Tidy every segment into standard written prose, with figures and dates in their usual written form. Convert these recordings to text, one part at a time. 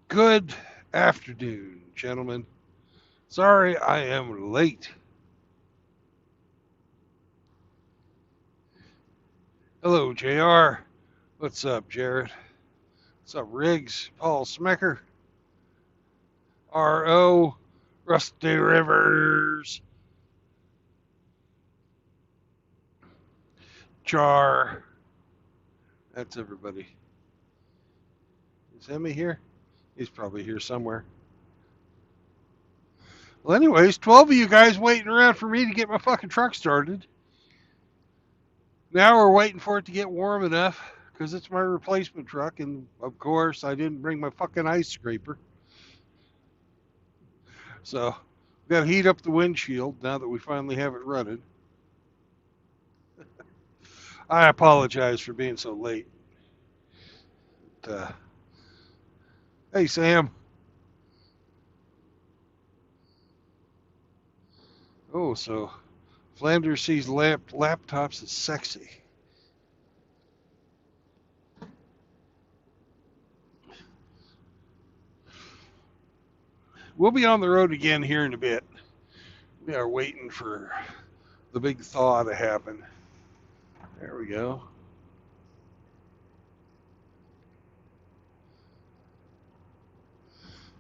Good afternoon, gentlemen. Sorry I am late. Hello, JR. What's up, Jared? What's up, Riggs? Paul Smecker? RO? Rusty Rivers? Char? That's everybody. Is Emmy here? He's probably here somewhere. Well, anyways, 12 of you guys waiting around for me to get my fucking truck started. Now we're waiting for it to get warm enough because it's my replacement truck, and of course, I didn't bring my fucking ice scraper. So, we've got to heat up the windshield now that we finally have it running. I apologize for being so late. Uh, hey, Sam. Oh, so Flanders sees laptops as sexy. We'll be on the road again here in a bit. We are waiting for the big thaw to happen. There we go.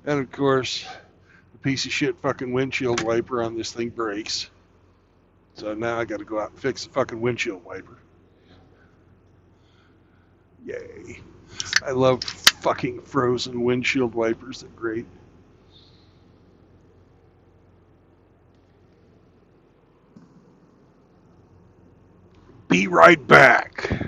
And of course, the piece of shit fucking windshield wiper on this thing breaks. So now I got to go out and fix the fucking windshield wiper. Yay. I love fucking frozen windshield wipers. They're great. Be right back.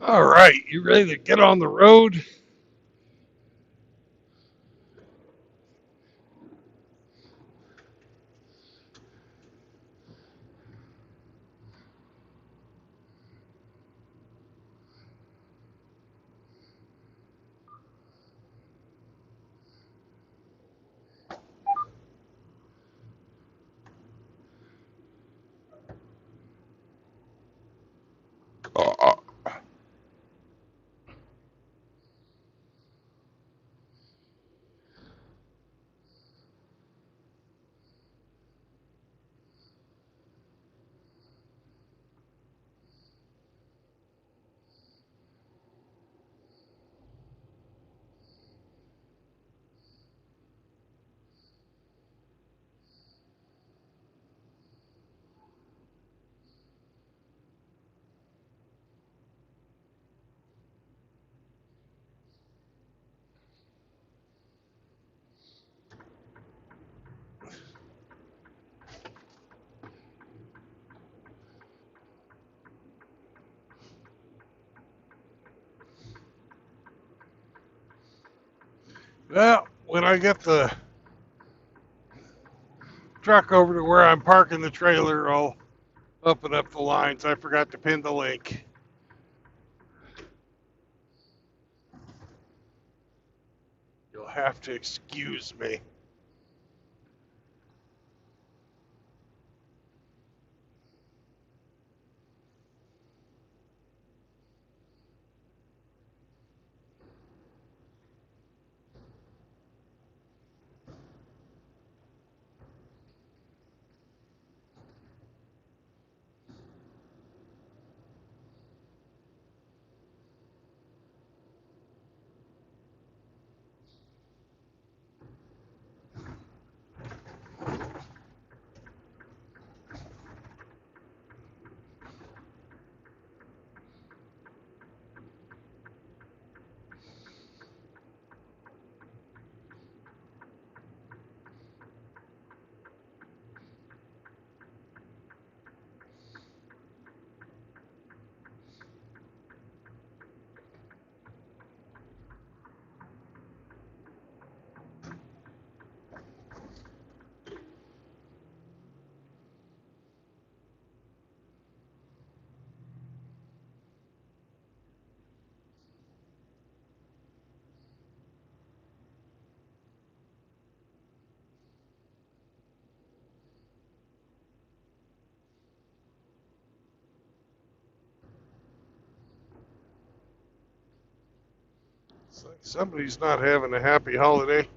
All right, you ready to get on the road? Uh, well, when I get the truck over to where I'm parking the trailer, I'll open up the lines. I forgot to pin the link. You'll have to excuse me. It's like somebody's not having a happy holiday.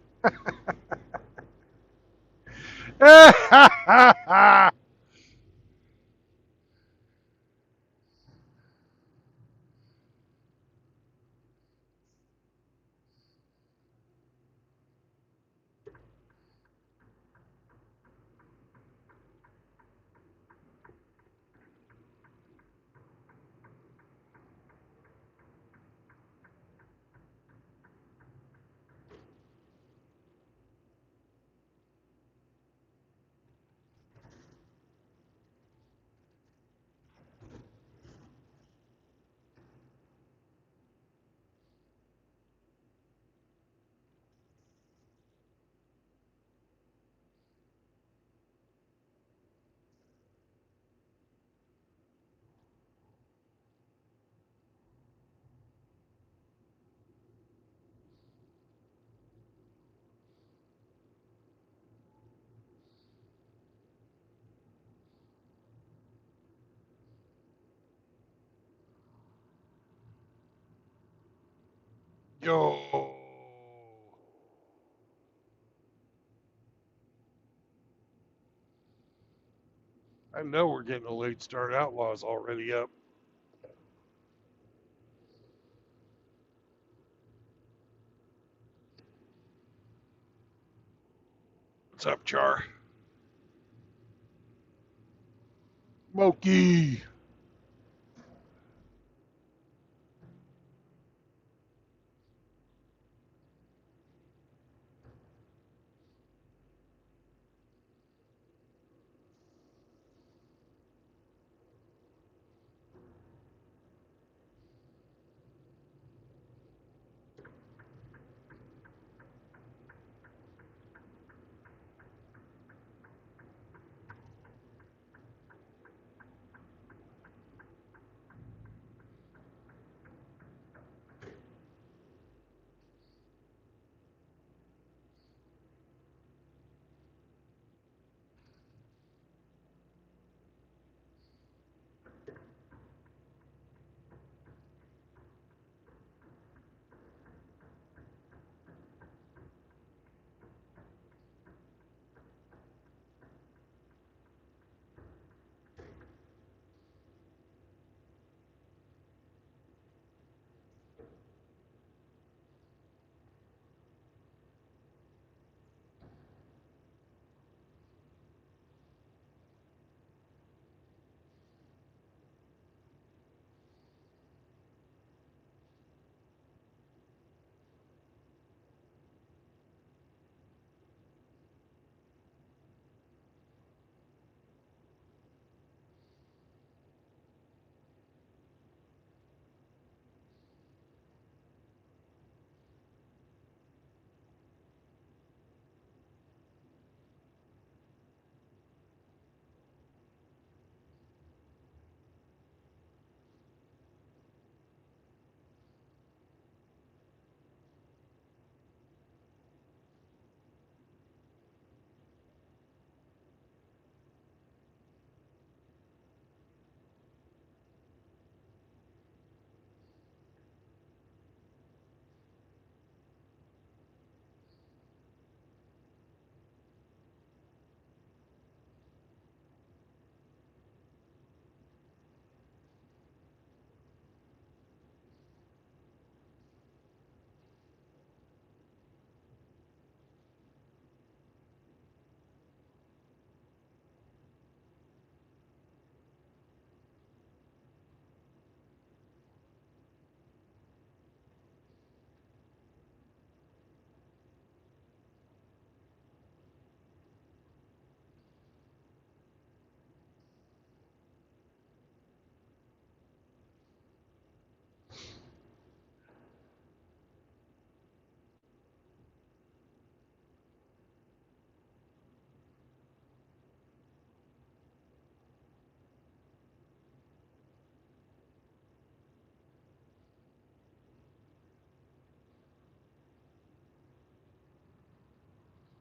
Yo. I know we're getting a late start. Outlaw's already up. What's up, Char? Moki.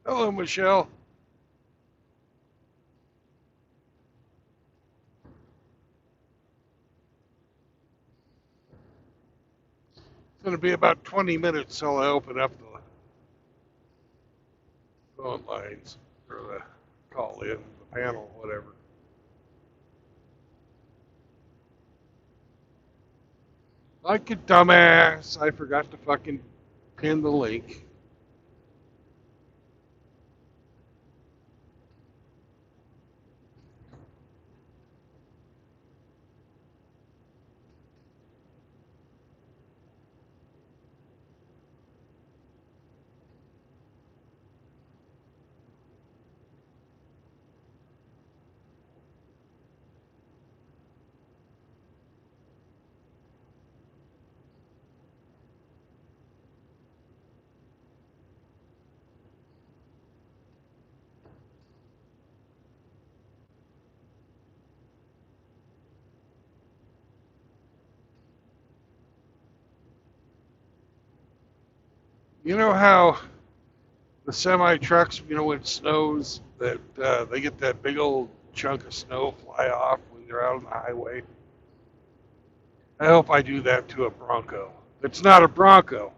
Hello, Michelle. It's going to be about 20 minutes till I open up the phone lines or the call in, the panel, whatever. Like a dumbass, I forgot to fucking pin the link. You know how the semi trucks, when it snows, that they get that big old chunk of snow fly off when they're out on the highway? I hope I do that to a Bronco. It's not a Bronco.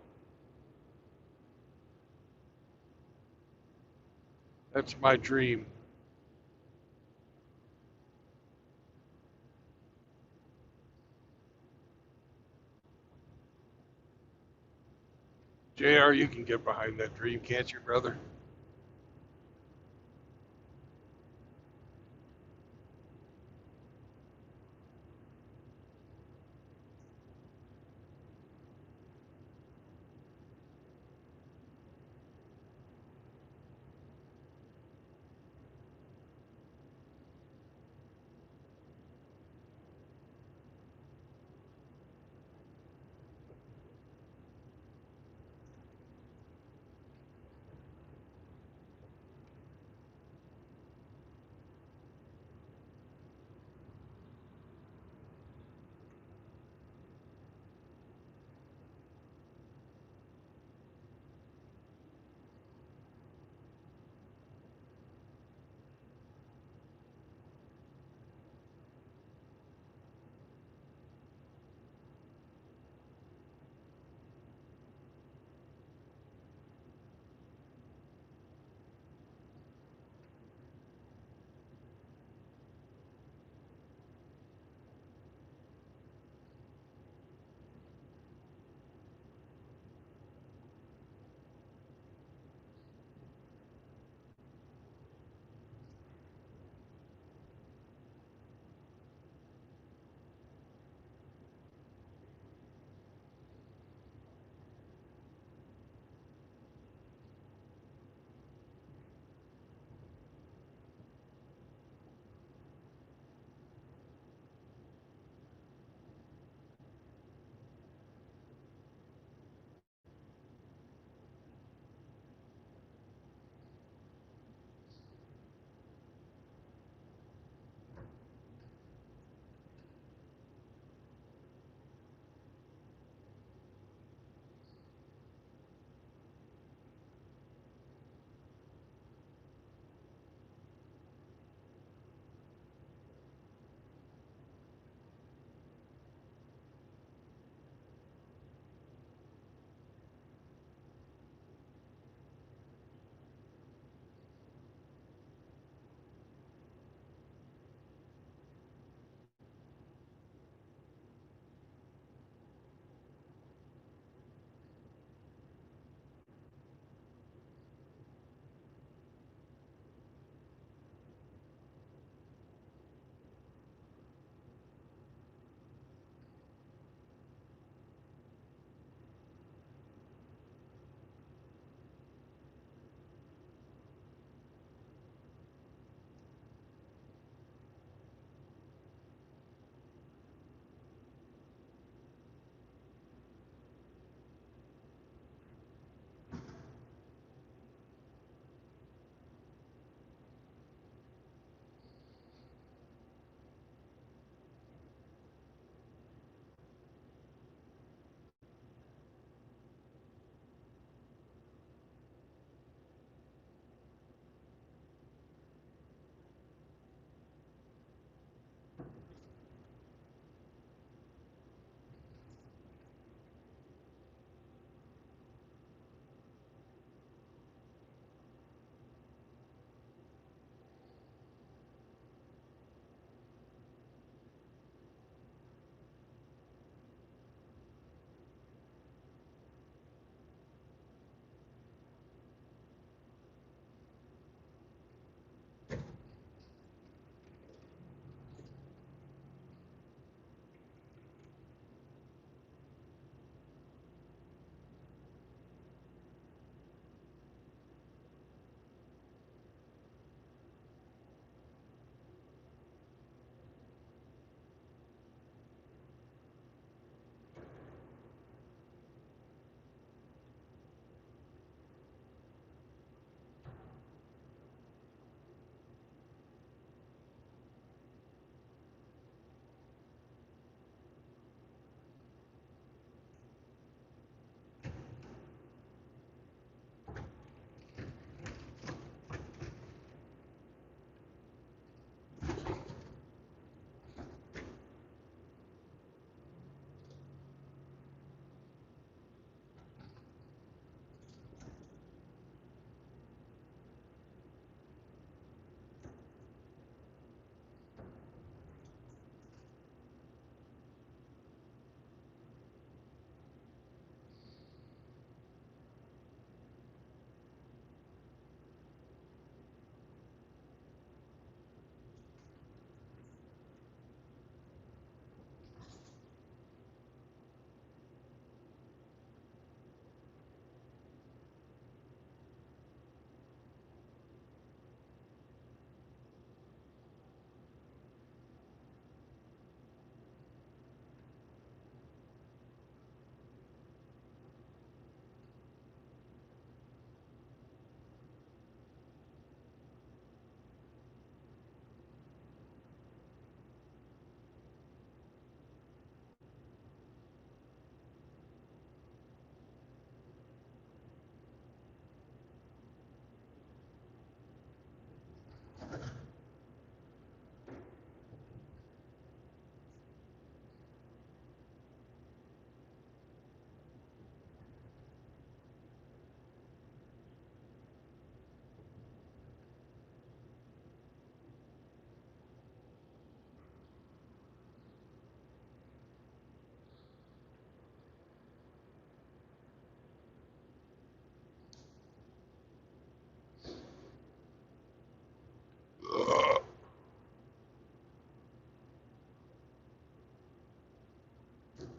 That's my dream. JR, you can get behind that dream, can't you, brother?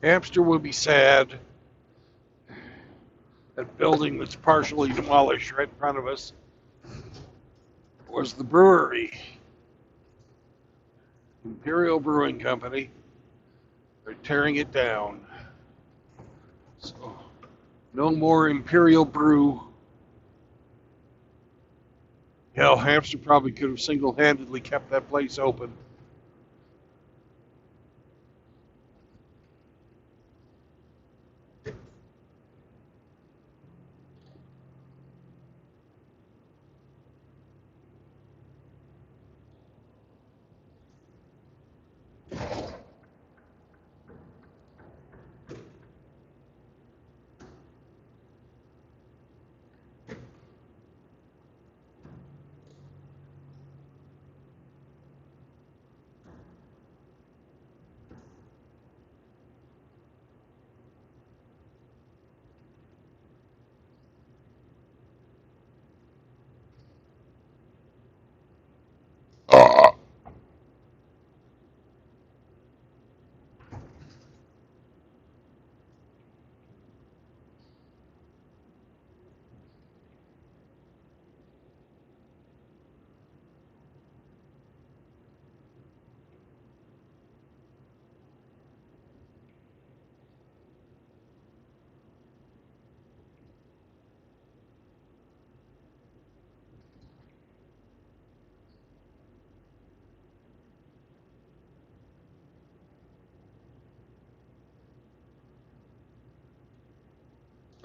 Hamster would be sad. That building that's partially demolished right in front of us was the brewery, Imperial Brewing Company. They're tearing it down. So, no more Imperial Brew. Hell, Hamster probably could have single-handedly kept that place open.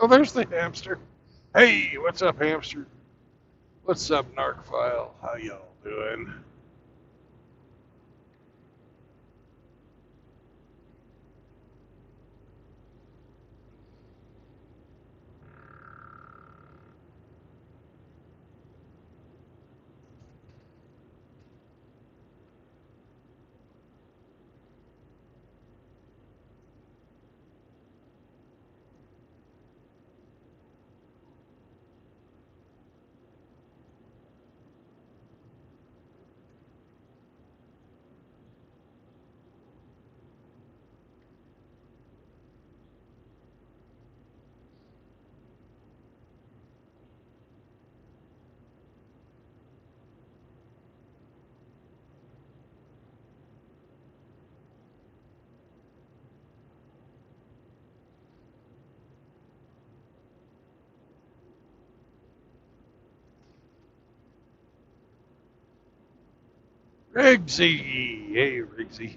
Oh, there's the hamster. Hey, what's up, hamster? What's up, Narcfile? How y'all doing? Rigsy! Hey, Rigsy.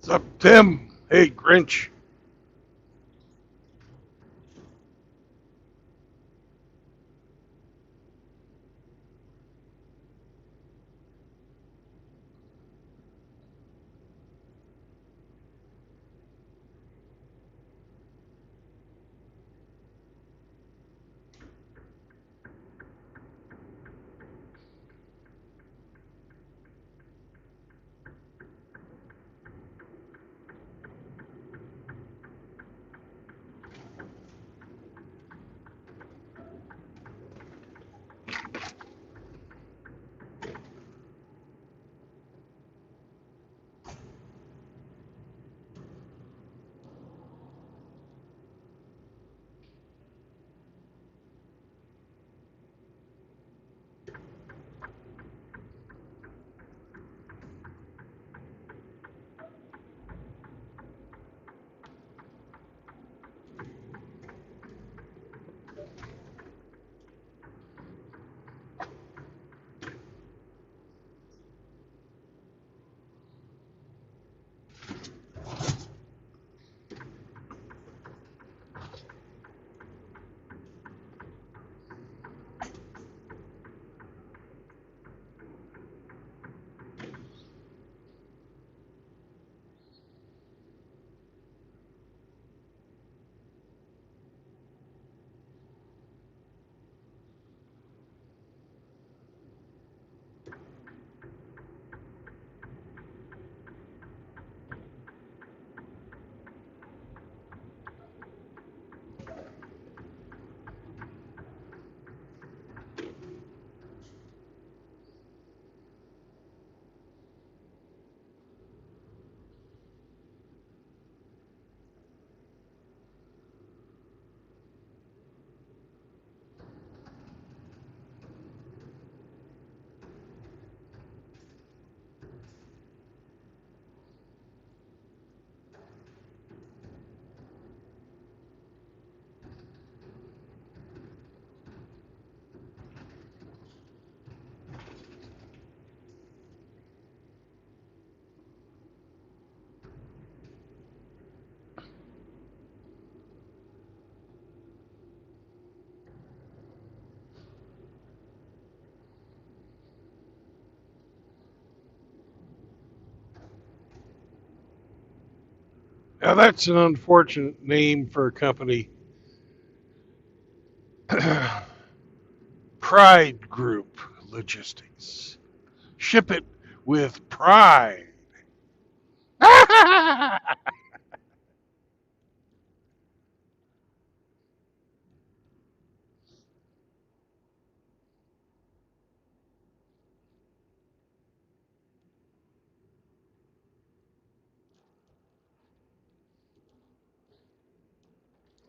What's up, Tim? Hey, Grinch. Now, that's an unfortunate name for a company. Pride Group Logistics. Ship it with pride.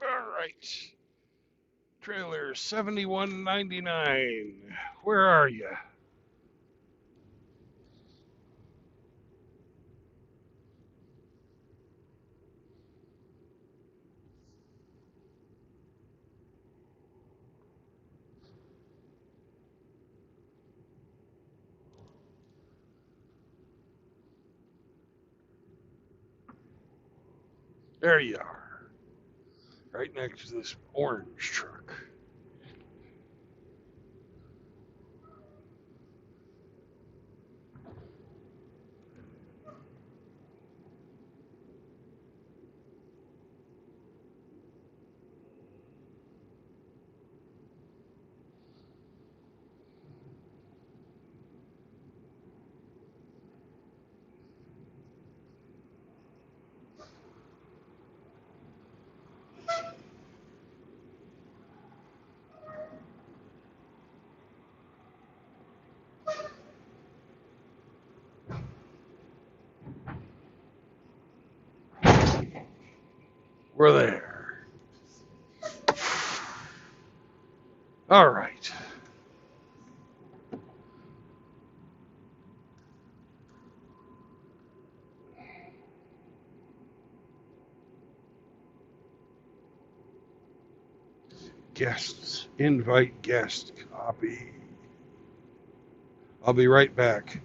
All right. Trailer 7199. Where are you? There you are. Right next to this orange truck. We're there. All right. Guests. Invite guest. Copy. I'll be right back.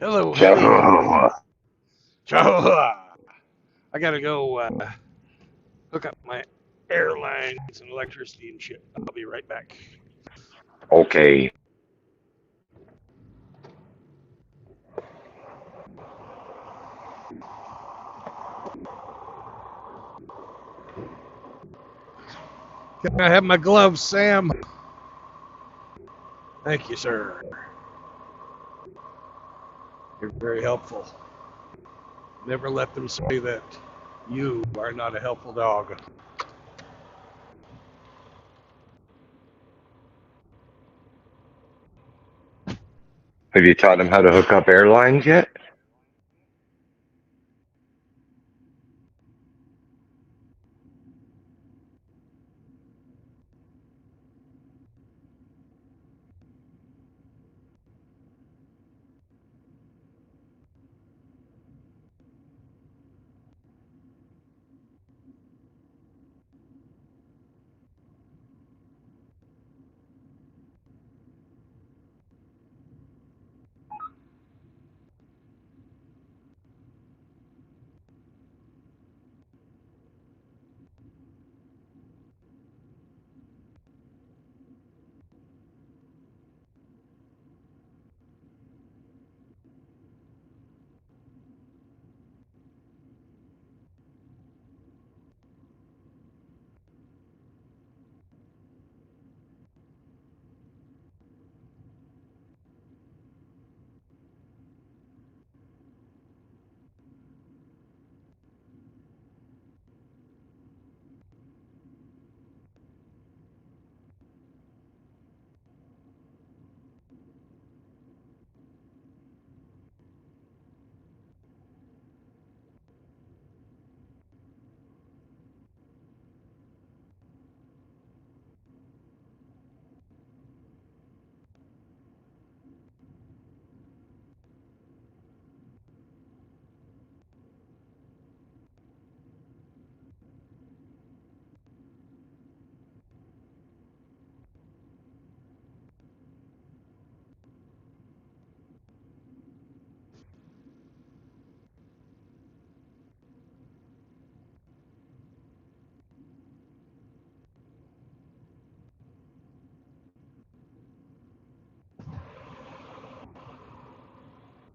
Hello, hello. Joe. Chihuahua. I gotta go hook up my airlines and electricity and shit. I'll be right back. Okay. Can I have my gloves, Sam? Thank you, sir. You're very helpful. Never let them say that you are not a helpful dog. Have you taught him how to hook up airlines yet?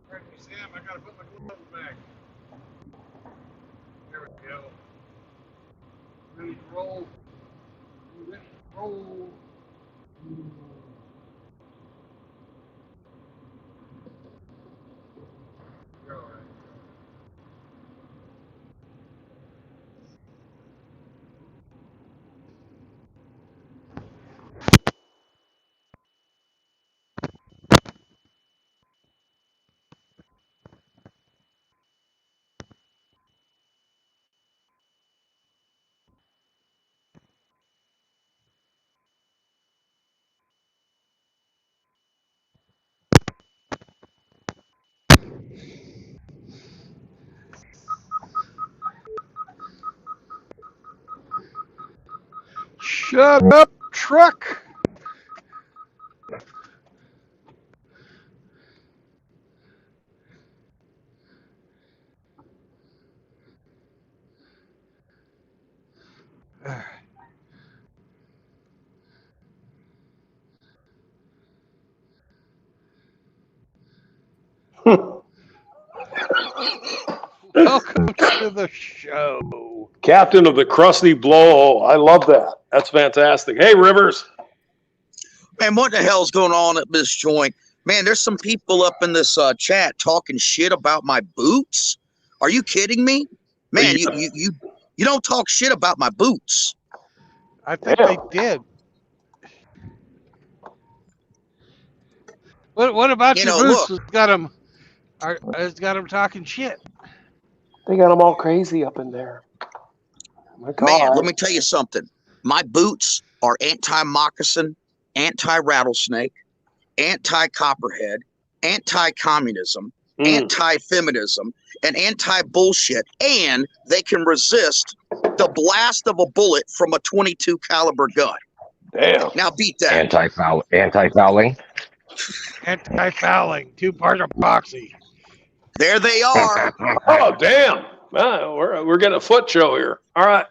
Pardon me, Sam. I gotta put my gloves back. There we go. Ready to roll. Ready to roll. You're all right. Shut up, truck! Welcome to the show. Captain of the Crusty Blow. I love that. That's fantastic. Hey, Rivers. Man, what the hell's going on at this joint? Man, there's some people up in this chat talking shit about my boots. Are you kidding me? Man, you don't talk shit about my boots. I think they did. What about your boots? Look, It's got them talking shit. They got them all crazy up in there. My God. Man, let me tell you something. My boots are anti-moccasin, anti-rattlesnake, anti-copperhead, anti-communism, anti-feminism, and anti-bullshit, and they can resist the blast of a bullet from a .22 caliber gun. Damn. Now beat that. Anti-fouling. Anti-fouling, 2-part epoxy. There they are. Oh, damn. We're getting a foot show here. All right.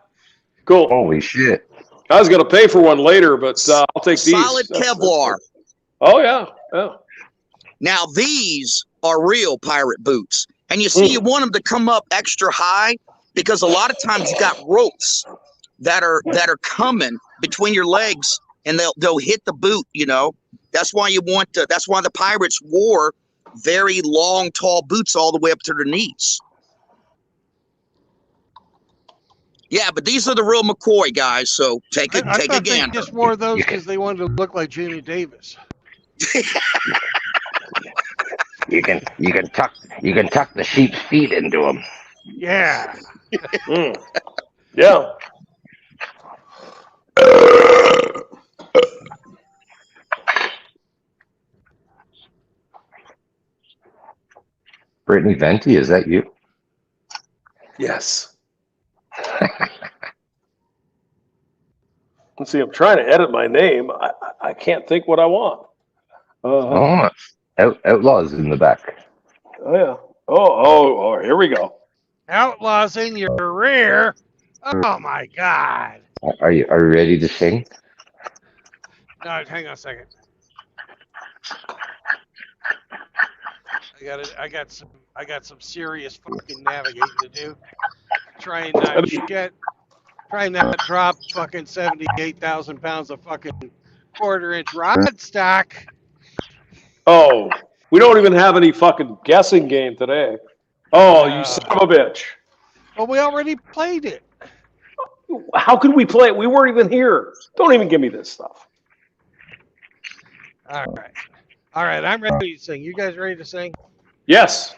Cool. Holy shit. I was going to pay for one later, but I'll take these. Solid Kevlar. Oh, yeah. Yeah. Now, these are real pirate boots. And you see, you want them to come up extra high because a lot of times you got ropes that are coming between your legs and they'll hit the boot, you know. That's why that's why the pirates wore very long, tall boots all the way up to their knees. Yeah, but these are the real McCoy guys, so take a They gander. just wore those because they wanted to look like Jamie Davis. You can tuck the sheep's feet into them. Yeah. Yeah. Brittany Venti, is that you? Yes. Let's see. I'm trying to edit my name. I can't think what I want. Outlaws in the back. Oh yeah. Oh, here we go. Outlaws in your rear. Oh my God. Are you ready to sing? No, hang on a second. I got some serious fucking navigating to do. Try and not drop fucking 78,000 pounds of fucking quarter-inch rod stock. Oh, we don't even have any fucking guessing game today. Oh, you son of a bitch. Well, we already played it. How could we play it? We weren't even here. Don't even give me this stuff. All right. I'm ready to sing. You guys ready to sing? Yes.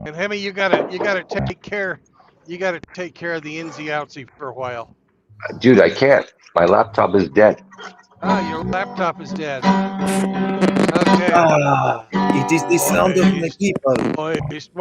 And Hemi, you gotta take care. You gotta take care of the insy outsy for a while. Dude, I can't. My laptop is dead. Ah, your laptop is dead. Okay. It is the sound of my people. Moist.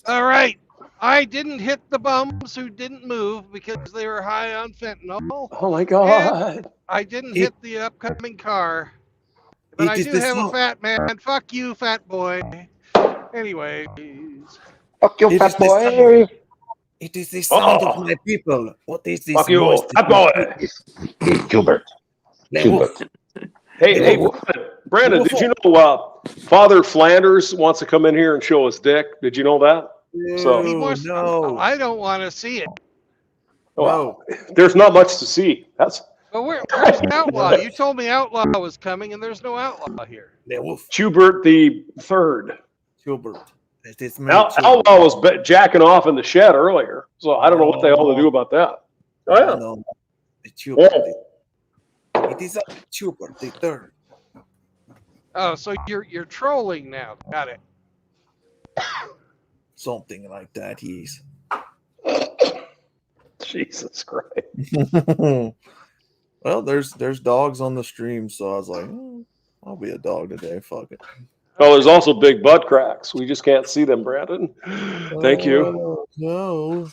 All right. I didn't hit the bums who didn't move because they were high on fentanyl. Oh my God. I didn't hit the upcoming car. But I do have a fat man. Fuck you, fat boy. Anyways. Fuck you, fat boy. It is the sound of my people. What is this? Fuck you, fat boy. It's Gilbert. Gilbert. Hey, Brandon, did you know Father Flanders wants to come in here and show his dick? Did you know that? No. I don't want to see it. Well, there's not much to see. But where's Outlaw? You told me Outlaw was coming, and there's no Outlaw here. Schubert the Third. Schubert. Outlaw was jacking off in the shed earlier, so I don't know what the hell to do about that. Oh yeah. No. It is Schubert the Third. Oh, so you're trolling now. Got it. Something like that, he's. Jesus Christ. Well, there's dogs on the stream, so I was like, I'll be a dog today. Fuck it. Well, there's also big butt cracks. We just can't see them, Brandon. Thank you. No.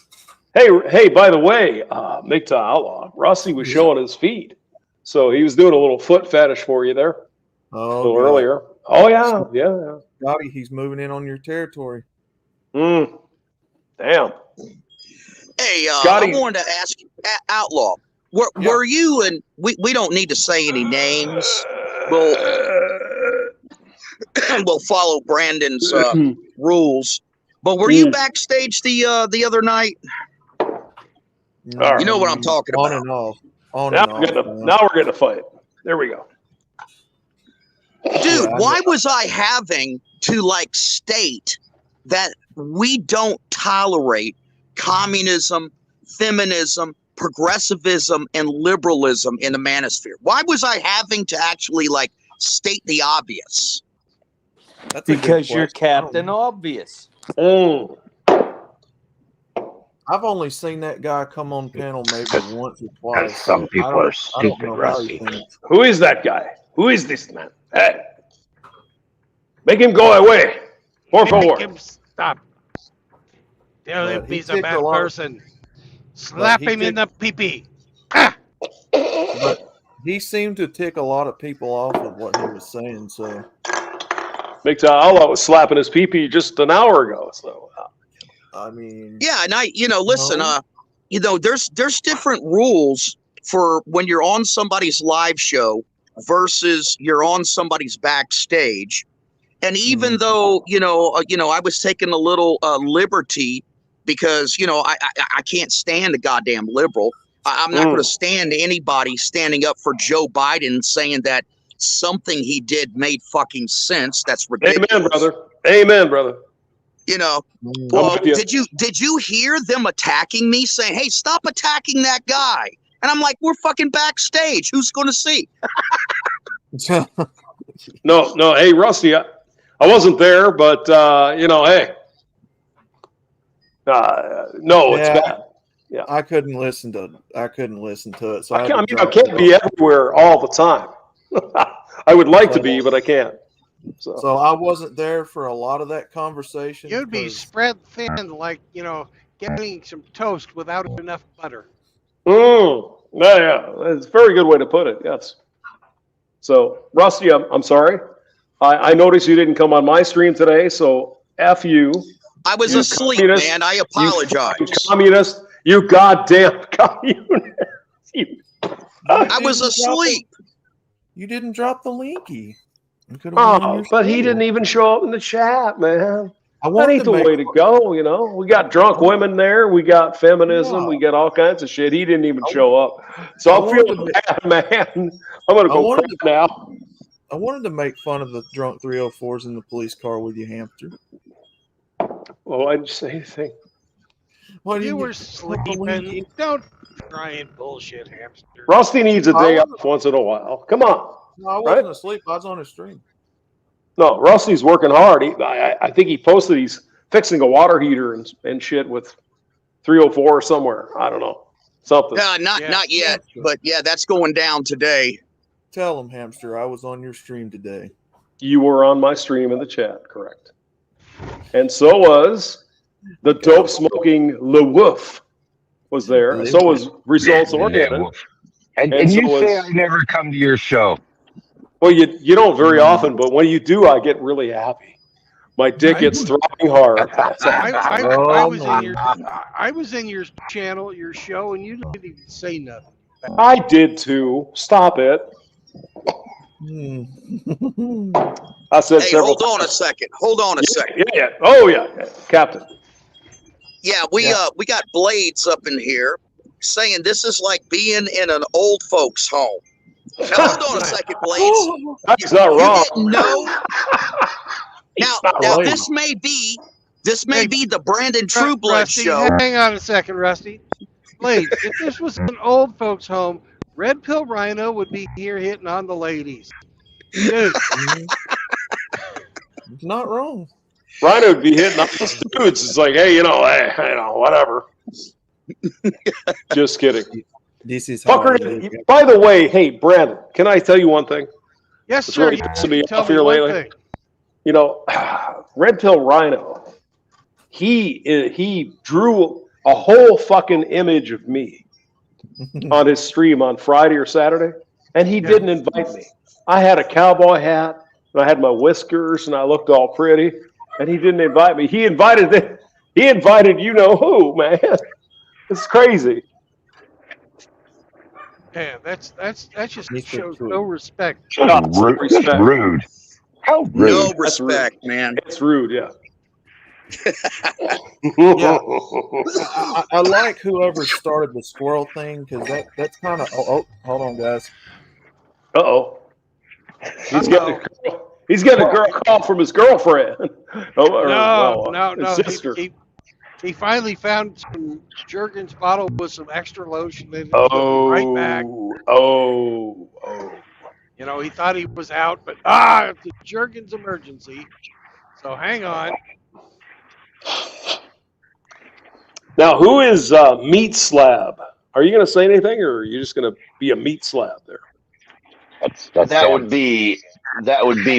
Hey, by the way, MGTOW Outlaw, Rusty was showing his feet. So he was doing a little foot fetish for you there. A little earlier. Oh, yeah. Scotty, he's moving in on your territory. Damn. Hey, Scotty. I wanted to ask you, Outlaw, were you, and we don't need to say any names. We'll follow Brandon's rules. But were you backstage the other night? No, you know what I'm talking about. On and off. Now we're getting a fight. There we go. Dude, why was I having to state that we don't tolerate communism, feminism, progressivism, and liberalism in the manosphere? Why was I having to actually state the obvious? Because you're Captain Obvious. I I've only seen that guy come on panel maybe once or Because twice. some people are I don't stupid, know how Rusty. he thinks. Who is that guy? Who is this man? Hey, make him go away. Por Make favor. him stop. Tell him But he he's a ticked bad a lot of- person. Slap he him in the ticked- pee-pee. Ah! But he seemed to tick a lot of people off with what he was saying. So MGTOW Outlaw was slapping his pee-pee just an hour ago. So I mean, Yeah, and listen, No. there's different rules for when you're on somebody's live show versus you're on somebody's backstage. And even though, I was taking a little liberty because, I can't stand a goddamn liberal. I'm not going to stand anybody standing up for Joe Biden saying that something he did made fucking sense. That's ridiculous. amen, brother. Amen, brother. Well, with you. did you hear them attacking me, saying, "Hey, stop attacking that guy"? And I'm like, "We're fucking backstage. Who's going to see?" No. Hey, Rusty, I wasn't there, but hey. No, it's Yeah. bad. I couldn't listen to it. So I had to drop can't it be off. everywhere all the time. I would like to be, but I can't. So I wasn't there for a lot of that conversation. You'd be 'cause- spread thin like, getting some toast without enough butter. Yeah, it's a very good way to put it. Yes. So, Rusty, I'm sorry. I noticed you didn't come on my stream today, so F you. I was You asleep, communist. man. I You apologize. fucking communist. You goddamn communist. I was asleep. You didn't drop the linky. You could've went on Oh, your but he stream. didn't even show up in the chat, man. I That wanted ain't to the make way to go, We got drunk women there. We got feminism. We got all kinds of shit. He didn't even show up. So I'm feeling bad, man. I'm going to go cry now. I wanted to make fun of the drunk 304s in the police car with you, Hamster. Well, I didn't say anything. Why You didn't were you sleeping. Don't try and bullshit, hamster. Rusty needs a day I off once in a while. Come on. No, I wasn't asleep. I was on a stream. No, Rusty's working hard. I think he posted he's fixing a water heater and shit with 304 somewhere. I don't know. Something. Not yet. But yeah, that's going down today. Tell him, Hamster, I was on your stream today. You were on my stream in the chat, correct. And so was the dope smoking Le Wolf was there. So was Results Oriented. And And you so say was- I never come to your show. Well, you don't very often, but when you do, I get really happy. My dick gets throbbing hard. I was in your channel, your show, and you didn't even say nothing. I did too. Stop it. I said Hey, several hold on a second. Hold on a second. Yeah. Oh, yeah. Captain. Yeah, we got Blades up in here saying this is like being in an old folks' home. Now, hold on a second, Blades. That's not wrong. You didn't know? Now wrong. this may be the Brandon Trueblood Rusty, show. hang on a second, Rusty. Blades, if this was an old folks' home, Red Pill Rhino would be here hitting on the ladies. Dude. Not wrong. Rhino would be hitting up the dudes. It's like, hey, whatever. Just kidding. This is how Fucker, by the way, hey, Brandon, can I tell you one thing? Yes, It's sir. really You pissing me tell off me here one lately. thing. Red Pill Rhino, he drew a whole fucking image of me on his stream on Friday or Saturday, and he didn't invite me. I had a cowboy hat, and I had my whiskers, and I looked all pretty, and he didn't invite me. He invited you know who, man. It's crazy. Yeah, that just Mr. shows True. no respect. Rude. How rude. No respect, man. It's rude, yeah. Yeah. I like whoever started the squirrel thing because that's kind of. Oh, hold on, guys. Uh-oh. He's getting a girl call from his girlfriend. No. His sister. He finally found some Jergens bottle with some extra lotion in it. Right back. Oh. He thought he was out, but it's a Jergens emergency. So hang on. Now, who is Meat Slab? Are you going to say anything, or are you just going to be a meat slab there? That's That Sam. would be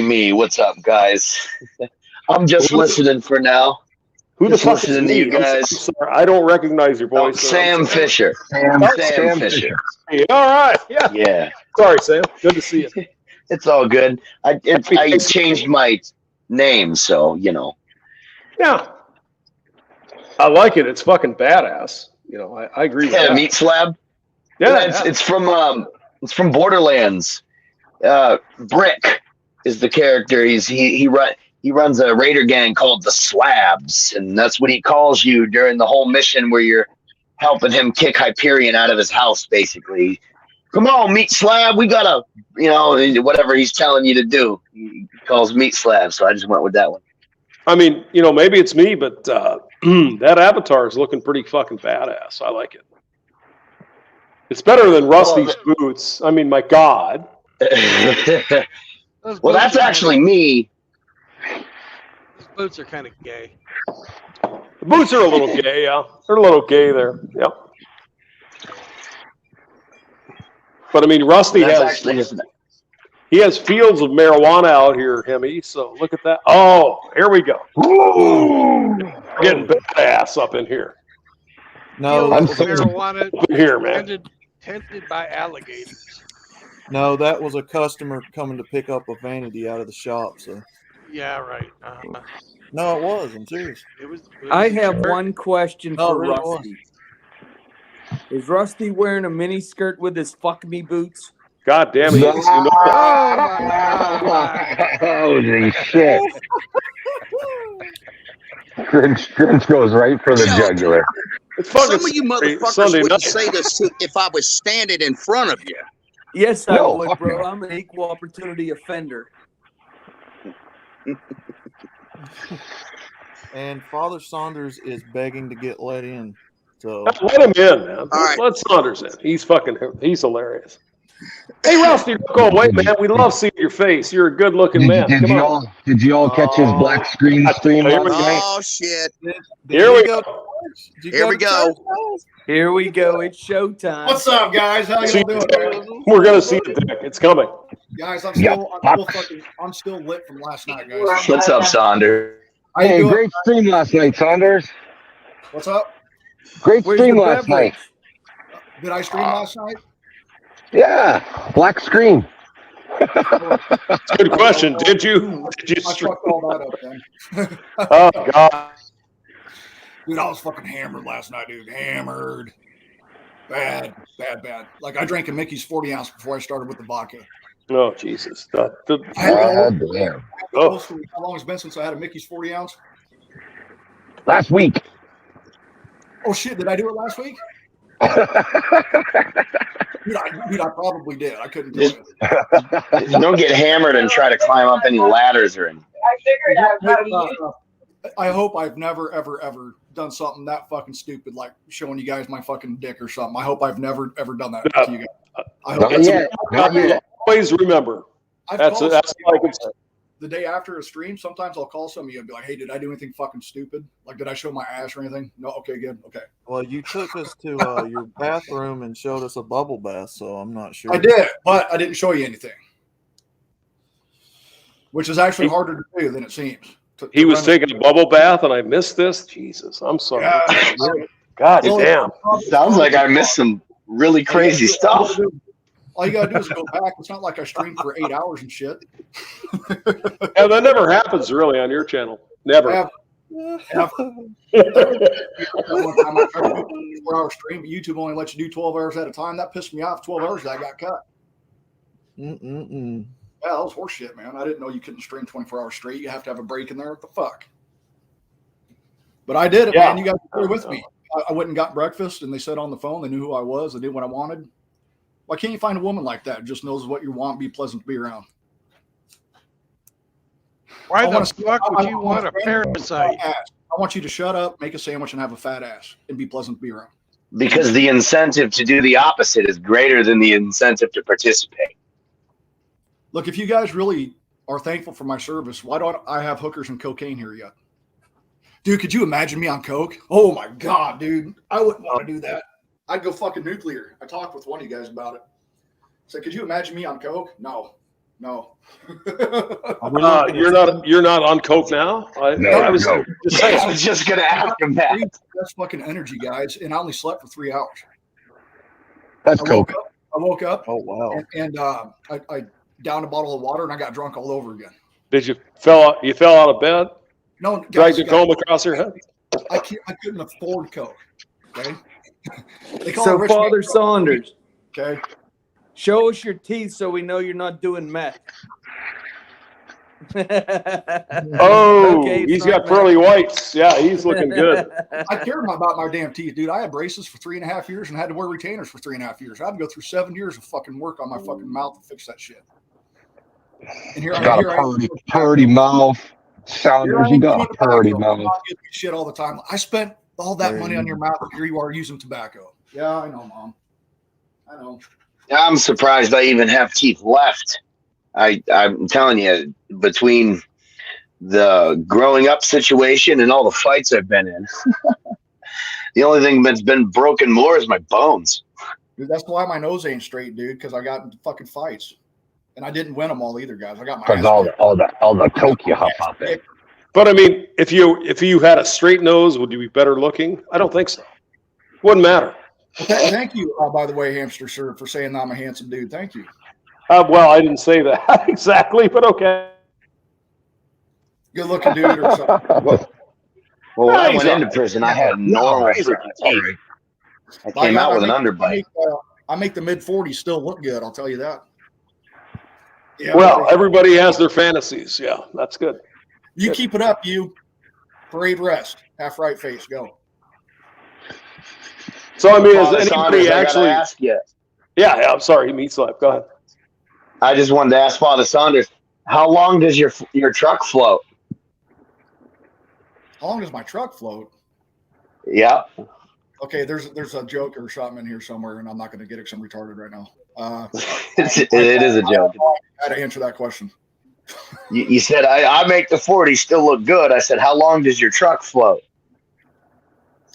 me. What's up, guys? I'm just listening for now. Who Just the fuck is listening to me? you guys. I'm sorry, I don't recognize your Oh, voice. Sam Fisher. Sam Fisher. Hey, all right. Yeah. Yeah, Sorry, Sam. Good to see you. it's all good. I changed my name, so you know. Yeah. I like it. It's fucking badass. You know, I agree with Yeah, that. Meat Slab. Yeah, It's from Borderlands. Brick is the character. He runs a raider gang called the Slabs, and that's what he calls you during the whole mission where you're helping him kick Hyperion out of his house. Basically, come on, Meat Slab, we gotta, whatever he's telling you to do. He calls Meat Slab, so I just went with that one. I mean, maybe it's me, but that avatar is looking pretty fucking badass. I like it. It's better than Rusty's boots. I mean, my God. Well, that's actually me. Those boots are kind of gay. The boots are a little gay, yeah. They're a little gay there. Yep. But I mean, Rusty he has fields of marijuana out here, Hemi. So look at that. Oh, here we go. Ooh, getting badass up in here. No, Fields that of was marijuana Up in here, man. tended by alligators. no, that was a customer coming to pick up a vanity out of the shop. So Yeah, right. no, it was. I'm serious. It was I have sure. one question No, for it really Rusty. Is Rusty wearing a mini skirt with his fuck me boots? God damn it. Oh my God! Holy shit. Grinch goes right for the Yo. jugular. It's fucking Some of you motherfuckers Sunday wouldn't night. say this to if I was standing in front of you. Yes, I No, would, fuck bro. no. I'm an equal opportunity offender. And Father Saunders is begging to get let in. So Let him in, man. right. Let Saunders in. He's hilarious. Hey, Rusty, don't go away, man. We love seeing your face. You're a good-looking man. Did Come you on. all catch his black screen stream Here we last go. night? Oh shit! Here we go. Here we go. Here we go. It's showtime. What's up, guys? How See y'all doing, man? We're gonna see it, Dick. It's coming. Guys, Yeah, I'm still lit from last night, guys. What's up, Saunders? How you Hey, doing? great stream last night, Saunders. What's up? Great Where's stream the last night. beverage? Did I stream last night? Yeah, black screen. Good question. Did you I fucked all that up then. Oh God. Dude, I was fucking hammered last night, dude. Hammered. Bad. Like, I drank a Mickey's 40 ounce before I started with the vodka. Oh Jesus. God damn. How long has it been since I had a Mickey's 40 ounce? Last week. Oh, shit. Did I do it last week? Dude, I probably did. I couldn't do it. Don't get hammered and try to climb up any ladders or anything. I hope I've never, ever done something that fucking stupid, like showing you guys my fucking dick or something. I hope I've never, ever done that to you guys. I hope Not yet. Not yet. Always remember. That's all I can say. The day after a stream, sometimes I'll call some of you and be like, hey, did I do anything fucking stupid? Like, did I show my ass or anything? No? Okay, good. Okay. well, you took us to your bathroom and showed us a bubble bath, so I'm not sure. I did, but I didn't show you anything, which is actually harder to do than it seems. He was taking a bubble bath and I missed this. Jesus, I'm sorry. Yeah. God damn. Sounds like I missed some really crazy stuff. All you gotta do is go back. It's not like I streamed for 8 hours and shit. Yeah, that never happens really on your channel. Never. Ever. One time I tried to do a 24-hour stream, but YouTube only lets you do 12 hours at a time. That pissed me off. 12 hours, I got cut. Yeah, that was horseshit, man. I didn't know you couldn't stream 24 hours straight. You have to have a break in there. What the fuck? But I did it, man. You guys were with me. I went and got breakfast, and they said on the phone they knew who I was. They knew what I wanted. Why can't you find a woman like that? Just knows what you want, be pleasant to be around. Why the fuck would you want a parasite? I want you to shut up, make a sandwich, and have a fat ass, and be pleasant to be around. Because the incentive to do the opposite is greater than the incentive to participate. Look, if you guys really are thankful for my service, why don't I have hookers and cocaine here yet? Dude, could you imagine me on coke? Oh my god, dude, I wouldn't want to do that. I'd go fucking nuclear. I talked with one of you guys about it. So, could you imagine me on coke? No. You're not on coke now. I was just gonna ask him that. That's fucking energy, guys. And I only slept for 3 hours. That's coke. I woke up. Oh wow! And I downed a bottle of water and I got drunk all over again. Did you fell out of bed? No, dragged a comb across your head. I couldn't afford coke. Okay. So, Father Saunders, okay, show us your teeth so we know you're not doing meth. Oh, okay, he's got pearly whites. Yeah, he's looking good. I cared about my damn teeth, dude. I had braces for 3.5 years and had to wear retainers for 3.5 years. I had to go through 7 years of fucking work on my fucking mouth to fix that shit. And here got a purty mouth. Saunders, you got a purty mouth. Shit all the time. I spent all that money on your mouth, and here you are using tobacco. Yeah, I know, Mom. I know. I'm surprised I even have teeth left. I'm telling you, between the growing up situation and all the fights I've been in, the only thing that's been broken more is my bones. Dude, that's why my nose ain't straight, dude, because I got into fucking fights. And I didn't win them all either, guys. I got my because all the coke you huff out there. But I mean, if you had a straight nose, would you be better looking? I don't think so. Wouldn't matter. Thank you, by the way, Hamster Sir, for saying I'm a handsome dude. Thank you. Well, I didn't say that exactly, but okay. Good looking dude or something. Well, when I went into prison, I had normal teeth. I came out with an underbite. I make the mid-40s still look good. I'll tell you that. Yeah, well, everybody has their fantasies. Yeah, that's good. You keep it up, you. Parade rest. Half right face. Go. So, I mean, is anybody actually ask you? Yeah, I'm sorry, meat slap. Go ahead. I just wanted to ask Father Saunders, how long does your truck float? How long does my truck float? Yeah. Okay, there's a joke or something in here somewhere, and I'm not going to get it because I'm retarded right now. It is a joke. I had to answer that question. You said, I make the 40 still look good. I said, how long does your truck float?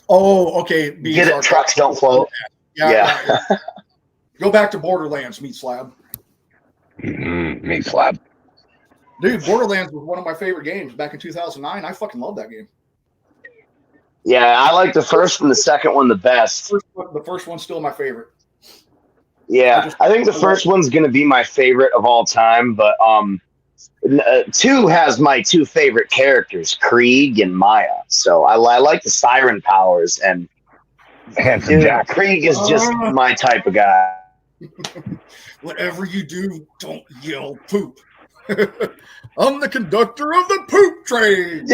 Oh, okay. Get it? Trucks don't float. Yeah. Go back to Borderlands, meat slab. Meat slab. Dude, Borderlands was one of my favorite games back in 2009. I fucking love that game. Yeah, I like the first and the second one the best. The first one's still my favorite. Yeah, I think the first one's going to be my favorite of all time, but 2 has my 2 favorite characters, Krieg and Maya. So I like the siren powers, and Jack. Krieg is just my type of guy. Whatever you do, don't yell poop. I'm the conductor of the poop train.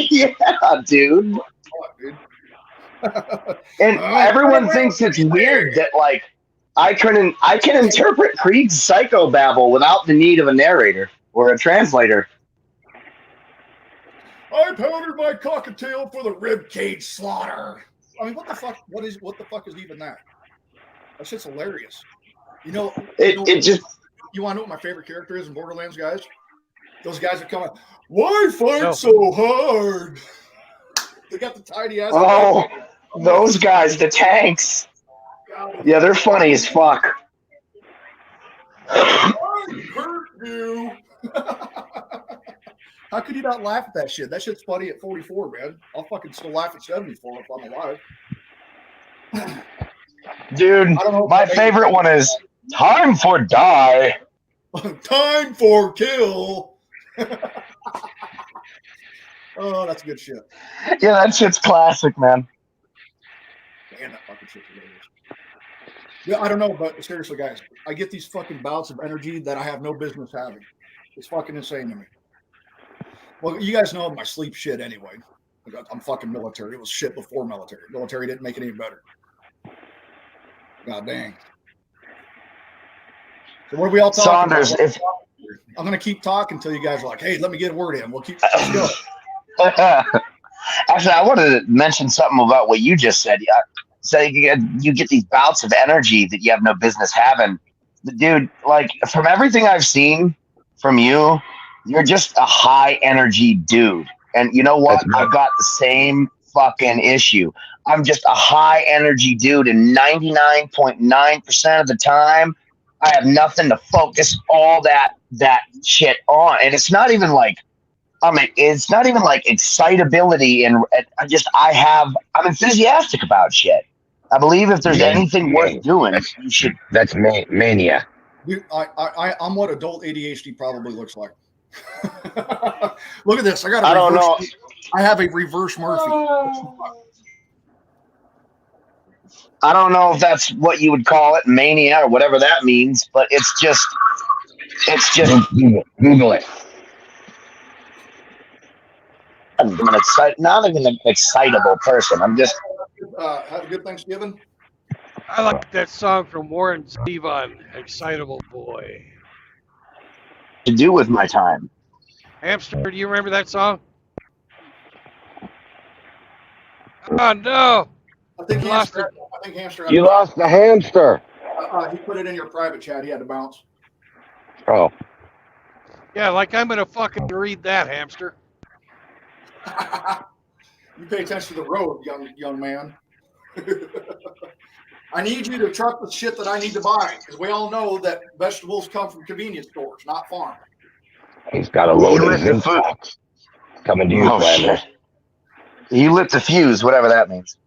Yeah, dude. And everyone thinks it's weird that like I can interpret Krieg's psychobabble without the need of a narrator or a translator. I powdered my cockatiel for the ribcage slaughter. I mean, what the fuck? What the fuck is even that? That shit's hilarious. You know, you want to know what my favorite character is in Borderlands, guys? Those guys that come out. Why fight so hard? They got the tiny ass. Oh, those guys, the tanks. Yeah, they're funny as fuck. I hurt you. How could you not laugh at that shit? That shit's funny at 44, man. I'll fucking still laugh at 74 if I'm alive. Dude, my favorite one is Time for Die. Time for Kill. Oh, that's good shit. Yeah, that shit's classic, man. Man, that fucking shit's hilarious. Yeah, I don't know, but seriously, guys, I get these fucking bouts of energy that I have no business having. It's fucking insane to me. Well, you guys know my sleep shit anyway. I'm fucking military. It was shit before military. Military didn't make it any better. God dang. So what are we all talking Saunders, about? I'm going to keep talking until you guys are like, hey, let me get a word in. We'll keep let's go. Actually, I wanted to mention something about what you just said. So you get these bouts of energy that you have no business having. Dude, like from everything I've seen from you, you're just a high energy dude. And you know what? That's right. I've got the same fucking issue. I'm just a high energy dude, and 99.9% of the time, I have nothing to focus all that shit on. And it's not even like it's not even like excitability, and I'm enthusiastic about shit. I believe if there's anything worth doing, you should. That's mania. Dude, I'm what adult ADHD probably looks like. Look at this. I don't know. I have a reverse Murphy. I don't know if that's what you would call it, mania or whatever that means, but it's just Google it. I'm not even an excitable person. I'm just have a good Thanksgiving. I like that song from Warren Zevon, Excitable Boy. to do with my time. Hamster, do you remember that song? Oh, no. I think Hamster. You lost the hamster. He put it in your private chat. He had to bounce. Oh. Yeah, like I'm going to fucking read that, Hamster. You pay attention to the road, young man. I need you to truck the shit that I need to buy, because we all know that vegetables come from convenience stores, not farm. He's got a load of zip box coming to you, Flanders. You lit the fuse, whatever that means.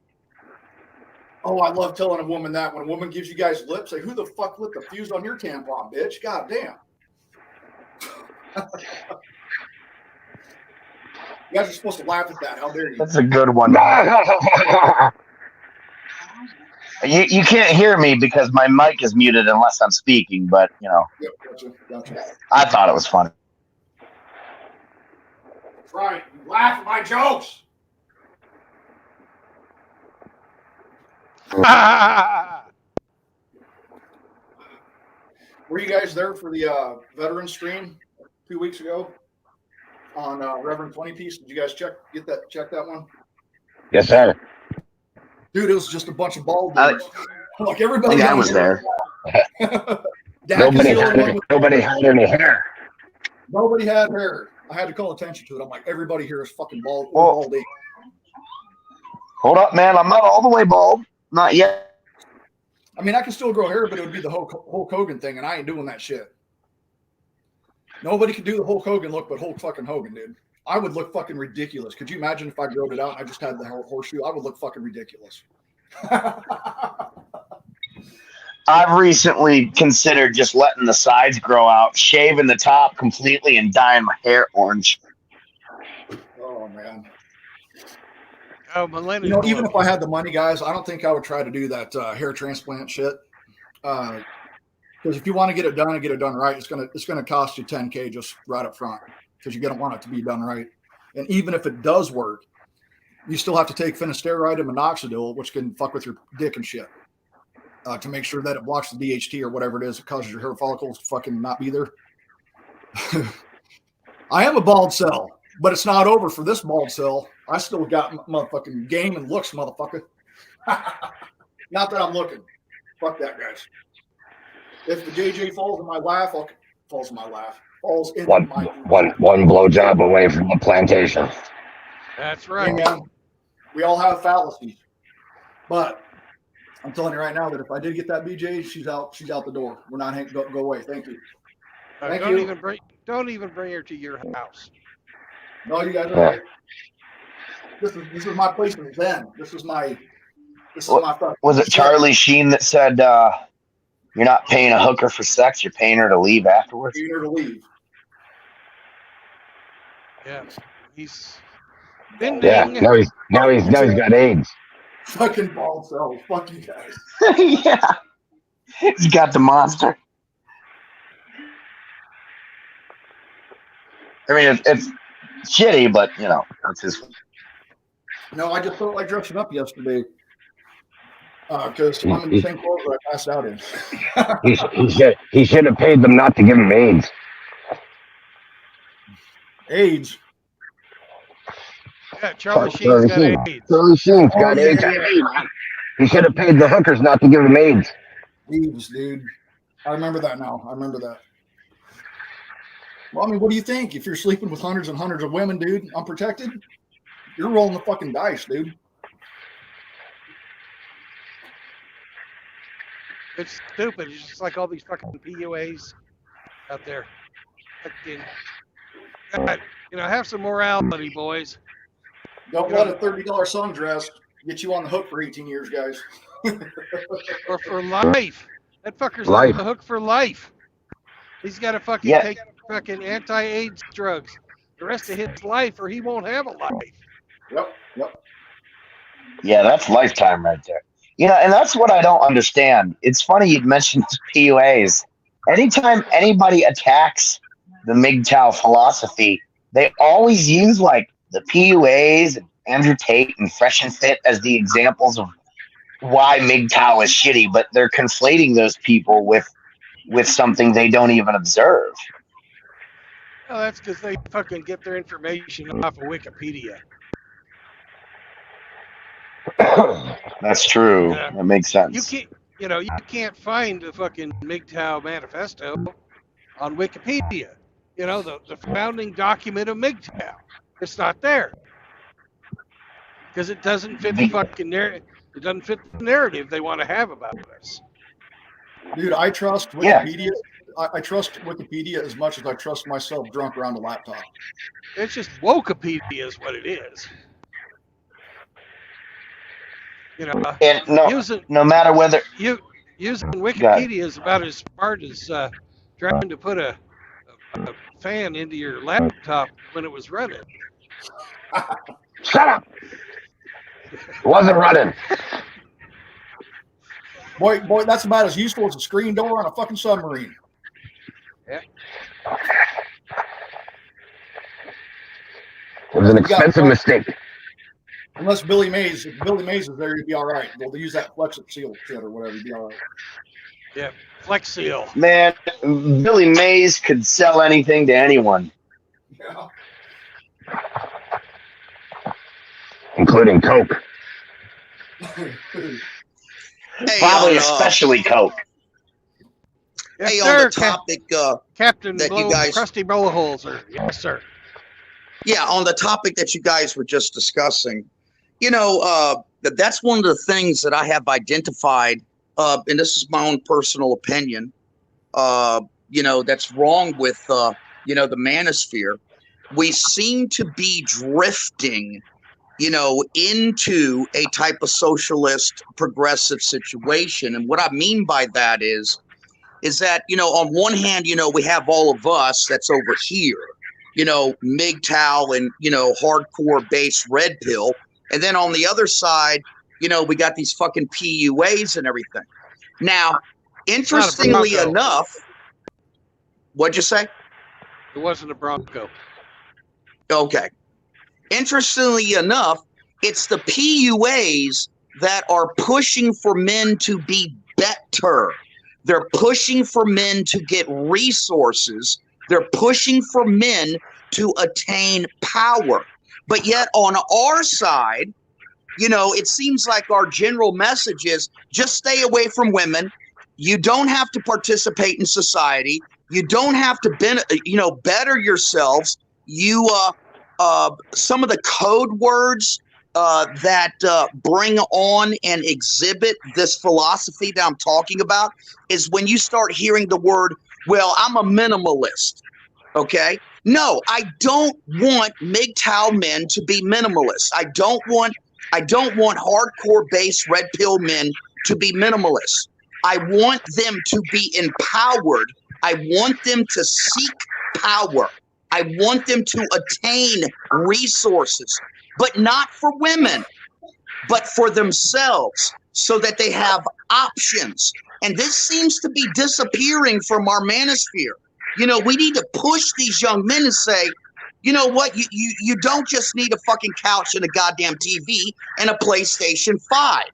Oh, I love telling a woman that. When a woman gives you guys lip, say, who the fuck lit the fuse on your tampon, bitch? God damn. You guys are supposed to laugh at that. How dare you? That's a good one. You can't hear me because my mic is muted unless I'm speaking, but, you know. Yep, gotcha. I thought it was funny. That's right. You laugh at my jokes. Were you guys there for the veteran stream 2 weeks ago on Reverend 20 Piece? Did you guys check that one? Yes, sir. Dude, it was just a bunch of bald dudes. Like everybody. I was there. Nobody had any hair. Nobody had hair. I had to call attention to it. I'm like, everybody here is fucking bald. Well, hold up, man. I'm not all the way bald. Not yet. I mean, I can still grow hair, but it would be the Hulk Hogan thing, and I ain't doing that shit. Nobody could do the Hulk Hogan look but Hulk fucking Hogan, dude. I would look fucking ridiculous. Could you imagine if I growed it out and I just had the horseshoe? I would look fucking ridiculous. I've recently considered just letting the sides grow out, shaving the top completely, and dyeing my hair orange. Oh, man. Oh, millennial. Even if I had the money, guys, I don't think I would try to do that hair transplant shit. Because if you want to get it done and get it done right, it's gonna cost you $10K just right up front, because you're gonna want it to be done right. And even if it does work, you still have to take finasteride and minoxidil, which can fuck with your dick and shit, to make sure that it blocks the DHT or whatever it is that causes your hair follicles to fucking not be there. I am a bald cell, but it's not over for this bald cell. I still got motherfucking game and looks, motherfucker. Not that I'm looking. Fuck that, guys. If the JJ falls in my lap, falls in my lap. Falls in One blowjob away from the plantation. That's right. And we all have fallacies. But I'm telling you right now that if I did get that BJ, she's out the door. We're not go away. Thank you. Don't even bring her to your house. No, you guys are right. This is my place in Zen. This is my Was it Charlie Sheen that said you're not paying a hooker for sex, you're paying her to leave afterwards? Paying her to leave. Yeah. He's Yeah, now he's got AIDS. Fucking bald cells. Fuck you guys. Yeah. He's got the monster. I mean, it's shitty, but, that's his. No, I just felt like dressing up yesterday because I'm in the same clothes that I passed out in. He should have paid them not to give him AIDS. AIDS? Yeah, Charlie Sheen's got AIDS. Charlie Sheen's got AIDS. Yeah. He should have paid the hookers not to give him AIDS. AIDS, dude. I remember that now. I remember that. Well, I mean, what do you think? If you're sleeping with hundreds and hundreds of women, dude, unprotected, you're rolling the fucking dice, dude. It's stupid. It's just like all these fucking PUAs out there. Fucking, God, have some morality, boys. Don't let a $30 sundress get you on the hook for 18 years, guys. Or for life. That fucker's Life. on the hook for life. He's got to fucking Yeah. take fucking anti-AIDS drugs the rest of his life, or he won't have a life. Yep. Yeah, that's lifetime right there. And that's what I don't understand. It's funny you'd mentioned PUAs. Anytime anybody attacks the MGTOW philosophy, they always use like the PUAs and Andrew Tate and Fresh and Fit as the examples of why MGTOW is shitty, but they're conflating those people with something they don't even observe. Oh, that's because they fucking get their information off of Wikipedia. That's true. Yeah. That makes sense. You can't find the fucking MGTOW manifesto on Wikipedia. The founding document of MGTOW. It's not there because it doesn't fit the fucking narrative. It doesn't fit the narrative they want to have about us. Dude, I trust Wikipedia. Yeah. I trust Wikipedia as much as I trust myself drunk around a laptop. It's just Wokepedia is what it is. And no matter whether using Wikipedia is about as smart as trying to put a fan into your laptop when it was running. Shut up! It wasn't running. Boy, that's about as useful as a screen door on a fucking submarine. Yeah. It was an expensive mistake. Unless Billy Mays is there, you'd be all right. They'll use that Flex Seal shit or whatever, you'd be all right. Yeah, Flex Seal. Man, Billy Mays could sell anything to anyone. Yeah. Including Coke. Probably especially Coke. Yes, Hey, sir, on the topic Captain that Blow, you guys, Krusty Blowholes, yes, sir. Yeah, on the topic that you guys were just discussing, that's one of the things that I have identified, and this is my own personal opinion, that's wrong with, the manosphere. We seem to be drifting, into a type of socialist progressive situation. And what I mean by that is that, on one hand, we have all of us that's over here, MGTOW and, hardcore base red pill. And then on the other side, we got these fucking PUAs and everything. Now, interestingly enough, what'd you say? It wasn't a Bronco. Okay. Interestingly enough, it's the PUAs that are pushing for men to be better. They're pushing for men to get resources. They're pushing for men to attain power. But yet on our side, it seems like our general message is just stay away from women. You don't have to participate in society. You don't have to better yourselves. Some of the code words that bring on and exhibit this philosophy that I'm talking about is when you start hearing the word, well, I'm a minimalist. Okay. No, I don't want MGTOW men to be minimalists. I don't want hardcore base red pill men to be minimalists. I want them to be empowered. I want them to seek power. I want them to attain resources, but not for women, but for themselves, so that they have options. And this seems to be disappearing from our manosphere. We need to push these young men and say, you know what? You don't just need a fucking couch and a goddamn TV and a PlayStation 5.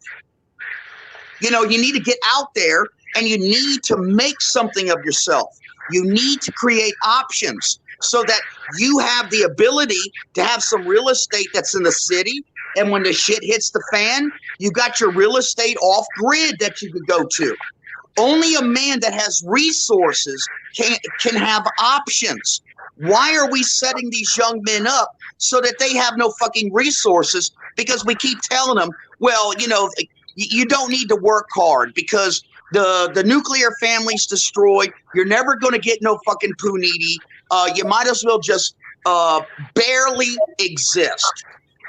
You need to get out there and you need to make something of yourself. You need to create options so that you have the ability to have some real estate that's in the city. And when the shit hits the fan, you got your real estate off grid that you could go to. Only a man that has resources can have options. Why are we setting these young men up so that they have no fucking resources? Because we keep telling them, well, you don't need to work hard because the nuclear family's destroyed. You're never going to get no fucking puniti. You might as well just barely exist.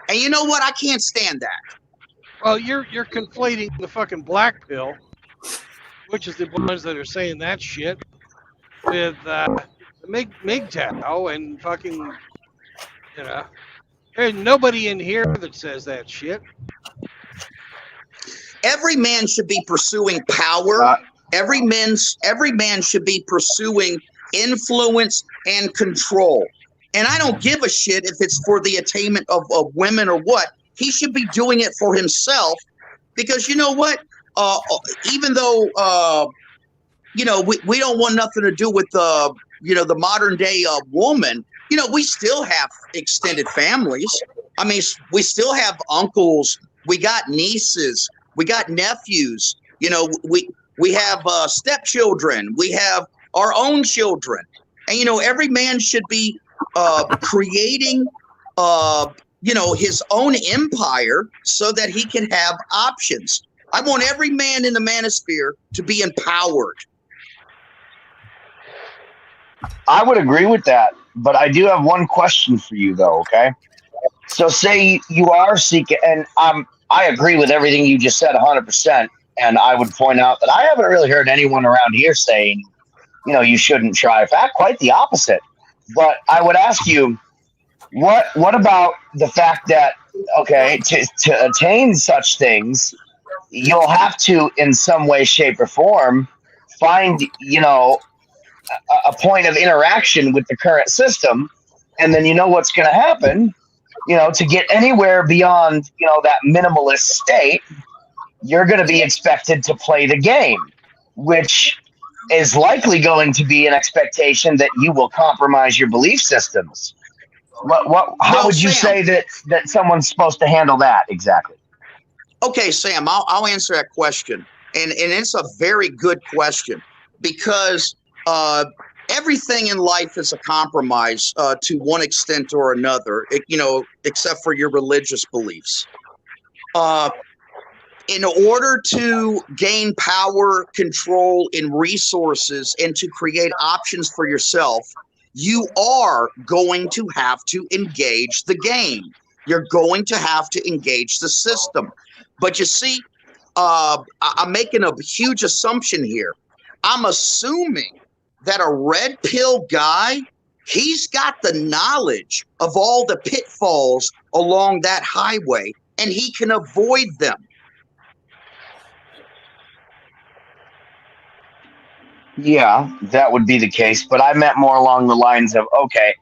And you know what? I can't stand that. Well, you're conflating the fucking black pill, which is the ones that are saying that shit, with the MGTOW and fucking, there's nobody in here that says that shit. Every man should be pursuing power. Every man should be pursuing influence and control. And I don't give a shit if it's for the attainment of women or what. He should be doing it for himself, because you know what? Even though we don't want nothing to do with the modern day woman. We still have extended families. I mean, we still have uncles. We got nieces. We got nephews. We have stepchildren. We have our own children. And every man should be creating his own empire so that he can have options. I want every man in the manosphere to be empowered. I would agree with that, but I do have one question for you, though. Okay, so say you are seeking, and I agree with everything you just said 100%. And I would point out that I haven't really heard anyone around here saying, you shouldn't try. In fact, quite the opposite. But I would ask you, what about the fact that, okay, to attain such things, you'll have to, in some way, shape, or form, find, a point of interaction with the current system, and then what's going to happen, to get anywhere beyond, that minimalist state, you're going to be expected to play the game, which is likely going to be an expectation that you will compromise your belief systems. How would you say that someone's supposed to handle that exactly? Okay, Sam, I'll answer that question. And it's a very good question, because everything in life is a compromise to one extent or another, except for your religious beliefs. In order to gain power, control, and resources, and to create options for yourself, you are going to have to engage the game. You're going to have to engage the system. But you see, I'm making a huge assumption here. I'm assuming that a red pill guy, he's got the knowledge of all the pitfalls along that highway, and he can avoid them. Yeah, that would be the case, but I meant more along the lines of, okay,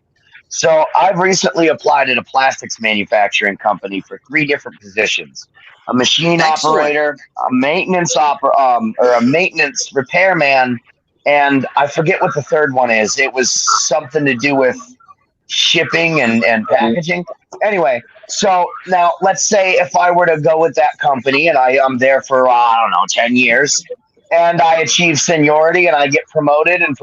so I've recently applied at a plastics manufacturing company for 3 different positions: a machine operator, a maintenance or a maintenance repairman, and I forget what the third one is. It was something to do with shipping and packaging. Anyway, so now let's say if I were to go with that company and I'm there for, 10 years, and I achieve seniority and I get promoted, and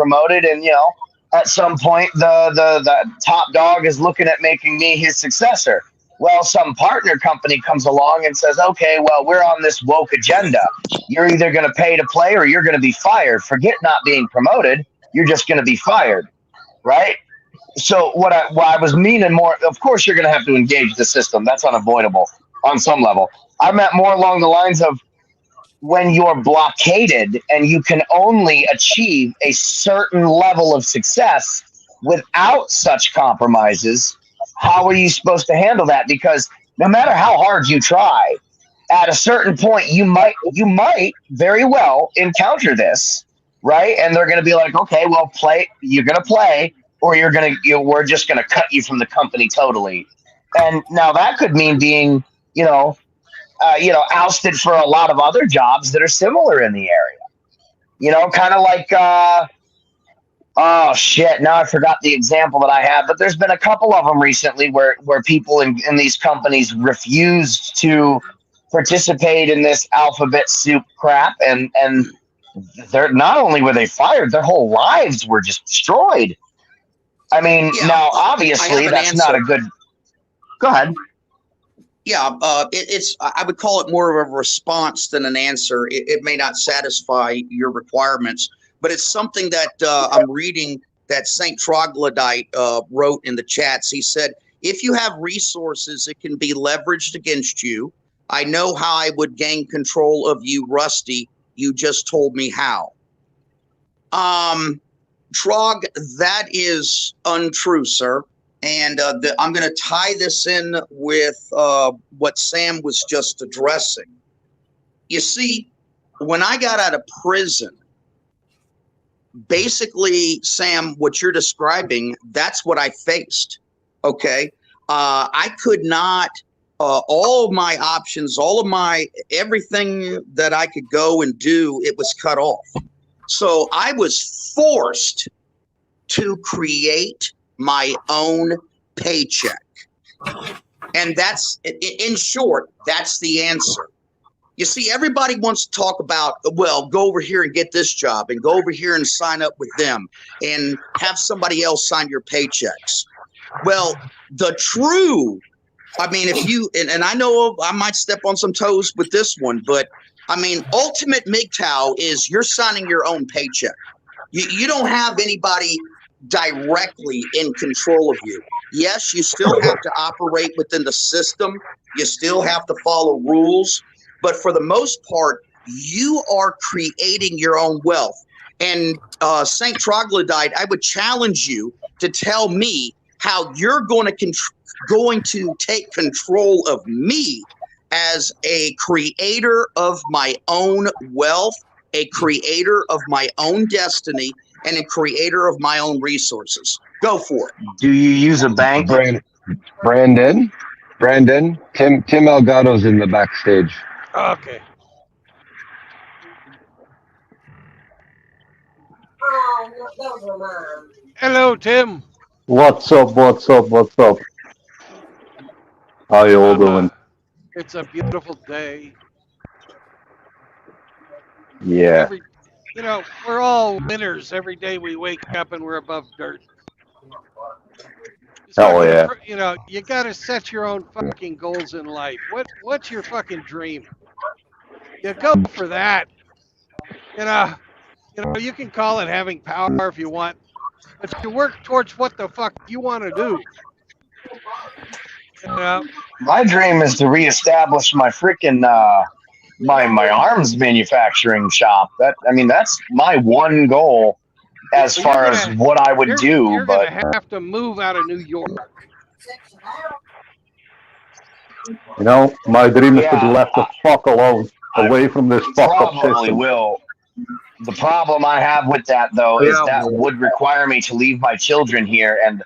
at some point the top dog is looking at making me his successor. Well, some partner company comes along and says, okay, well, we're on this woke agenda. You're either going to pay to play or you're going to be fired. Forget not being promoted. You're just going to be fired, right? So what I was meaning more, of course, you're going to have to engage the system. That's unavoidable on some level. I meant more along the lines of, when you're blockaded and you can only achieve a certain level of success without such compromises, how are you supposed to handle that? Because no matter how hard you try, at a certain point, you might very well encounter this, right? And they're going to be like, okay, well, you're going to play, or we're just going to cut you from the company totally. And now that could mean being, ousted for a lot of other jobs that are similar in the area. Kind of like, oh shit, now I forgot the example that I had, but there's been a couple of them recently where people in these companies refused to participate in this alphabet soup crap, and they're not only were they fired, their whole lives were just destroyed. I mean, Yeah, now I obviously have an that's not answer. a good. Go ahead. Yeah, it's I would call it more of a response than an answer. It may not satisfy your requirements, but it's something that I'm reading that Saint Troglodyte wrote in the chats. He said, if you have resources, it can be leveraged against you. I know how I would gain control of you, Rusty. You just told me how. Trog, that is untrue, sir. And I'm going to tie this in with what Sam was just addressing. You see, when I got out of prison, basically, Sam, what you're describing, that's what I faced. Okay. I could not, all of my options, all of my, everything that I could go and do, it was cut off. So I was forced to create my own paycheck. And that's, in short, that's the answer. You see, everybody wants to talk about, well, go over here and get this job and go over here and sign up with them and have somebody else sign your paychecks. Well, the true, I mean, if you, and I know I might step on some toes with this one, but I mean, ultimate MGTOW is you're signing your own paycheck. You don't have anybody directly in control of you. Yes, you still have to operate within the system. You still have to follow rules. But for the most part, you are creating your own wealth. And Saint Troglodyte, I would challenge you to tell me how you're going to take control of me as a creator of my own wealth, a creator of my own destiny, and a creator of my own resources. Go for it. Do you use a bank? Brandon, Tim Elgato's in the backstage. Okay. Hello, Tim. What's up? How you all doing? It's a beautiful day. Yeah. We're all winners. Every day we wake up and we're above dirt. Hell yeah. You got to set your own fucking goals in life. What's your fucking dream? You go for that. You can call it having power if you want, but you work towards what the fuck you want to do. My dream is to reestablish my freaking my arms manufacturing shop. That's my one goal as far as what I would do. You're but gonna have to move out of New York. My dream is to be left the fuck alone, away from this fuck up probably system. will. The problem I have with that, though, is that would require me to leave my children here, and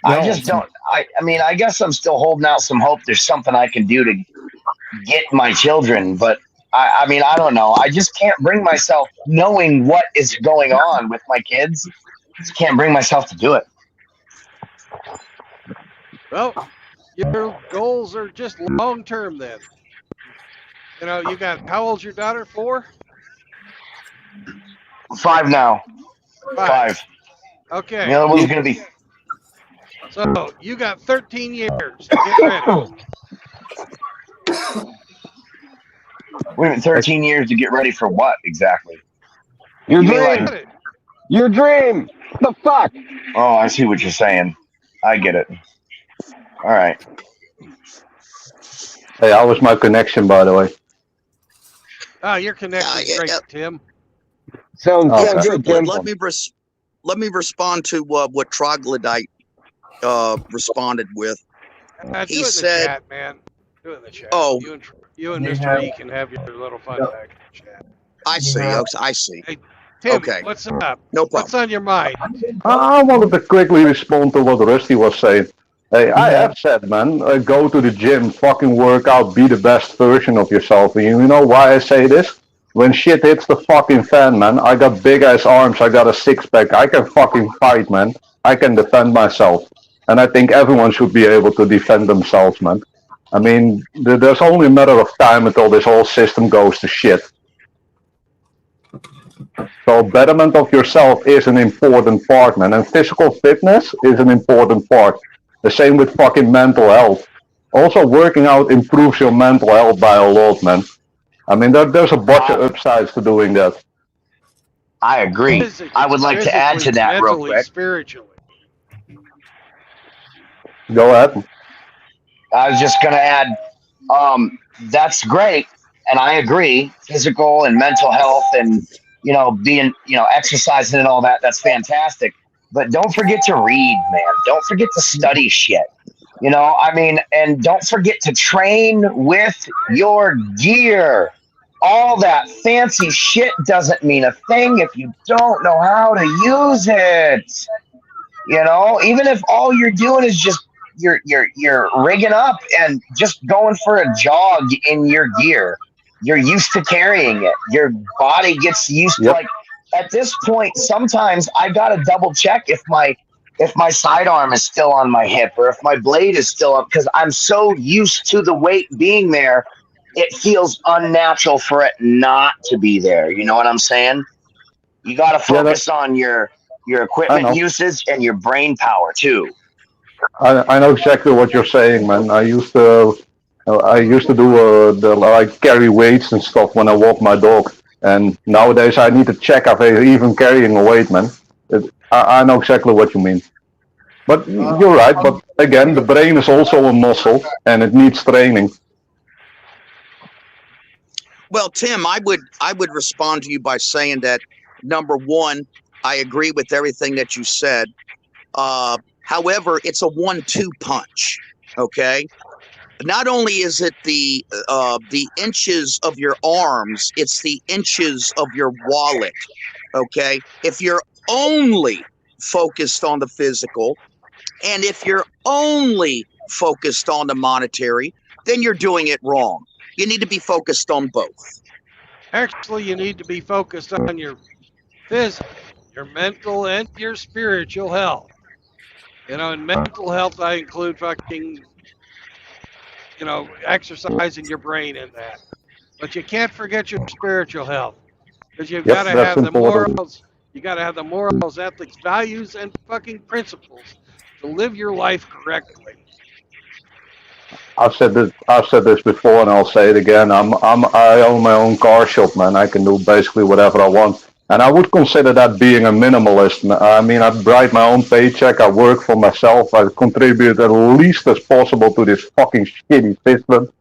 I just don't. I guess I'm still holding out some hope. There's something I can do to get my children, but I don't know. I just can't bring myself, knowing what is going on with my kids, just can't bring myself to do it. Well, your goals are just long term then. You got, how old's your daughter? 4? 5 now. 5. Okay. The other one's gonna be. So you got 13 years. Get ready. Wait a minute, 13 years to get ready for what exactly? Your dream. The fuck? Oh, I see what you're saying. I get it. All right. Hey, how was my connection, by the way? Oh, your connection's great, Tim. Sounds good, Tim. Let me respond to what Troglodyte responded with. He said, chat, man. Do it in the chat. Oh, you and Mr. E can have your little fun back in the chat. I see. I see. Hey, Tim, okay. What's up? No problem. What's on your mind? I wanted to quickly respond to what Rusty was saying. Hey, I have said, man, go to the gym, fucking work out, be the best version of yourself. And you know why I say this? When shit hits the fucking fan, man, I got big ass arms, I got a 6-pack, I can fucking fight, man. I can defend myself. And I think everyone should be able to defend themselves, man. I mean, there's only a matter of time until this whole system goes to shit. So betterment of yourself is an important part, man, and physical fitness is an important part. The same with fucking mental health. Also, working out improves your mental health by a lot, man. I mean, there's a bunch of upsides to doing that. I agree. I would like to add to Physically, that real mentally, quick. spiritually. Go ahead. I was just going to add, that's great, and I agree. Physical and mental health, and being, exercising and all that. That's fantastic. But don't forget to read, man. Don't forget to study shit. I mean, and don't forget to train with your gear. All that fancy shit doesn't mean a thing if you don't know how to use it. Even if all you're doing is just you're rigging up and just going for a jog in your gear. You're used to carrying it. Your body gets used to, Yep. like, at this point, sometimes I gotta double check if my sidearm is still on my hip or if my blade is still up, because I'm so used to the weight being there, it feels unnatural for it not to be there. You know what I'm saying? You got to focus on your I equipment know. usage and your brain power too. I know exactly what you're saying, man. I used to do like carry weights and stuff when I walk my dog, and nowadays I need to check if I'm even carrying a weight, man. I know exactly what you mean. But you're right. But again, the brain is also a muscle, and it needs training. Well, Tim, I would respond to you by saying that, number one, I agree with everything that you said. However, it's a 1-2 punch. Okay. Not only is it the inches of your arms, it's the inches of your wallet. Okay. If you're only focused on the physical, and if you're only focused on the monetary, then you're doing it wrong. You need to be focused on both. Actually, you need to be focused on your physical, your mental, and your spiritual health. In mental health, I include fucking, exercising your brain in that. But you can't forget your spiritual health because you've got Yep, to that's have the important. morals. You got to have the morals, ethics, values, and fucking principles to live your life correctly. I've said this before, and I'll say it again. I own my own car shop, man. I can do basically whatever I want, and I would consider that being a minimalist. I mean, I write my own paycheck. I work for myself. I contribute at least as possible to this fucking shitty system.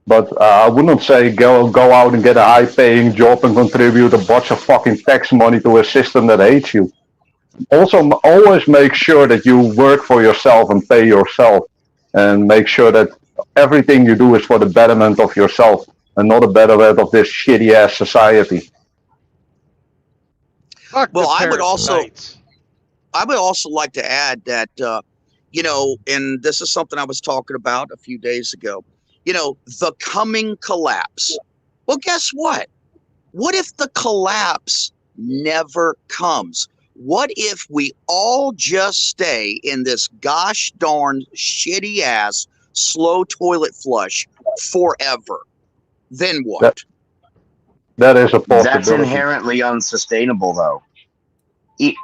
But I wouldn't say go out and get a high-paying job and contribute a bunch of fucking tax money to a system that hates you. Also, always make sure that you work for yourself and pay yourself, and make sure that everything you do is for the betterment of yourself and not the betterment of this shitty ass society. Fuck Well, the I would also parasites. like to add that, and this is something I was talking about a few days ago, the coming collapse. Well, guess what? What if the collapse never comes? What if we all just stay in this gosh darn shitty ass slow toilet flush forever? Then what? That is a That's possibility. inherently unsustainable, though.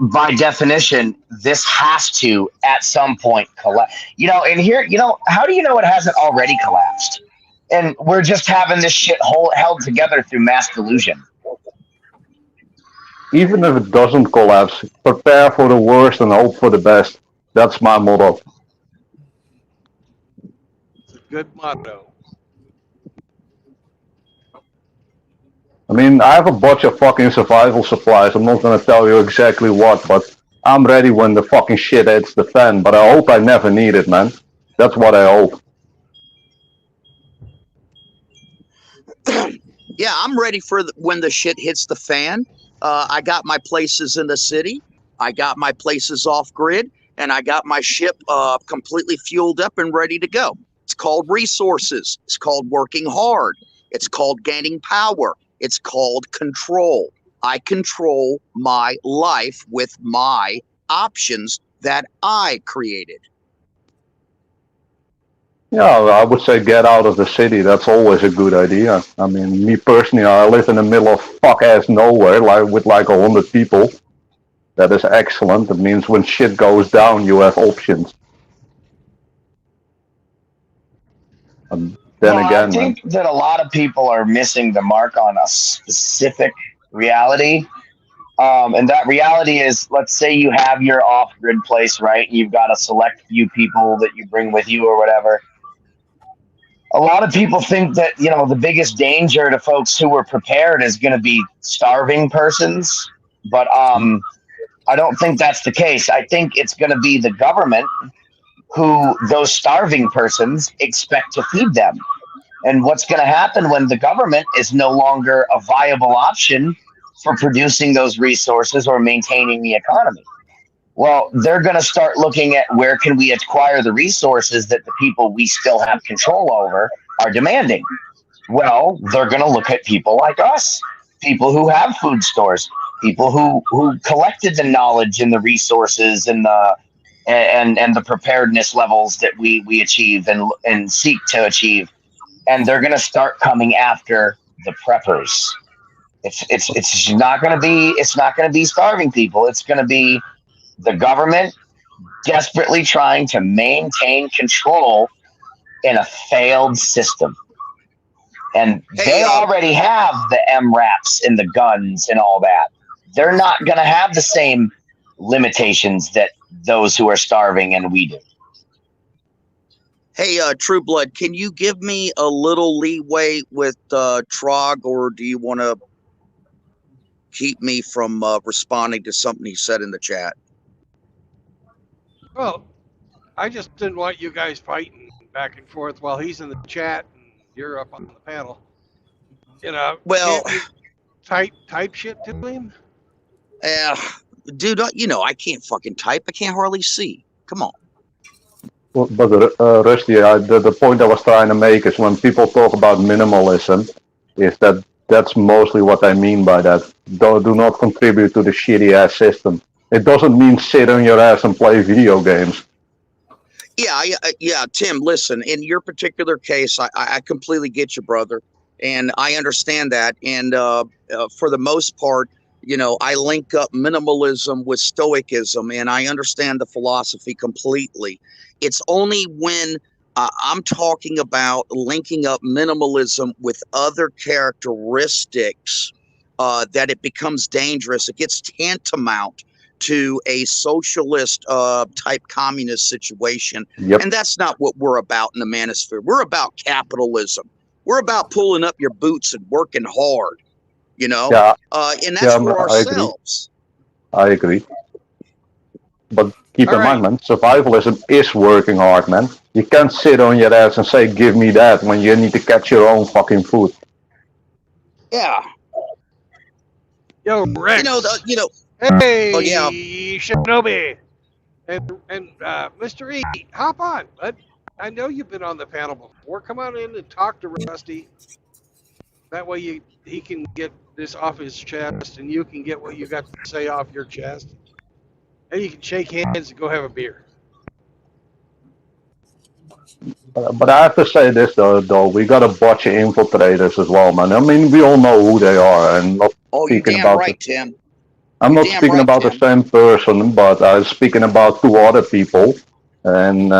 By definition, this has to at some point collapse. And here, how do you know it hasn't already collapsed? And we're just having this shit held together through mass delusion. Even if it doesn't collapse, prepare for the worst and hope for the best. That's my motto. It's a good motto. I mean, I have a bunch of fucking survival supplies. I'm not gonna tell you exactly what, but I'm ready when the fucking shit hits the fan. But I hope I never need it, man. That's what I hope. Yeah, I'm ready for when the shit hits the fan. I got my places in the city. I got my places off grid, and I got my ship completely fueled up and ready to go. It's called resources. It's called working hard. It's called gaining power. It's called control. I control my life with my options that I created. Yeah, I would say get out of the city. That's always a good idea. I mean, me personally, I live in the middle of fuck ass nowhere, like with like 100 people. That is excellent. That means when shit goes down, you have options. And then Well, I again, man, think that a lot of people are missing the mark on a specific reality. And that reality is, let's say you have your off-grid place, right? You've got a select few people that you bring with you or whatever. A lot of people think that, you know, the biggest danger to folks who were prepared is going to be starving persons. But I don't think that's the case. I think it's going to be the government who those starving persons expect to feed them. And what's going to happen when the government is no longer a viable option for producing those resources or maintaining the economy? Well, they're going to start looking at where can we acquire the resources that the people we still have control over are demanding. Well, they're going to look at people like us, people who have food stores, people who collected the knowledge and the resources and the preparedness levels that we achieve and seek to achieve. And they're going to start coming after the preppers. It's not going to be starving people. It's going to be the government desperately trying to maintain control in a failed system. And they already have the MRAPs and the guns and all that. They're not going to have the same limitations that those who are starving and we do. Hey, True Blood, can you give me a little leeway with Trog, or do you want to keep me from responding to something he said in the chat? Well, I just didn't want you guys fighting back and forth while he's in the chat and you're up on the panel. You know, well, type shit to him. Dude, you know I can't fucking type. I can't hardly see. Come on. Well, but Rusty, the point I was trying to make is when people talk about minimalism, is that's mostly what I mean by that. Do not contribute to the shitty ass system. It doesn't mean sit on your ass and play video games. Yeah, Tim, listen, in your particular case, I completely get you, brother. And I understand that. And for the most part, you know, I link up minimalism with stoicism, and I understand the philosophy completely. It's only when I'm talking about linking up minimalism with other characteristics that it becomes dangerous. It gets tantamount to a socialist type communist situation. Yep. And that's not what we're about in the manosphere. We're about capitalism. We're about pulling up your boots and working hard, you know? Yeah. And that's for I ourselves. I agree. But keep All in right. mind, man, survivalism is working hard, man. You can't sit on your ass and say, give me that, when you need to catch your own fucking food. Yeah. Yo, Rex. You know. Hey, Oh, yeah. Shinobi. And Mr. E, hop on, bud. I know you've been on the panel before. Come on in and talk to Rusty. That way he can get this off his chest, and you can get what you got to say off your chest. And you can shake hands and go have a beer. But I have to say this, though, we got a bunch of infiltrators as well, man. I mean, we all know who they are. And not Oh, you're speaking damn about right, Tim. I'm You're not damn speaking right, about Tim. the same person, but I'm speaking about two other people. And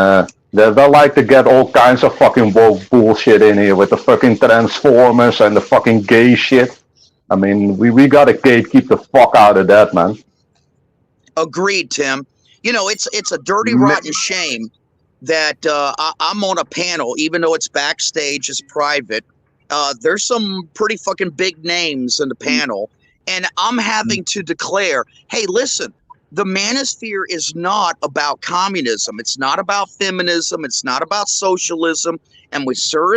they like to get all kinds of fucking woke bullshit in here with the fucking Transformers and the fucking gay shit. I mean, we gotta keep the fuck out of that, man. Agreed, Tim. You know, it's a dirty, rotten shame that I'm on a panel, even though it's backstage, it's private. There's some pretty fucking big names in the panel, and I'm having to declare, hey, listen, the manosphere is not about communism. It's not about feminism. It's not about socialism. And we sure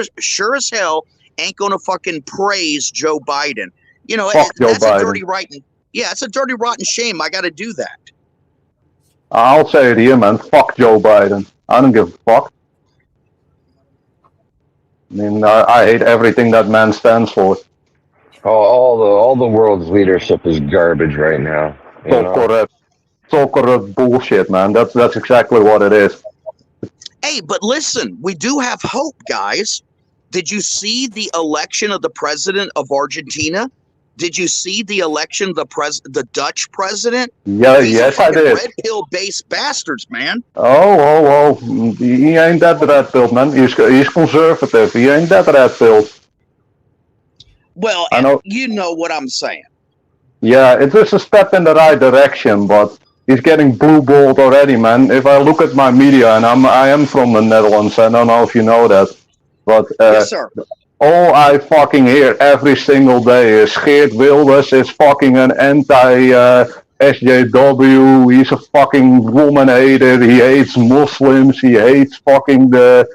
as hell ain't going to fucking praise Joe Biden. You know, that's a dirty, rotten. Yeah, it's a dirty, rotten shame. I got to do that. I'll say it here, man. Fuck Joe Biden. I don't give a fuck. I mean, I hate everything that man stands for. All the world's leadership is garbage right now. It's all corrupt bullshit, man. That's exactly what it is. Hey, but listen, we do have hope, guys. Did you see the election of the president of Argentina? Did you see the election of the Dutch president? Yeah, These are yes, I fucking did. red pill based bastards, man. Oh. He ain't that red pilled, man. He's conservative. He ain't that red pilled. Well, I know. you know what I'm saying. Yeah, it is a step in the right direction, but he's getting blue balled already, man. If I look at my media, and I am from the Netherlands, I don't know if you know that, but Yes, sir. all I fucking hear every single day is Geert Wilders is fucking an anti SJW. He's a fucking woman hater. He hates Muslims. He hates fucking the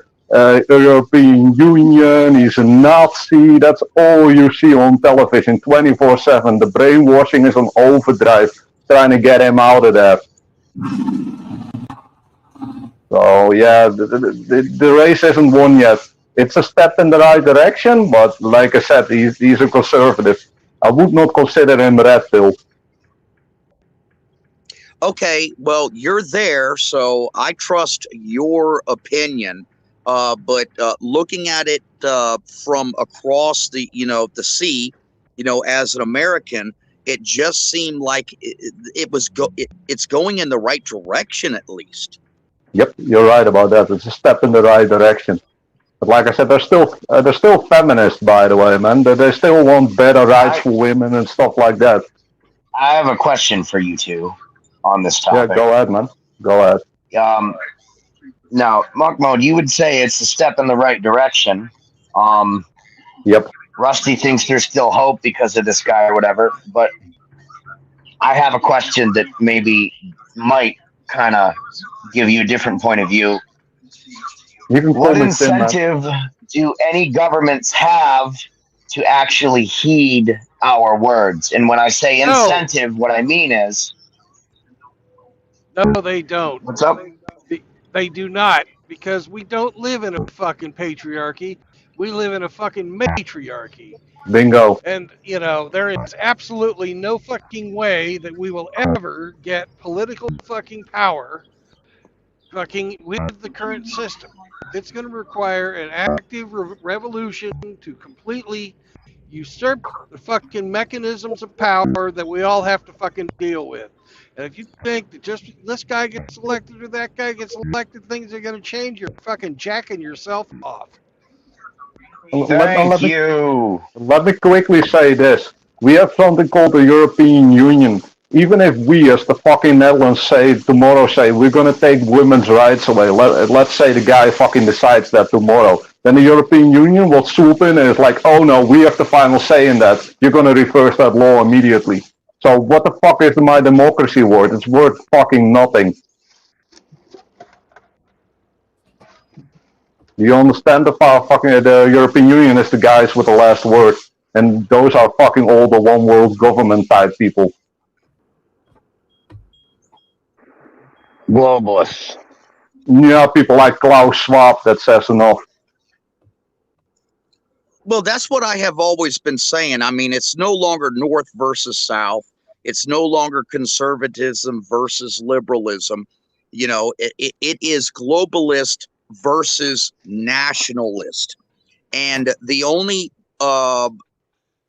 European Union. He's a Nazi. That's all you see on television 24/7. The brainwashing is on overdrive, trying to get him out of there. So yeah, the race isn't won yet. It's a step in the right direction, but like I said, he's a conservative. I would not consider him red pill. Okay, well, you're there, so I trust your opinion. But looking at it from across the the sea, as an American, it just seemed like it's going in the right direction at least. Yep, you're right about that. It's a step in the right direction. But like I said, they're still feminists, by the way, man. They still want better rights for women and stuff like that. I have a question for you two on this topic. Yeah, go ahead, man. Go ahead. Now, Monk Mode, you would say it's a step in the right direction. Yep. Rusty thinks there's still hope because of this guy or whatever, but I have a question that maybe might kind of give you a different point of view. What incentive do any governments have to actually heed our words? And when I say incentive, what I mean is... No, they don't. What's up? They do not, because we don't live in a fucking patriarchy. We live in a fucking matriarchy. Bingo. And, there is absolutely no fucking way that we will ever get political fucking power fucking with the current system. It's going to require an active revolution to completely usurp the fucking mechanisms of power that we all have to fucking deal with. And if you think that just this guy gets elected or that guy gets elected, things are going to change, you're fucking jacking yourself off. Thank you. Let me quickly say this. We have something called the European Union. Even if we, as the fucking Netherlands, tomorrow say we're going to take women's rights away, let's say the guy fucking decides that tomorrow, then the European Union will swoop in and it's like, oh no, we have the final say in that. You're going to reverse that law immediately. So what the fuck is my democracy worth? It's worth fucking nothing. Do you understand the European Union is the guys with the last word, and those are fucking all the one world government type people. Globalists. Yeah, people like Klaus Schwab, that says enough. Well, that's what I have always been saying. I mean, it's no longer North versus South. It's no longer conservatism versus liberalism. It is globalist versus nationalist. And the only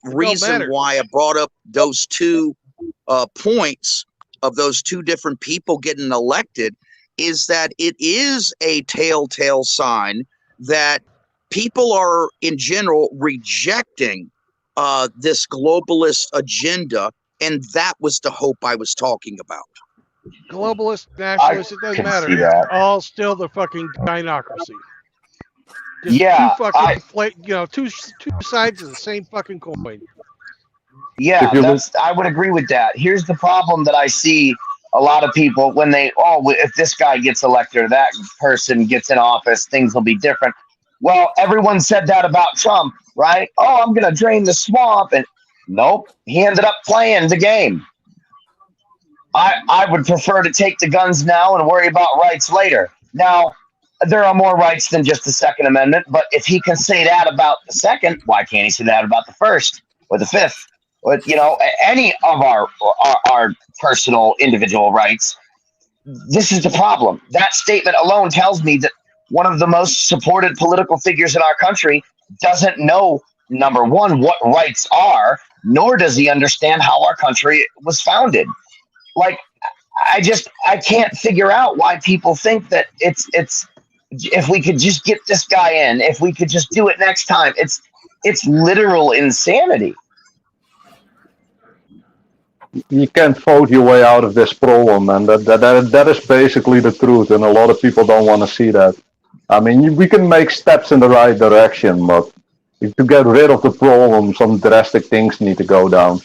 reason why I brought up those two points of those two different people getting elected is that it is a telltale sign that people are in general rejecting this globalist agenda, and that was the hope I was talking about. Globalist, nationalist, it doesn't matter. It's all still the fucking gynocracy. Just two fucking two sides of the same fucking coin. Yeah, I would agree with that. Here's the problem that I see a lot of people when if this guy gets elected or that person gets in office, things will be different. Well, everyone said that about Trump, right? Oh, I'm going to drain the swamp. And nope, he ended up playing the game. I would prefer to take the guns now and worry about rights later. Now, there are more rights than just the Second Amendment, but if he can say that about the second, why can't he say that about the first or the fifth? Or, any of our personal individual rights? This is the problem. That statement alone tells me that one of the most supported political figures in our country, doesn't know, number one, what rights are, nor does he understand how our country was founded. Like, I can't figure out why people think that it's if we could just get this guy in, if we could just do it next time. It's literal insanity. You can't vote your way out of this problem, and that is basically the truth, and a lot of people don't want to see that. I mean, we can make steps in the right direction, but to get rid of the problem, some drastic things need to go down.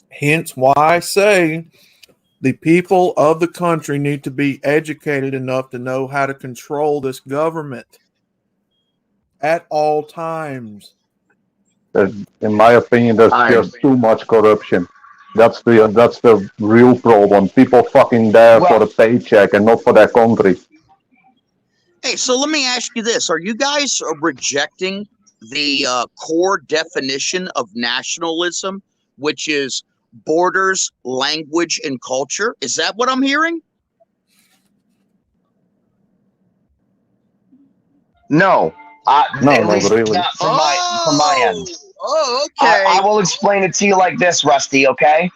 Hence why I say the people of the country need to be educated enough to know how to control this government at all times. In my opinion, there's just too much corruption. That's the real problem. People fucking there for the paycheck and not for their country. Hey, so let me ask you this. Are you guys rejecting the core definition of nationalism, which is borders, language, and culture? Is that what I'm hearing? No. No, at not least really. not from my end. Oh, okay. I will explain it to you like this, Rusty, okay?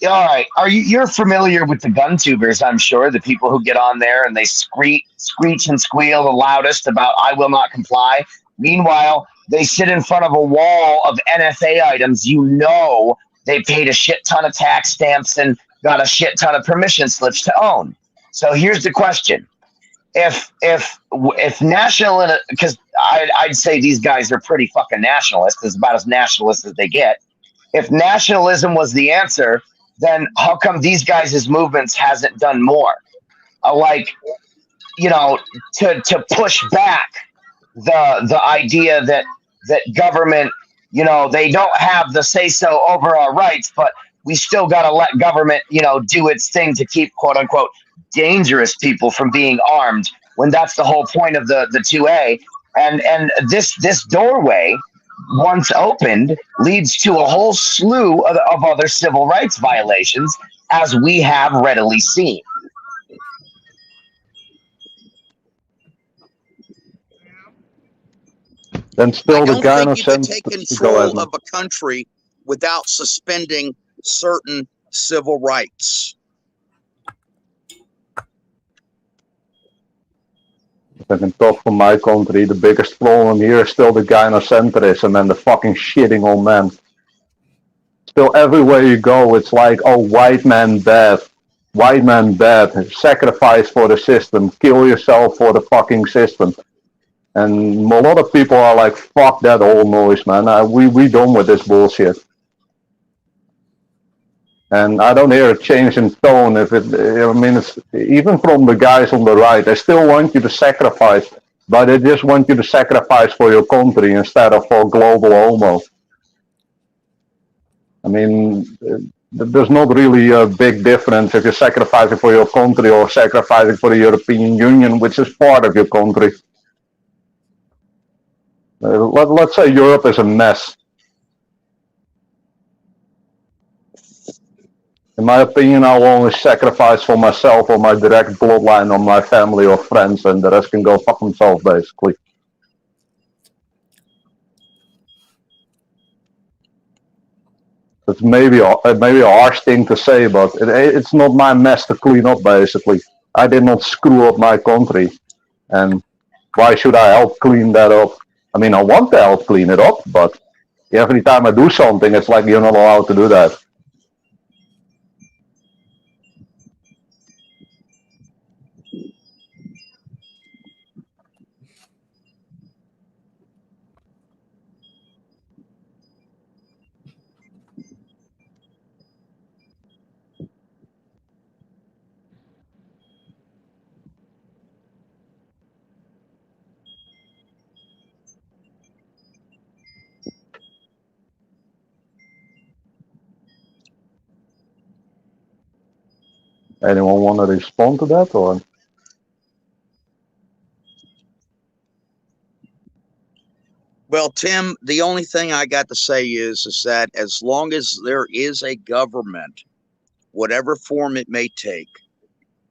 All right. You're familiar with the gun tubers, I'm sure, the people who get on there and they screech and squeal the loudest about I will not comply. Meanwhile, they sit in front of a wall of NFA items they paid a shit ton of tax stamps and got a shit ton of permission slips to own. So here's the question. If national, because I'd say these guys are pretty fucking nationalist, it's about as nationalist as they get. If nationalism was the answer, then how come these guys' movements hasn't done more? To push back the idea that government, they don't have the say so over our rights, but we still got to let government, do its thing to keep quote unquote dangerous people from being armed, when that's the whole point of the 2A. And this doorway, once opened, leads to a whole slew of other civil rights violations, as we have readily seen. Then still the guy I don't think you can take control of a country without suspending certain civil rights. If I can talk for my country, the biggest problem here is still the gynocentrism and the fucking shitting on men. Still, everywhere you go, it's like, oh, white man bad, sacrifice for the system, kill yourself for the fucking system. And a lot of people are like, fuck that old noise, man. We done with this bullshit. And I don't hear a change in tone. It's even from the guys on the right. They still want you to sacrifice, but they just want you to sacrifice for your country instead of for global homo. I mean, there's not really a big difference if you're sacrificing for your country or sacrificing for the European Union, which is part of your country. Let's say Europe is a mess. In my opinion, I'll only sacrifice for myself or my direct bloodline or my family or friends, and the rest can go fuck themselves, basically. It's maybe a harsh thing to say, but it's not my mess to clean up, basically. I did not screw up my country, and why should I help clean that up? I mean, I want to help clean it up, but every time I do something, it's like you're not allowed to do that. Anyone want to respond to that, or? Well, Tim, the only thing I got to say is that as long as there is a government whatever form it may take,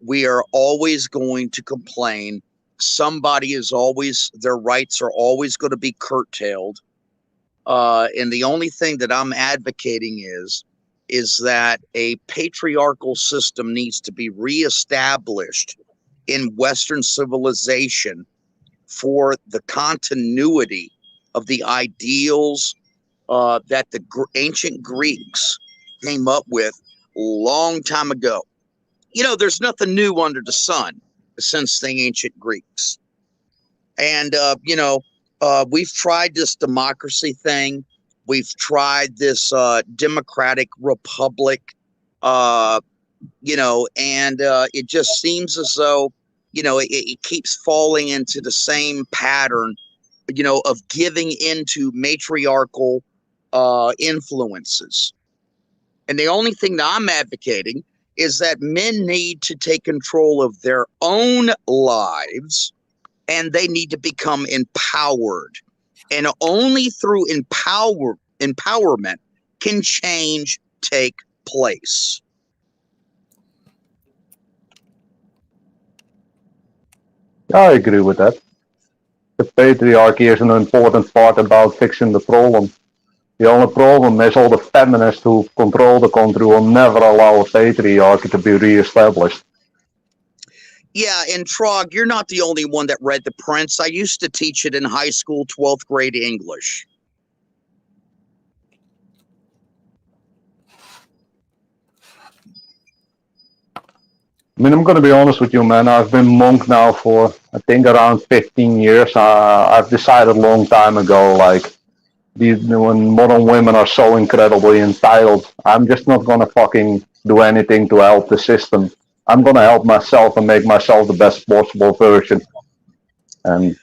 we are always going to complain. Somebody is always, their rights are always going to be curtailed. And the only thing that I'm advocating is that a patriarchal system needs to be reestablished in Western civilization for the continuity of the ideals that the ancient Greeks came up with a long time ago. You know, there's nothing new under the sun since the ancient Greeks. And, we've tried this democracy thing. We've tried this democratic republic, and it just seems as though, it keeps falling into the same pattern, of giving into matriarchal influences. And the only thing that I'm advocating is that men need to take control of their own lives, and they need to become empowered. And only through empowerment can change take place. I agree with that. The patriarchy is an important part about fixing the problem. The only problem is all the feminists who control the country will never allow a patriarchy to be reestablished. Yeah, and Trog, you're not the only one that read The Prince. I used to teach it in high school, 12th grade English. I mean, I'm going to be honest with you, man. I've been monk now for, I think, around 15 years. I've decided a long time ago, like, when modern women are so incredibly entitled, I'm just not going to fucking do anything to help the system. I'm going to help myself and make myself the best possible version. And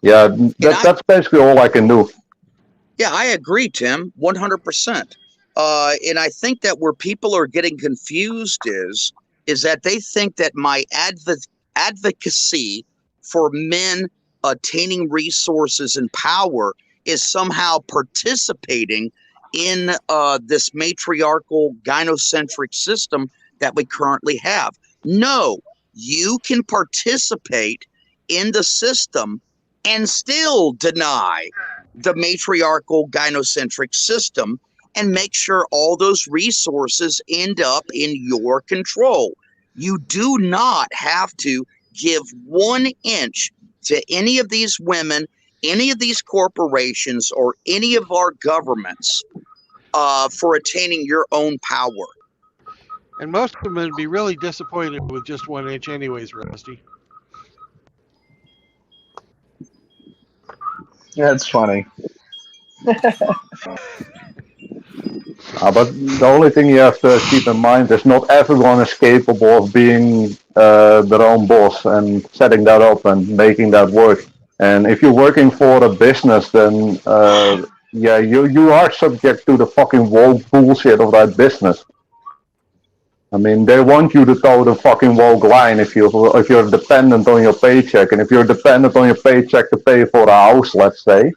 yeah, that's basically all I can do. Yeah, I agree, Tim, 100%. And I think that where people are getting confused is that they think that my advocacy for men attaining resources and power is somehow participating in this matriarchal gynocentric system that we currently have. No, you can participate in the system and still deny the matriarchal gynocentric system and make sure all those resources end up in your control. You do not have to give 1 inch to any of these women, any of these corporations, or any of our governments for attaining your own power. And most of them would be really disappointed with just 1 inch anyways, Rusty. That's funny. But the only thing you have to keep in mind is not everyone is capable of being their own boss and setting that up and making that work. And if you're working for a business, then you are subject to the fucking woke bullshit of that business. I mean, they want you to toe the fucking woke line if you're dependent on your paycheck, and if you're dependent on your paycheck to pay for a house, let's say,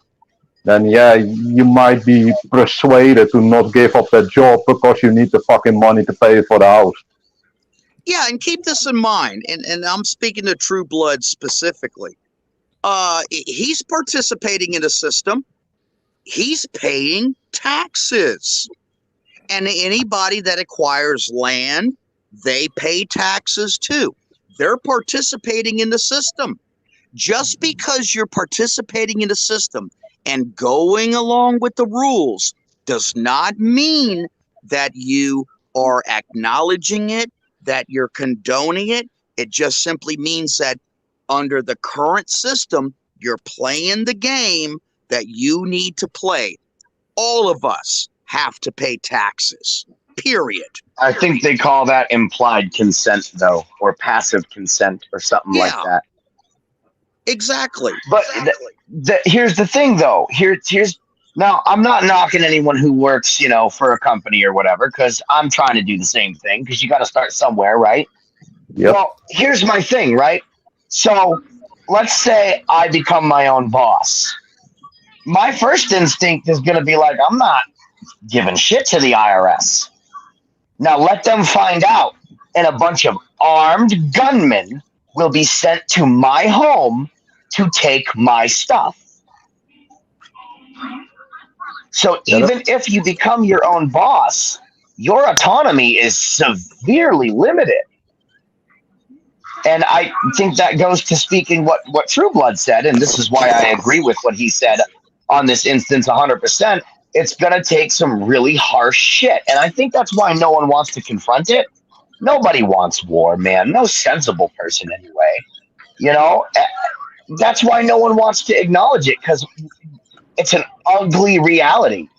then yeah, you might be persuaded to not give up that job because you need the fucking money to pay for the house. Yeah, and keep this in mind, and I'm speaking to True Blood specifically. He's participating in a system. He's paying taxes. And anybody that acquires land, they pay taxes too. They're participating in the system. Just because you're participating in the system and going along with the rules does not mean that you are acknowledging it, that you're condoning it. It just simply means that under the current system, you're playing the game that you need to play. All of us have to pay taxes, period. I think they call that implied consent, though, or passive consent, or something like that. Exactly. But here's the thing, though. Here's now, I'm not knocking anyone who works, for a company or whatever, because I'm trying to do the same thing, because you got to start somewhere, right? Yep. Well, here's my thing, right? So let's say I become my own boss. My first instinct is going to be like, I'm not giving shit to the IRS. Now let them find out, and a bunch of armed gunmen will be sent to my home to take my stuff. So even if you become your own boss, your autonomy is severely limited. And I think that goes to speaking what True Blood said, and this is why I agree with what he said on this instance 100%. It's going to take some really harsh shit. And I think that's why no one wants to confront it. Nobody wants war, man. No sensible person anyway. You know, that's why no one wants to acknowledge it, because it's an ugly reality.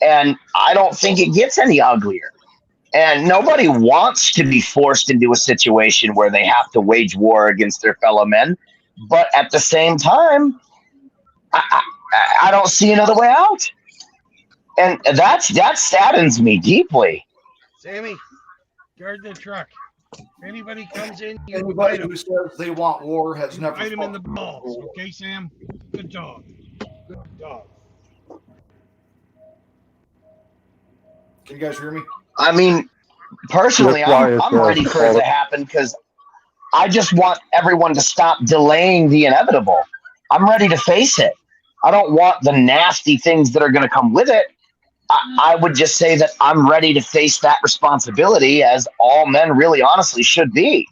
And I don't think it gets any uglier. And nobody wants to be forced into a situation where they have to wage war against their fellow men. But at the same time, I don't see another way out. And that saddens me deeply. Sammy, guard the truck. If anybody comes in, you Anybody fight who says they want war has never him in the fought balls. war. Okay, Sam? Good dog. Good dog. Can you guys hear me? I mean, personally, That's why I'm ready for it to happen, because I just want everyone to stop delaying the inevitable. I'm ready to face it. I don't want the nasty things that are going to come with it. I would just say that I'm ready to face that responsibility, as all men really honestly should be.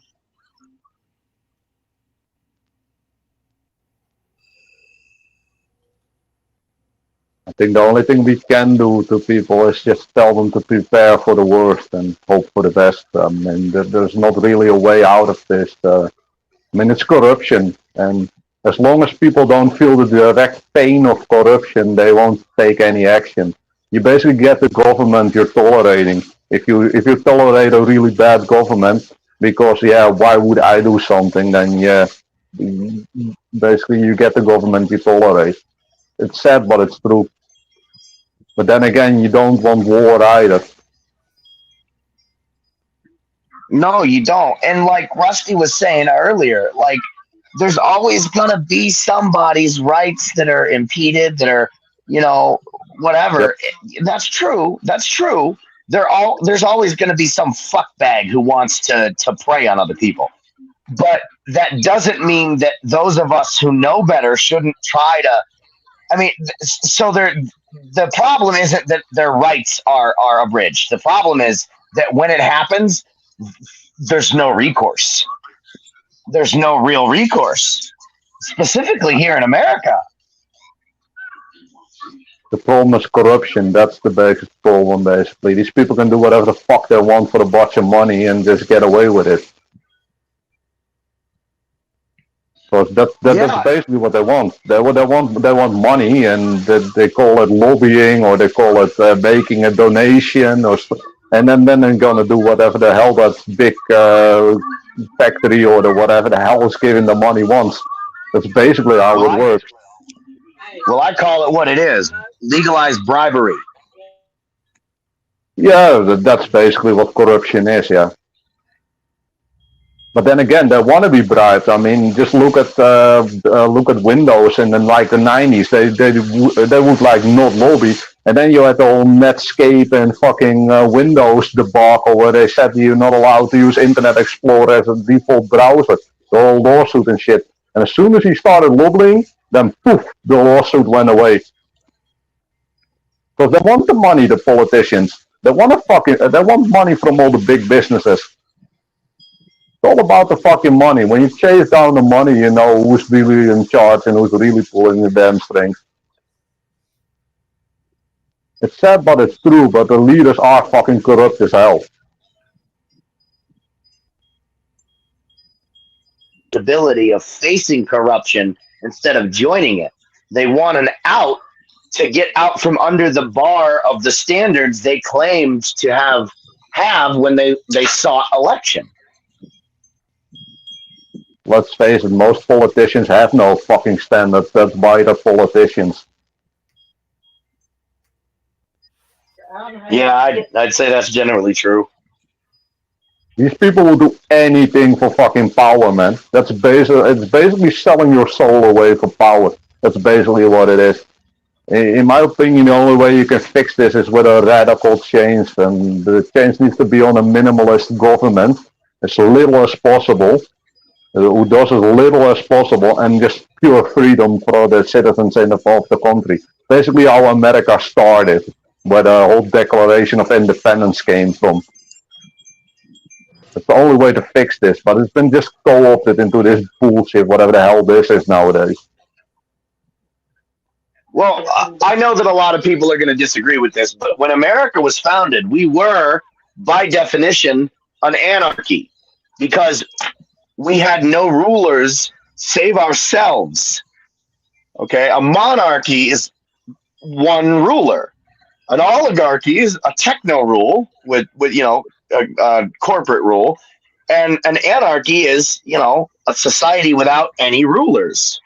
I think the only thing we can do to people is just tell them to prepare for the worst and hope for the best. I mean, there's not really a way out of this. I mean, it's corruption, and as long as people don't feel the direct pain of corruption, they won't take any action. You basically get the government you're tolerating. If you tolerate a really bad government, because why would I do something? Then basically you get the government you tolerate. It's sad, but it's true. But then again, you don't want war either. No, you don't. And like Rusty was saying earlier, like, there's always going to be somebody's rights that are impeded, that are, whatever. Yep. That's true. That's true. There's always going to be some fuckbag who wants to prey on other people. But that doesn't mean that those of us who know better shouldn't try to. I mean, so the problem isn't that their rights are abridged. The problem is that when it happens, there's no recourse. There's no real recourse, specifically here in America. The problem is corruption. That's the biggest problem, basically. These people can do whatever the fuck they want for a bunch of money and just get away with it. Because that's basically what they want. They want money, and they call it lobbying, or they call it making a donation, and then they're gonna do whatever the hell that big factory or whatever the hell is giving the money wants. That's basically how it works. Well, I call it what it is: legalized bribery. Yeah, that's basically what corruption is. Yeah. But then again, they want to be bribed. I mean, just look at Windows in the 90s. They would like not lobby, and then you had the whole Netscape and fucking Windows debacle where they said you're not allowed to use Internet Explorer as a default browser. The whole lawsuit and shit. And as soon as he started lobbying, then poof, the lawsuit went away. Because they want the money, the politicians. They want money from all the big businesses. It's all about the fucking money. When you chase down the money, you know who's really in charge and who's really pulling the damn strings. It's sad, but it's true, but the leaders are fucking corrupt as hell. Ability of facing corruption instead of joining it. They want an out to get out from under the bar of the standards they claimed to have when they sought election. Let's face it, most politicians have no fucking standards. That's why they're politicians. Yeah, I'd say that's generally true. These people will do anything for fucking power, man. It's basically selling your soul away for power. That's basically what it is. In my opinion, the only way you can fix this is with a radical change, and the change needs to be on a minimalist government, as little as possible, who does as little as possible, and just pure freedom for the citizens of the country. Basically, how America started, where the whole Declaration of Independence came from. It's the only way to fix this, but it's been just co-opted into this bullshit, whatever the hell this is nowadays. Well, I know that a lot of people are going to disagree with this, but when America was founded, we were, by definition, an anarchy because we had no rulers save ourselves. Okay, a monarchy is one ruler. An oligarchy is a techno rule with corporate rule, and an anarchy is a society without any rulers.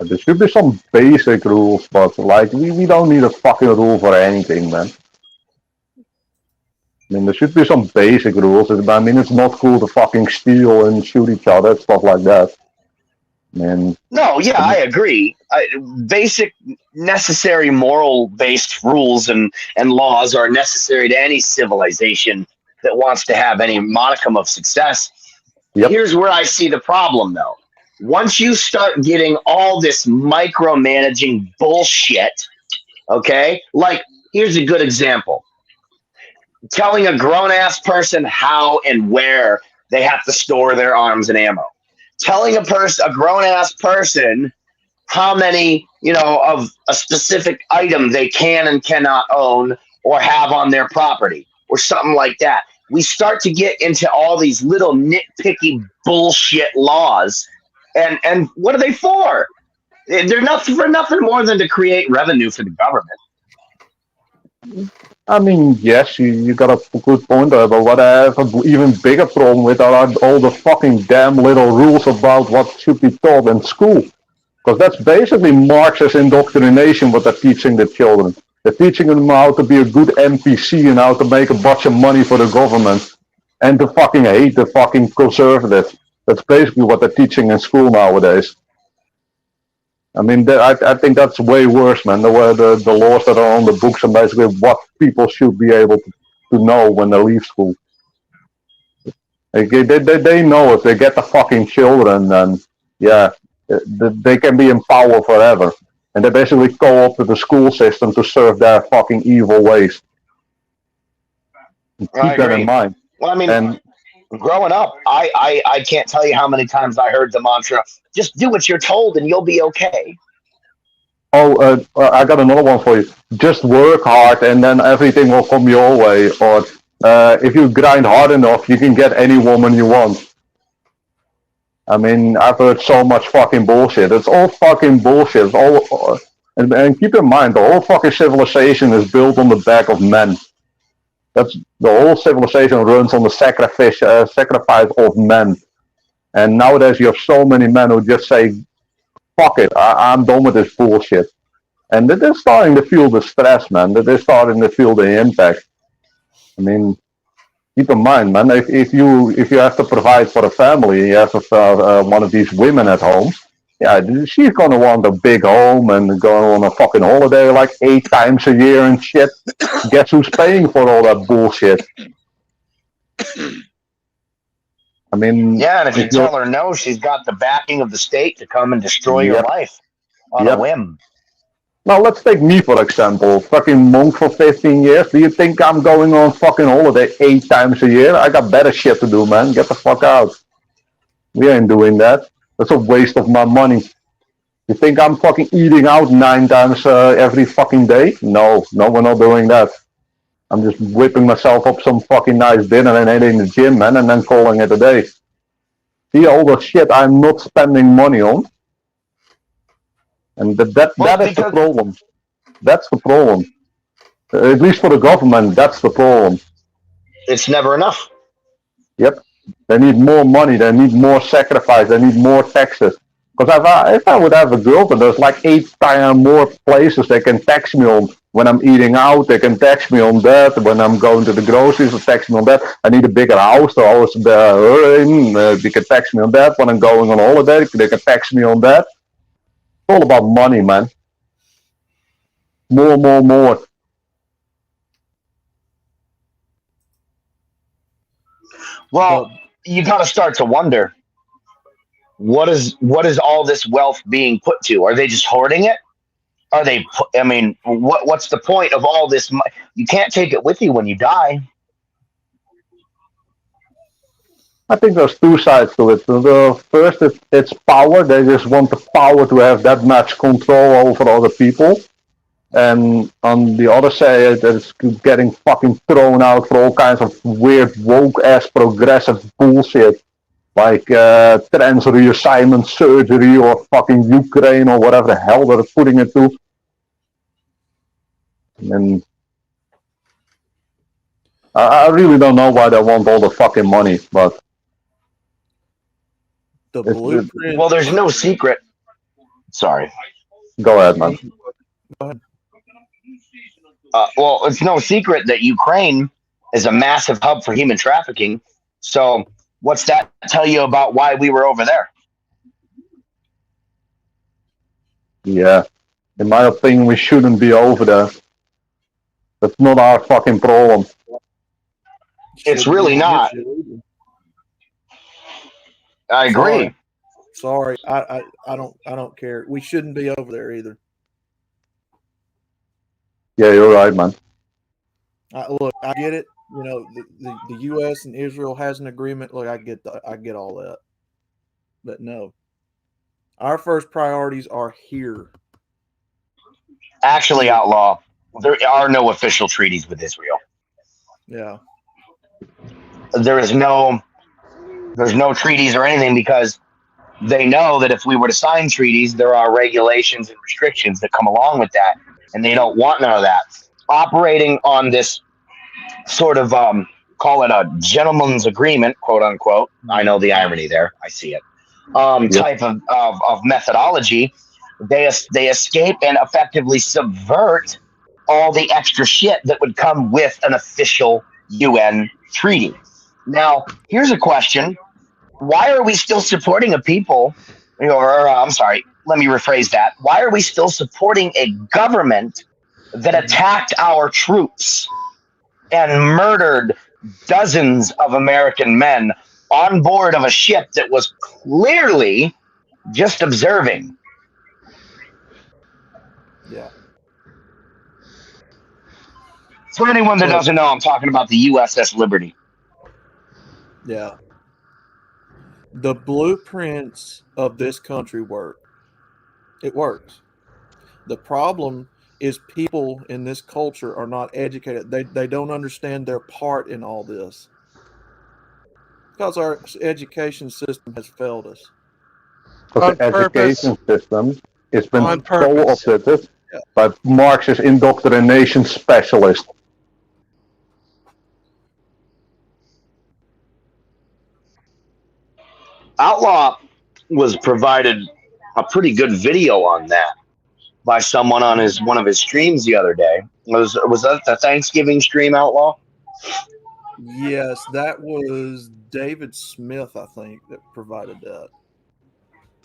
There should be some basic rules, but like we don't need a fucking rule for anything, man. I mean, there should be some basic rules. I mean, it's not cool to fucking steal and shoot each other, stuff like that. Man. No, yeah, I agree. Basic, necessary, moral-based rules and laws are necessary to any civilization that wants to have any modicum of success. Yep. Here's where I see the problem, though. Once you start getting all this micromanaging bullshit, okay? Like, here's a good example. Telling a grown-ass person how and where they have to store their arms and ammo. Telling a grown-ass person how many, of a specific item they can and cannot own or have on their property or something like that. We start to get into all these little nitpicky bullshit laws. And what are they for? They're nothing more than to create revenue for the government. I mean, yes, you got a good point there, but what I have an even bigger problem with are all the fucking damn little rules about what should be taught in school. Because that's basically Marxist indoctrination, what they're teaching the children. They're teaching them how to be a good NPC and how to make a bunch of money for the government and to fucking hate the fucking conservatives. That's basically what they're teaching in school nowadays. I mean, I think that's way worse, man. The laws that are on the books are basically what people should be able to know when they leave school. They know if they get the fucking children, then yeah, they can be in power forever. And they basically co-opted the school system to serve their fucking evil ways. Keep that in mind. Well, I mean, growing up, I can't tell you how many times I heard the mantra, just do what you're told and you'll be okay. Oh, I got another one for you. Just work hard and then everything will come your way. Or if you grind hard enough, you can get any woman you want. I mean, I've heard so much fucking bullshit. It's all fucking bullshit. It's all, and keep in mind, the whole fucking civilization is built on the back of men. That's the whole civilization runs on the sacrifice of men. And nowadays you have so many men who just say, fuck it, I'm done with this bullshit. And they're starting to feel the stress, man. They're starting to feel the impact. I mean, keep in mind, man, if you have to provide for a family, you have one of these women at home, yeah, she's going to want a big home and go on a fucking holiday like 8 times a year and shit. Guess who's paying for all that bullshit? I mean... Yeah, and if you tell her no, she's got the backing of the state to come and destroy your life on a whim. Now, let's take me, for example. Fucking monk for 15 years. Do you think I'm going on fucking holiday 8 times a year? I got better shit to do, man. Get the fuck out. We ain't doing that. That's a waste of my money. You think I'm fucking eating out 9 times every fucking day? No, we're not doing that. I'm just whipping myself up some fucking nice dinner and hitting the gym, man, and then calling it a day. See all the shit I'm not spending money on? And that is the problem. That's the problem. At least for the government, that's the problem. It's never enough. Yep. They need more money, they need more sacrifice, they need more taxes. Because if I would have a girlfriend, there's like 8 times more places they can tax me on. When I'm eating out, they can tax me on that. When I'm going to the groceries, they tax me on that. I need a bigger house to house her in. They can tax me on that. When I'm going on holiday, they can tax me on that. all about money, man. More, more, more. Well, you got to start to wonder what is all this wealth being put to? Are they just hoarding it? Are they? I mean, what's the point of all this? You can't take it with you when you die. I think there's two sides to it. The first is it's power. They just want the power to have that much control over other people. And on the other side, it's getting fucking thrown out for all kinds of weird woke ass progressive bullshit. Like trans reassignment surgery or fucking Ukraine or whatever the hell they're putting it to. And I really don't know why they want all the fucking money, but The blueprint. Well, there's no secret. Sorry. Go ahead, man. Go ahead. Well, it's no secret that Ukraine is a massive hub for human trafficking. So, what's that tell you about why we were over there? Yeah. In my opinion, we shouldn't be over there. That's not our fucking problem. It's really not. I agree. Sorry. I don't care. We shouldn't be over there either. Yeah, you're right, man. Look, I get it. You know, the U.S. and Israel has an agreement. Look, I get all that. But no. Our first priorities are here. Actually, Outlaw, there are no official treaties with Israel. Yeah. There's no treaties or anything because they know that if we were to sign treaties, there are regulations and restrictions that come along with that, and they don't want none of that. Operating on this sort of call it a gentleman's agreement, quote unquote. I know the irony there. I see it. Type of methodology. They escape and effectively subvert all the extra shit that would come with an official UN treaty. Now, here's a question. Why are we still supporting a people, I'm sorry, let me rephrase that. Why are we still supporting a government that attacked our troops and murdered dozens of American men on board of a ship that was clearly just observing? Yeah. For anyone that doesn't know, I'm talking about the USS Liberty. Yeah. The blueprints of this country work. It works. The problem is people in this culture are not educated. They don't understand their part in all this. Because our education system has failed us. Because the education system has been On so purpose. updated by Marxist indoctrination specialists. Outlaw was provided a pretty good video on that by someone on one of his streams the other day. Was that the Thanksgiving stream, Outlaw? Yes, that was David Smith, I think, that provided that.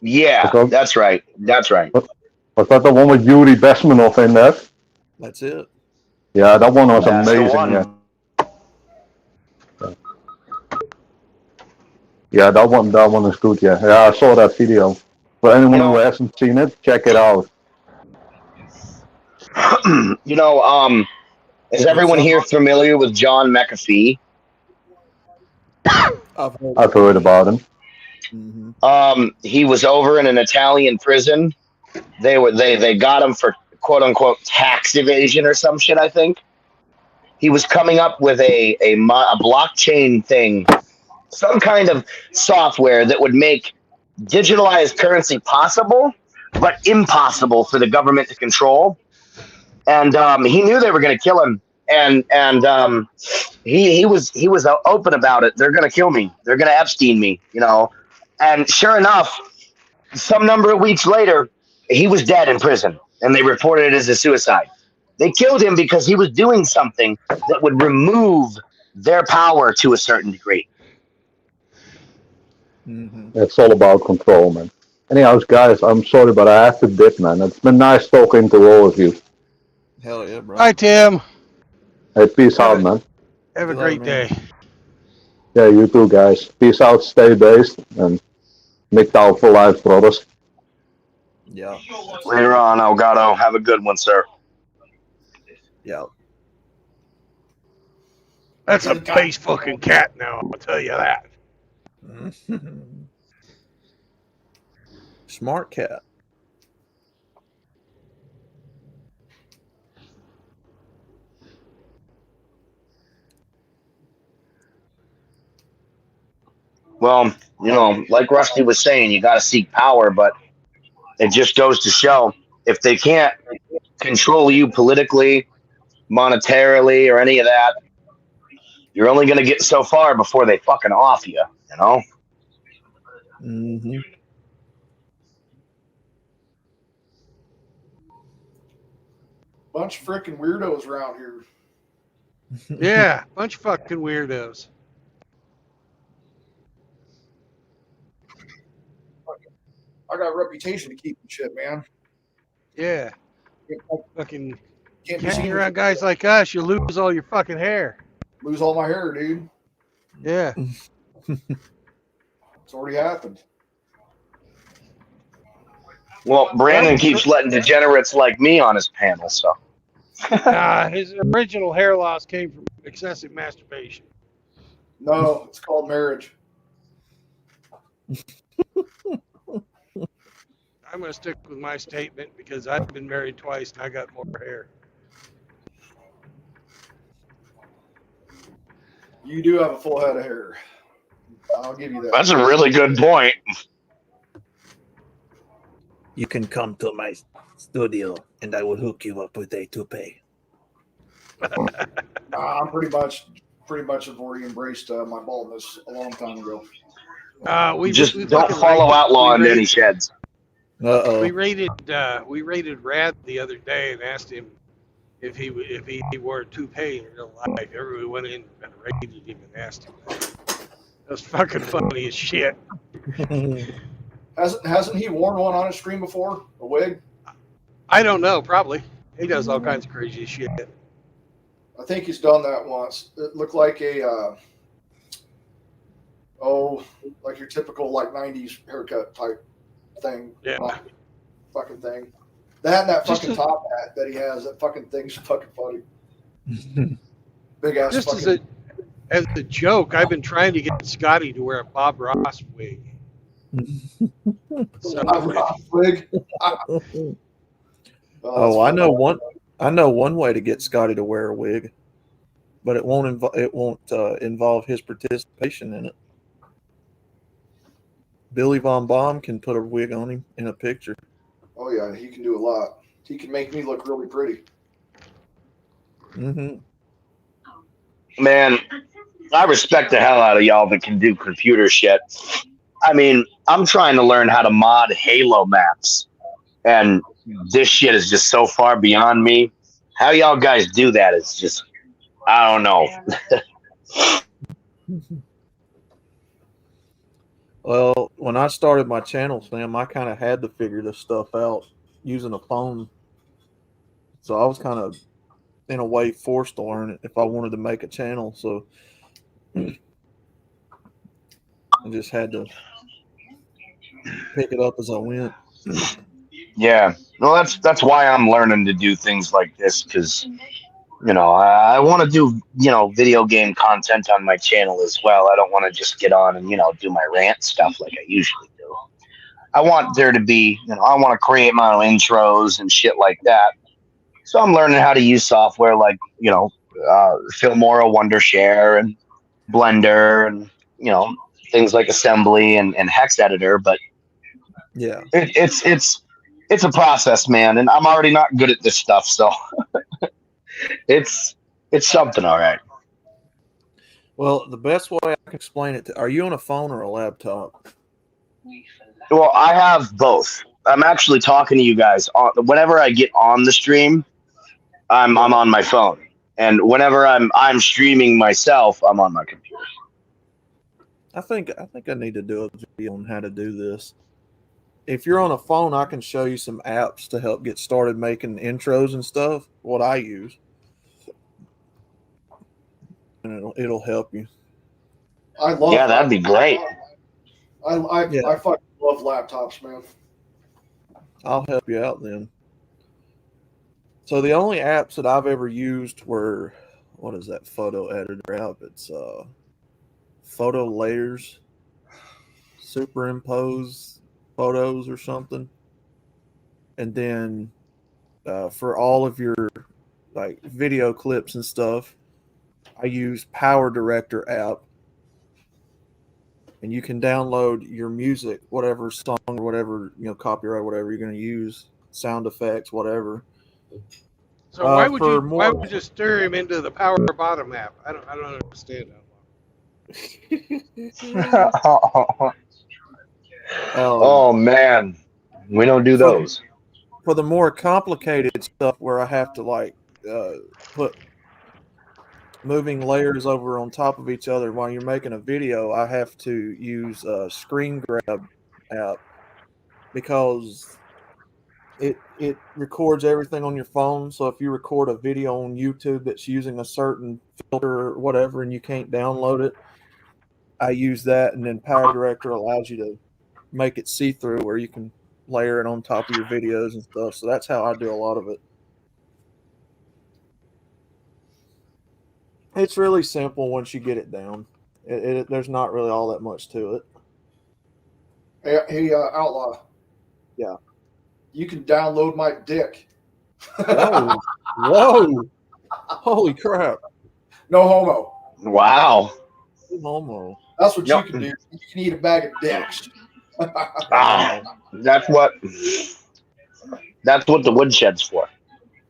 Yeah, that's right. That's right. Was that the one with Yuri Besmanov in that? That's it. Yeah, that one was That's the amazing. one. Yeah. Yeah, that one is good. Yeah, I saw that video. For anyone who hasn't seen it, check it out. Is everyone here familiar with John McAfee? I've heard about him. Mm-hmm. He was over in an Italian prison. They got him for quote unquote tax evasion or some shit, I think. He was coming up with a blockchain thing, some kind of software that would make digitalized currency possible, but impossible for the government to control. And he knew they were going to kill him, and he was open about it. They're going to kill me. They're going to Epstein me, And sure enough, some number of weeks later, he was dead in prison, and they reported it as a suicide. They killed him because he was doing something that would remove their power to a certain degree. Mm-hmm. It's all about control, man. Anyhow, guys, I'm sorry, but I have to dip, man. It's been nice talking to all of you. Hell yeah, bro. Hi, Tim. Hey, peace Have out, a, man. have a See you later, great man. day. Yeah, you too, guys. Peace out, stay based, and MGTOW for life, brothers. Yeah. Later on, Elgato. Have a good one, sir. Yeah. That's a base fucking cat now, I'll tell you that. Smart cat. Well, like Rusty was saying, you got to seek power, but it just goes to show if they can't control you politically, monetarily, or any of that, you're only going to get so far before they fucking off you, you know? Mm-hmm. Bunch of freaking weirdos around here. Yeah, bunch of fucking weirdos. I got a reputation to keep and shit, man. Yeah. Fucking Can't be hang seen around guys like us, you lose all your fucking hair. lose all my hair, dude. Yeah. It's already happened. Well, Brandon keeps letting degenerates like me on his panel, so. His original hair loss came from excessive masturbation. No, it's called marriage. I'm going to stick with my statement because I've been married twice and I got more hair. You do have a full head of hair. I'll give you that. That's a really good point. You can come to my studio and I will hook you up with a toupee. I'm pretty much have already embraced my baldness a long time ago. We Just we don't fucking follow rated- Outlaw we into any rated- sheds. Uh-oh. We rated Rad the other day and asked him if he wore a toupee in real life. Everybody went in and rated him and asked him that. That was fucking funny as shit. Hasn't he worn one on his stream before? A wig? I don't know, probably. He does all kinds of crazy shit. I think he's done that once. It looked like a like your typical like 90s haircut type thing. Yeah. Fucking thing. That and that Just fucking top hat that he has, that fucking thing's fucking funny. Big ass Just fucking as a joke, I've been trying to get Scotty to wear a Bob Ross wig. So, wig. Oh, I know one. I know one way to get Scotty to wear a wig, but it won't involve his participation in it. Billy Von Baum can put a wig on him in a picture. Oh yeah, he can do a lot. He can make me look really pretty. Mm-hmm. Man, I respect the hell out of y'all that can do computer shit. I mean, I'm trying to learn how to mod Halo maps, and this shit is just so far beyond me. How y'all guys do that is just, I don't know. Well, when I started my channel, Sam, I kind of had to figure this stuff out using a phone. So I was kind of, in a way, forced to learn it if I wanted to make a channel. So I just had to pick it up as I went. Yeah, well, that's why I'm learning to do things like this, because I want to do video game content on my channel as well. I don't want to just get on and do my rant stuff like I usually do. I want there to be I want to create my own intros and shit like that. So I'm learning how to use software like Filmora, Wondershare, and Blender, and things like Assembly and Hex Editor. But yeah, it's a process, man, and I'm already not good at this stuff, so it's something, all right. Well, the best way I can explain it, are you on a phone or a laptop? Well, I have both. I'm actually talking to you guys whenever I get on the stream. I'm on my phone, and whenever I'm streaming myself, I'm on my computer. I think I need to do a video on how to do this. if you're on a phone, I can show you some apps to help get started making intros and stuff. What I use, and it'll help you. I love. Yeah, that'd be great. I fucking love laptops, man. I'll help you out then. So the only apps that I've ever used were, what is that photo editor app? It's Photo Layers, superimpose photos or something. And then for all of your like video clips and stuff, I use Power Director app. And you can download your music, whatever song or whatever, copyright, whatever you're going to use, sound effects, whatever. So why would you stir him into the Power Bottom app? I don't understand that. Oh man, we don't do those. For the more complicated stuff where I have to put moving layers over on top of each other while you're making a video, I have to use a Screen Grab app because it records everything on your phone. So if you record a video on YouTube that's using a certain filter or whatever and you can't download it, I use that, and then Power Director allows you to make it see-through where you can layer it on top of your videos and stuff. So that's how I do a lot of it. It's really simple once you get it down. There's not really all that much to it. Hey, Outlaw. Yeah. You can download my dick. Whoa. Holy crap. No homo. Wow. No homo. That's what you can do. You can eat a bag of dicks. That's what the woodshed's for.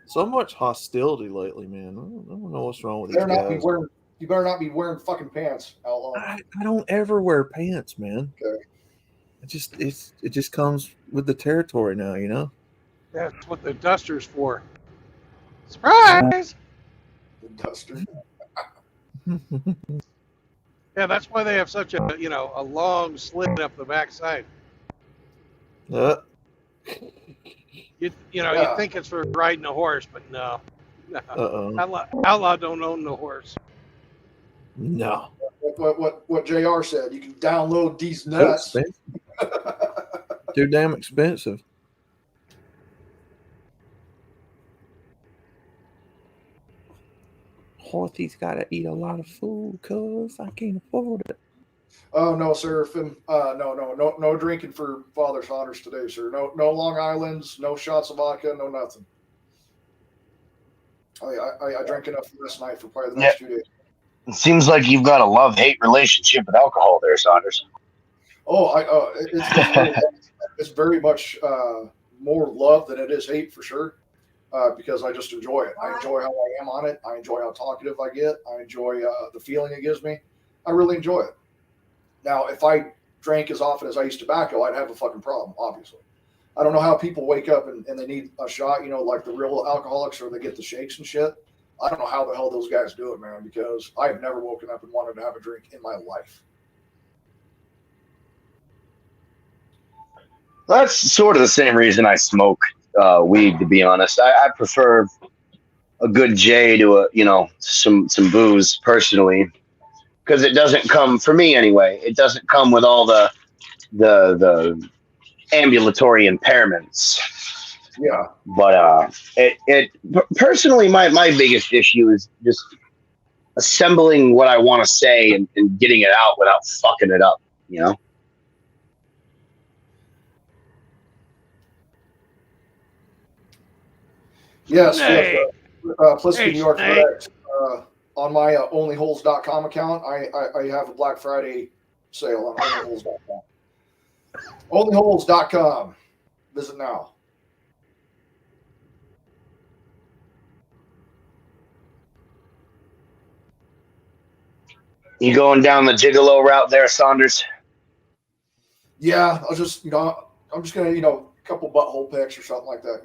So much hostility lately, man. I don't know what's wrong with You these guys. You better not be wearing fucking pants, Outlaw. I don't ever wear pants, man. Okay. It just comes with the territory now, you know? That's what the duster's for. Surprise! The duster. Yeah, that's why they have such a long slit up the backside. You think it's for riding a horse, but no. Outlaw don't own the horse. No. What JR said, you can download these nuts. Too damn expensive. Horthy's got to eat a lot of food, cuz I can't afford it. Oh no, sir. No drinking for Father Saunders today, sir. No Long Islands, no shots of vodka, no nothing. I drank enough last night for probably the next 2 days. It seems like you've got a love-hate relationship with alcohol there, Saunders. Oh, it's very much more love than it is hate for sure. Because I just enjoy it. I enjoy how I am on it. I enjoy how talkative I get. I enjoy the feeling it gives me. I really enjoy it. Now, if I drank as often as I used tobacco, I'd have a fucking problem, obviously. I don't know how people wake up and they need a shot, like the real alcoholics, or they get the shakes and shit. I don't know how the hell those guys do it, man, because I have never woken up and wanted to have a drink in my life. That's sort of the same reason I smoke weed, to be honest. I prefer a good J to some booze personally, because it doesn't come, for me anyway, it doesn't come with all the ambulatory impairments. Yeah. But it personally, my biggest issue is just assembling what I want to say and getting it out without fucking it up, Yes. Pliskin, you are correct. On my onlyholes.com account, I have a Black Friday sale on onlyholes.com. Onlyholes.com. Visit now. You going down the gigolo route there, Saunders? Yeah, I'm just gonna, a couple butthole pics or something like that,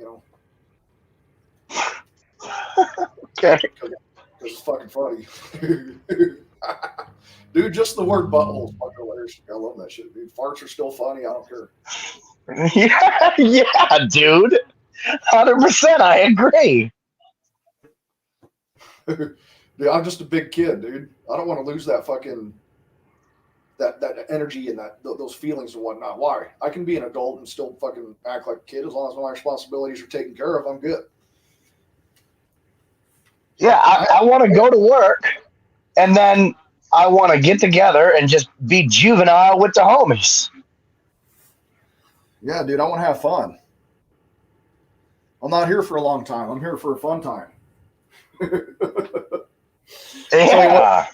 Okay. Because it's fucking funny. Dude, just the word butthole is fucking hilarious. I love that shit, dude. Farts are still funny. I don't care. Yeah, dude. 100%. I agree. Dude, I'm just a big kid, dude. I don't want to lose that fucking that energy and those feelings and whatnot. Why? I can be an adult and still fucking act like a kid as long as my responsibilities are taken care of. I'm good. Yeah, I want to go to work, and then I want to get together and just be juvenile with the homies. Yeah, dude, I want to have fun. I'm not here for a long time. I'm here for a fun time. Yeah.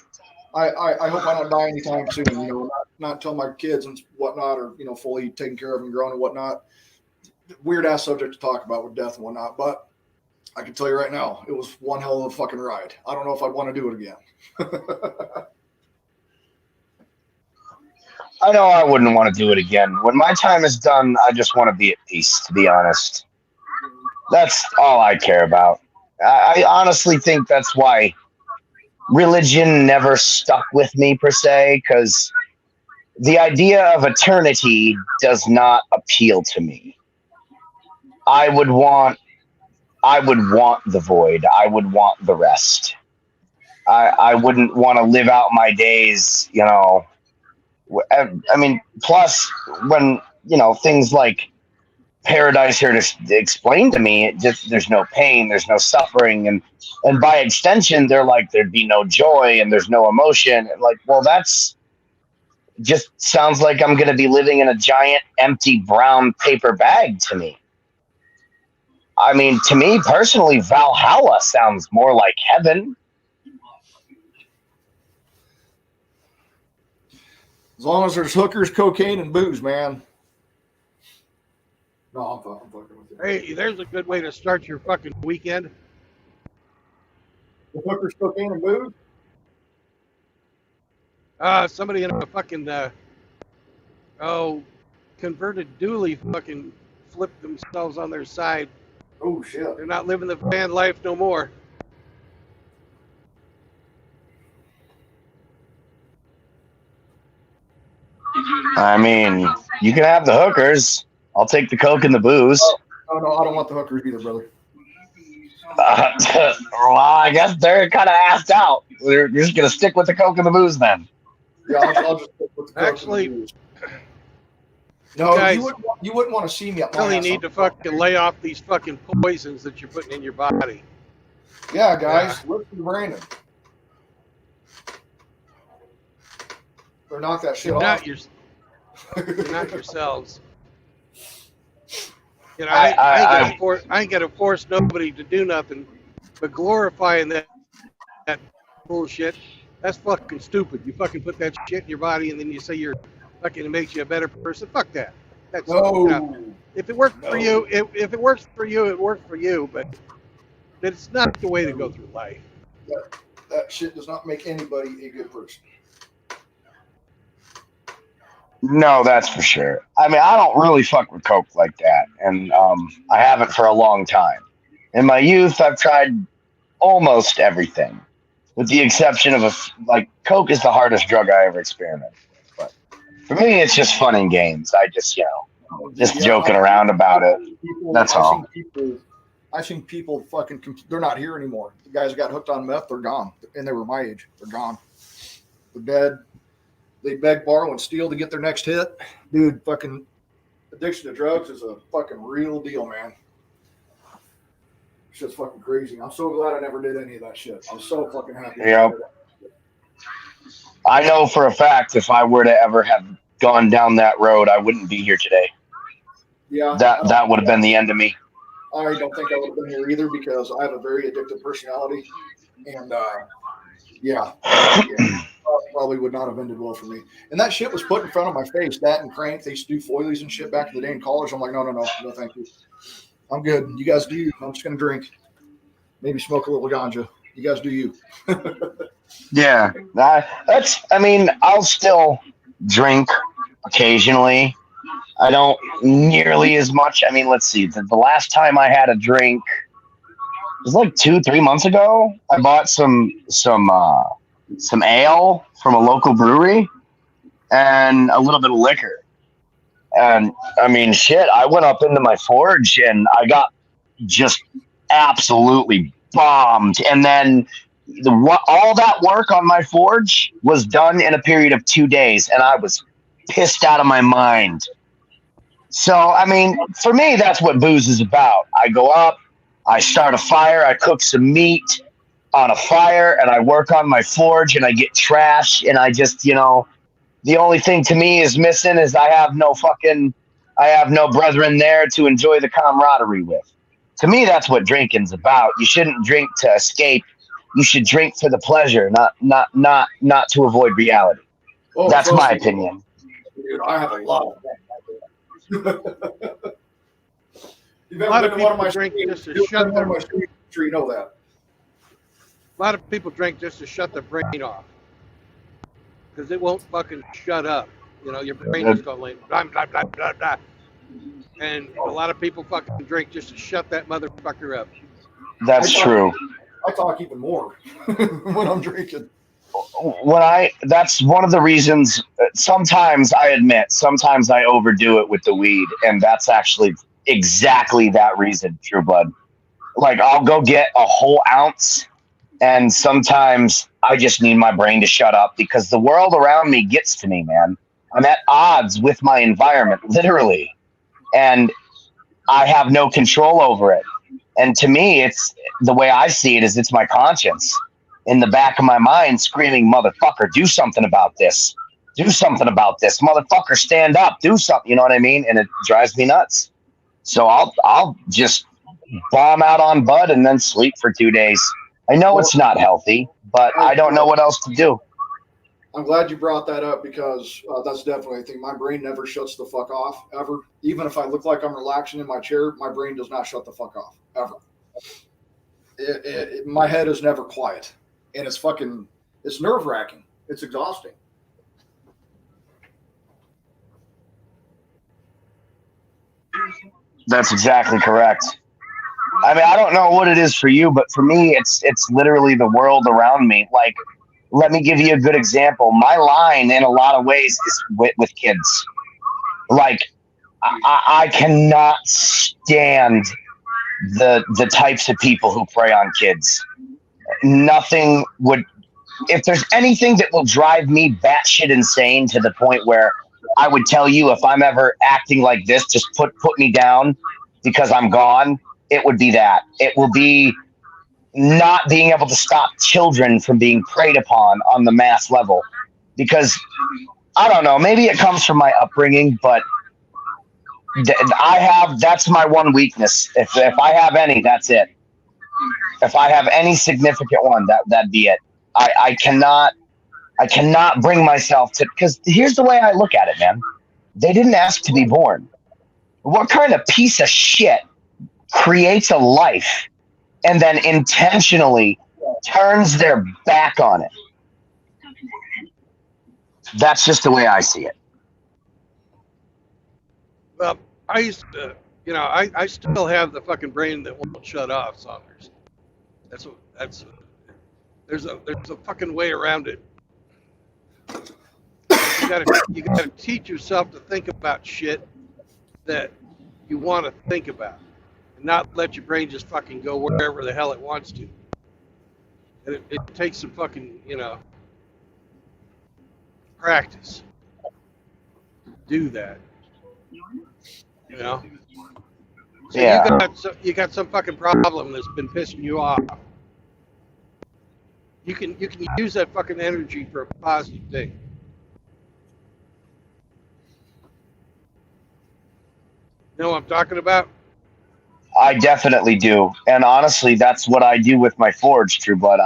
I hope I don't die anytime soon. You know, not until my kids and whatnot are, you know, fully taken care of and grown and whatnot. Weird ass subject to talk about with death and whatnot, but I can tell you right now, it was one hell of a fucking ride. I don't know if I'd want to do it again. I know I wouldn't want to do it again. When my time is done, I just want to be at peace, to be honest. That's all I care about. I honestly think that's why religion never stuck with me, per se, because the idea of eternity does not appeal to me. I would want the void. I would want the rest. I wouldn't want to live out my days, you know. I mean, plus when, you know, things like paradise are explained to me, it just, there's no pain, there's no suffering, and by extension, they're like, there'd be no joy and there's no emotion. And like, well, that's just sounds like I'm going to be living in a giant empty brown paper bag to me. I mean, to me personally, Valhalla sounds more like heaven. As long as there's hookers, cocaine, and booze, man. No, I'm fucking with you. Hey, there's a good way to start your fucking weekend. The hookers, cocaine, and booze? Somebody in a fucking, converted dually fucking flipped themselves on their side. Oh, shit. They're not living the van life no more. I mean, you can have the hookers. I'll take the coke and the booze. Oh, no, I don't want the hookers either, brother. Well, I guess they're kind of assed out. You're just going to stick with the coke and the booze then. Yeah, I'll just stick with the coke. Actually, and the booze. No, guys, you wouldn't want to see me at my really ass need on to the fucking lay off these fucking poisons that you're putting in your body. Yeah, guys, listen to Brandon. Or knock that shit You're off. you're not yourselves. You know, I ain't gonna force nobody to do nothing, but glorifying that bullshit, that's fucking stupid. You fucking put that shit in your body and then you say you're fucking, it makes you a better person. Fuck that. That's No. you know, if it worked for you, if it works for you, it worked for you. But it's not the way to go through life. That shit does not make anybody a good person. No, that's for sure. I mean, I don't really fuck with coke like that, and I haven't for a long time. In my youth, I've tried almost everything, with the exception of coke is the hardest drug I ever experimented with. But for me, it's just fun and games. I just, just joking around about it. That's all. I've seen people fucking, they're not here anymore. The guys got hooked on meth, they're gone. And they were my age. They're gone. They're dead. They beg, borrow, and steal to get their next hit. Dude, fucking addiction to drugs is a fucking real deal, man. Shit's fucking crazy. I'm so glad I never did any of that shit. I'm so fucking happy. Yep. I know for a fact if I were to ever have gone down that road, I wouldn't be here today. Yeah. That would have been the end of me. I don't think I would have been here either because I have a very addictive personality. And, probably would not have ended well for me. And that shit was put in front of my face. That and crank. They used to do foilies and shit back in the day in college. I'm like, no, thank you. I'm good. You guys do you. I'm just going to drink. Maybe smoke a little ganja. You guys do you. Yeah. I'll still drink occasionally. I don't nearly as much. I mean, let's see. The last time I had a drink, it was like 2-3 months ago. I bought some some ale from a local brewery, and a little bit of liquor. And I mean, shit, I went up into my forge and I got just absolutely bombed. And then all that work on my forge was done in a period of 2 days, and I was pissed out of my mind. So, I mean, for me, that's what booze is about. I go up, I start a fire, I cook some meat on a fire, and I work on my forge, and I get trash, and I just, you know, the only thing to me is missing is I have no brethren there to enjoy the camaraderie with. To me, that's what drinking's about. You shouldn't drink to escape. You should drink for the pleasure, not to avoid reality. Oh, That's my opinion. Dude, I have a lot of that. You've A lot ever of been to one of people my drink streams? just to You've shut been to one of their. my streams, I'm sure you know that. A lot of people drink just to shut their brain off because it won't fucking shut up. You know, your brain just goes like blah blah blah blah blah. And a lot of people fucking drink just to shut that motherfucker up. That's true. I talk even more when I'm drinking. That's one of the reasons. Sometimes I admit, sometimes I overdo it with the weed, and that's actually exactly that reason, True Blood. Like, I'll go get a whole ounce, and sometimes I just need my brain to shut up because the world around me gets to me, man. I'm at odds with my environment, literally, and I have no control over it. And to me, it's the way I see it is it's my conscience in the back of my mind screaming, motherfucker, do something about this. Do something about this. Motherfucker, stand up. Do something. You know what I mean? And it drives me nuts. So I'll just bomb out on bud and then sleep for 2 days. I know it's not healthy, but I don't know what else to do. I'm glad you brought that up because that's definitely a thing. My brain never shuts the fuck off, ever. Even if I look like I'm relaxing in my chair, my brain does not shut the fuck off, ever. My head is never quiet. And it's nerve-wracking. It's exhausting. That's exactly correct. I mean, I don't know what it is for you, but for me, it's literally the world around me. Like, let me give you a good example. My line, in a lot of ways, is with kids. Like, I cannot stand the types of people who prey on kids. Nothing would. If there's anything that will drive me batshit insane to the point where I would tell you if I'm ever acting like this, just put me down because I'm gone, it would be that. It will be not being able to stop children from being preyed upon on the mass level. Because, I don't know, maybe it comes from my upbringing, but that's my one weakness. If I have any, that's it. If I have any significant one, that'd be it. I cannot bring myself to, because here's the way I look at it, man. They didn't ask to be born. What kind of piece of shit creates a life and then intentionally turns their back on it? That's just the way I see it. Well, I used to, I still have the fucking brain that won't shut off, Saunders. There's a fucking way around it. You gotta teach yourself to think about shit that you want to think about, and not let your brain just fucking go wherever the hell it wants to. And it takes some fucking, practice to do that. So Yeah. you got some fucking problem that's been pissing you off. You can use that fucking energy for a positive thing. You know what I'm talking about? I definitely do. And honestly, that's what I do with my forge, True Blood.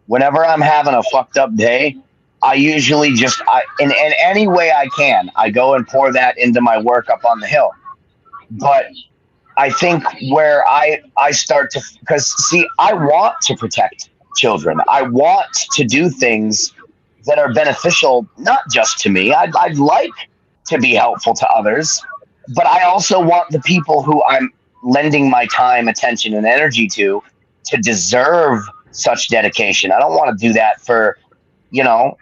Whenever I'm having a fucked up day, I usually in any way I can, I go and pour that into my work up on the hill. But I think where I start to, because see, I want to protect children. I want to do things that are beneficial, not just to me. I'd like to be helpful to others, but I also want the people who I'm lending my time, attention, and energy to deserve such dedication. I don't want to do that for you know,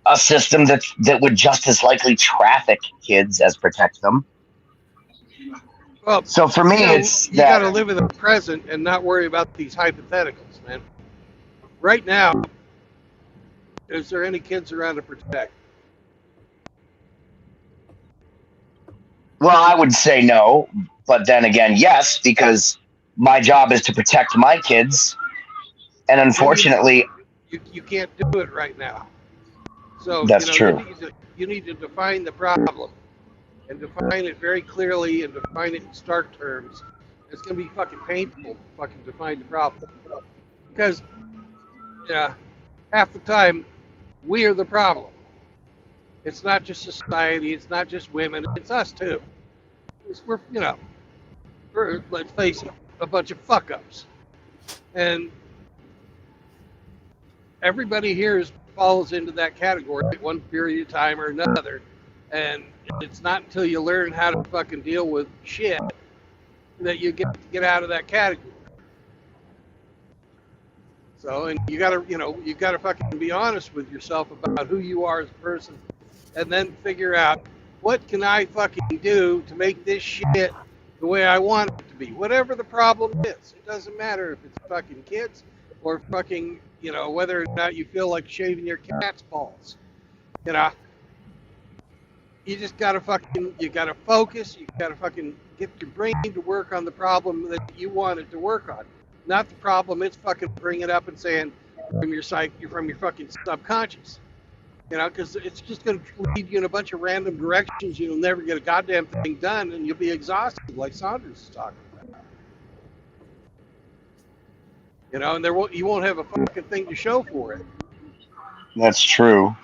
a system that would just as likely traffic kids as protect them. Well, So for me, it's you got to that live in the present and not worry about these hypotheticals, man. Right now, is there any kids around to protect? well, I would say no, but then again, yes, because my job is to protect my kids, and unfortunately, You can't do it right now. So that's true. you need to define the problem and define it very clearly and define it in stark terms. It's going to be fucking painful to fucking define the problem because half the time we are the problem. It's not just society. It's not just women. It's us too. We're let's face it, a bunch of fuck ups, and everybody here falls into that category at one period of time or another. And it's not until you learn how to fucking deal with shit that you get out of that category. So, and you gotta fucking be honest with yourself about who you are as a person, and then figure out what can I fucking do to make this shit the way I want it to be. Whatever the problem is, it doesn't matter if it's fucking kids or fucking, whether or not you feel like shaving your cat's balls. You just gotta focus. You gotta fucking get your brain to work on the problem that you want it to work on, not the problem it's fucking bringing up and saying from your fucking subconscious. Because it's just gonna lead you in a bunch of random directions. You'll never get a goddamn thing done, and you'll be exhausted, like Saunders is talking about. And you won't have a fucking thing to show for it. That's true.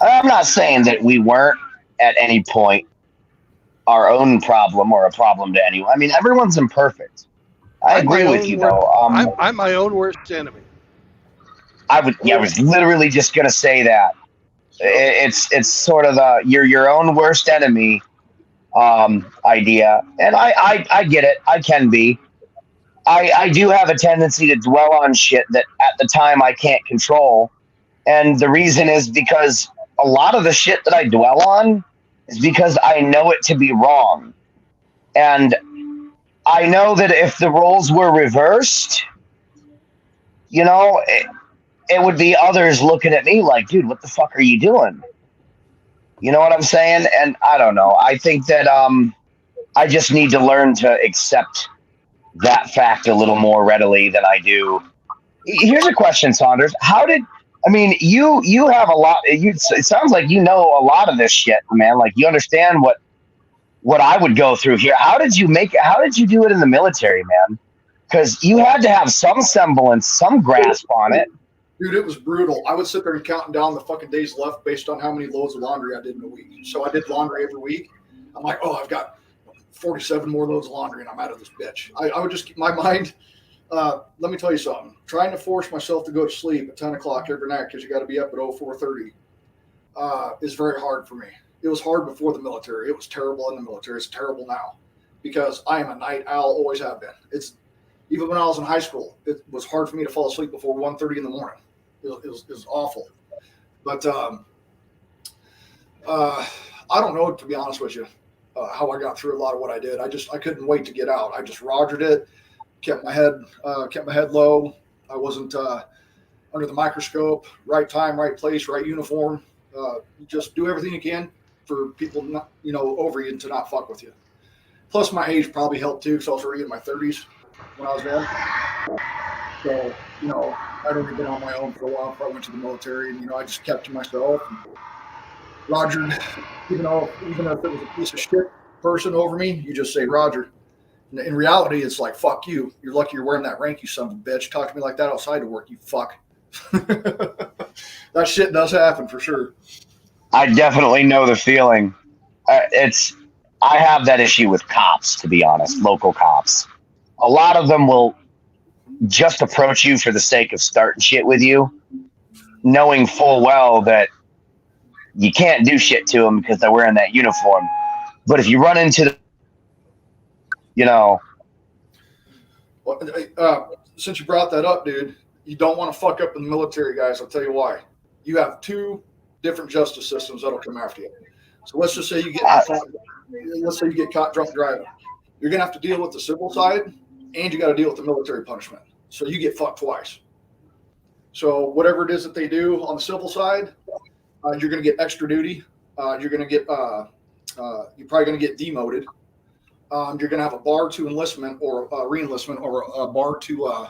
I'm not saying that we weren't at any point our own problem or a problem to anyone. I mean, everyone's imperfect. I agree with you, though. I'm my own worst enemy. I was literally just gonna say that. It's sort of you're your own worst enemy idea, and I get it. I can be. I do have a tendency to dwell on shit that at the time I can't control, and the reason is because a lot of the shit that I dwell on is because I know it to be wrong, and I know that if the roles were reversed, it would be others looking at me like, dude, what the fuck are you doing? You know what I'm saying? And I don't know. I think that I just need to learn to accept that fact a little more readily than I do. Here's a question, Saunders. You have a lot. It sounds like you know a lot of this shit, man. Like you understand what I would go through here. How did you do it in the military, man? Because you had to have some semblance, some grasp on it. Dude, it was brutal. I would sit there and counting down the fucking days left based on how many loads of laundry I did in a week. So I did laundry every week. I'm like, oh, I've got 47 more loads of laundry and I'm out of this bitch. I would just keep my mind. Let me tell you something. Trying to force myself to go to sleep at 10 o'clock every night because you got to be up at 4:30 is very hard for me. It was hard before the military. It was terrible in the military. It's terrible now because I am a night owl, always have been. Even when I was in high school, it was hard for me to fall asleep before 1:30 in the morning. It was awful. But I don't know, to be honest with you, how I got through a lot of what I did. I couldn't wait to get out. I just rogered it, kept my head low. I wasn't under the microscope. Right time, right place, right uniform. Just do everything you can for people not, over you to not fuck with you. Plus, my age probably helped too, because I was already in my 30s when I was there. So, I'd already been on my own for a while before I went to the military, and I just kept to myself. And Roger, even if it was a piece of shit person over me, you just say Roger. In reality, it's like, fuck you. You're lucky you're wearing that rank, you son of a bitch. Talk to me like that outside of work, you fuck. That shit does happen for sure. I definitely know the feeling. I have that issue with cops, to be honest, local cops. A lot of them will just approach you for the sake of starting shit with you, knowing full well that you can't do shit to them because they're wearing that uniform. But if you run into Well, since you brought that up, dude, you don't want to fuck up in the military, guys. I'll tell you why. you have two different justice systems that'll come after you. So let's just say you get caught drunk driving. You're gonna have to deal with the civil side, and you got to deal with the military punishment. So you get fucked twice. So whatever it is that they do on the civil side, you're gonna get extra duty. You're gonna get you're probably gonna get demoted. You're gonna have a bar to enlistment or re-enlistment, or a bar to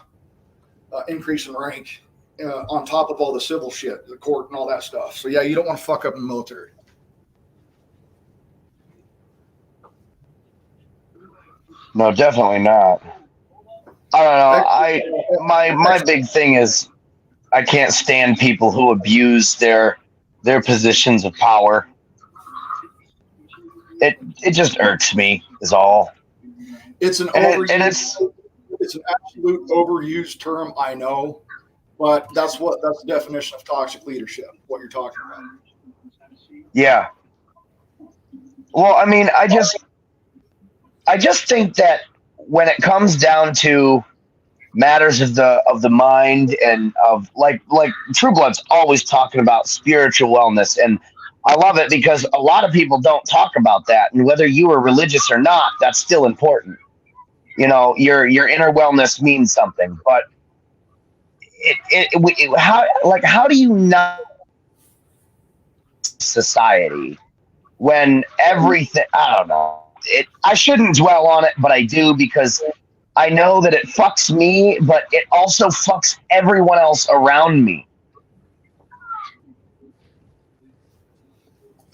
increase in rank on top of all the civil shit, the court and all that stuff. So yeah, you don't want to fuck up in the military. No, definitely not. I don't know. My big thing is I can't stand people who abuse their positions of power. It just irks me, is all. It's an it's an absolute overused term, I know, but that's the definition of toxic leadership, what you're talking about. Yeah. Well, I mean, I just think that when it comes down to matters of the mind and of like True Blood's always talking about spiritual wellness, and I love it because a lot of people don't talk about that, and whether you are religious or not, that's still important. You know, your inner wellness means something, but how do you not society when everything, I don't know, I shouldn't dwell on it, but I do, because I know that it fucks me, but it also fucks everyone else around me.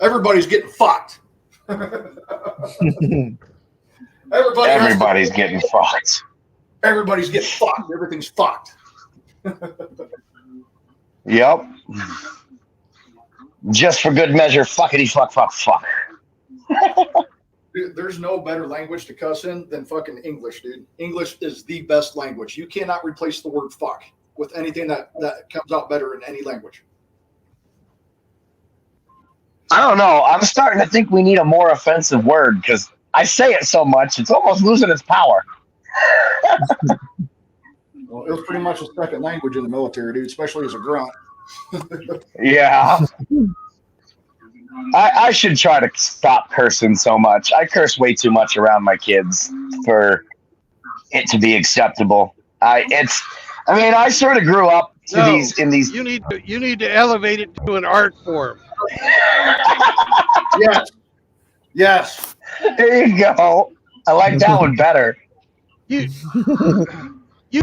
Everybody's getting fucked. Everybody's getting fucked. Everybody's getting fucked. Everything's fucked. Yep. Just for good measure, fuckity fuck fuck fuck. Dude, there's no better language to cuss in than fucking English, dude. English is the best language. You cannot replace the word fuck with anything that comes out better in any language. I don't know. I'm starting to think we need a more offensive word, because I say it so much, it's almost losing its power. Well, it was pretty much a second language in the military, dude, especially as a grunt. Yeah. I should try to stop cursing so much. I curse way too much around my kids for it to be acceptable. I sort of grew up in these. You need to elevate it to an art form. Yes. There you go. I like that one better. You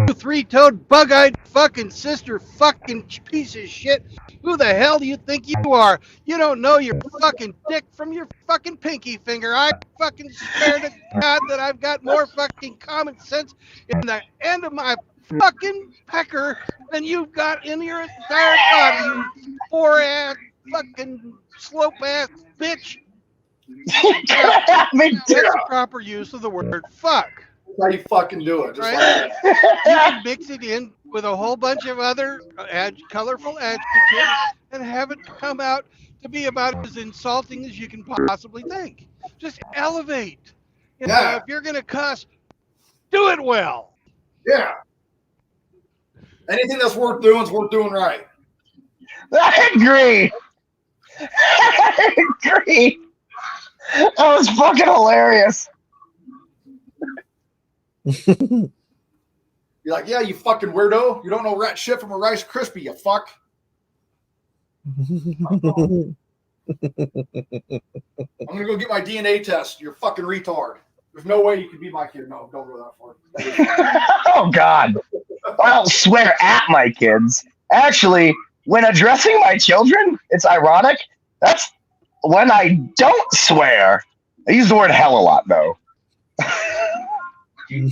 three-toed, bug-eyed fucking sister fucking piece of shit. Who the hell do you think you are? You don't know your fucking dick from your fucking pinky finger. I fucking swear to God that I've got more fucking common sense in the end of my fucking pecker than you've got in your entire body, you poor-ass fucking slope-ass bitch. That's the proper use of the word fuck. How you fucking do it? Just right? Like you can mix it in with a whole bunch of other colorful adjectives and have it come out to be about as insulting as you can possibly think. Just elevate. You know, if you're gonna cuss, do it well. Yeah. Anything that's worth doing is worth doing right. I agree. That was fucking hilarious. You're like, yeah, you fucking weirdo. You don't know rat shit from a Rice Krispie, you fuck. I'm gonna go get my DNA test. You're a fucking retard. There's no way you can be my kid. No, don't go that far. Oh God. I don't swear at my kids. Actually, when addressing my children, it's ironic. That's when I don't swear. I use the word hell a lot, though. You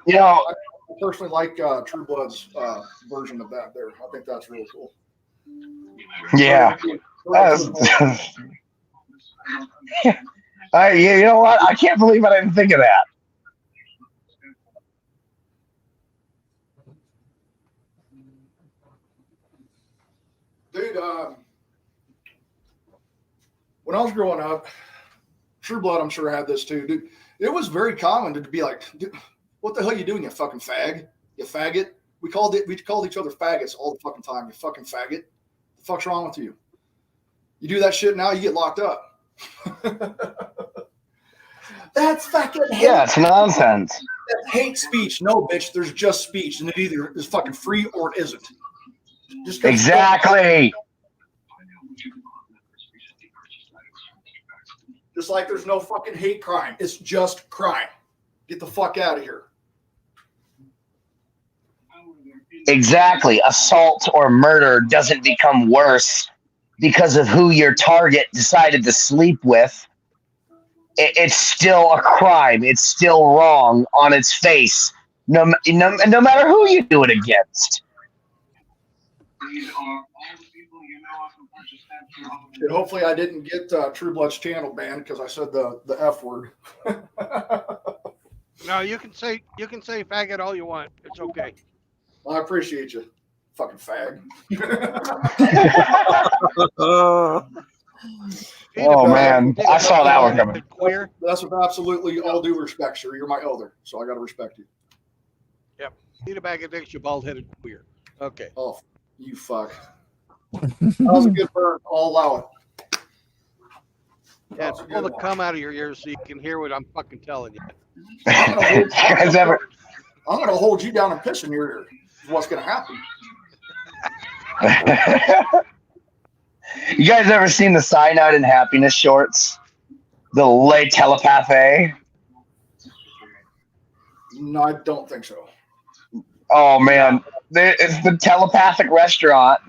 know, I personally like True Blood's version of that there. I think that's really cool. Yeah. You know what? I can't believe I didn't think of that. Dude, when I was growing up, True Blood, I'm sure, had this too. Dude, it was very common to be like, what the hell are you doing, you fucking fag? You faggot? We called each other faggots all the fucking time. You fucking faggot. The fuck's wrong with you? You do that shit now, you get locked up. That's fucking hate. Yeah, it's nonsense. That's hate speech. No, bitch, there's just speech, and it either is fucking free or it isn't. Just exactly. Just like there's no fucking hate crime. It's just crime. Get the fuck out of here. Exactly. Assault or murder doesn't become worse because of who your target decided to sleep with. It's still a crime. It's still wrong on its face, no matter who you do it against. And hopefully I didn't get True Blood's channel banned because I said the F word. No, you can say faggot all you want. It's okay. Well, I appreciate you, fucking fag. Oh man, I saw that one coming. Queer. That's with absolutely all due respect, sir. You're my elder, so I got to respect you. Yep. Need a bag of dicks, you bald-headed queer. Okay. Oh, you fuck. That was a good burn. I'll allow it. Yeah, pull the cum out of your ears so you can hear what I'm fucking telling you. I'm gonna hold you down and piss in your ear. Is what's gonna happen? You guys ever seen the Cyanide and Happiness shorts? The Le Telepathe? No, I don't think so. Oh man, it's the telepathic restaurant.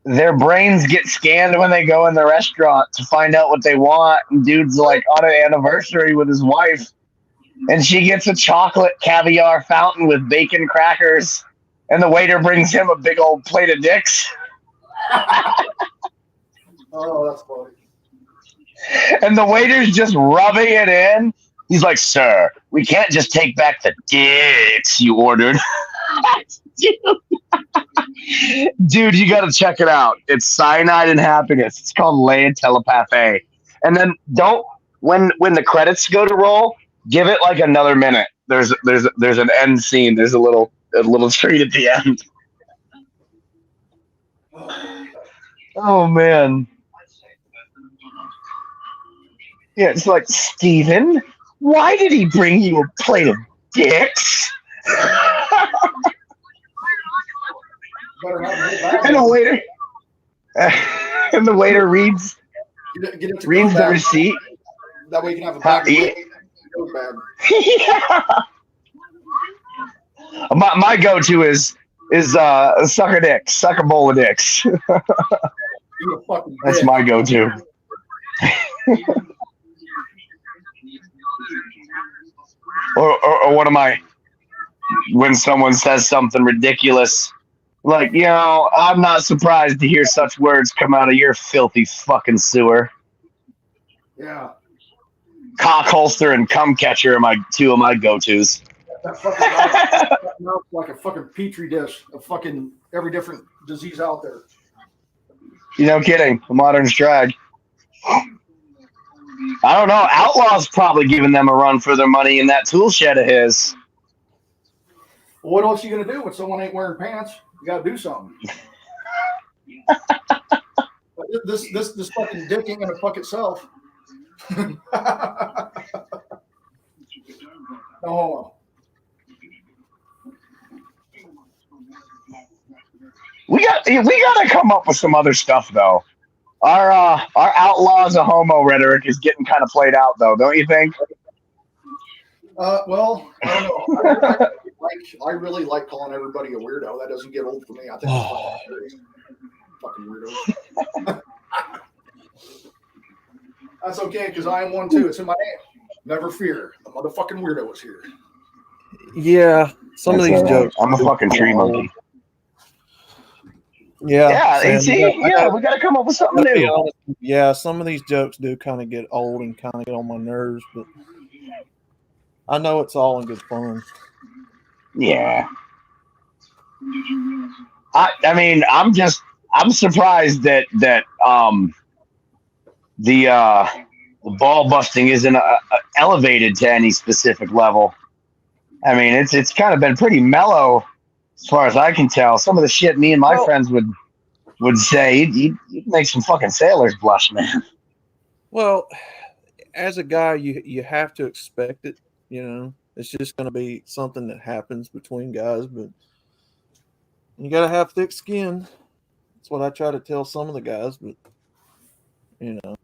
Their brains get scanned when they go in the restaurant to find out what they want. And dude's like on an anniversary with his wife, and she gets a chocolate caviar fountain with bacon crackers, and the waiter brings him a big old plate of dicks. Oh, that's funny. And the waiter's just rubbing it in. He's like, "Sir, we can't just take back the dicks you ordered." Dude, you gotta check it out. It's Cyanide and Happiness. It's called Lay and Telepathy. And then when the credits go to roll, give it like another minute. There's an end scene. There's a little treat at the end. Oh man. Yeah, it's like, Steven, why did he bring you a plate of dicks? And the waiter reads the receipt. That way you can have a bag. Yeah. My go-to is suck a dick, suck a bowl of dicks. That's my go-to. or what am I? When someone says something ridiculous, like, I'm not surprised to hear such words come out of your filthy fucking sewer. Yeah. Cock holster and cum catcher are two of my go-tos. That fucking mouth like a fucking petri dish of fucking every different disease out there. No kidding. A modern drag. I don't know. Outlaw's probably giving them a run for their money in that tool shed of his. Well, what else are you gonna do when someone ain't wearing pants? You gotta do something. this fucking dick ain't gonna fuck itself. No. We gotta come up with some other stuff though. Our outlaws of homo rhetoric is getting kind of played out though, don't you think? Well, I don't know. I really like calling everybody a weirdo. That doesn't get old for me. I think it's fucking weirdo. That's okay, because I am one too. It's in my name. Never fear. The motherfucking weirdo is here. Yeah, some of these jokes. I'm a fucking tree monkey. Yeah, we gotta come up with something new. Yeah, some of these jokes do kind of get old and kind of get on my nerves, but I know it's all in good fun. Yeah. I mean, I'm surprised that the ball busting isn't elevated to any specific level. I mean, it's kind of been pretty mellow as far as I can tell, some of the shit me and my Well- friends would say, you'd make some fucking sailors blush, man. Well, as a guy, you have to expect it. You know, it's just going to be something that happens between guys, but you got to have thick skin. That's what I try to tell some of the guys, but you know.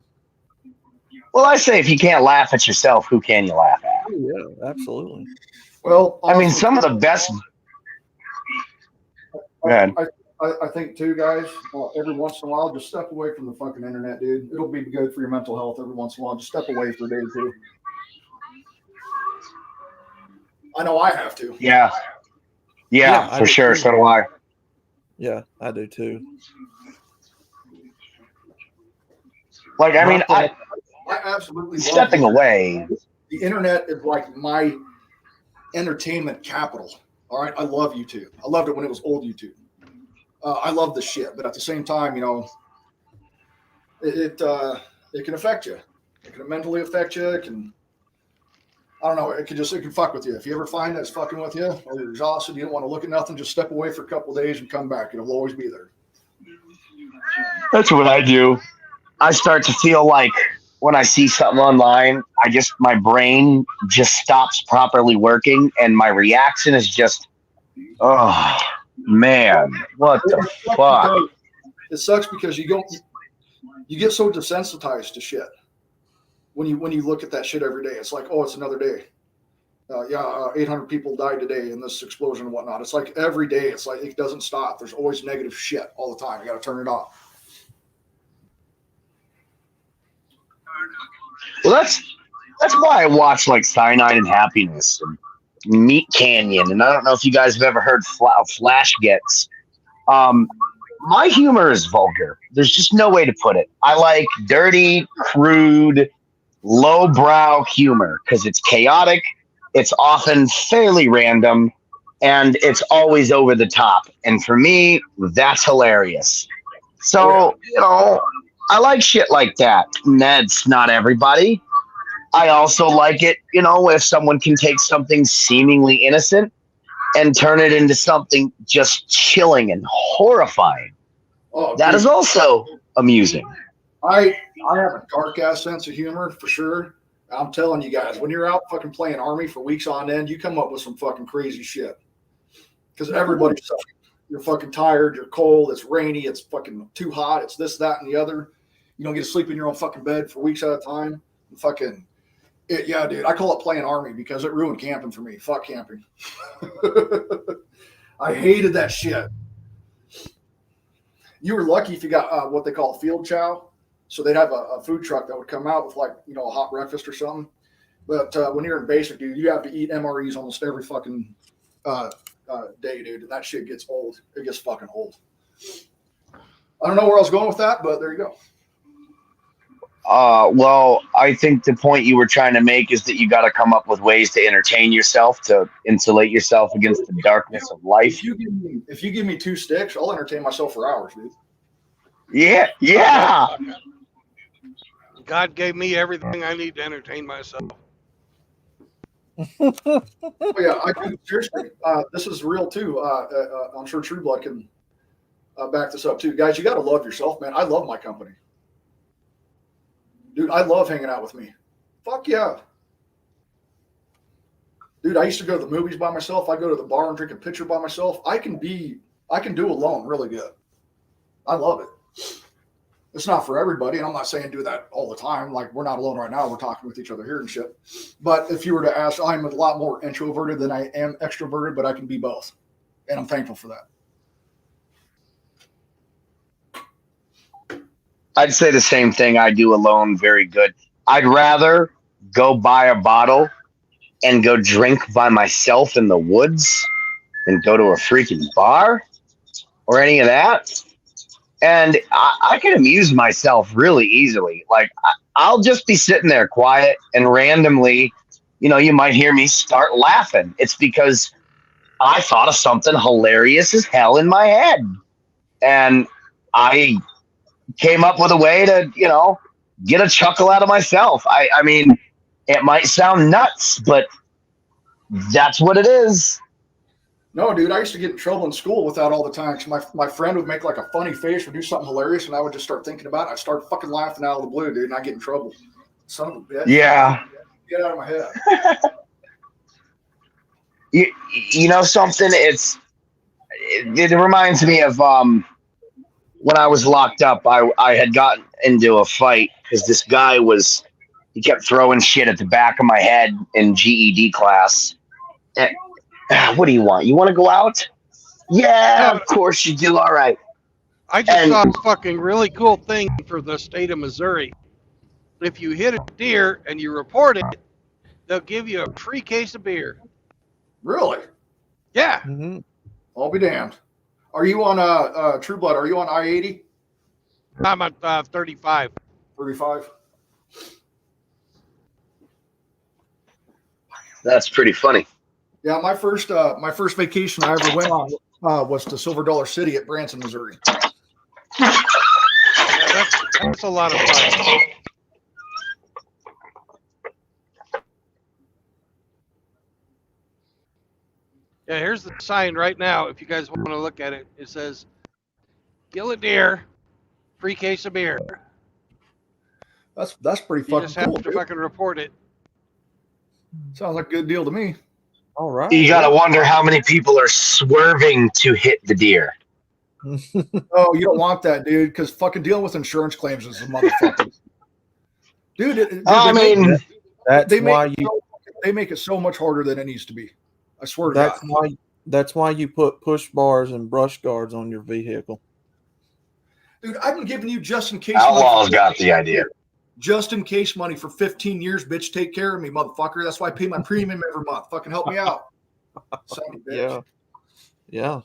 Well, I say if you can't laugh at yourself, who can you laugh at? Oh, yeah, absolutely. Well, I mean, also, some of the best. Go ahead. I think too, guys. Every once in a while, just step away from the fucking internet, dude. It'll be good for your mental health. Every once in a while, just step away for a day or two. I know I have to. Yeah, Yeah, I for do sure. too. So do I. Yeah, I do too. Like, I mean, I absolutely love stepping away. The internet is like my entertainment capital. All right, I love YouTube. I loved it when it was old YouTube. I love the shit, but at the same time, you know, it can affect you. It can mentally affect you. It can, I don't know. It can fuck with you. If you ever find that it's fucking with you, or you're exhausted, you don't want to look at nothing, just step away for a couple of days and come back. It'll always be there. That's what I do. I start to feel like when I see something online, my brain just stops properly working, and my reaction is just, oh man, what the fuck? It sucks because you get so desensitized to shit when you look at that shit every day. It's like, oh, it's another day. 800 people died today in this explosion and whatnot. It's like every day. It's like it doesn't stop. There's always negative shit all the time. You got to turn it off. Well, that's why I watch like Cyanide and Happiness and Meat Canyon, and I don't know if you guys have ever heard Flash Gets. My humor is vulgar. There's just no way to put it. I like dirty, crude, lowbrow humor because it's chaotic, it's often fairly random, and it's always over the top. And for me, that's hilarious. So, you know, I like shit like that. And that's not everybody. I also like it, you know, if someone can take something seemingly innocent and turn it into something just chilling and horrifying. Oh, that dude, is also amusing. I have a dark ass sense of humor for sure. I'm telling you guys, when you're out fucking playing Army for weeks on end, you come up with some fucking crazy shit. Because everybody's suffering. You're fucking tired. You're cold. It's rainy. It's fucking too hot. It's this, that, and the other. You don't get to sleep in your own fucking bed for weeks at a time. Fucking, yeah, dude. I call it playing Army because it ruined camping for me. Fuck camping. I hated that shit. You were lucky if you got what they call a field chow. So they'd have a food truck that would come out with like, you know, a hot breakfast or something. But when you're in basic, dude, you have to eat MREs almost every fucking day, dude. And that shit gets old. It gets fucking old. I don't know where I was going with that, but there you go. Well, I think the point you were trying to make is that you got to come up with ways to entertain yourself, to insulate yourself against the darkness of life. If you give me 2 sticks, I'll entertain myself for hours, dude. Yeah. God gave me everything I need to entertain myself. Oh, yeah, I do. Seriously, this is real too. I'm sure True Blood can back this up too. Guys, you got to love yourself, man. I love my company. Dude, I love hanging out with me. Fuck yeah. Dude, I used to go to the movies by myself. I go to the bar and drink a pitcher by myself. I can do alone really good. I love it. It's not for everybody, and I'm not saying do that all the time. Like, we're not alone right now. We're talking with each other here and shit. But if you were to ask, I'm a lot more introverted than I am extroverted, but I can be both. And I'm thankful for that. I'd say the same thing. I do alone very good. I'd rather go buy a bottle and go drink by myself in the woods than go to a freaking bar or any of that. And I can amuse myself really easily. Like, I'll just be sitting there quiet and randomly, you know, you might hear me start laughing. It's because I thought of something hilarious as hell in my head. And I came up with a way to, you know, get a chuckle out of myself. I mean, it might sound nuts, but that's what it is. No, dude, I used to get in trouble in school with that all the time. 'Cause my friend would make like a funny face or do something hilarious, and I would just start thinking about it. I start fucking laughing out of the blue, dude, and I get in trouble. Son of a bitch. Yeah. Get out of my head. You know something? It reminds me of when I was locked up. I had gotten into a fight because this guy he kept throwing shit at the back of my head in GED class. And, what do you want? You want to go out? Yeah, No, of course you do. All right. I just And saw a fucking really cool thing for the state of Missouri. If you hit a deer and you report it, they'll give you a free case of beer. Really? Yeah. Mm-hmm. I'll be damned. Are you on True Blood? Are you on I-80? I'm at 35. 35? that's pretty funny. Yeah, my first vacation I ever went on was to Silver Dollar City at Branson, Missouri. Yeah, that's a lot of fun. Yeah, here's the sign right now. If you guys want to look at it, it says, "Kill a deer, free case of beer." That's pretty You fucking just have cool, to dude. fucking report it. Sounds like a good deal to me. All right. You got to wonder how many people are swerving to hit the deer. Oh, you don't want that, dude, because fucking dealing with insurance claims is a motherfucker. Dude, I mean, That's why they make it so much harder than it needs to be. I swear to That's God. that's why you put push bars and brush guards on your vehicle. Dude, I've been giving you just in case Outlaws money. got the idea. Just in case money for 15 years, bitch. Take care of me, motherfucker. That's why I pay my premium every month. Fucking help me out. Son of a bitch. Yeah.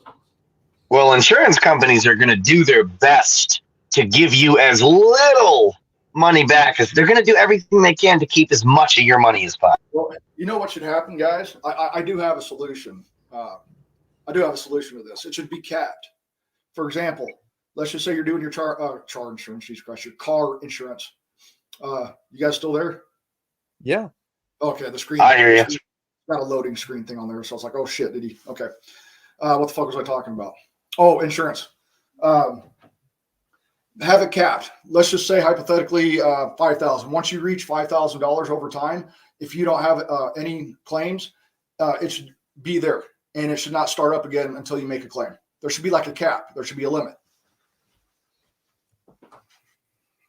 Well, insurance companies are going to do their best to give you as little money back as they're going to do everything they can to keep as much of your money as possible. Well, you know what should happen, guys? I do have a solution. I do have a solution to this. It should be capped. For example, let's just say you're doing your car insurance, Jesus Christ, your car insurance. You guys still there? Yeah. Okay, the screen. I hear you. Got a loading screen thing on there, so I was like, "Oh shit, did he?" Okay. What the fuck was I talking about? Oh, insurance. Have it capped. Let's just say hypothetically $5,000. Once you reach $5,000 over time, if you don't have any claims, it should be there, and it should not start up again until you make a claim. There should be like a cap. There should be a limit.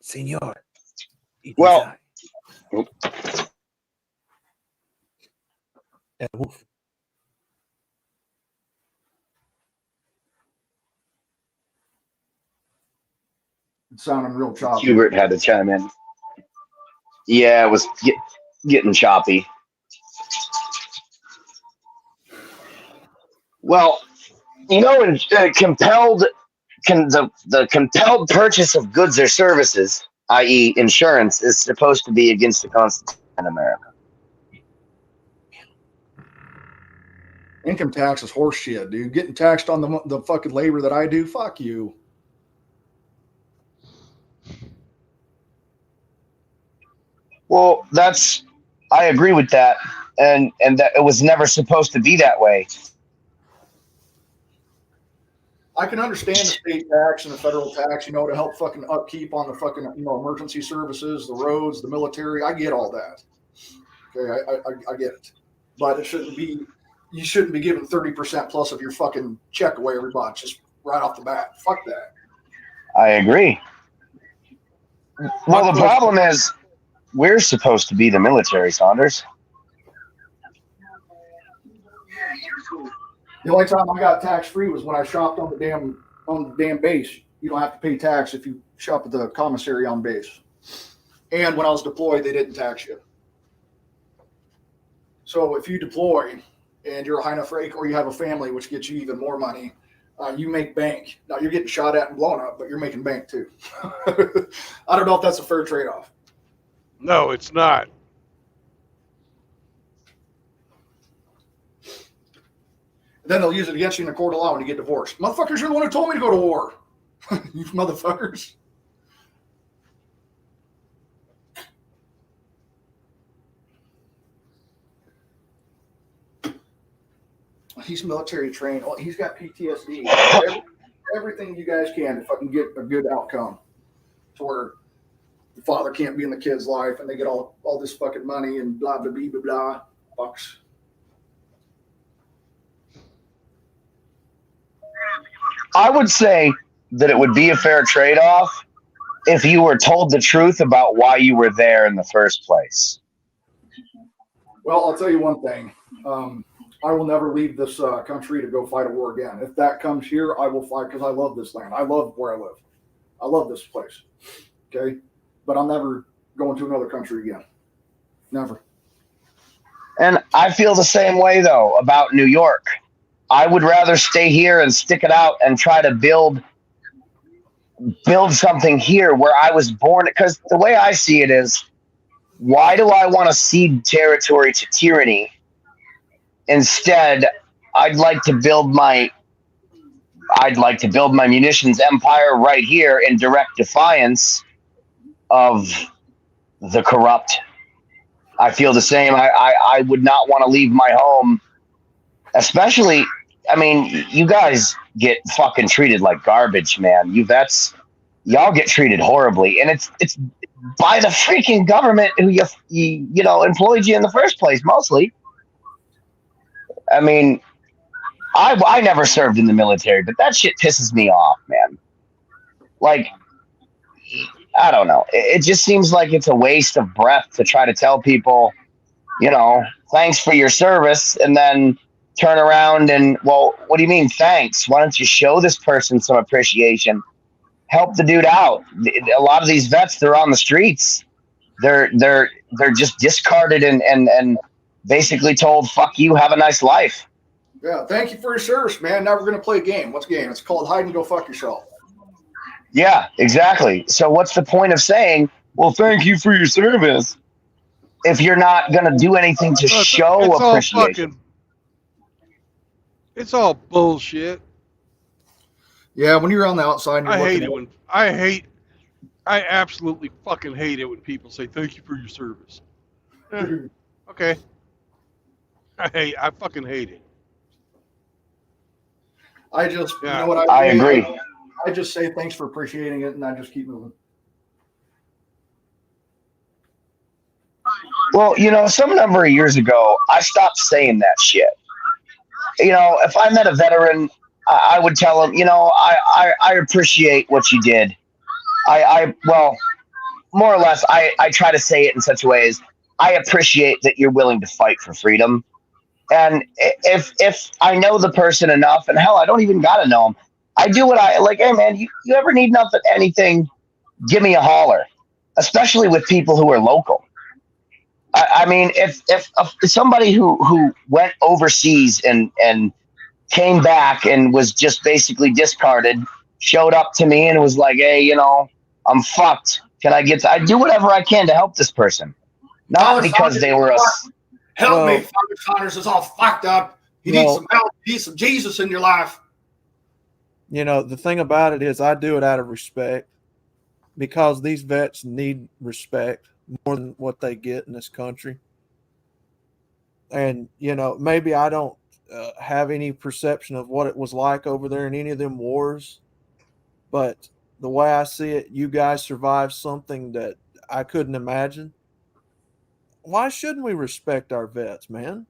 Senor. Well, It's sounding real choppy. Hubert had to chime in. Yeah, it was getting choppy. Well, you know, the compelled purchase of goods or services, i.e., insurance, is supposed to be against the Constitution in America. Income tax is horse shit, dude. Getting taxed on the fucking labor that I do, fuck you. Well, I agree with that, and that it was never supposed to be that way. I can understand the state tax and the federal tax, to help fucking upkeep on the fucking, emergency services, the roads, the military. I get all that. Okay, I get it. But it shouldn't be, you shouldn't be giving 30% plus of your fucking check away every month, just right off the bat. Fuck that. I agree. Well, the problem is we're supposed to be the military, Saunders. The only time I got tax free was when I shopped on the damn base. You don't have to pay tax if you shop at the commissary on base. And when I was deployed, they didn't tax you. So if you deploy and you're a high enough rank, or you have a family, which gets you even more money, you make bank. Now you're getting shot at and blown up, but you're making bank too. I don't know if that's a fair trade-off. No, it's not. Then they'll use it against you in a court of law when you get divorced. Motherfuckers, you're the one who told me to go to war. You motherfuckers. He's military trained. He's got PTSD. Everything you guys can to fucking get a good outcome, to where the father can't be in the kid's life and they get all this fucking money and blah blah blah blah blah. Fucks. I would say that it would be a fair trade-off if you were told the truth about why you were there in the first place. Well, I'll tell you one thing. I will never leave this country to go fight a war again. If that comes here, I will fight because I love this land. I love where I live. I love this place. Okay? But I'm never going to another country again. Never. And I feel the same way, though, about New York. I would rather stay here and stick it out and try to build something here where I was born. Because the way I see it is, why do I want to cede territory to tyranny? Instead, I'd like to build my munitions empire right here in direct defiance of the corrupt. I feel the same. I would not want to leave my home, especially. I mean, you guys get fucking treated like garbage, man. You vets, y'all get treated horribly, and it's by the freaking government who you know employed you in the first place, mostly. I mean, I never served in the military, but that shit pisses me off, man. Like, I don't know. It just seems like it's a waste of breath to try to tell people, you know, thanks for your service, and then turn around and, well, what do you mean thanks? Why don't you show this person some appreciation? Help the dude out. A lot of these vets, they're on the streets. They're just discarded and basically told, fuck you, have a nice life. Yeah, thank you for your service, man. Now we're going to play a game. What's a game? It's called Hide and Go Fuck Yourself. Yeah, exactly. So what's the point of saying, well, thank you for your service, if you're not going to do anything to show appreciation? It's all bullshit. Yeah, when you're on the outside, and you're I absolutely fucking hate it when people say thank you for your service. Okay. I fucking hate it. You know what I agree. I just say thanks for appreciating it, and I just keep moving. Well, you know, some number of years ago, I stopped saying that shit. You know, if I met a veteran, I would tell him, you know, I appreciate what you did. Well, more or less, I try to say it in such a way as I appreciate that you're willing to fight for freedom. And if I know the person enough, and hell, I don't even got to know him, I do what I like. Hey, man, you ever need anything, give me a holler, especially with people who are local. I mean, if somebody who went overseas and came back and was just basically discarded, showed up to me and was like, hey, you know, I'm fucked. I do whatever I can to help this person. Not because they were Help me, Father Saunders is all fucked up. You need some help. You need some Jesus in your life. You know, the thing about it is I do it out of respect, because these vets need respect more than what they get in this country. And, you know, maybe I don't have any perception of what it was like over there in any of them wars, but the way I see it, you guys survived something that I couldn't imagine. Why shouldn't we respect our vets, man?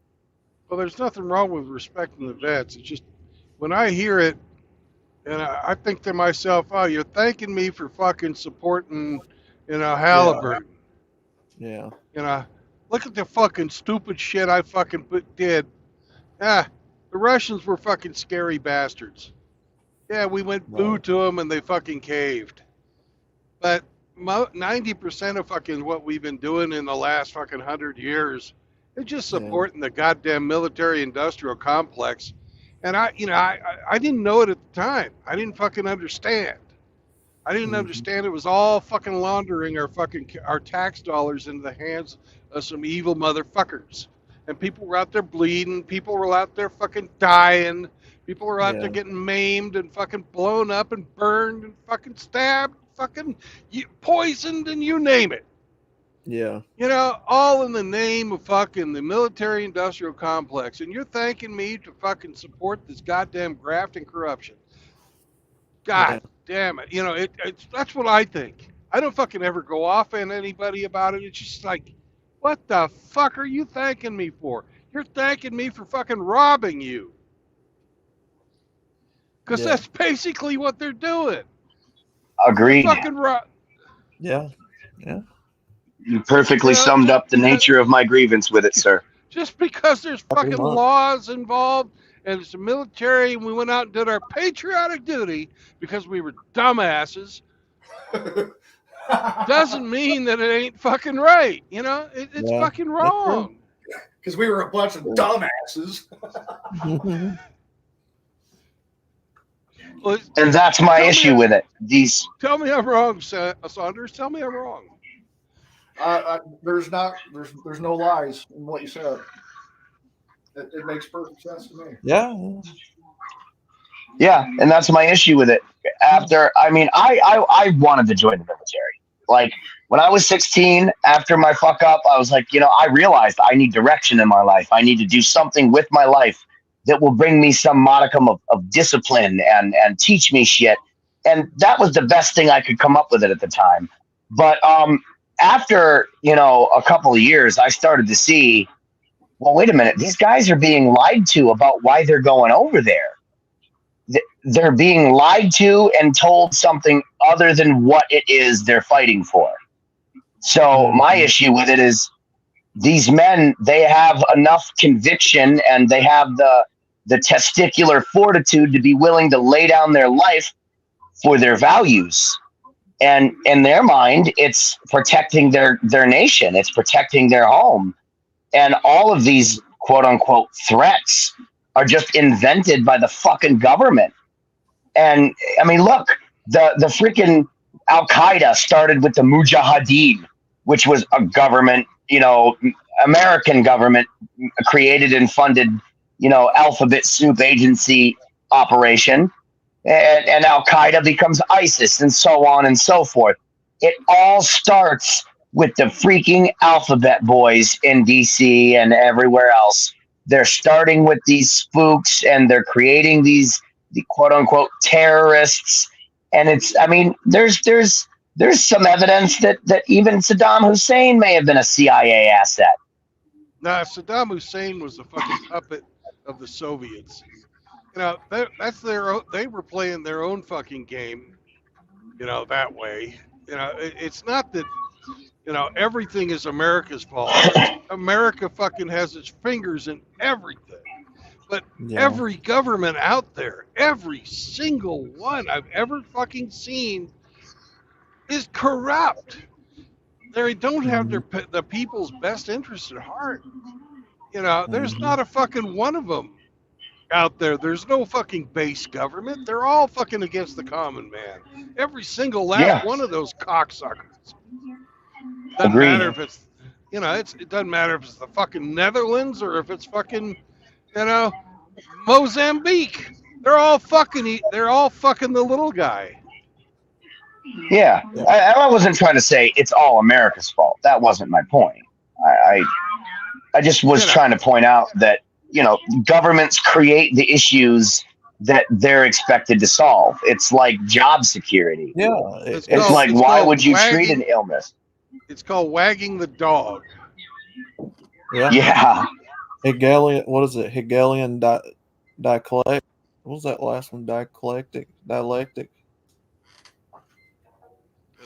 Well, there's nothing wrong with respecting the vets. It's just when I hear it, and I think to myself, oh, you're thanking me for fucking supporting, you know, Halliburton. Yeah. You know, look at the fucking stupid shit I fucking did. The Russians were fucking scary bastards. Yeah, we went boo to them and they fucking caved. But 90% of fucking what we've been doing in the last fucking 100 years is just supporting the goddamn military-industrial complex. And I didn't know it at the time. I didn't fucking understand. I didn't understand it was all fucking laundering our tax dollars into the hands of some evil motherfuckers. And people were out there bleeding. People were out there fucking dying. People were out there getting maimed and fucking blown up and burned and fucking stabbed, fucking poisoned, and you name it. Yeah. You know, all in the name of fucking the military-industrial complex, and you're thanking me to fucking support this goddamn graft and corruption. Yeah. God damn it! You know, that's what I think. I don't fucking ever go off on anybody about it. It's just like, what the fuck are you thanking me for? You're thanking me for fucking robbing you, because Yeah. that's basically what they're doing. They're Agreed. fucking Yeah. Yeah. You perfectly you know, summed up the nature of my grievance with it, sir. just because there's Pretty fucking much. laws involved and it's the military and we went out and did our patriotic duty because we were dumbasses doesn't mean that it ain't fucking right. You know, it's Yeah. fucking That's true. wrong. Because we were a bunch of dumbasses. Well, And that's my Tell me issue I- with it. These tell me I'm wrong, Saunders. Tell me I'm wrong. There's no lies in what you said. It makes perfect sense to me. Yeah. Yeah, and that's my issue with it. After, I mean, I wanted to join the military. Like when I was 16, after my fuck up, I was like, you know, I realized I need direction in my life. I need to do something with my life that will bring me some modicum of discipline and teach me shit. And that was the best thing I could come up with it at the time. But after, you know, a couple of years, I started to see, well, wait a minute, these guys are being lied to about why they're going over there. They're being lied to and told something other than what it is they're fighting for. So my issue with it is these men, they have enough conviction and they have the testicular fortitude to be willing to lay down their life for their values. And in their mind, it's protecting their nation. It's protecting their home. And all of these quote unquote threats are just invented by the fucking government. And I mean, look, the freaking Al Qaeda started with the Mujahideen, which was a government, you know, American government created and funded, you know, alphabet soup agency operation. And Al Qaeda becomes ISIS and so on and so forth. It all starts with the freaking alphabet boys in DC and everywhere else. They're starting with these spooks and they're creating the quote unquote terrorists. And it's, I mean, there's some evidence that even Saddam Hussein may have been a CIA asset. Nah, Saddam Hussein was the fucking puppet of the Soviets. You know, that's their own, they were playing their own fucking game, you know, that way. You know, it's not that, you know, everything is America's fault. America fucking has its fingers in everything. But every government out there, every single one I've ever fucking seen is corrupt. They don't have the people's best interest at heart. You know, there's not a fucking one of them out there. There's no fucking base government. They're all fucking against the common man. Every single last one of those cocksuckers. Doesn't matter if it's, you know, it doesn't matter if it's the fucking Netherlands or if it's fucking, you know, Mozambique. They're all fucking the little guy. Yeah, I wasn't trying to say it's all America's fault. That wasn't my point. I just was trying to point out that, you know, governments create the issues that they're expected to solve. It's like job security. Yeah. It's like, why would you treat an illness? It's called wagging the dog. Yeah. Yeah. Hegelian, what is it? Hegelian dialectic. What was that last one? Dialectic.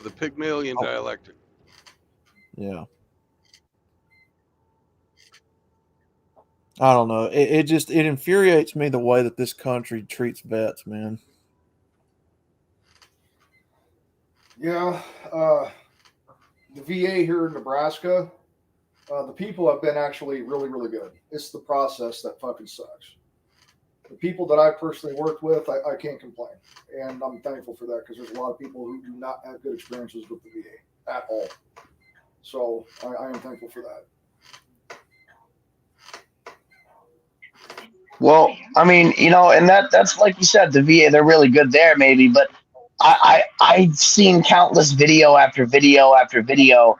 The Pygmalion dialectic. Yeah. I don't know. It infuriates me the way that this country treats vets, man. Yeah. The VA here in Nebraska, the people have been actually really, really good. It's the process that fucking sucks. The people that I personally worked with, I can't complain. And I'm thankful for that because there's a lot of people who do not have good experiences with the VA at all. So I am thankful for that. Well, I mean, you know, and that's like you said, the VA, they're really good there maybe, but I've seen countless video after video after video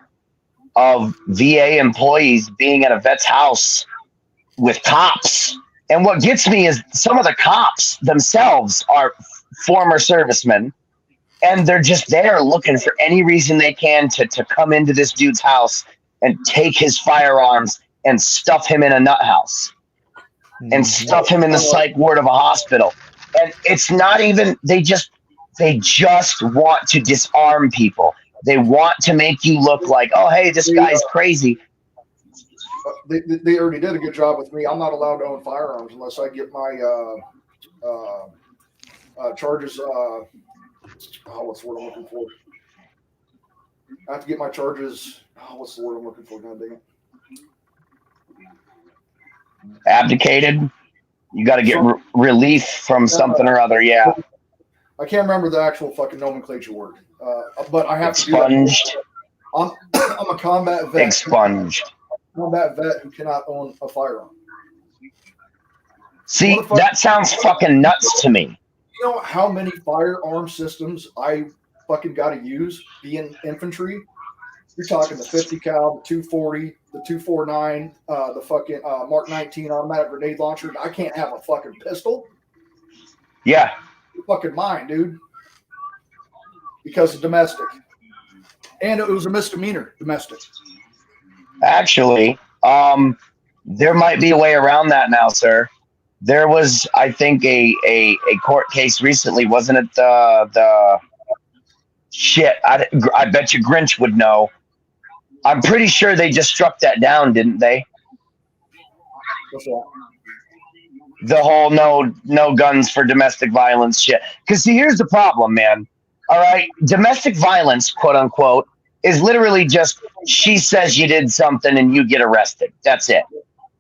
of VA employees being at a vet's house with cops. And what gets me is some of the cops themselves are former servicemen, and they're just there looking for any reason they can to come into this dude's house and take his firearms and stuff him in a nut house and stuff him in the psych ward of a hospital. And it's not even, they just want to disarm people. They want to make you look like, oh, hey, this guy's crazy. They already did a good job with me. I'm not allowed to own firearms unless I get my charges. What's the word I'm looking for? I have to get my charges. What's the word I'm looking for? God dang it. Abdicated. You got to get relief from something or other. Yeah. I can't remember the actual fucking nomenclature word. But I have expunged. To do that. I'm a combat vet. Expunged. Combat vet who cannot own a firearm. See, that sounds fucking nuts to me. You know how many firearm systems I fucking got to use being infantry? You're talking the 50 cal, the 240, the 249, the fucking Mark 19 automatic grenade launcher. I can't have a fucking pistol. Yeah. You're fucking mine, dude. Because of domestic. And it was a misdemeanor, domestic. Actually, there might be a way around that now, sir. There was, I think, a court case recently, wasn't it? The shit. I bet you Grinch would know. I'm pretty sure they just struck that down, didn't they? What's that? The whole no guns for domestic violence shit. Because see, here's the problem, man. All right, domestic violence, quote unquote, is literally just she says you did something and you get arrested. That's it.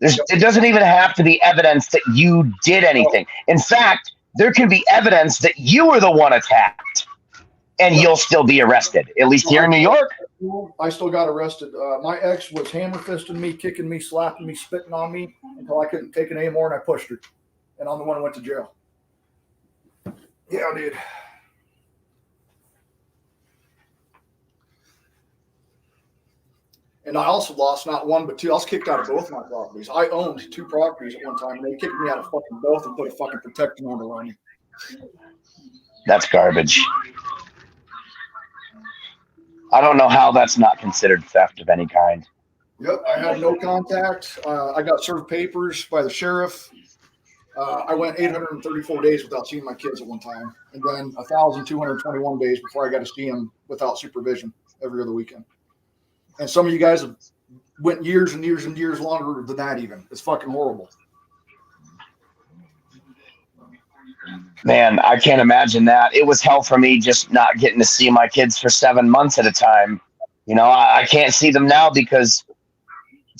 It doesn't even have to be evidence that you did anything. In fact, there can be evidence that you were the one attacked, and you'll still be arrested. At least here in New York. I still got arrested. My ex was hammer fisting me, kicking me, slapping me, spitting on me until I couldn't take it anymore, and I pushed her. And I'm the one who went to jail. Yeah, dude. And I also lost not one but two. I was kicked out of both my properties. I owned two properties at one time, and they kicked me out of fucking both and put a fucking protecting order on me. That's garbage. I don't know how that's not considered theft of any kind. Yep, I had no contact. I got served papers by the sheriff. I went 834 days without seeing my kids at one time, and then 1,221 days before I got to see them without supervision every other weekend. And some of you guys have went years and years and years longer than that even. It's fucking horrible. Man, I can't imagine that. It was hell for me just not getting to see my kids for 7 months at a time. You know, I can't see them now because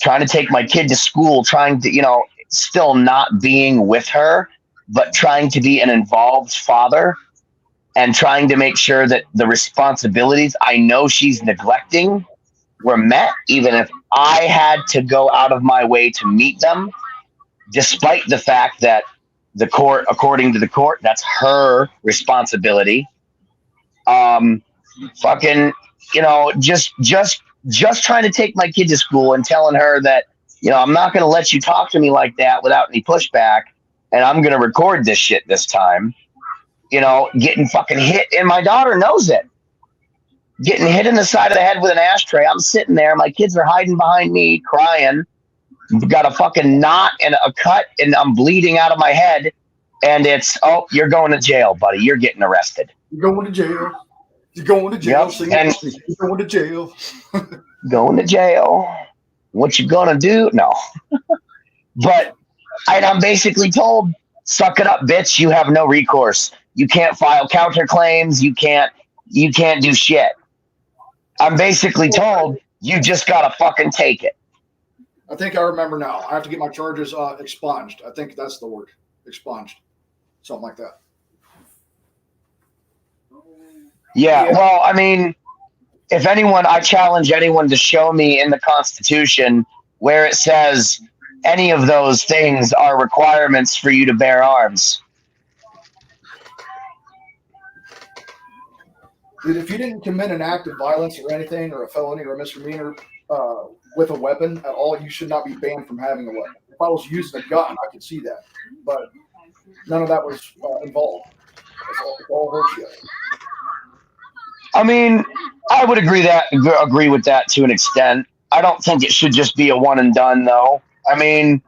trying to take my kid to school, trying to, still not being with her, but trying to be an involved father and trying to make sure that the responsibilities I know she's neglecting were met, even if I had to go out of my way to meet them, despite the fact that the court, according to the court, that's her responsibility. Fucking, just trying to take my kid to school and telling her that, I'm not going to let you talk to me like that without any pushback, and I'm going to record this shit this time. Getting fucking hit, and my daughter knows it. Getting hit in the side of the head with an ashtray. I'm sitting there. My kids are hiding behind me, crying. Got a fucking knot and a cut, and I'm bleeding out of my head. And it's, you're going to jail, buddy. You're getting arrested. You're going to jail. You're going to jail. Yep. And you're going to jail. Going to jail. What you gonna do? No. But I'm basically told, suck it up, bitch. You have no recourse. You can't file counterclaims. You can't do shit. I'm basically told you just gotta fucking take it. I think I remember now. I have to get my charges expunged. I think that's the word. Expunged. Something like that. Yeah. Well, I mean, if anyone, I challenge anyone to show me in the Constitution where it says any of those things are requirements for you to bear arms. Dude, if you didn't commit an act of violence or anything, or a felony or a misdemeanor, with a weapon at all, you should not be banned from having a weapon. If I was using a gun, I could see that, but none of that was involved. It's all horseshit. I mean, I would agree with that to an extent. I don't think it should just be a one and done, though. I mean,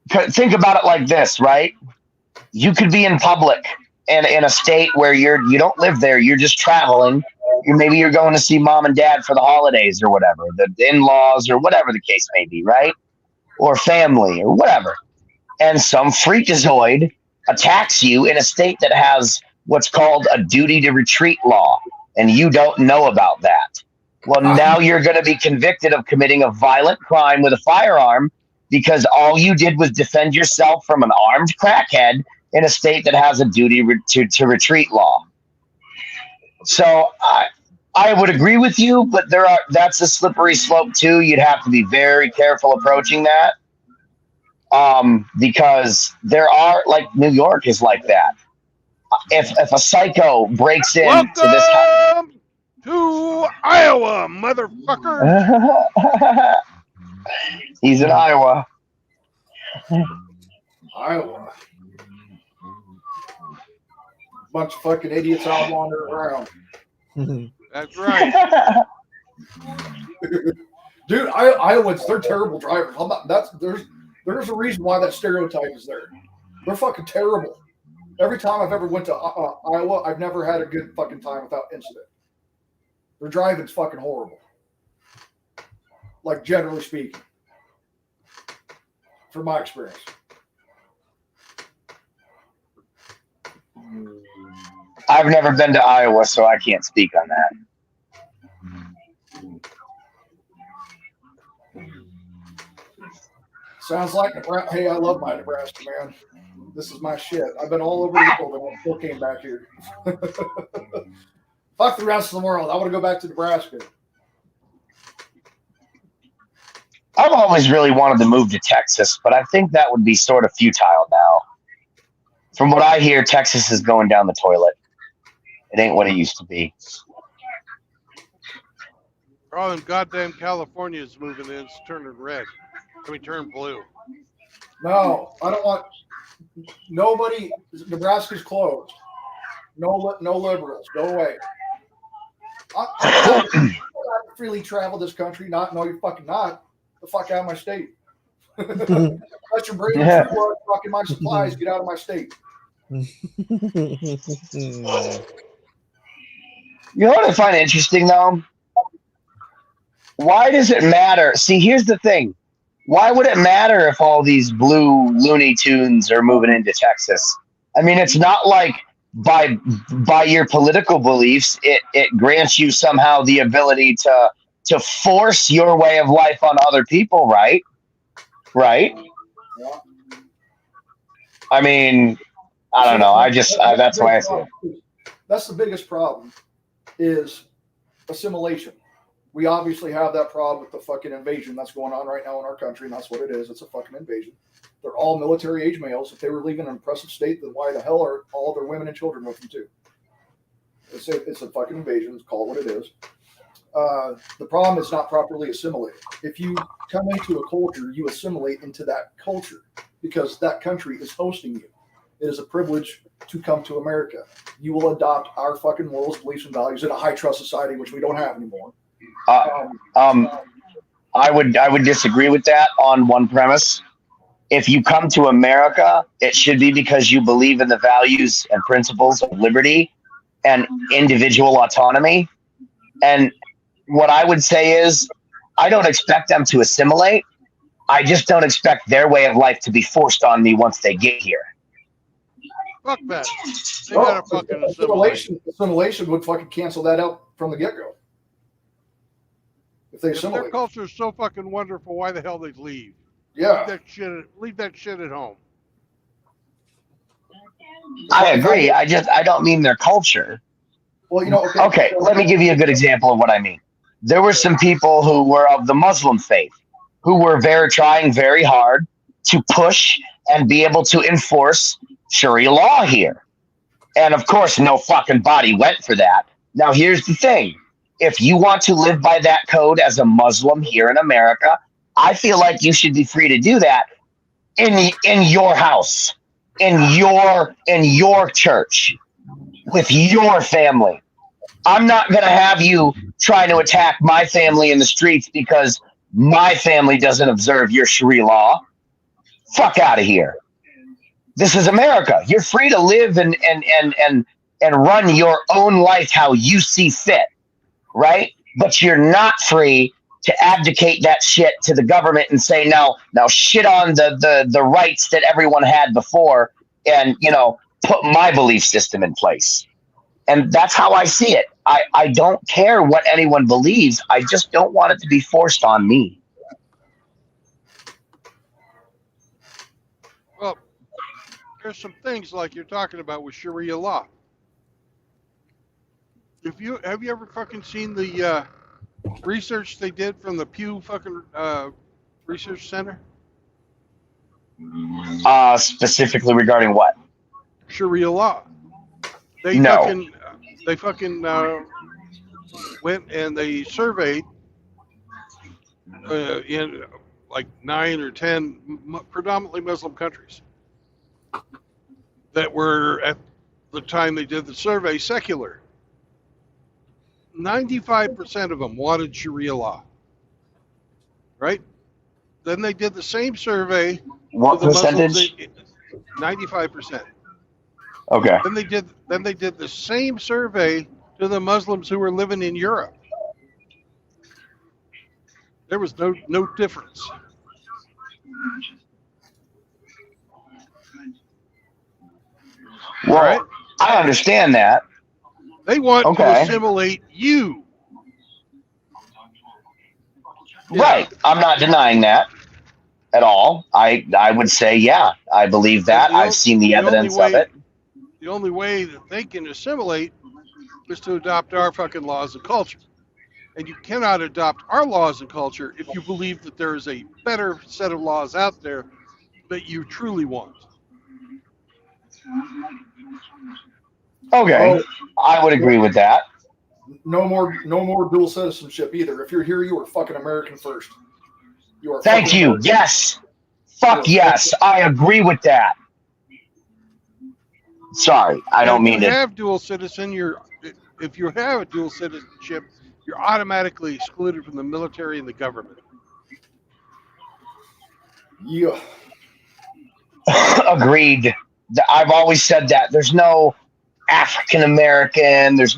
think about it like this, right? You could be in public and in a state where you don't live there, you're just traveling. Maybe you're going to see mom and dad for the holidays or whatever, the in-laws or whatever the case may be, right? Or family or whatever. And some freakazoid attacks you in a state that has what's called a duty to retreat law, and you don't know about that. Well, now you're going to be convicted of committing a violent crime with a firearm because all you did was defend yourself from an armed crackhead in a state that has a duty to retreat law. So I would agree with you, but that's a slippery slope too. You'd have to be very careful approaching that, because there are, like, New York is like that. If a psycho breaks into this house, to Iowa, motherfucker. He's in Iowa. Iowa. Bunch of fucking idiots out wandering around. That's right. Dude, Iowans, they're terrible drivers. There's a reason why that stereotype is there. They're fucking terrible. Every time I've ever went to Iowa, I've never had a good fucking time without incident. Their driving's fucking horrible. Like, generally speaking. From my experience. I've never been to Iowa, so I can't speak on that. Sounds like Nebraska. Hey, I love my Nebraska, man. This is my shit. I've been all over the world and I still came back here. Fuck the rest of the world. I want to go back to Nebraska. I've always really wanted to move to Texas, but I think that would be sort of futile now. From what I hear, Texas is going down the toilet. It ain't what it used to be. All them goddamn Californians moving in, it's turning red. I mean, turn blue. No, I don't want nobody. Nebraska's closed. No liberals. Go away. I freely travel this country. No, you're fucking not. The fuck out of my state. Unless you're bringing fucking my supplies, get out of my state. You know what I find interesting, though? Why does it matter? See, here's the thing. Why would it matter if all these blue Looney Tunes are moving into Texas? I mean, it's not like by your political beliefs, it grants you somehow the ability to force your way of life on other people, right? Right? Yeah. I mean, I don't know. That's why I see it. That's the biggest problem, is assimilation. We obviously have that problem with the fucking invasion that's going on right now in our country, and that's what it is. It's a fucking invasion. They're all military age males. If they were leaving an oppressive state, then why the hell are all their women and children with them too? It's a fucking invasion. It's called what it is. The problem is not properly assimilated. If you come into a culture, you assimilate into that culture because that country is hosting you. It is a privilege to come to America. You will adopt our fucking morals, beliefs, and values in a high trust society, which we don't have anymore. I would disagree with that on one premise. If you come to America, it should be because you believe in the values and principles of liberty and individual autonomy. And what I would say is, I don't expect them to assimilate. I just don't expect their way of life to be forced on me once they get here. Fuck that. They gotta fucking assimilate. Assimilation would fucking cancel that out from the get-go. If they assimilate. Their culture is so fucking wonderful, why the hell they'd leave? Yeah. Leave that shit at home. I agree. I don't mean their culture. Well, you know. Okay, let me give you a good example of what I mean. There were some people who were of the Muslim faith who were trying very hard to push and be able to enforce Sharia law here. And of course, no fucking body went for that. Now, here's the thing. If you want to live by that code as a Muslim here in America, I feel like you should be free to do that in your house, in your church, with your family. I'm not going to have you trying to attack my family in the streets because my family doesn't observe your Sharia law. Fuck out of here. This is America. You're free to live and run your own life how you see fit, right? But you're not free to abdicate that shit to the government and say, now shit on the rights that everyone had before and, put my belief system in place. And that's how I see it. I don't care what anyone believes. I just don't want it to be forced on me. Well, there's some things like you're talking about with Sharia law. Have you ever fucking seen the research they did from the Pew fucking Research Center? Specifically regarding what? Sharia law. They No. fucking went and they surveyed in like 9 or 10 predominantly Muslim countries that were at the time they did the survey secular. 95% of them wanted Sharia law, right? Then they did the same survey. What percentage? 95%. Okay. Then they did the same survey to the Muslims who were living in Europe. There was no difference. Well, right? I understand that. They want to assimilate you. Right. I'm not denying that at all. I would say, yeah, I believe that. I've seen the evidence of it. The only way that they can assimilate is to adopt our fucking laws and culture. And you cannot adopt our laws and culture if you believe that there is a better set of laws out there that you truly want. Okay, I would agree with that. No more dual citizenship either. If you're here, you are fucking American first. You are. Thank you. American. Yes. Fuck yes. I agree with that. Sorry, I don't mean to. If you have dual citizen, if you have a dual citizenship, you're automatically excluded from the military and the government. Yeah. Agreed. I've always said that. There's no African American. There's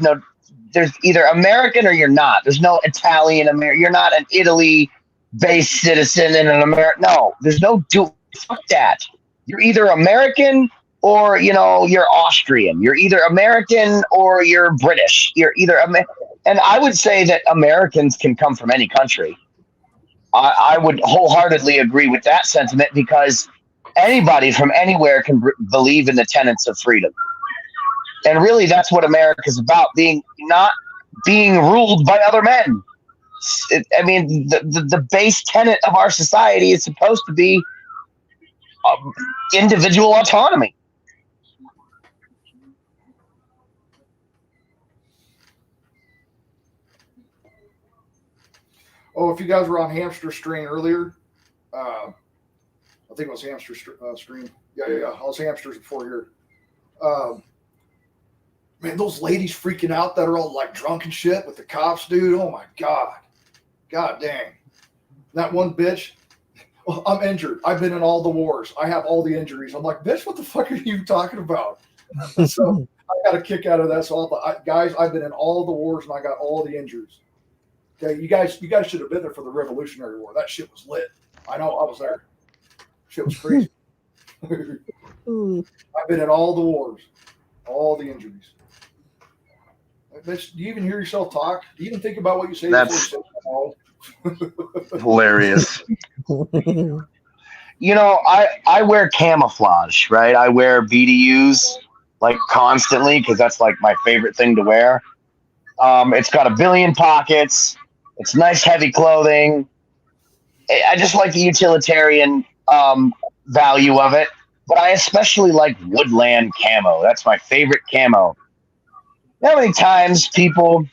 either American or you're not. There's no Italian American. You're not an Italy-based citizen in an American. No, there's no dual. Fuck that. You're either American or you're Austrian. You're either American or you're British. You're either and I would say that Americans can come from any country. I would wholeheartedly agree with that sentiment because anybody from anywhere can believe in the tenets of freedom. And really, that's what America is about: not being ruled by other men. The base tenet of our society is supposed to be individual autonomy. Oh, if you guys were on Hamster Strain earlier, I think it was Hamster Stream. Yeah. I was Hamsters before here. Man, those ladies freaking out that are all like drunk and shit with the cops, dude. Oh my God. God dang. That one bitch. Well, I'm injured. I've been in all the wars. I have all the injuries. I'm like, bitch, what the fuck are you talking about? So I got a kick out of that. So guys, I've been in all the wars and I got all the injuries. Okay, you guys should have been there for the Revolutionary War. That shit was lit. I know, I was there. Shit was crazy. I've been in all the wars, all the injuries. Do you even hear yourself talk? Do you even think about what you say? That's hilarious. I wear camouflage, right? I wear BDUs like constantly because that's like my favorite thing to wear. It's got 1 billion pockets. It's nice, heavy clothing. I just like the utilitarian value of it. But I especially like woodland camo. That's my favorite camo. How many times people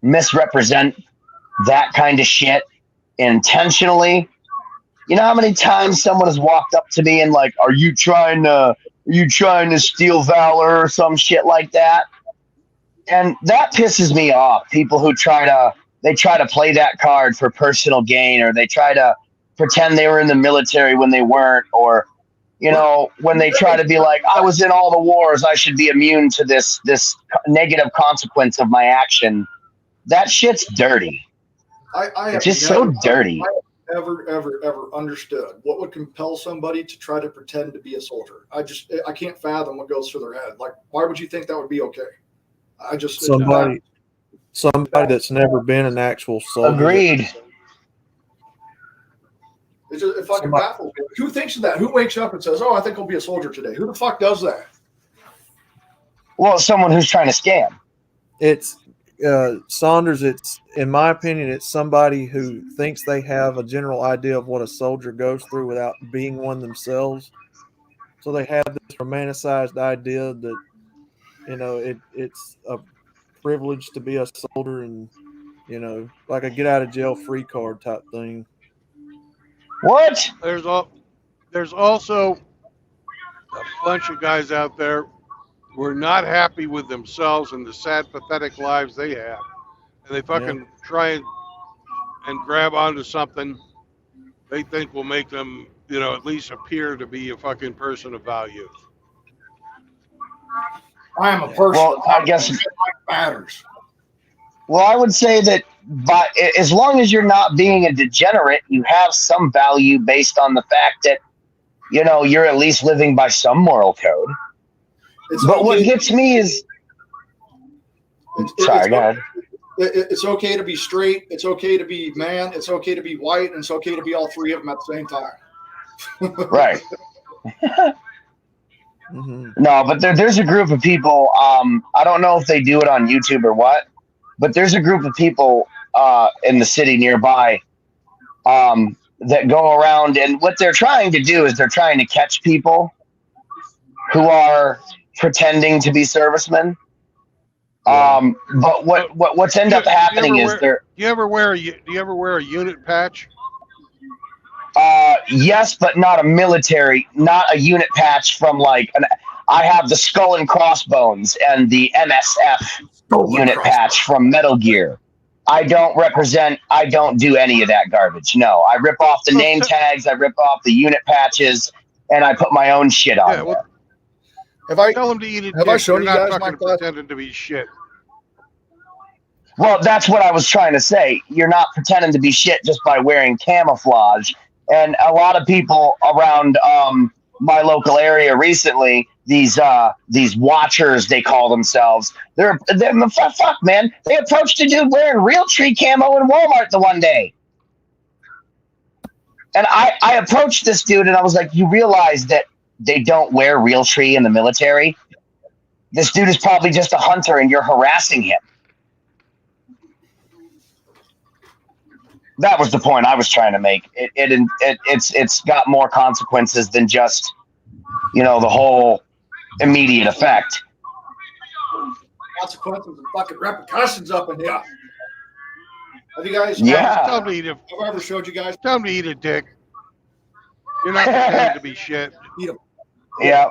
misrepresent that kind of shit intentionally. You know how many times someone has walked up to me and like, are you trying to steal valor or some shit like that? And that pisses me off. People who try to play that card for personal gain, or they try to pretend they were in the military when they weren't, or when they try to be like, I was in all the wars, I should be immune to this negative consequence of my action. That shit's dirty. It's just so dirty. I have ever understood what would compel somebody to try to pretend to be a soldier. I can't fathom what goes through their head. Like, why would you think that would be okay? Somebody that's never been an actual soldier. Agreed. It fucking baffles me. Who thinks of that? Who wakes up and says, "Oh, I think I'll be a soldier today"? Who the fuck does that? Well, someone who's trying to scam. It's Saunders. It's, in my opinion, it's somebody who thinks they have a general idea of what a soldier goes through without being one themselves. So they have this romanticized idea that it's a privilege to be a soldier, and like a get out of jail free card type thing. What? There's also a bunch of guys out there who are not happy with themselves and the sad, pathetic lives they have, and they fucking try and grab onto something they think will make them, at least appear to be a fucking person of value. I am a person. Well, I guess it matters. Well, I would say that, but as long as you're not being a degenerate, you have some value based on the fact that, you're at least living by some moral code. But what gets me is, sorry, go ahead. It's okay to be straight. It's okay to be man. It's okay to be white, and it's okay to be all three of them at the same time. Right. Mm-hmm. No, but there's a group of people. I don't know if they do it on YouTube or what, but there's a group of people in the city nearby that go around, and what they're trying to do is they're trying to catch people who are pretending to be servicemen. But what's end up happening is they're. Do you ever wear a unit patch? Yes, but not a unit patch from I have the Skull and Crossbones and the MSF unit patch from Metal Gear. I don't do any of that garbage. No, I rip off the name tags, I rip off the unit patches, and I put my own shit on there. Well, tell them to eat it. Have I shown you not guys my fucking pretending to be shit. Well, that's what I was trying to say. You're not pretending to be shit just by wearing camouflage. And a lot of people around my local area recently, these watchers, they call themselves. They're fuck, man. They approached a dude wearing Realtree camo in Walmart the one day. And I approached this dude and I was like, you realize that they don't wear Realtree in the military? This dude is probably just a hunter and you're harassing him. That was the point I was trying to make. It's got more consequences than just, the whole immediate effect. Consequences and fucking repercussions up in here. Have you guys? Yeah. Tell them to eat it. Have I ever showed you guys? Tell them to eat a dick. You're not pretending to be shit. Eat them. Yeah.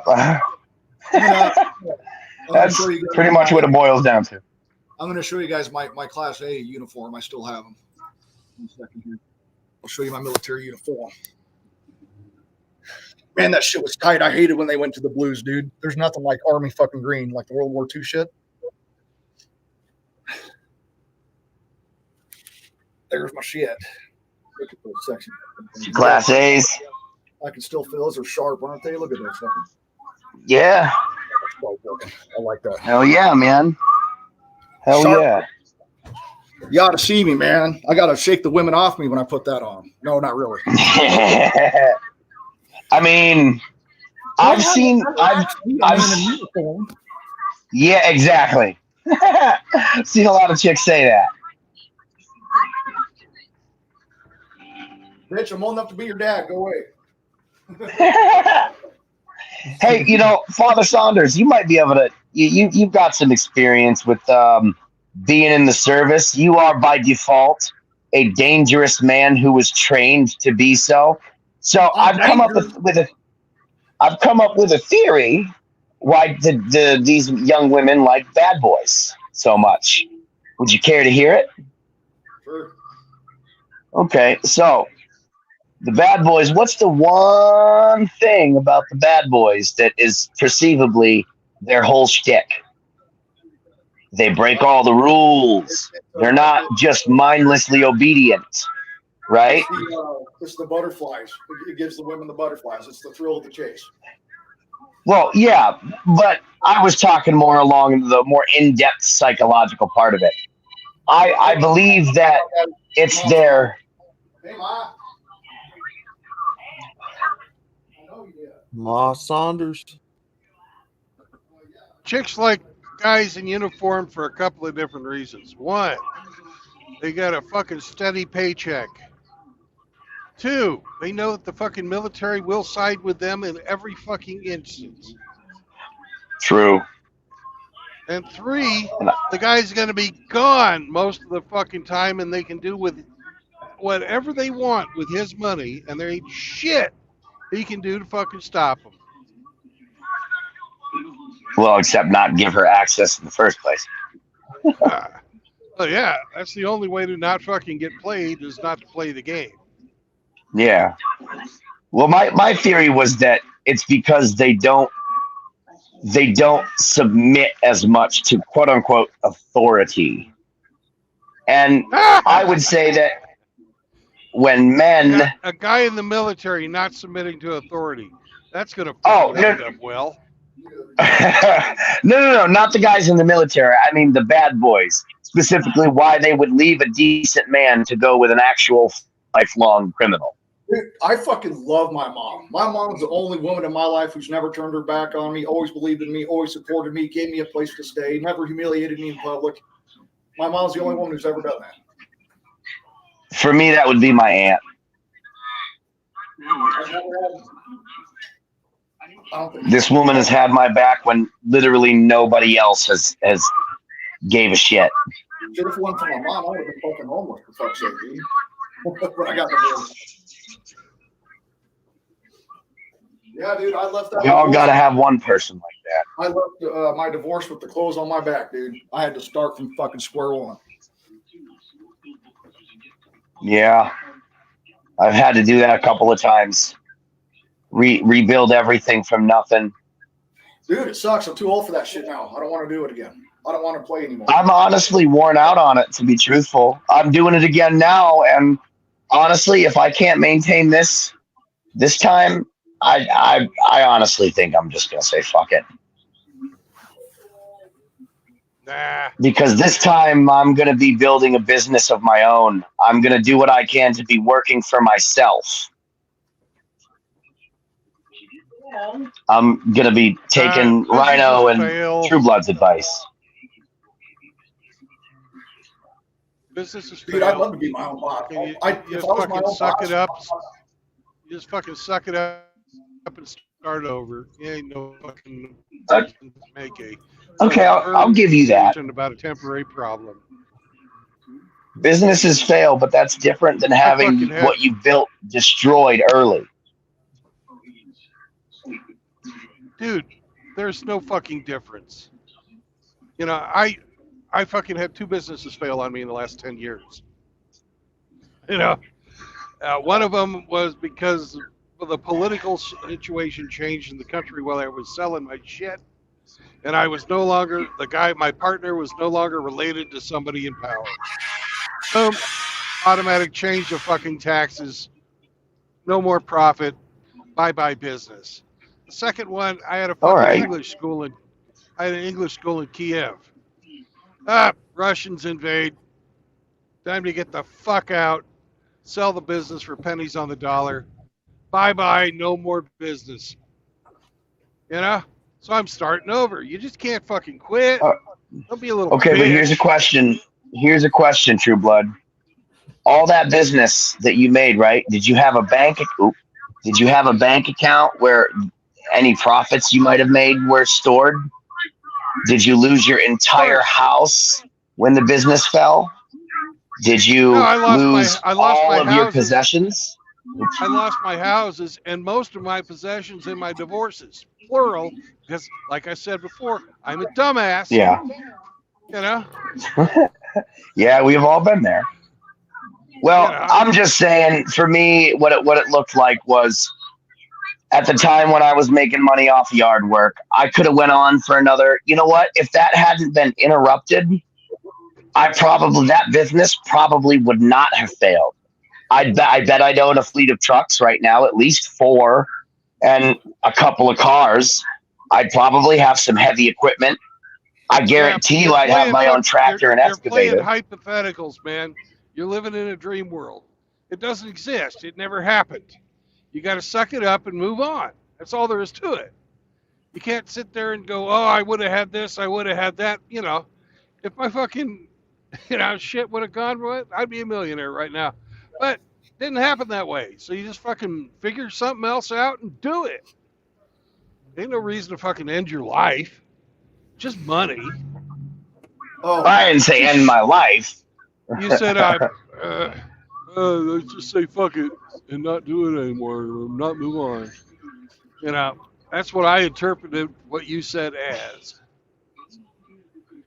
That's pretty much what it boils down to. I'm going to show you guys my Class A uniform. I still have them. 1 second here. I'll show you my military uniform. Man, that shit was tight. I hated when they went to the blues, dude. There's nothing like Army fucking green, like the World War II shit. There's my shit. Look at those sections. Class A's. I can still feel those are sharp, aren't they? Look at those fucking. Yeah. I like that. Hell yeah, man. Hell Sharp. yeah. You ought to see me, man. I got to shake the women off me when I put that on. No, not really. I mean, I've seen uniform. Yeah, exactly. Seen a lot of chicks say that. Bitch, I'm old enough to be your dad. Go away. Hey, Father Saunders, you might be able to. You've got some experience with being in the service, you are by default a dangerous man who was trained to be so. So I've come up with a theory why these young women like bad boys so much. Would you care to hear it? Sure. Okay, so the bad boys, what's the one thing about the bad boys that is perceivably their whole shtick? They break all the rules. They're not just mindlessly obedient, right? It's the butterflies. It gives the women the butterflies. It's the thrill of the chase. Well, yeah, but I was talking more along the more in-depth psychological part of it. I believe that it's their... Hey, Ma. Ma Saunders. Chicks like guys in uniform for a couple of different reasons. One, they got a fucking steady paycheck. Two, they know that the fucking military will side with them in every fucking instance. True. And three, the guy's going to be gone most of the fucking time, and they can do with whatever they want with his money, and there ain't shit he can do to fucking stop him. Well, except not give her access in the first place. Oh yeah, that's the only way to not fucking get played is not to play the game. Yeah. Well, my theory was that it's because they don't submit as much to quote unquote authority. And I would say that when men a guy in the military not submitting to authority, that's gonna end up well. No, not the guys in the military. I mean the bad boys, specifically why they would leave a decent man to go with an actual lifelong criminal. Dude, I fucking love my mom. My mom's the only woman in my life who's never turned her back on me, always believed in me, always supported me, gave me a place to stay, never humiliated me in public. My mom's the only woman who's ever done that. For me, that would be my aunt. This woman has had my back when literally nobody else has gave a shit. Shit, if it wasn't for my mom, I would have been fucking homeless for fuck's sake, dude. When I got divorced. Yeah, dude, I left that. We all got to have one person like that. I left my divorce with the clothes on my back, dude. I had to start from fucking square one. Yeah, I've had to do that a couple of times. Rebuild everything from nothing. Dude, it sucks. I'm too old for that shit now. I don't want to do it again. I don't want to play anymore. I'm honestly worn out on it, to be truthful. I'm doing it again now, and honestly, if I can't maintain this time, I honestly think I'm just gonna say fuck it. Nah. Because this time I'm gonna be building a business of my own. I'm gonna do what I can to be working for myself. I'm gonna be taking Rhino and True Blood's advice. Business is dude, I'd love to be my own boss. You just fucking suck it up. You just fucking suck it up and start over. You ain't no fucking make a. Okay, I'll give you that. About a temporary problem. Businesses fail, but that's different than having what you built destroyed early. Dude, there's no fucking difference. You know, I fucking had 2 businesses fail on me in the last 10 years. You know, one of them was because the political situation changed in the country while I was selling my shit. And I was no longer, my partner was no longer related to somebody in power. Boom, automatic change of fucking taxes, no more profit, bye-bye business. The second one, I had a fucking English school in Kiev. Russians invade. Time to get the fuck out. Sell the business for pennies on the dollar. Bye-bye, no more business. You know? So I'm starting over. You just can't fucking quit. Don't be a little Okay, bitch. but here's a question. Here's a question, True Blood. All that business that you made, right? Did you have a bank account where any profits you might have made were stored? Did you lose your entire house when the business fell? Did you No, lose I lost all my of your houses. possessions? I lost my houses and most of my possessions in my divorces, plural, because, like I said before, I'm a dumbass. Yeah. You know. Yeah, we've all been there. Well, I'm just saying, for me, what it looked like was, at the time when I was making money off yard work, I could have went on for another. You know what? If that hadn't been interrupted, that business probably would not have failed. I bet I'd own a fleet of trucks right now, at least 4, and a couple of cars. I'd probably have some heavy equipment. I guarantee you I'd have my own tractor and excavator. You're playing hypotheticals, man. You're living in a dream world. It doesn't exist. It never happened. You got to suck it up and move on. That's all there is to it. You can't sit there and go, oh, I would have had this, I would have had that. You know, if my fucking, shit would have gone, I'd be a millionaire right now. But it didn't happen that way. So you just fucking figure something else out and do it. Ain't no reason to fucking end your life. Just money. Oh, I didn't say end my life. You said, let's just say fuck it and not do it anymore, or not move on. You know, that's what I interpreted what you said as.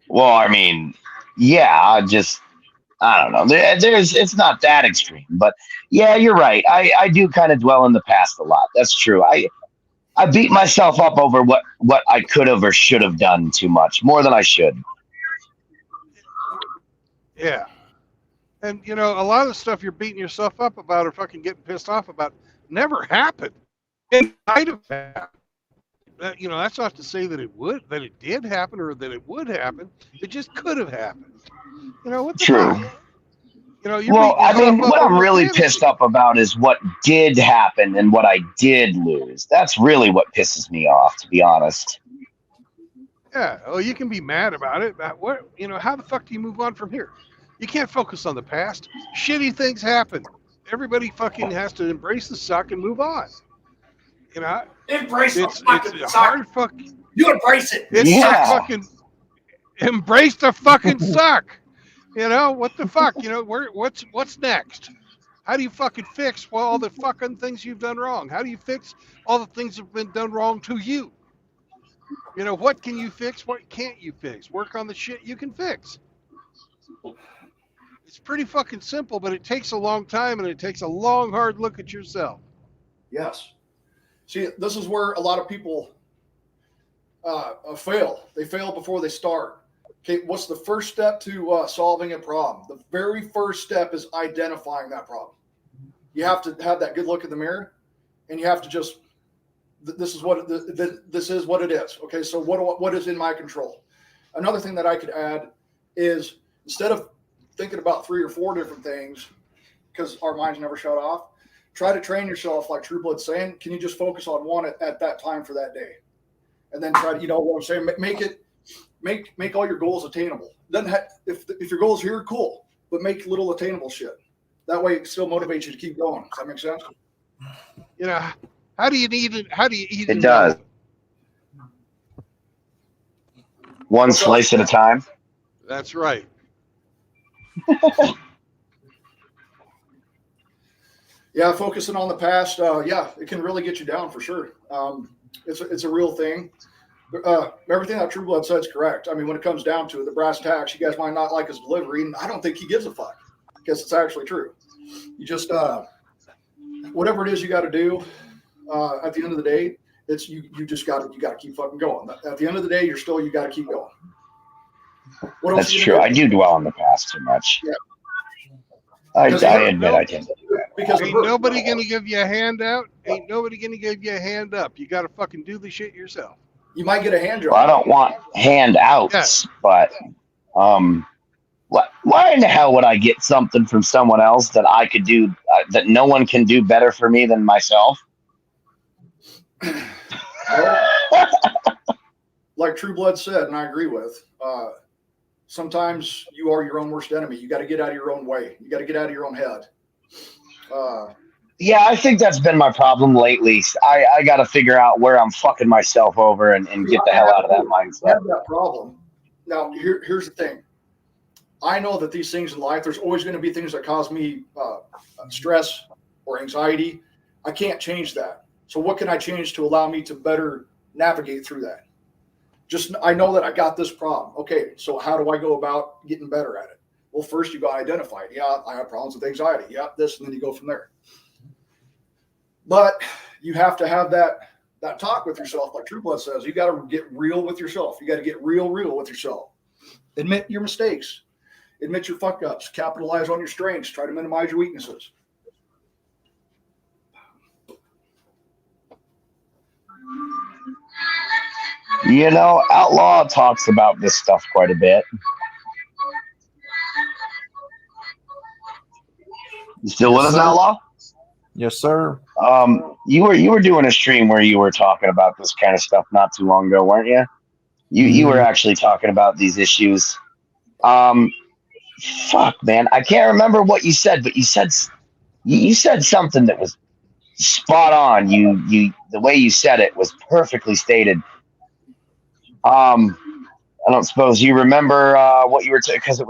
Well, I mean, yeah, I don't know. It's not that extreme, but yeah, you're right. I do kind of dwell in the past a lot. That's true. I beat myself up over what I could have or should have done too much, more than I should. Yeah. And, a lot of the stuff you're beating yourself up about or fucking getting pissed off about never happened. It might have happened. That's not to say that it did happen or that it would happen. It just could have happened. What the True. fuck? Well, I mean, what I'm really pissed up about is what did happen and what I did lose. That's really what pisses me off, to be honest. Yeah. Well, you can be mad about it. But how the fuck do you move on from here? You can't focus on the past. Shitty things happen. Everybody fucking has to embrace the suck and move on. Embrace it's the hard fuck. You embrace it. It's fucking embrace the fucking suck. What the fuck? What's next? How do you fucking fix all the fucking things you've done wrong? How do you fix all the things that have been done wrong to you? What can you fix? What can't you fix? Work on the shit you can fix. It's pretty fucking simple, but it takes a long time and it takes a long, hard look at yourself. Yes. See, this is where a lot of people fail. They fail before they start. Okay, what's the first step to solving a problem? The very first step is identifying that problem. You have to have that good look in the mirror, and you have to just, this is what it is. Okay, so what is in my control? Another thing that I could add is, instead of thinking about 3 or 4 different things, because our minds never shut off, try to train yourself, like True Blood's saying. Can you just focus on one at that time for that day? And then try to, what I'm saying, make all your goals attainable. If your goals here, cool, but make little attainable shit. That way it still motivates you to keep going. Does that make sense? How do you eat it? It does. One slice at a time. That's right. Yeah, focusing on the past, it can really get you down for sure. It's a real thing. Everything that True Blood said is correct. I mean, when it comes down to it, the brass tacks, you guys might not like his delivery, and I don't think he gives a fuck, because it's actually true. You just, whatever it is you got to do, at the end of the day, it's you just got to keep fucking going. At the end of the day, you got to keep going. That's true. I do dwell on the past too much. Yeah. I admit I tend to do that. Because ain't nobody going to give you a handout. Ain't nobody going to give you a hand up. You got to fucking do the shit yourself. You might get a hand job. Well, I don't want handouts, but why in the hell would I get something from someone else that I could do that no one can do better for me than myself? Like True Blood said, and I agree with, sometimes you are your own worst enemy. You got to get out of your own way. You got to get out of your own head. Yeah, I think that's been my problem lately. I got to figure out where I'm fucking myself over and get the hell out of that mindset. I have that problem. Now, here's the thing. I know that these things in life, there's always going to be things that cause me stress or anxiety. I can't change that. So what can I change to allow me to better navigate through that? Just, I know that I got this problem. Okay, so how do I go about getting better at it? Well, first you got to identify it. Yeah, I have problems with anxiety. Yeah, this, and then you go from there. But you have to have that talk with yourself, like True Blood says. You got to get real with yourself. You got to get real with yourself. Admit your mistakes. Admit your fuck ups. Capitalize on your strengths. Try to minimize your weaknesses. You know, Outlaw talks about this stuff quite a bit. You still Yes, with us, sir. Outlaw? Yes, sir. You were doing a stream where you were talking about this kind of stuff not too long ago, weren't you? You were actually talking about these issues. Fuck, man, I can't remember what you said, but you said something that was spot on. You the way you said it was perfectly stated. I don't suppose you remember what you were because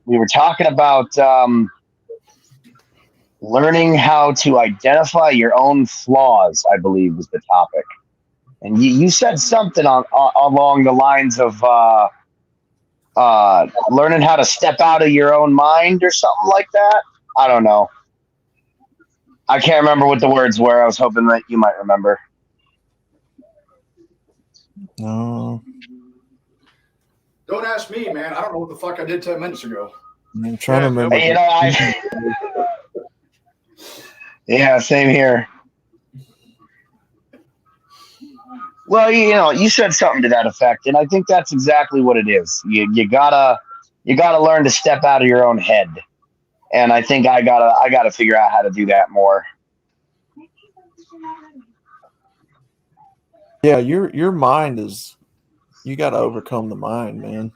we were talking about learning how to identify your own flaws, I believe was the topic. And you said something along the lines of learning how to step out of your own mind or something like that. I don't know. I can't remember what the words were. I was hoping that you might remember. No, Don't ask me, man. I don't know what the fuck I did 10 minutes ago. I'm trying to remember. You know, yeah, same here. Well, you know, you said something to that effect, and I think that's exactly what it is. You gotta learn to step out of your own head, and I think I gotta figure out how to do that more. Yeah, your mind is. You got to overcome the mind, man.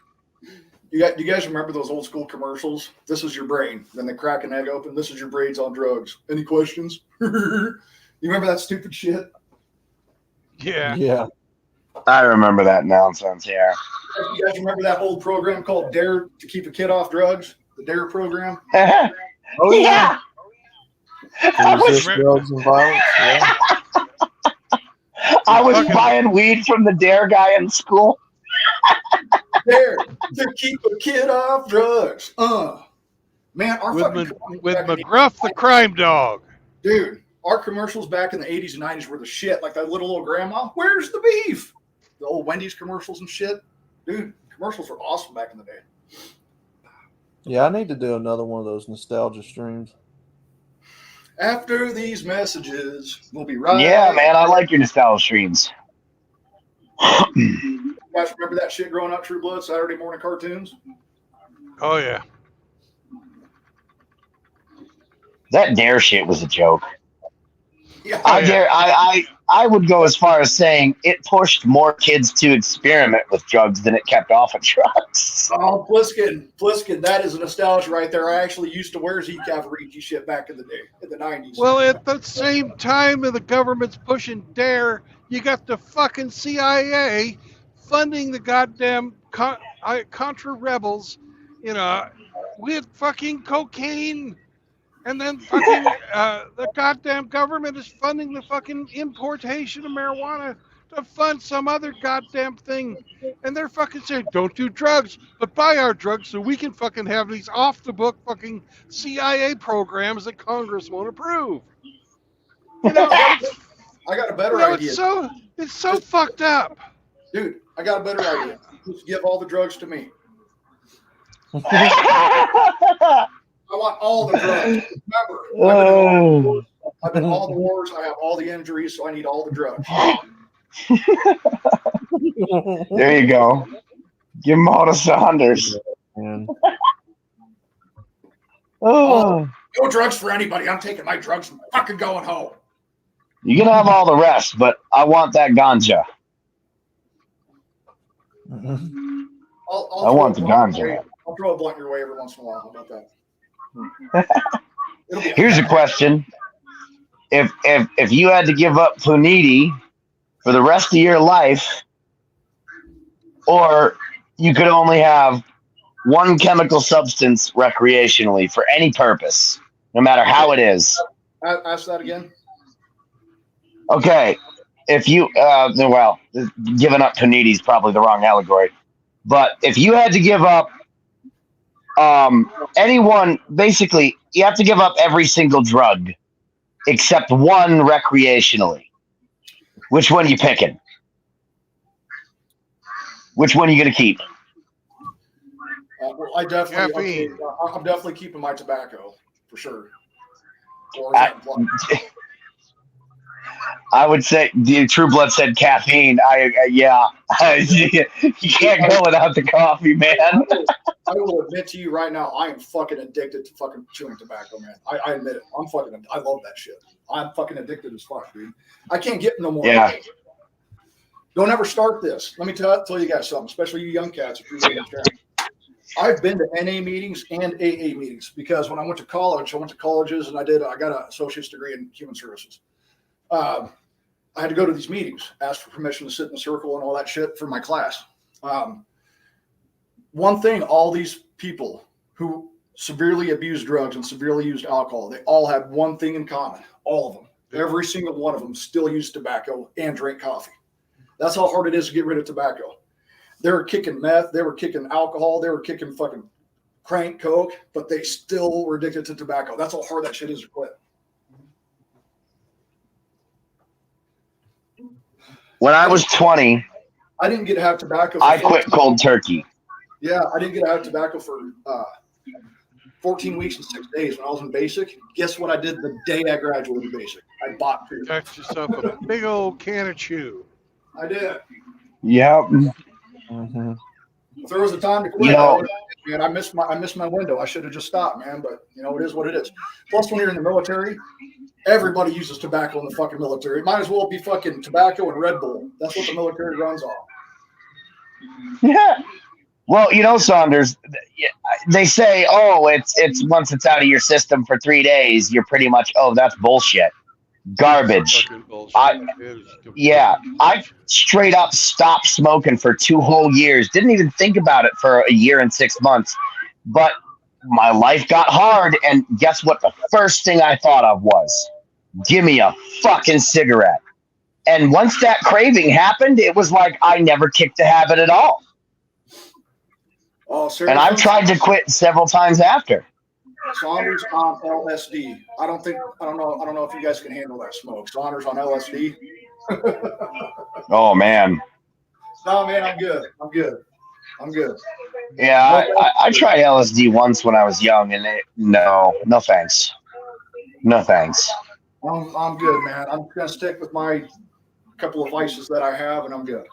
You guys remember those old school commercials? This is your brain. Then they crack an egg open. This is your brains on drugs. Any questions? You remember that stupid shit? Yeah. Yeah. I remember that nonsense. Yeah. You guys remember that old program called Dare to Keep a Kid Off Drugs? The Dare program? Oh yeah. Resist drugs and violence. Yeah. I was buying weed from the Dare guy in school. Dare to keep a kid off drugs. Man, our with fucking with McGruff the crime dog. Dude, our commercials back in the 80s and 90s were the shit. Like that little old grandma, where's the beef? The old Wendy's commercials and shit. Dude, commercials were awesome back in the day. Yeah, I need to do another one of those nostalgia streams. After these messages, we'll be right. Yeah, man, I like your nostalgia streams. You guys remember that shit growing up, True Blood, Saturday morning cartoons? Oh yeah. That Dare shit was a joke. Yeah, I would go as far as saying it pushed more kids to experiment with drugs than it kept off of drugs. Oh, Pliskin, that is a nostalgia right there. I actually used to wear Cavalry shit back in the day, in the 90s. Well, at the same time that the government's pushing Dare, you got the fucking CIA funding the goddamn Contra rebels, you know, with fucking cocaine. And then fucking the goddamn government is funding the fucking importation of marijuana to fund some other goddamn thing. And they're fucking saying, don't do drugs, but buy our drugs so we can fucking have these off-the-book fucking CIA programs that Congress won't approve. You know, I got a better idea. It's so fucked up. Dude, I got a better idea. Just give all the drugs to me. I want all the drugs. Remember, I've been in all the wars. I have all the injuries, so I need all the drugs. There you go. Give them all to Saunders. No drugs for anybody. I'm taking my drugs and fucking going home. You can have all the rest, but I want that ganja. I want the ganja. I'll throw a blunt your way every once in a while. How about that? Here's a question: If you had to give up puniti for the rest of your life, or you could only have one chemical substance recreationally for any purpose, no matter how it is. Ask that again. Okay, if you well, giving up panini is probably the wrong allegory, but if you had to give up anyone, basically, you have to give up every single drug except one recreationally. Which one are you picking? Which one are you going to keep? Well, I'm definitely keeping my tobacco for sure. Or I would say the True Blood said caffeine. Yeah, you can't go without the coffee, man. I will admit to you right now, I am fucking addicted to fucking chewing tobacco, man. I admit it. I love that shit. I'm fucking addicted as fuck, dude. I can't get no more. Yeah. Don't ever start this. Let me tell you guys something, especially you young cats. If you're I've been to NA meetings and AA meetings because when I went to college, I went to colleges and I got an associate's degree in human services. I had to go to these meetings, ask for permission to sit in the circle and all that shit for my class. One thing, all these people who severely abused drugs and severely used alcohol, they all had one thing in common. All of them. Every single one of them still used tobacco and drank coffee. That's how hard it is to get rid of tobacco. They were kicking meth, they were kicking alcohol, they were kicking fucking crank coke, but they still were addicted to tobacco. That's how hard that shit is to quit. When I was 20, I didn't get to have tobacco. I quit cold turkey. Yeah, I didn't get to have tobacco for 14 weeks and 6 days when I was in basic. Guess what I did the day I graduated basic? I bought food. Got yourself a big old can of chew. I did. Yep. Mm-hmm. If there was a time to quit, man, I missed my window. I should have just stopped, man. But it is what it is. Plus, when you're in the military, everybody uses tobacco in the fucking military. It might as well be fucking tobacco and Red Bull. That's what the military runs on. Yeah. Well, Saunders, they say, it's once it's out of your system for 3 days, you're pretty much, that's bullshit. Garbage. I straight up stopped smoking for 2 whole years. Didn't even think about it for a year and 6 months. But my life got hard, and guess what? The first thing I thought of was, give me a fucking cigarette. And once that craving happened, it was like I never kicked the habit at all. Oh, seriously? And I've tried to quit several times after. Saunders on LSD. I don't know if you guys can handle that smoke. Saunders on LSD. Oh man. No, man, I'm good. Yeah, I tried LSD once when I was young, and no thanks. No thanks. I'm good, man. I'm gonna stick with my couple of vices that I have, and I'm good.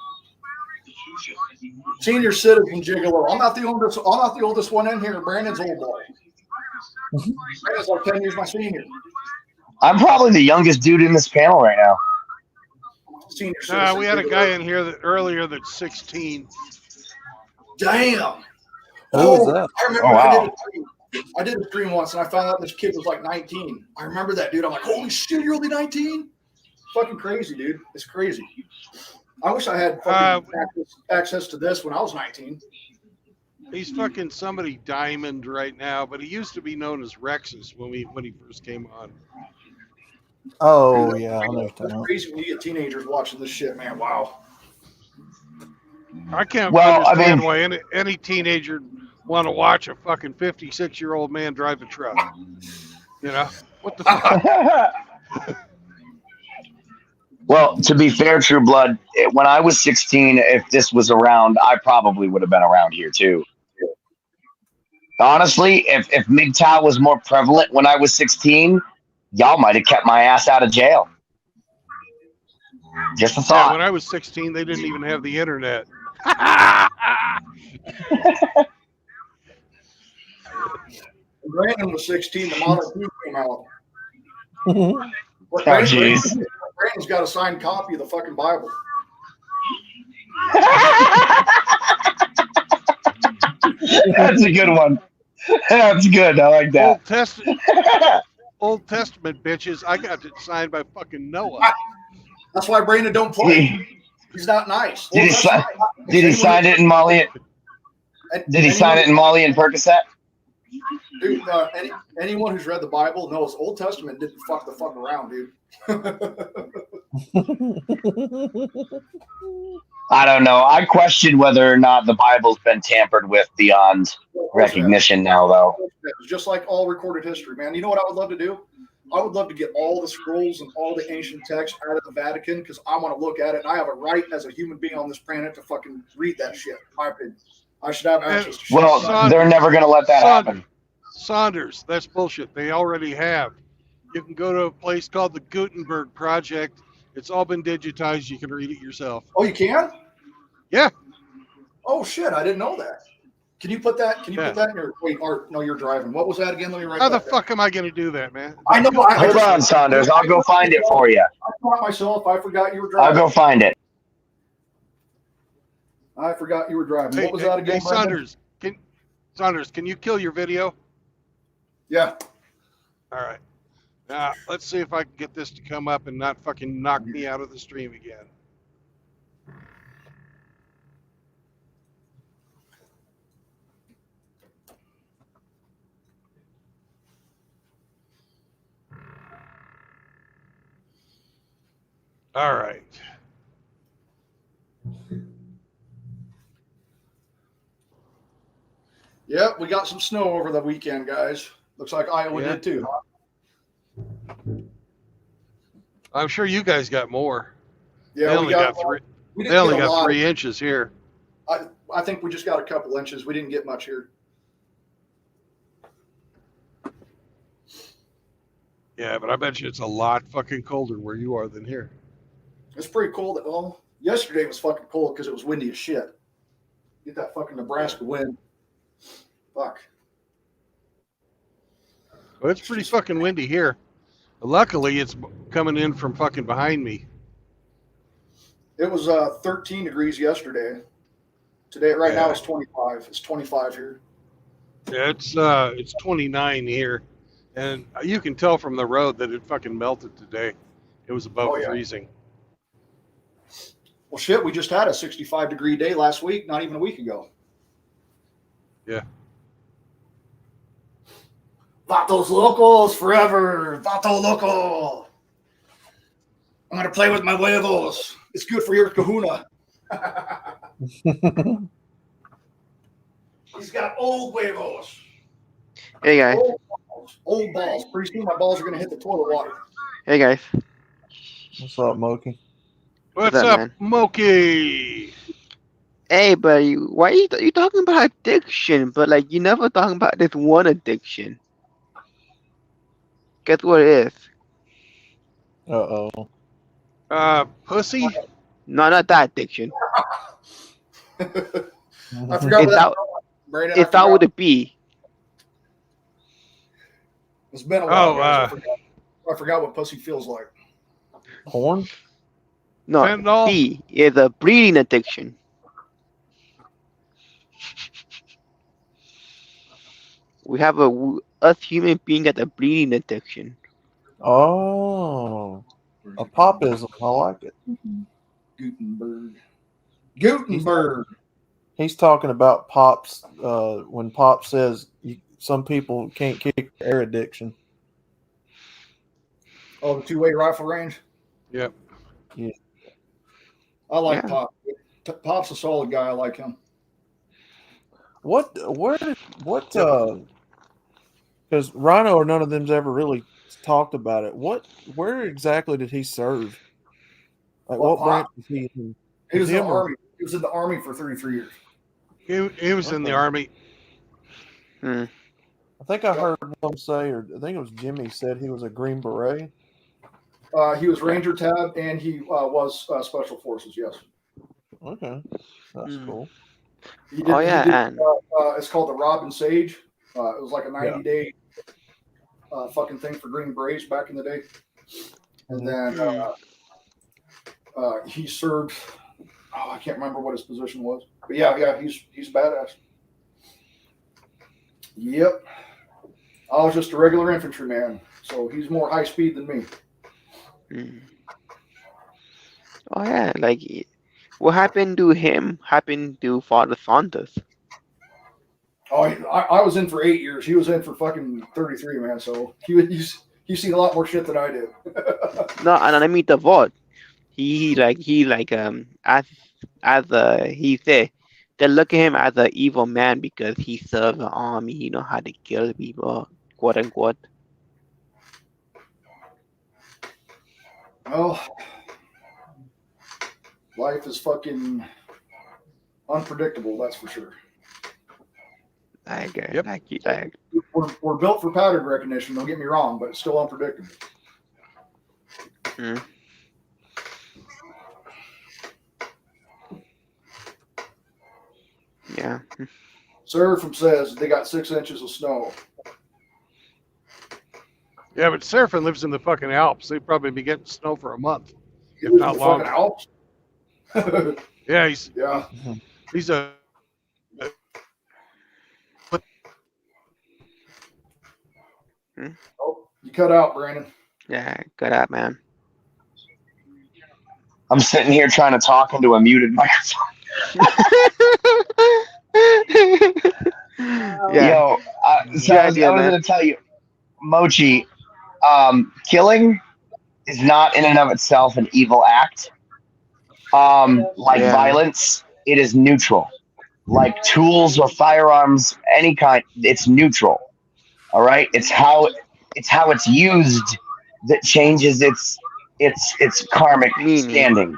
Senior citizen gigolo. I'm not the oldest one in here. Brandon's old boy. Brandon's like 10 years my senior. I'm probably the youngest dude in this panel right now. Senior citizen. We had a guy in here earlier that's 16. Damn. Who was that? I remember. Oh, wow. I did a stream once, and I found out this kid was like 19. I remember that, dude. I'm like, holy shit, you're only 19? Fucking crazy, dude. It's crazy. I wish I had fucking access to this when I was 19. He's fucking somebody Diamond right now, but he used to be known as Rexus when he first came on. Oh, yeah. I know. It's crazy when you get teenagers watching this shit, man. Wow. I can't understand why any teenager want to watch a fucking 56-year-old man drive a truck. What the fuck? Well, to be fair, True Blood, when I was 16, if this was around, I probably would have been around here too. Honestly, if MGTOW was more prevalent when I was 16, y'all might have kept my ass out of jail. Just a thought. Yeah, when I was 16, they didn't even have the internet. Brandon was 16. The Model 2 came out. Oh, jeez. Brandon's got a signed copy of the fucking Bible. That's a good one. That's good. I like that. Old Testament bitches. I got it signed by fucking Noah. That's why Brandon don't play. He's not nice. Did he sign it in Molly? Did he sign it in Molly and Percocet? Dude, anyone who's read the Bible knows Old Testament didn't fuck the fuck around, dude. I don't know. I question whether or not the Bible's been tampered with beyond recognition now, though. Just like all recorded history, man. You know what I would love to do? I would love to get all the scrolls and all the ancient texts out of the Vatican because I want to look at it, and I have a right as a human being on this planet to fucking read that shit. In my opinion, I should have access to shit. Well, they're never going to let that happen. Saunders, that's bullshit. They already have. You can go to a place called the Gutenberg Project. It's all been digitized. You can read it yourself. Oh, you can? Yeah. Oh shit, I didn't know that. Can you put that? Can you put that in your wait? Art, no, you're driving. What was that again? Let me write. How the fuck am I going to do that, man? I know. Hold on, Saunders. I'll go find it for you. I caught myself. I forgot you were driving. I'll go find it. I forgot you were driving. Hey, What was that again? Hey, Saunders, can you kill your video? Yeah. All right. Now, let's see if I can get this to come up and not fucking knock me out of the stream again. All right. Yep, we got some snow over the weekend, guys. Looks like Iowa did too. I'm sure you guys got more. Yeah, they only got 3. They only got 3 inches here. I think we just got a couple inches. We didn't get much here. Yeah, but I bet you it's a lot fucking colder where you are than here. It's pretty cold. Well, yesterday was fucking cold because it was windy as shit. Get that fucking Nebraska wind. Fuck. Well, it's pretty fucking windy here. Luckily, it's coming in from fucking behind me. It was 13 degrees yesterday. Today, right now, it's 25. It's 25 here. Yeah, it's 29 here, and you can tell from the road that it fucking melted today. It was above freezing. Well, shit, we just had a 65-degree day last week, not even a week ago. Yeah. Vatos locos forever. Vato loco. I'm going to play with my huevos. It's good for your kahuna. He's got old huevos. Hey, guys. Old balls. Pretty soon my balls are going to hit the toilet water. Hey, guys. What's up, Moki? What's up, Moki? Hey, buddy. Why are you talking about addiction? But, like, you never talking about this one addiction. Guess what it is? Uh-oh. Pussy? No, not that addiction. I forgot what that was. Brandon, If that would it be? It's been a while. I forgot what pussy feels like. Porn? No, Fentanyl? B is a breeding addiction. We have us human being got a breeding addiction. Oh. A popism. I like it. Gutenberg. He's talking about Pop's, when Pop says some people can't kick air addiction. Oh, the two-way rifle range? Yep. Yeah. I like Pop. Pop's a solid guy. I like him. Because Rhino or none of them's ever really talked about it. Where exactly did he serve? Like what branch was he in? He was in the Army. He was in the Army for 33 years. He was in the Army. I think I heard one say, or I think it was Jimmy said he was a Green Beret. He was Ranger Tab, and he was Special Forces. Yes. Okay, that's cool. He did, it's called the Robin Sage. It was like a 90-day fucking thing for Green Berets back in the day. And then he served. Oh, I can't remember what his position was, but yeah, he's badass. Yep. I was just a regular infantryman, so he's more high speed than me. Oh yeah, like what happened to him happened to Father Saunders. Oh, I was in for 8 years. He was in for fucking 33, man. So he's seen a lot more shit than I did. No, and I mean the vote. He he said they look at him as an evil man because he served the army. He know how to kill people, quote unquote. Well, life is fucking unpredictable. That's for sure. Yep. We're built for pattern recognition. Don't get me wrong, but it's still unpredictable. Mm. Yeah. Seraphim says they got 6 inches of snow. Yeah, but Seraphim lives in the fucking Alps. They'd probably be getting snow for a month, He if lives in not the longer. fucking Alps. Yeah, he's a Oh, you cut out, Brandon. Yeah, cut out, man. I'm sitting here trying to talk into a muted microphone. Yeah. Yo, so I was going to tell you, Mochi, killing is not in and of itself an evil act. Like violence, it is neutral. Like tools or firearms, any kind, it's neutral. All right, it's how it's used that changes its karmic standing.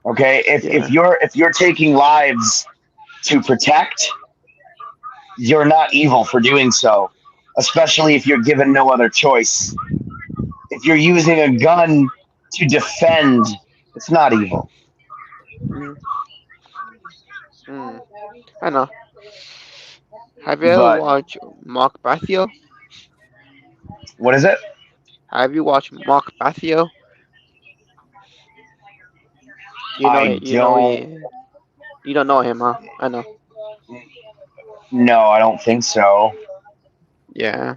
Okay, if you're taking lives to protect, you're not evil for doing so, especially if you're given no other choice. If you're using a gun to defend, it's not evil. I know. Have you ever watched Mark Bathio? What is it? Have you watched Mark Bathio? You don't know him, huh? I know. No, I don't think so. Yeah.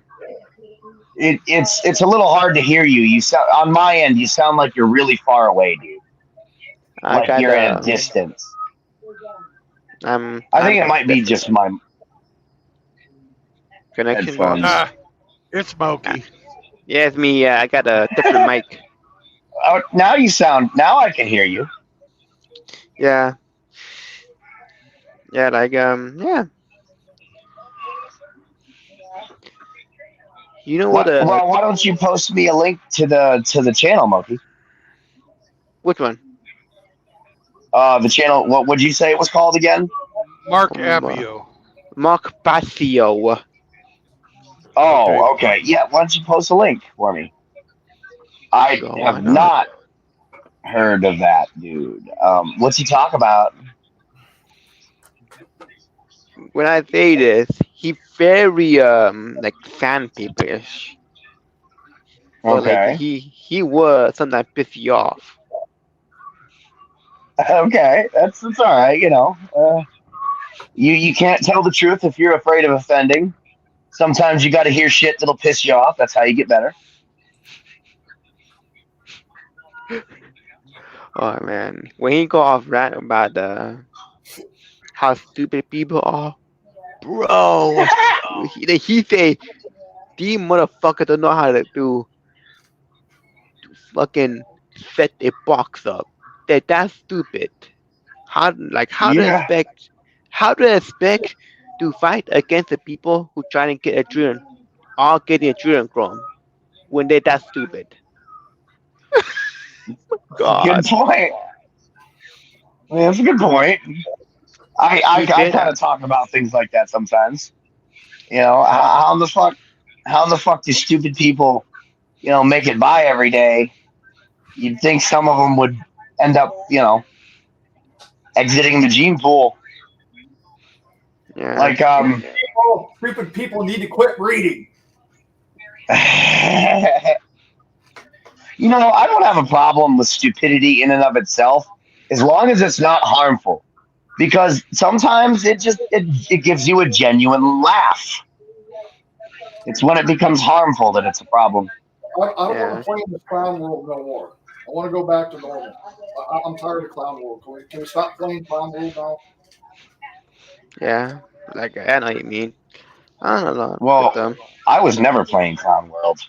It's a little hard to hear you. You sound on my end. You sound like you're really far away, dude. Like you're at a distance. I think it might be just my connection. It's Smokey. Yeah, it's me. I got a different mic. Oh, now you sound. Now I can hear you. Yeah. Yeah, yeah. You know what? Well, why don't you post me a link to the channel, Monkey? Which one? The channel. What would you say it was called again? Mark Appio. Mark Bathio. Oh, okay. Yeah, why don't you post a link for me? I have not heard of that dude. What's he talk about? When I say this, he very like sandpaper-ish. Okay. Like he would sometimes piss you off. Okay, that's all right. You know, you can't tell the truth if you're afraid of offending. Sometimes you got to hear shit that'll piss you off. That's how you get better. Oh man, when he go off rant about how stupid people are, bro. he say these motherfuckers don't know how to fucking set a box up. That's stupid. How to expect to fight against the people who try to get a drill, all getting a drill grown when they're that stupid. God. Good point. I mean, that's a good point. I kind of talk about things like that sometimes. You know, how in the fuck do stupid people, make it by every day? You'd think some of them would end up, exiting the gene pool. Yeah. Like, Stupid people need to quit reading. I don't have a problem with stupidity in and of itself, as long as it's not harmful. Because sometimes it gives you a genuine laugh. It's when it becomes harmful that it's a problem. I don't want to play in this clown world no more. I want to go back to normal. I'm tired of clown world. Can we stop playing clown world now? Yeah, Like I know what you mean. I don't know. Well, I was never playing Clown World.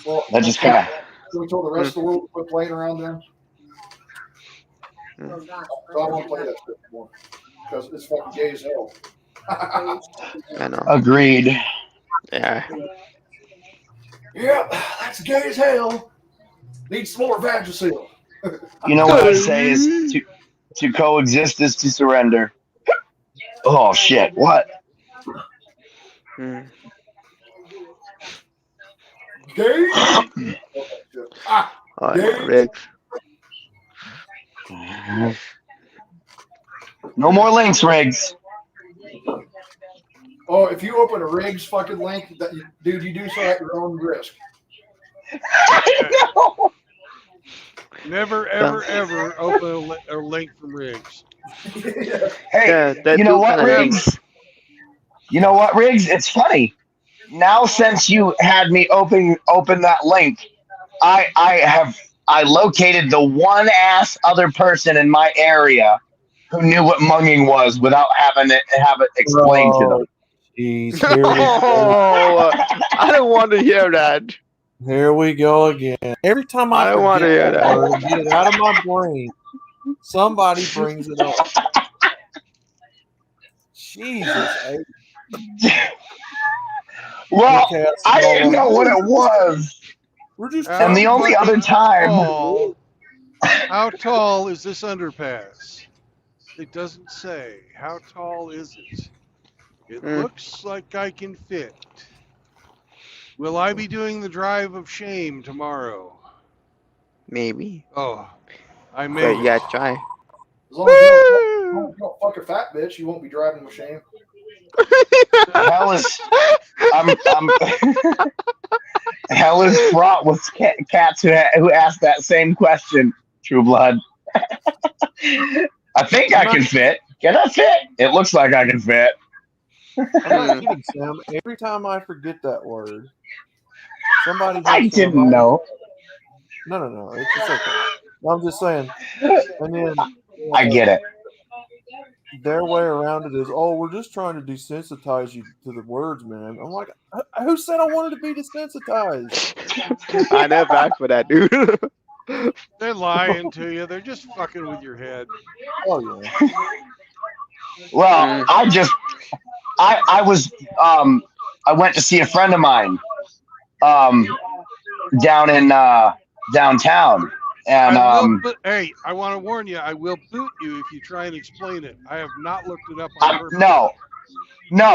Well, That just kind of. so we told the rest of the world to quit playing around then. Mm. So I won't play that shit anymore because it's fucking gay as hell. I know. Agreed. Yeah. Yeah, that's gay as hell. Needs some more Vagisil. You know what I say is to coexist is to surrender. Oh shit! What? Mm. Gay? Oh, Gay? Riggs. No more links, Riggs. Oh, if you open a Riggs fucking link, dude, you do so at your own risk. I know. Never, ever, ever open a link from Riggs. Hey, you know what, Riggs? You know what, Riggs? It's funny. Now, since you had me open that link, I located the one ass other person in my area who knew what munging was without having it explained to them. Jeez, Oh, I don't want to hear that. Here we go again. Every time I don't want to hear forget that. word, get it out of my brain, somebody brings it up. Jesus. Well, I didn't know what it was. We're just and the only other time. How tall is this underpass? It doesn't say. How tall is it? It looks like I can fit. Will I be doing the drive of shame tomorrow? Maybe. Oh, I may. But yeah, try. As long as you don't fuck a fat bitch, you won't be driving with shame. Hell is, hell is fraught with cats who ask that same question. True Blood. I think I can fit. Can I fit? It looks like I can fit. I'm not kidding, Sam. Every time I forget that word, somebody. I didn't know. No. It's just okay. I'm just saying. And then I get it. Their way around it is, oh, we're just trying to desensitize you to the words, man. I'm like, who said I wanted to be desensitized? I never back for that, dude. They're lying to you. They're just fucking with your head. Oh yeah. Well, I went to see a friend of mine down in downtown. And hey, I want to warn you, I will boot you if you try and explain it. I have not looked it up on purpose. No.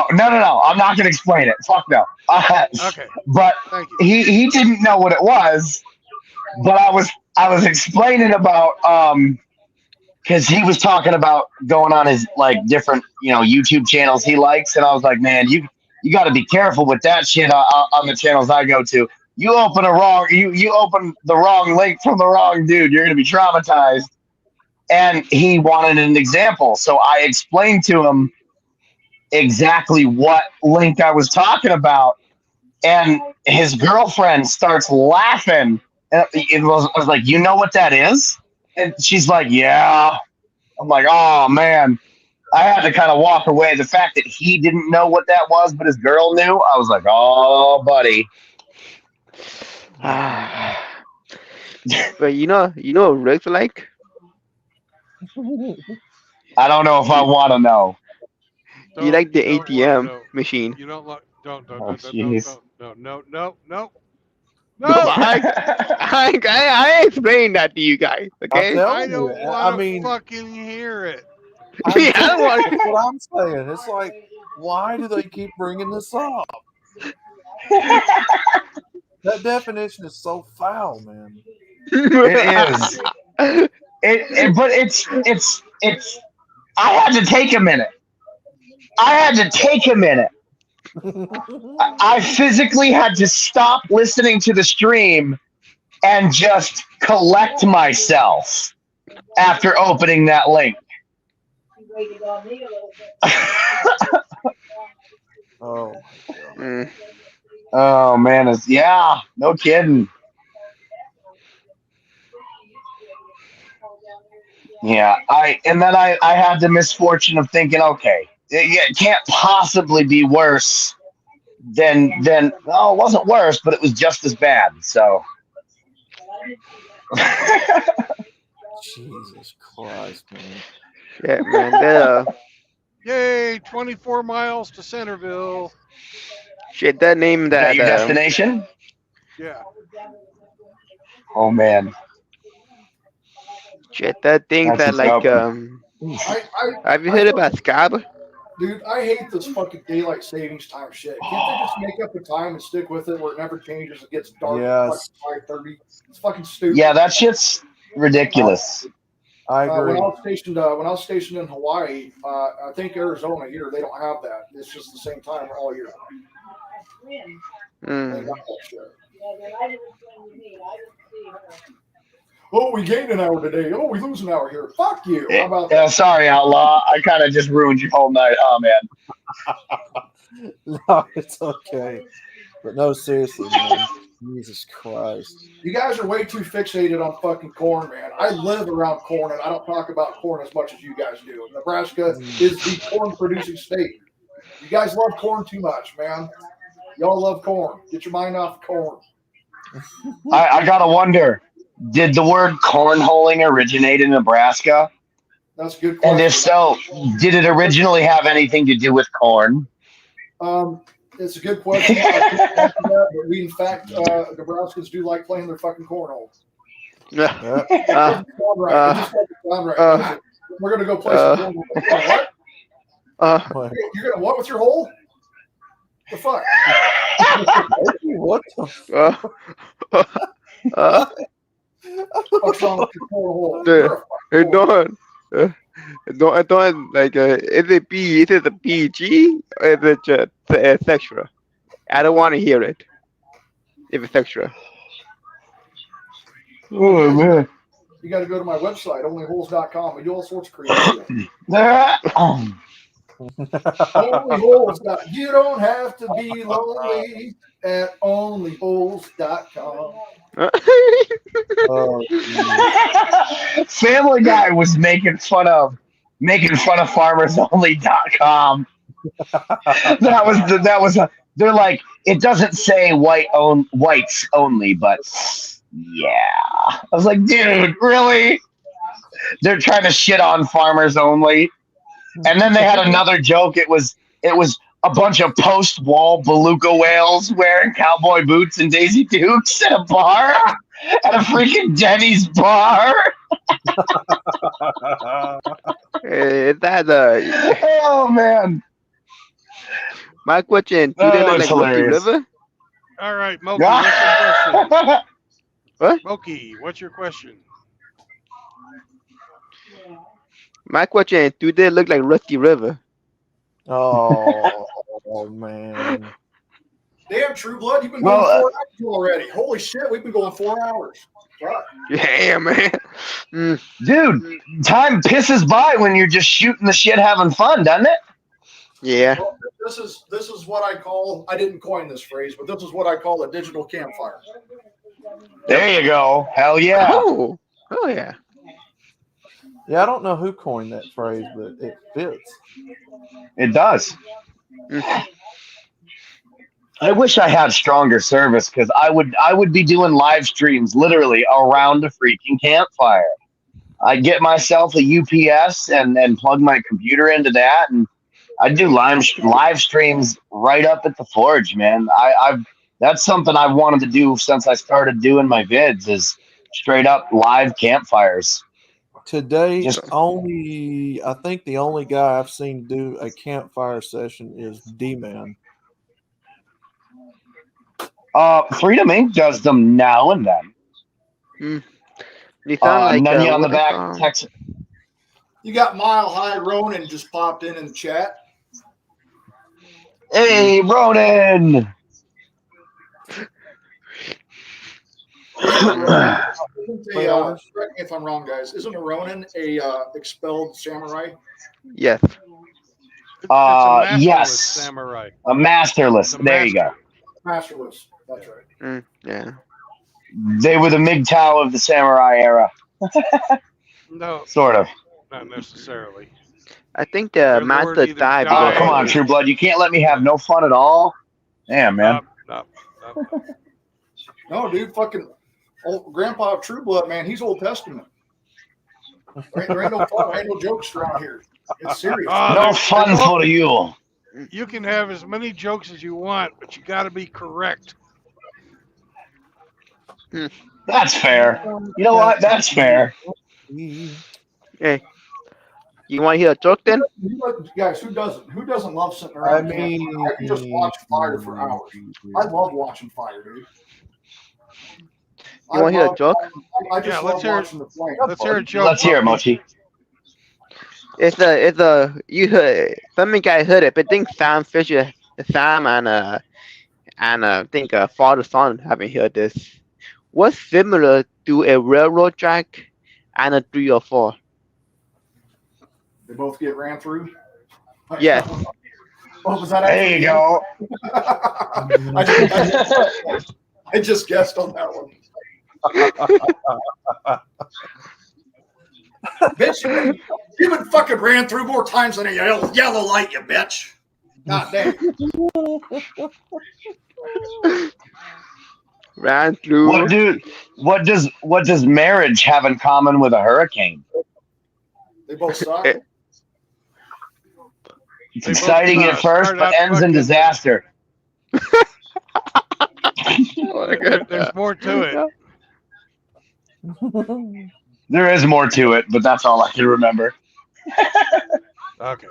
I'm not going to explain it. Fuck no. Okay. But he didn't know what it was. But I was explaining about because he was talking about going on his like different YouTube channels he likes, and I was like, man, you got to be careful with that shit on the channels I go to. You open you open the wrong link from the wrong dude, you're gonna be traumatized. And he wanted an example, so I explained to him exactly what link I was talking about, and his girlfriend starts laughing. And I was like, you know what that is? And she's like, yeah. I'm like, oh man. I had to kind of walk away. The fact that he didn't know what that was, but his girl knew, I was like, oh, buddy. But you know what Rick's like? I don't know if I want to know. You like the ATM machine. You don't like. Don't. No. I explained that to you guys. Okay. I don't want to fucking hear it. That's what I'm saying. It's like, why do they keep bringing this up? That definition is so foul, man. It is. But it's. I had to take a minute. I physically had to stop listening to the stream and just collect myself after opening that link. Oh. Oh man, no kidding. Yeah, I had the misfortune of thinking, okay, it can't possibly be worse than oh, it wasn't worse, but it was just as bad. So Jesus Christ, man. Yeah, man. Yay, 24 miles to Centerville. Shit, that name is that that your destination? Yeah. Oh man, shit, that thing that's that what's like up. have you I heard fucking, about Scab? dude, I hate this fucking daylight savings time shit. Can't they just make up the time and stick with it where it never changes? It gets dark at Yes, fucking 5:30. It's fucking stupid. Yeah, that shit's ridiculous. I agree. When I was stationed in Hawaii, I think Arizona here they don't have that. It's just the same time all year. They Mm. got that shit. Oh, we gained an hour today. Oh, we lose an hour here. Fuck you. How about Yeah, that? sorry, Outlaw. I kind of just ruined your whole night. Oh man. No, it's okay. But no, seriously, man. Jesus Christ. You guys are way too fixated on fucking corn, man. I live around corn, and I don't talk about corn as much as you guys do. Nebraska is the corn-producing state. You guys love corn too much, man. Y'all love corn. Get your mind off corn. I gotta wonder, did the word cornholing originate in Nebraska? That's a good question. And if so, did it originally have anything to do with corn? It's a good question. I can't answer that, but we, in fact, Nebraskans do like playing their fucking cornhole. Yeah. It doesn't sound right. It just doesn't sound right. does it? We're gonna go play some cornhole. What? Hey, you're gonna what with your hole? The fuck? What the What's wrong with your cornhole? Don't like is it a PG or is it just sexual? I don't want to hear it. If it's sexual. Oh man. You got to go to my website, onlyholes.com. We do all sorts of creative shit. Onlyholes. You don't have to be lonely at onlyholes.com. Family Guy was making fun of farmersonly.com. That was they're like, it doesn't say whites only, but yeah. I was like, dude, really? They're trying to shit on farmers only. And then they had another joke. It was a bunch of post-wall beluga whales wearing cowboy boots and Daisy Dukes at a bar, at a freaking Denny's bar. Is that Oh man! my question? Do they look like Rusty River? All right, Moki, what's your question? What? Moki, what's your question? My question is, do they look like Rusty River? Oh man. Damn, True Blood, you've been going 4 hours already. Holy shit, we've been going 4 hours. Fuck. Yeah, man. Dude, time pisses by when you're just shooting the shit, having fun, doesn't it? Yeah. Well, this is what I call, I didn't coin this phrase, but this is what I call a digital campfire. There you go. Hell yeah. Oh yeah. Yeah, I don't know who coined that phrase, but it fits. It does. I wish I had stronger service because I would be doing live streams literally around a freaking campfire. I'd get myself a UPS and plug my computer into that, and I'd do live streams right up at the forge, man. That's something I've wanted to do since I started doing my vids, is straight up live campfires. Today, I think the only guy I've seen do a campfire session is D-Man. Freedom Inc. does them now and then. You sound like None on the back, Texas. You got Mile High Ronan just popped in the chat. Hey, Ronan. Correct me if I'm wrong, guys. Isn't a Ronin a expelled samurai? Yes. It's a masterless yes. samurai. A masterless. There you go. Masterless. That's right. Yeah. They were the MGTOW of the samurai era. No. Sort of. Not necessarily. I think Their the Lord master either died Oh, because come of on, this. True Blood. You can't let me have no fun at all. Damn, man. No. No, dude, fucking old Grandpa of True Blood, man. He's Old Testament. There ain't no fun. Ain't no jokes around here. It's serious. No fun for you. You can have as many jokes as you want, but you got to be correct. That's fair. You know what? That's fair. Hey, you want to hear a joke then? Guys, who doesn't? Who doesn't love sitting around? I can just watch fire for hours. I love watching fire, dude. You want to hear a joke? I just love watching the flame. Let's hear a joke. Let's hear it, Mochi. It's a you heard some guy heard it, but I think Sam Fisher, Sam and I think father son haven't heard this. What's similar to a railroad track and a 304? They both get ran through. Yes. Oh, was that? There you go. I just guessed on that one. Bitch, you've been fucking ran through more times than a yellow light, you bitch. God damn. Ran through. What does marriage have in common with a hurricane? They both suck. It's exciting at first, but ends in disaster. There's more to it. There is more to it, but that's all I can remember. Okay.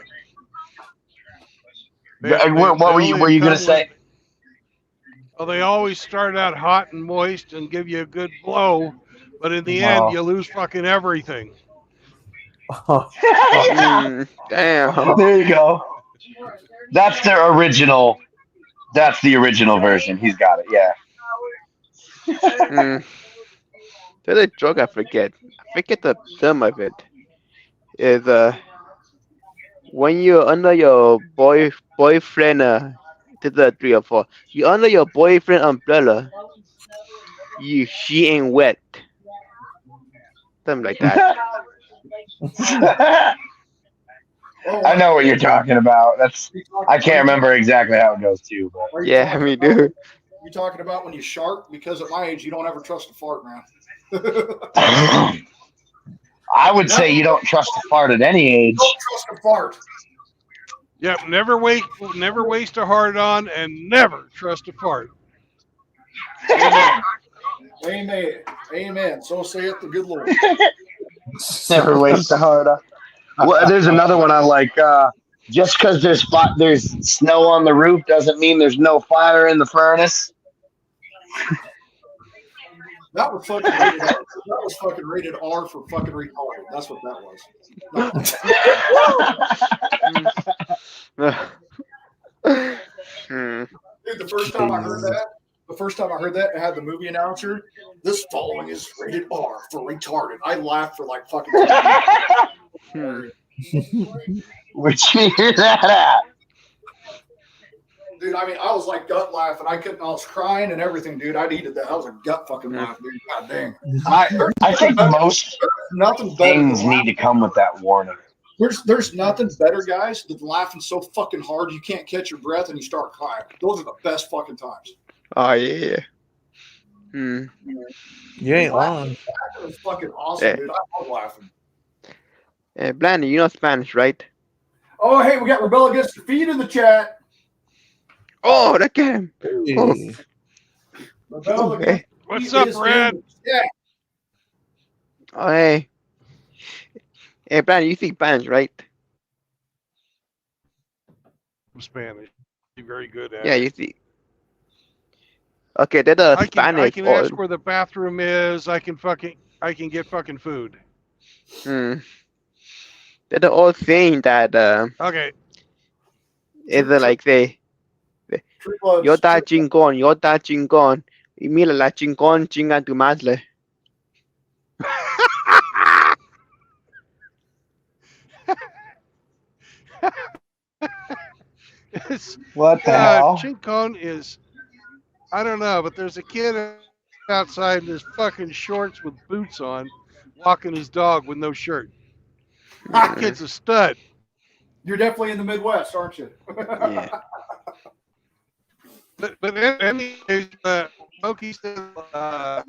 What were you going to say? Well, they always start out hot and moist and give you a good blow, but in the end, you lose fucking everything. Damn. There you go. That's the original version. He's got it. Yeah. There's a joke I forget. I forget the term of it. Is when you're under your boyfriend this is a 304. You're under your boyfriend umbrella. She ain't wet. Something like that. I know what you're talking about. I can't remember exactly how it goes too, but yeah, me too. You talking about when you shark? Because at my age, you don't ever trust a fart, man. I would say you don't trust a fart at any age. Don't trust a fart. Yep, never waste a hard on, and never trust a fart. Amen. Amen. So saith the good Lord. Never waste a hard on. Well, there's another one I like. Just because there's snow on the roof doesn't mean there's no fire in the furnace. That was fucking rated R for fucking retarded. That's what that was. Dude, the first time I heard that, it had the movie announcer. This following is rated R for retarded. I laughed for like fucking. Where'd you hear that at? Dude, I mean, I was like gut laughing. I was crying and everything, dude. I needed that. That was a gut fucking laugh, dude. God dang. I think most nothing things need to come with that warning. There's nothing better, guys, than laughing so fucking hard you can't catch your breath and you start crying. Those are the best fucking times. Oh yeah. You ain't lying. That was fucking awesome, dude. I love laughing. Blandy, you know Spanish, right? Oh, hey, we got Rebel Against the Feet in the chat. Oh, that game. Oh. Okay. What's up, Brad? Yeah. Oh, hey. Hey, Brad, you speak Spanish, right? I'm Spanish. You're very good at Yeah, it. you see. Okay, they're the Spanish. I can ask where the bathroom is. I can get fucking food. They're the old saying that Okay. is like yo da chingón. Y mira la chingón chinga tu madre. What the hell? Chincon is, I don't know, but there's a kid outside in his fucking shorts with boots on, walking his dog with no shirt. That kid's a stud. You're definitely in the Midwest, aren't you? Yeah. But anyways, Loki says, Yeah,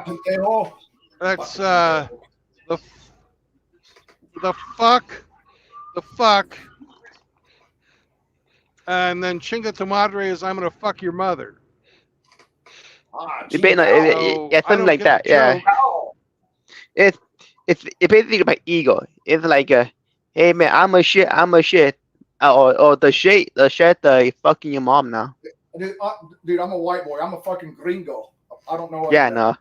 Pendejo. that's the fuck, and then Chinga tu madre is I'm gonna fuck your mother. Debate, So yeah, I something don't like get that. the Yeah. joke. It's basically about ego. It's like hey man, I'm a shit. Or the shit fucking your mom now. Dude, I'm a white boy. I'm a fucking gringo. I don't know what. Yeah, no.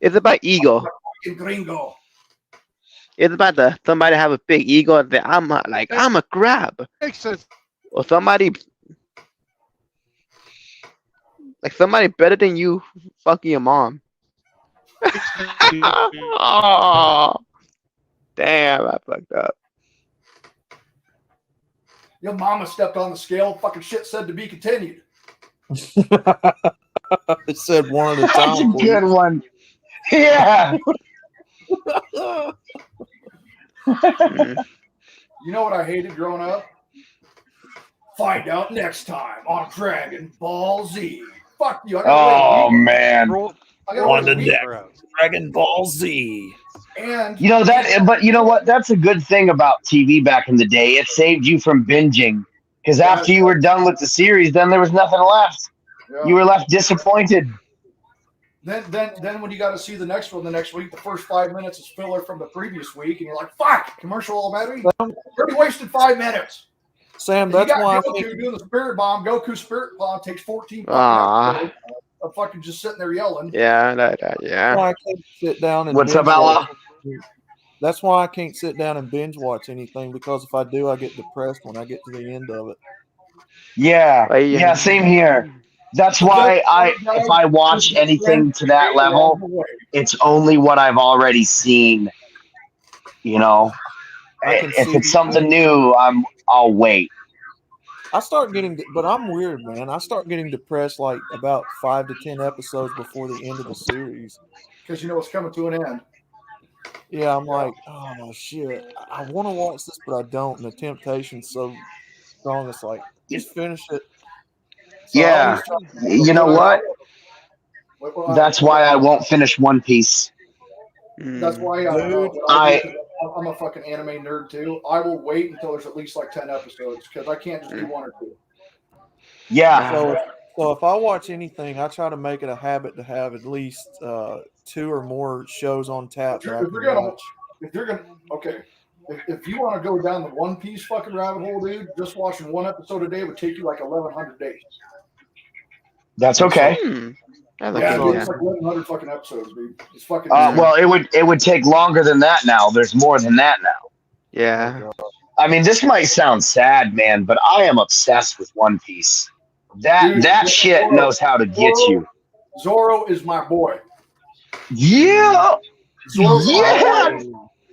It's about ego. Fucking gringo. It's about somebody have a big ego that I'm a crab. Makes sense. Or somebody better than you fucking your mom. Oh, damn, I fucked up. Your mama stepped on the scale. Fucking shit said to be continued. It said one at a time. That's a good one. Yeah. You know what I hated growing up? Find out next time on Dragon Ball Z. Fuck you. Oh man. On the next Dragon Ball Z. And you know that, but you know what? That's a good thing about TV back in the day. It saved you from binging because after you were done with the series, then there was nothing left. Yeah. You were left disappointed. Then when you got to see the next one the next week, the first 5 minutes is filler from the previous week, and you're like, "Fuck!" Commercial already. Already wasted 5 minutes. Sam, that's why I Goku think doing the spirit bomb. Goku spirit bomb takes 14 Ah. of fucking just sitting there yelling. Yeah, yeah. that's why I can't sit down and What's up, binge Ella? watch. That's why I can't sit down and binge watch anything because if I do, I get depressed when I get to the end of it. Yeah, yeah, same here. That's why if I watch anything to that level, it's only what I've already seen. You know, if it's something new, I'll wait. I start getting, but I'm weird, man. I start getting depressed like about 5 to 10 episodes before the end of the series. Because you know it's coming to an end. Yeah, I'm like, oh shit, I want to watch this, but I don't. And the temptation's so strong. It's like, just finish it. So Yeah, you know what? That's why I won't finish One Piece. That's why I'm a fucking anime nerd too. I will wait until there's at least like 10 episodes because I can't just do 1 or 2. Yeah. So if I watch anything, I try to make it a habit to have at least 2 or more shows on tap. If you want to go down the One Piece fucking rabbit hole, dude, just watching 1 episode a day would take you like 1,100 days. That's okay. Yeah, dude, it's like 1,100 fucking episodes, dude. It's fucking. Well, it would take longer than that now. There's more than that now. Yeah. I mean, this might sound sad, man, but I am obsessed with One Piece. That shit knows how to get you. Zoro is my boy. Yeah. Zoro's yeah. my boy.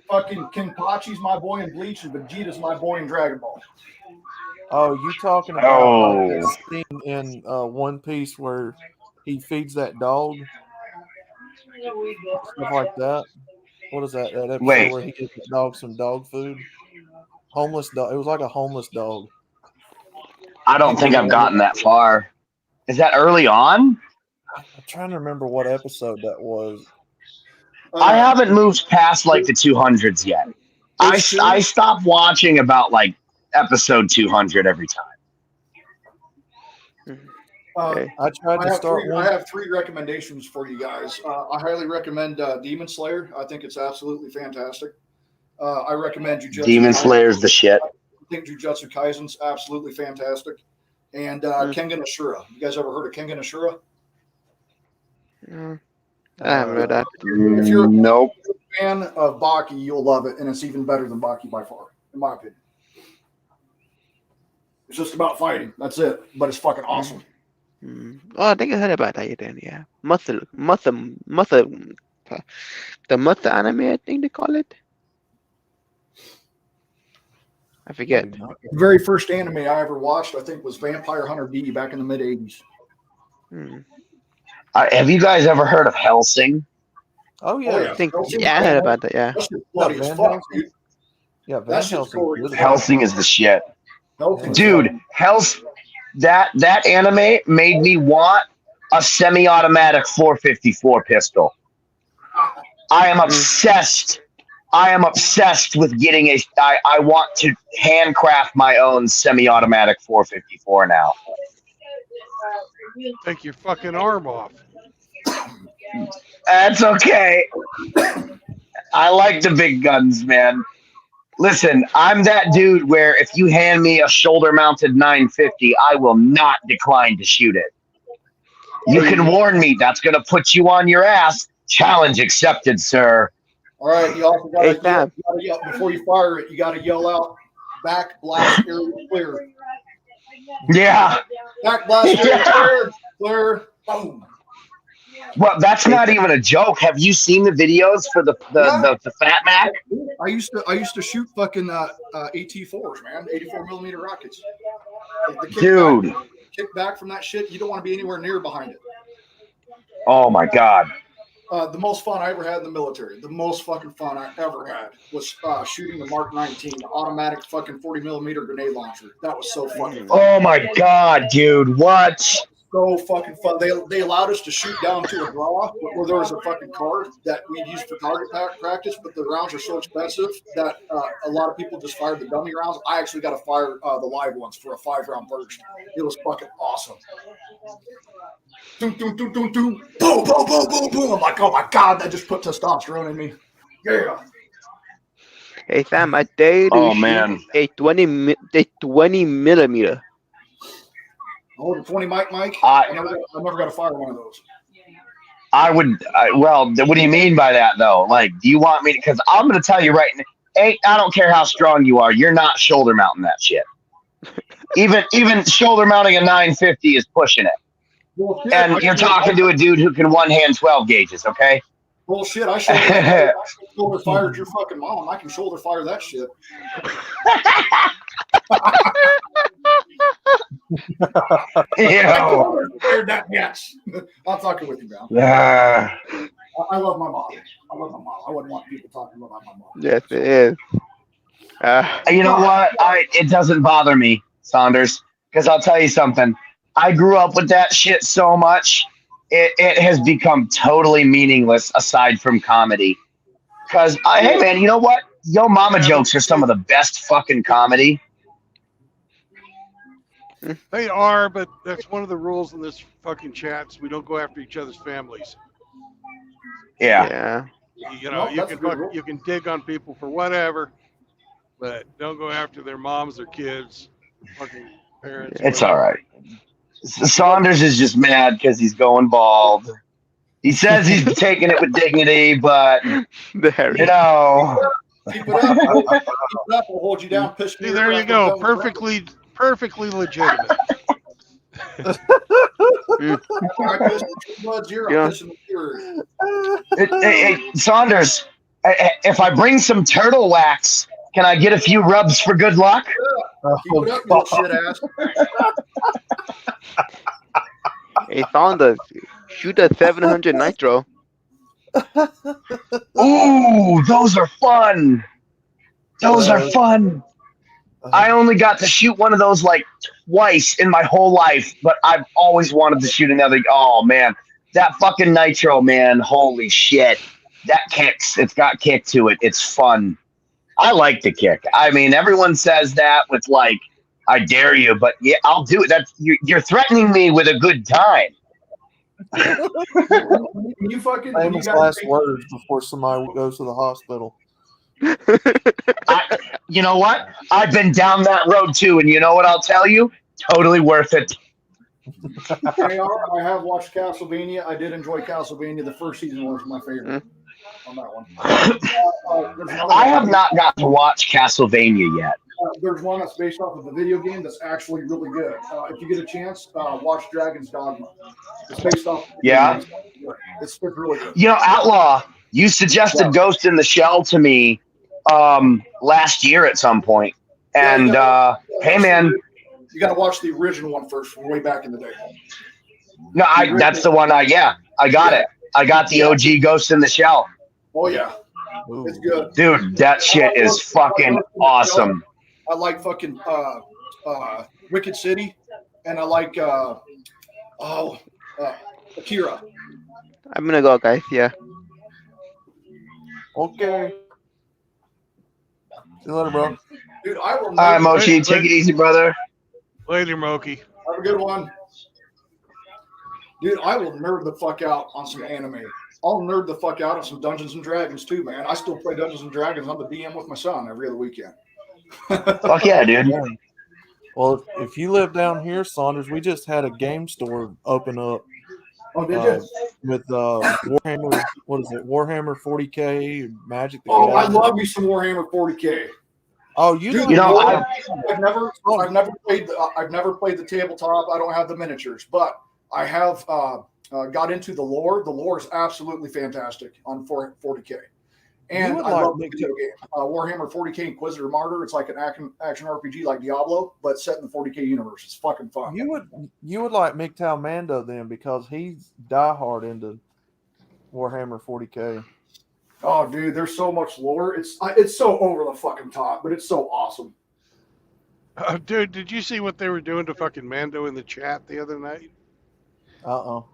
Fucking Kenpachi's my boy in Bleach, and Vegeta's my boy in Dragon Ball. Oh, you talking about like that scene in One Piece where he feeds that dog? Stuff like that. What is that? That episode where he gives the dog some dog food? Homeless dog. It was like a homeless dog. I don't think I've gotten that far. Is that early on? I'm trying to remember what episode that was. I haven't moved past like the 200s yet. I stopped watching about like episode 200 every time. I tried to start I have 3 recommendations for you guys. I highly recommend Demon Slayer. I think it's absolutely fantastic. I recommend Jujutsu. Demon Slayer's the shit. I think Jujutsu Kaisen's absolutely fantastic. And Kengan Ashura. You guys ever heard of Kengan Ashura? I haven't read that. If you're nope. a fan of Baki, you'll love it, and it's even better than Baki by far, in my opinion. It's just about fighting. That's it. But it's fucking awesome. Oh, I think I heard about that then, yeah. The Muscle anime, I think they call it. I forget. The very first anime I ever watched, I think, was Vampire Hunter D back in the mid-'80s. Have you guys ever heard of Hellsing? Oh, yeah. I heard about that, yeah. That's bloody as fuck, dude. Yeah, Van That shit's Helsing. cool. Helsing is the shit. Helsing, Dude, that anime made me want a semi-automatic 454 pistol. I am obsessed. I am obsessed with getting I want to handcraft my own semi-automatic 454 now. Take your fucking arm off. That's okay. I like the big guns, man. Listen, I'm that dude where if you hand me a shoulder-mounted 950, I will not decline to shoot it. You can warn me. That's going to put you on your ass. Challenge accepted, sir. All right, you also got to yell before you fire it. You got to yell out, "Back blast area clear." Yeah. Back blast area clear. Boom. Well, that's not even a joke. Have you seen the videos for the Fat Mac? I used to shoot fucking AT4s, man, 84mm rockets. Dude. Kick back from that shit. You don't want to be anywhere near behind it. Oh my God. The most fun I ever had in the military, the most fucking fun I ever had was shooting the Mark 19, the automatic fucking 40mm grenade launcher. That was so fucking fun. Oh my God, dude. What? So fucking fun. They allowed us to shoot down to a draw where there was a fucking car that we used for target practice, but the rounds are so expensive that a lot of people just fired the dummy rounds. I actually got to fire the live ones for a 5-round burst. It was fucking awesome. Doom, doom, doom, doom, doom. Boom, boom, boom, boom, boom. I'm like, oh my God, that just put testosterone in me. Yeah. Hey Sam, I dare to shoot a 20 millimeter. Oh, the 20 Mike. I never got to fire one of those. Well, what do you mean by that though? Like, do you want me to? Because I'm going to tell you right now. Hey, I don't care how strong you are. You're not shoulder mounting that shit. Even shoulder mounting a 950 is pushing it. Bullshit. And you're talking to a dude who can one-hand 12 gauges, okay? Bullshit. I shoulder fired your fucking mom. I can shoulder fire that shit. Yes. I'm talking with you, man. Yeah. I love my mom. I wouldn't want people talking about my mom. Yes, it is. You know what? It doesn't bother me, Saunders, because I'll tell you something. I grew up with that shit so much, it has become totally meaningless aside from comedy. Because, hey, man, you know what? Yo mama jokes are some of the best fucking comedy. They are, but that's one of the rules in this fucking chats. We don't go after each other's families. Yeah. You know, you can dig on people for whatever, but don't go after their moms or kids, fucking parents. It's all right. Saunders is just mad because he's going bald. He says he's taking it with dignity, but you know. Keep it up. Keep it up. We'll hold you down. See, there you go. Perfectly legitimate. Hey, Saunders, if I bring some turtle wax, can I get a few rubs for good luck? Keep it up, little shit ass. Hey, Saunders, shoot a 700 nitro. Ooh, those are fun. Those are fun. I only got to shoot one of those like twice in my whole life, but I've always wanted to shoot another. Oh man, that fucking nitro, man. Holy shit. That kicks. It's got kick to it. It's fun. I like the kick. I mean, everyone says that with like, I dare you, but yeah, I'll do it. You're threatening me with a good time. You fucking famous last words before somebody goes to the hospital. You know what? I've been down that road too, and you know what I'll tell you? Totally worth it. I have watched Castlevania. I did enjoy Castlevania. The first season was my favorite on that one. I have not got to watch Castlevania yet. There's one that's based off of the video game that's actually really good. If you get a chance, watch Dragon's Dogma. It's based off. Yeah. It's really good. You know, Outlaw, you suggested Ghost in the Shell to me last year at some point. And hey, man. You got to watch the original one first from way back in the day. No, that's the one. I got it. I got the OG Ghost in the Shell. Oh, yeah. It's good. Dude, that shit is fucking awesome. I like fucking Wicked City, and I like Akira. I'm gonna go, guys. Yeah. Okay. See you later, bro. Dude, I will All right, never Mochi, take it easy, brother. Later, Moki. have a good one. Dude, I will nerd the fuck out on some anime. I'll nerd the fuck out on some Dungeons and Dragons too, man. I still play Dungeons and Dragons. I'm the DM with my son every other weekend. Fuck yeah, dude. Well, if you live down here, Saunders, we just had a game store open up. Oh, did you? With Warhammer, what is it? Warhammer 40K, Magic the Oh, I Gathering. love me some Warhammer 40K. Oh, you Dude, don't You know, know I've never played the tabletop. I don't have the miniatures, but I have got into the lore. The lore is absolutely fantastic on 40K. And would I like love the me video game. Warhammer 40K Inquisitor Martyr. It's like an action RPG like Diablo, but set in the 40K universe. It's fucking fun. you would like MGTOW Mando then because he's diehard into Warhammer 40K. Oh, dude, there's so much lore. It's so over the fucking top, but it's so awesome. Dude, did you see what they were doing to fucking Mando in the chat the other night? Uh-oh.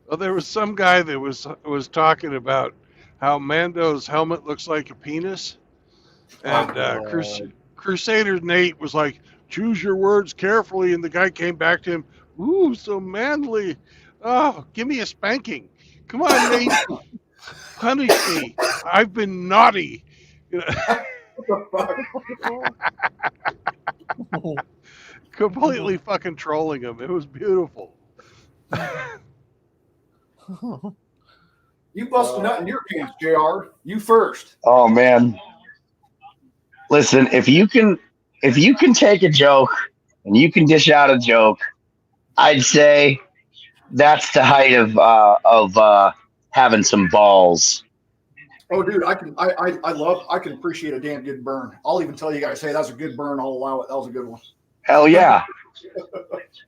Well, there was some guy that was talking about how Mando's helmet looks like a penis, and Crusader Nate was like, "Choose your words carefully," and the guy came back to him, "Ooh, so manly! Oh, give me a spanking! Come on, Nate, punish me! I've been naughty." You know? Completely fucking trolling him. It was beautiful. You bust a nut in your pants, JR. You first. Oh man. Listen, if you can take a joke and you can dish out a joke, I'd say that's the height of having some balls. Oh, dude, I can appreciate a damn good burn. I'll even tell you guys, hey, that's a good burn. I'll allow it. That was a good one. Hell yeah.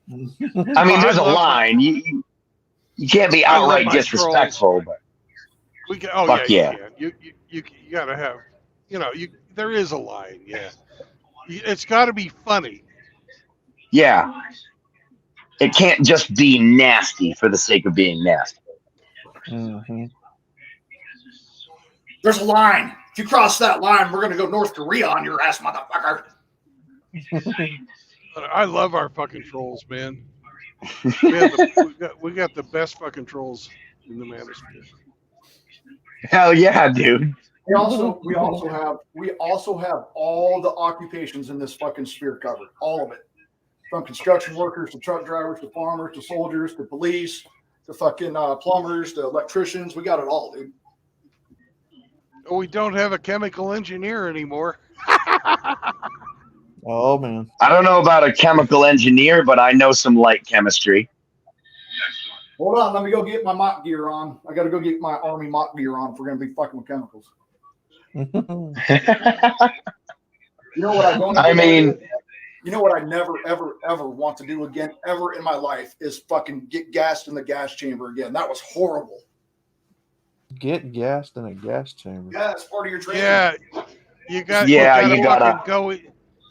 I mean, there's a line. You can't be outright disrespectful, but fuck yeah. You gotta have, there is a line. Yeah, it's got to be funny. Yeah. It can't just be nasty for the sake of being nasty. Mm-hmm. There's a line. If you cross that line, we're gonna go North Korea on your ass, motherfucker. I love our fucking trolls, man. We got the best fucking trolls in the manosphere. Hell yeah, dude. We also have all the occupations in this fucking sphere covered. All of it. From construction workers to truck drivers to farmers to soldiers to police to fucking plumbers to electricians. We got it all, dude. We don't have a chemical engineer anymore. Oh man. I don't know about a chemical engineer, but I know some light chemistry. Hold on, let me go get my mop gear on. I got to go get my army mop gear on if we're going to be fucking with chemicals. You know what I don't? You know what I never, ever, ever want to do again, ever in my life, is fucking get gassed in the gas chamber again. That was horrible. Get gassed in a gas chamber. Yeah, that's part of your training. Yeah, you gotta go.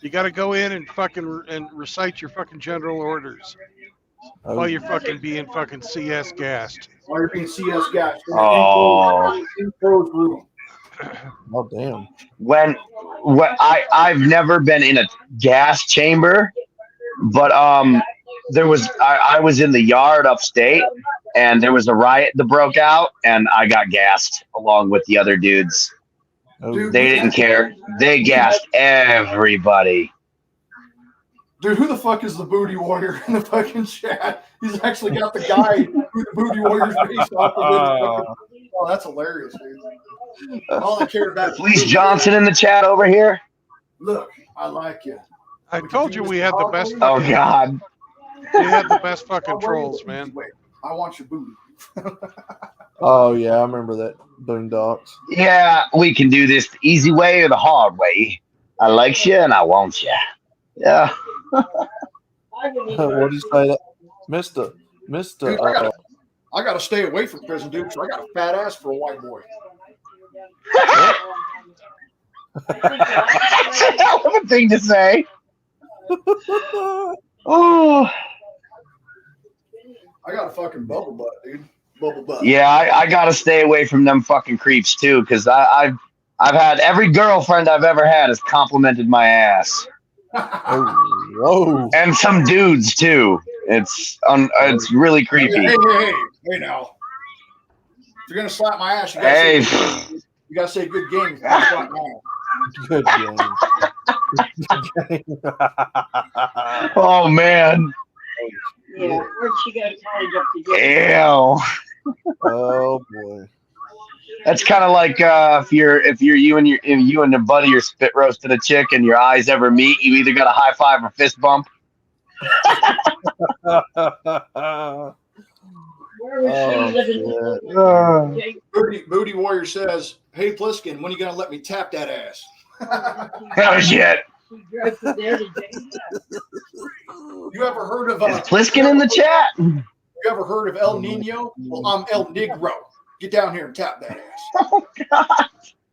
You gotta go in and fucking and recite your fucking general orders while you're fucking being fucking CS gassed. While you're being CS gassed. Oh. Oh damn. When I've never been in a gas chamber, but I was in the yard upstate and there was a riot that broke out and I got gassed along with the other dudes. Oh. They didn't care. They gassed everybody. Dude, who the fuck is the booty warrior in the fucking chat? He's actually got the guy who the booty warrior's based off of. Oh, that's hilarious, dude. All I care about. Police Johnson in the chat over here. Look, I like you. I told you we had the best. Oh God. We had the best fucking trolls, man. I want your booty. Oh yeah, I remember that Boondocks. Yeah, we can do this the easy way or the hard way. I like you and I want you. Yeah. What did you say that? Mister. Dude, I gotta stay away from prison, dude, because I got a fat ass for a white boy. That's a hell of a thing to say. Oh. I got a fucking bubble butt, dude. Bubble butt. Yeah, I gotta stay away from them fucking creeps too, because I've had every girlfriend I've ever had has complimented my ass. Oh, whoa. And some dudes too. It's really creepy. Hey now. If you're gonna slap my ass, you gotta say good game. Slap my ass. Good game. Oh man. Yeah, where'd she go to college up to get? Ew. Oh boy. That's kind of like if you and your buddy are spit roasting a chick and your eyes ever meet, you either got a high five or fist bump. Where was she living? Booty Warrior says, "Hey Pliskin, when are you gonna let me tap that ass?" Oh shit. You ever heard of Pliskin in the chat? You ever heard of El Nino? Well, I'm El Negro. Get down here and tap that ass. Oh god.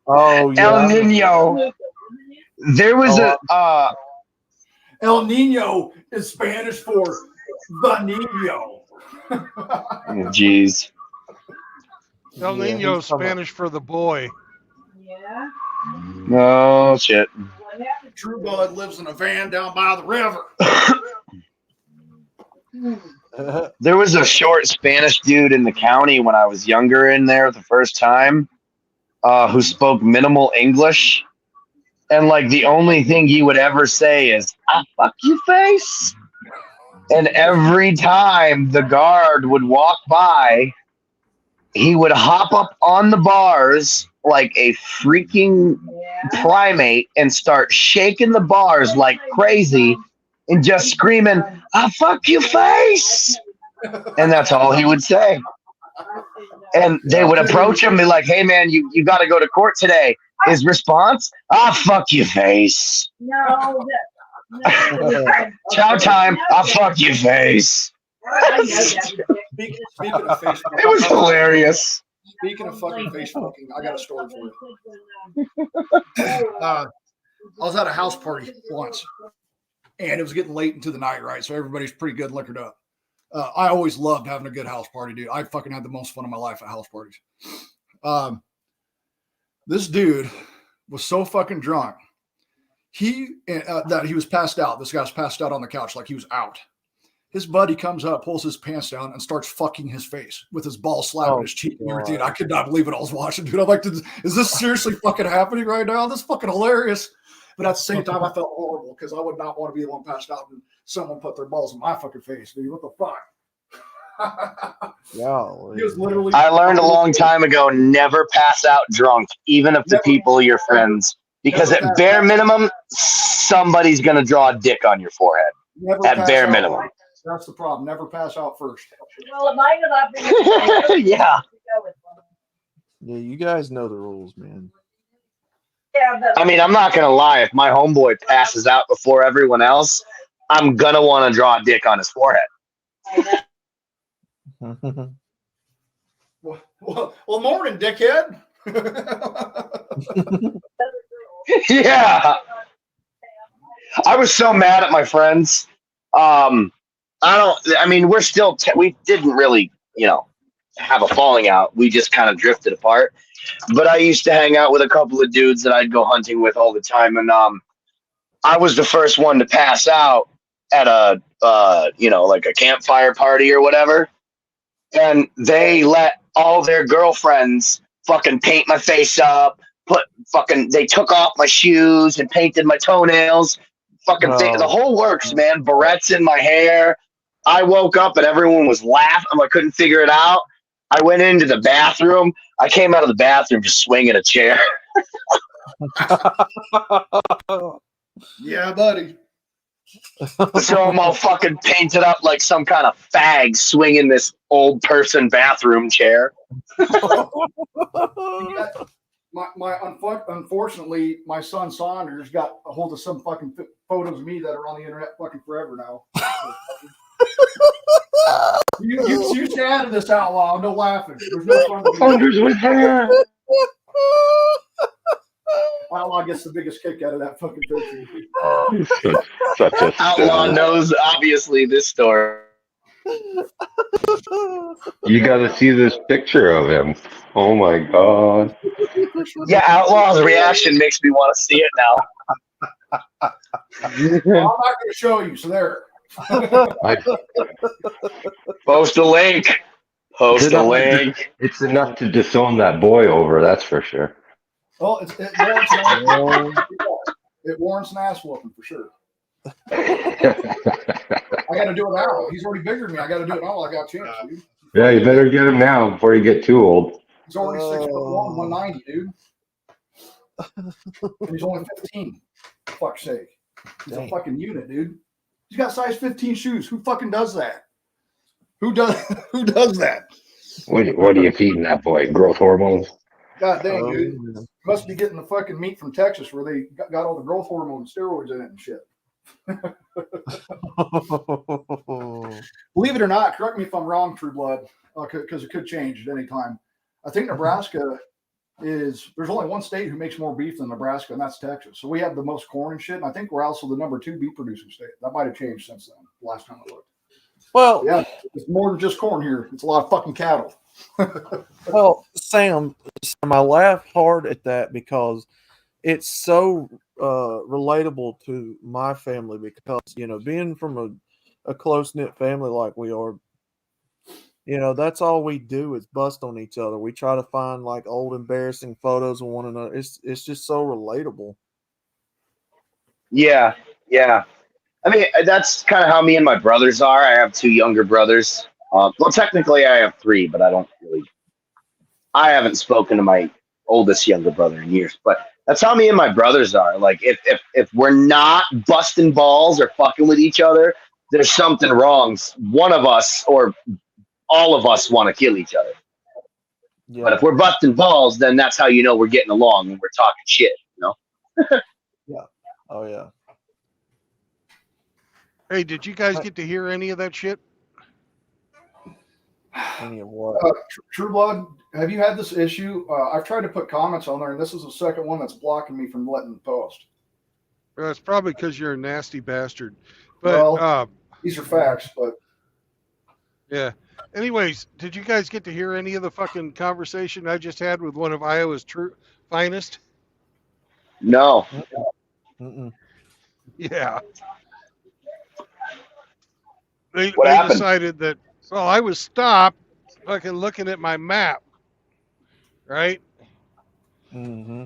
Oh yeah. El Nino. There was El Nino is Spanish for the Nino. Jeez. El Nino is Spanish for the boy. Yeah. Oh shit. True Blood lives in a van down by the river. There was a short Spanish dude in the county when I was younger in there the first time who spoke minimal English. And like the only thing he would ever say is, "I fuck you face." And every time the guard would walk by, he would hop up on the bars like a freaking primate and start shaking the bars like crazy and just screaming, "I fuck you face." And that's all he would say. And they would approach him and be like, "Hey man, you got to go to court today." His response, "I fuck you face." No. Chow time, "I fuck you face." Speaking of face fucking, It was hilarious. Speaking of fucking face fucking, I got a story for you. I was at a house party once, and it was getting late into the night, right? So everybody's pretty good liquored up. I always loved having a good house party, dude. I fucking had the most fun of my life at house parties. This dude was so fucking drunk. That he was passed out. This guy's passed out on the couch like he was out. His buddy comes up, pulls his pants down, and starts fucking his face with his ball slapping his cheek. Dude, I could not believe it. I was watching, dude. I'm like, is this seriously fucking happening right now? This is fucking hilarious. But at the same time, I felt horrible because I would not want to be the one passed out and someone put their balls in my fucking face, dude. What the fuck? He was literally. I learned a long time ago, never pass out drunk, even if the people are your friends. Because at bare minimum, somebody's going to draw a dick on your forehead. At bare minimum. That's the problem. Never pass out first. Well, it might have been. Yeah. Yeah, you guys know the rules, man. Yeah, but I mean, I'm not going to lie. If my homeboy passes out before everyone else, I'm going to want to draw a dick on his forehead. Well, morning, dickhead. Yeah. I was so mad at my friends. We're still, we didn't really, have a falling out. We just kind of drifted apart. But I used to hang out with a couple of dudes that I'd go hunting with all the time. And I was the first one to pass out at a, like a campfire party or whatever. And they let all their girlfriends fucking paint my face up, they took off my shoes and painted my toenails, the whole works, man. Barrettes in my hair. I woke up and everyone was laughing. I couldn't figure it out. I went into the bathroom. I came out of the bathroom just swinging a chair. Yeah, buddy. So I'm all fucking painted up like some kind of fag swinging this old person bathroom chair. Unfortunately, my son Saunders got a hold of some fucking photos of me that are on the internet fucking forever now. you should add this out loud. No laughing. There's no fun. Saunders was there. Outlaw gets the biggest kick out of that fucking picture. Such a Outlaw stone. knows obviously this story. You got to see this picture of him. Oh my god. Yeah, Outlaw's reaction makes me want to see it now. Well, I'm not going to show you, so there. Post a link. Post a link. It's enough to disown that boy over, that's for sure. Well, it warrants an ass whooping for sure. I got to do it now. He's already bigger than me. I got to do it now. I got a chance, dude. Yeah, you better get him now before you get too old. He's already 6'1", 190, dude. And he's only 15. For fuck's sake. He's a fucking unit, dude. He's got size 15 shoes. Who fucking does that? Who does that? What are you feeding that boy? Growth hormones? God dang, dude. Must be getting the fucking meat from Texas where they got all the growth hormone and steroids in it and shit. Believe it or not, correct me if I'm wrong, True Blood, because it could change at any time. I think Nebraska there's only one state who makes more beef than Nebraska, and that's Texas. So we have the most corn and shit, and I think we're also the number 2 beef producing state. That might have changed since then, the last time I looked. Well, yeah, it's more than just corn here. It's a lot of fucking cattle. Well, Sam, I laugh hard at that because it's so relatable to my family because, being from a close-knit family like we are, that's all we do is bust on each other. We try to find like old embarrassing photos of one another. It's just so relatable. Yeah. I mean, that's kind of how me and my brothers are. I have 2 younger brothers. Well, technically I have 3, but I haven't spoken to my oldest younger brother in years, but that's how me and my brothers are. Like if we're not busting balls or fucking with each other, there's something wrong. One of us or all of us want to kill each other. Yeah. But if we're busting balls, then that's how you know we're getting along and we're talking shit, Yeah. Oh yeah. Hey, did you guys get to hear any of that shit? Any of what? True Blood, have you had this issue? I've tried to put comments on there, and this is the second one that's blocking me from letting post. Well, it's probably because you're a nasty bastard. But these are facts, but yeah. Anyways, did you guys get to hear any of the fucking conversation I just had with one of Iowa's finest? No. Mm-mm. Yeah. They happened? decided that, well, I was stopped fucking looking at my map, right? Mm-hmm.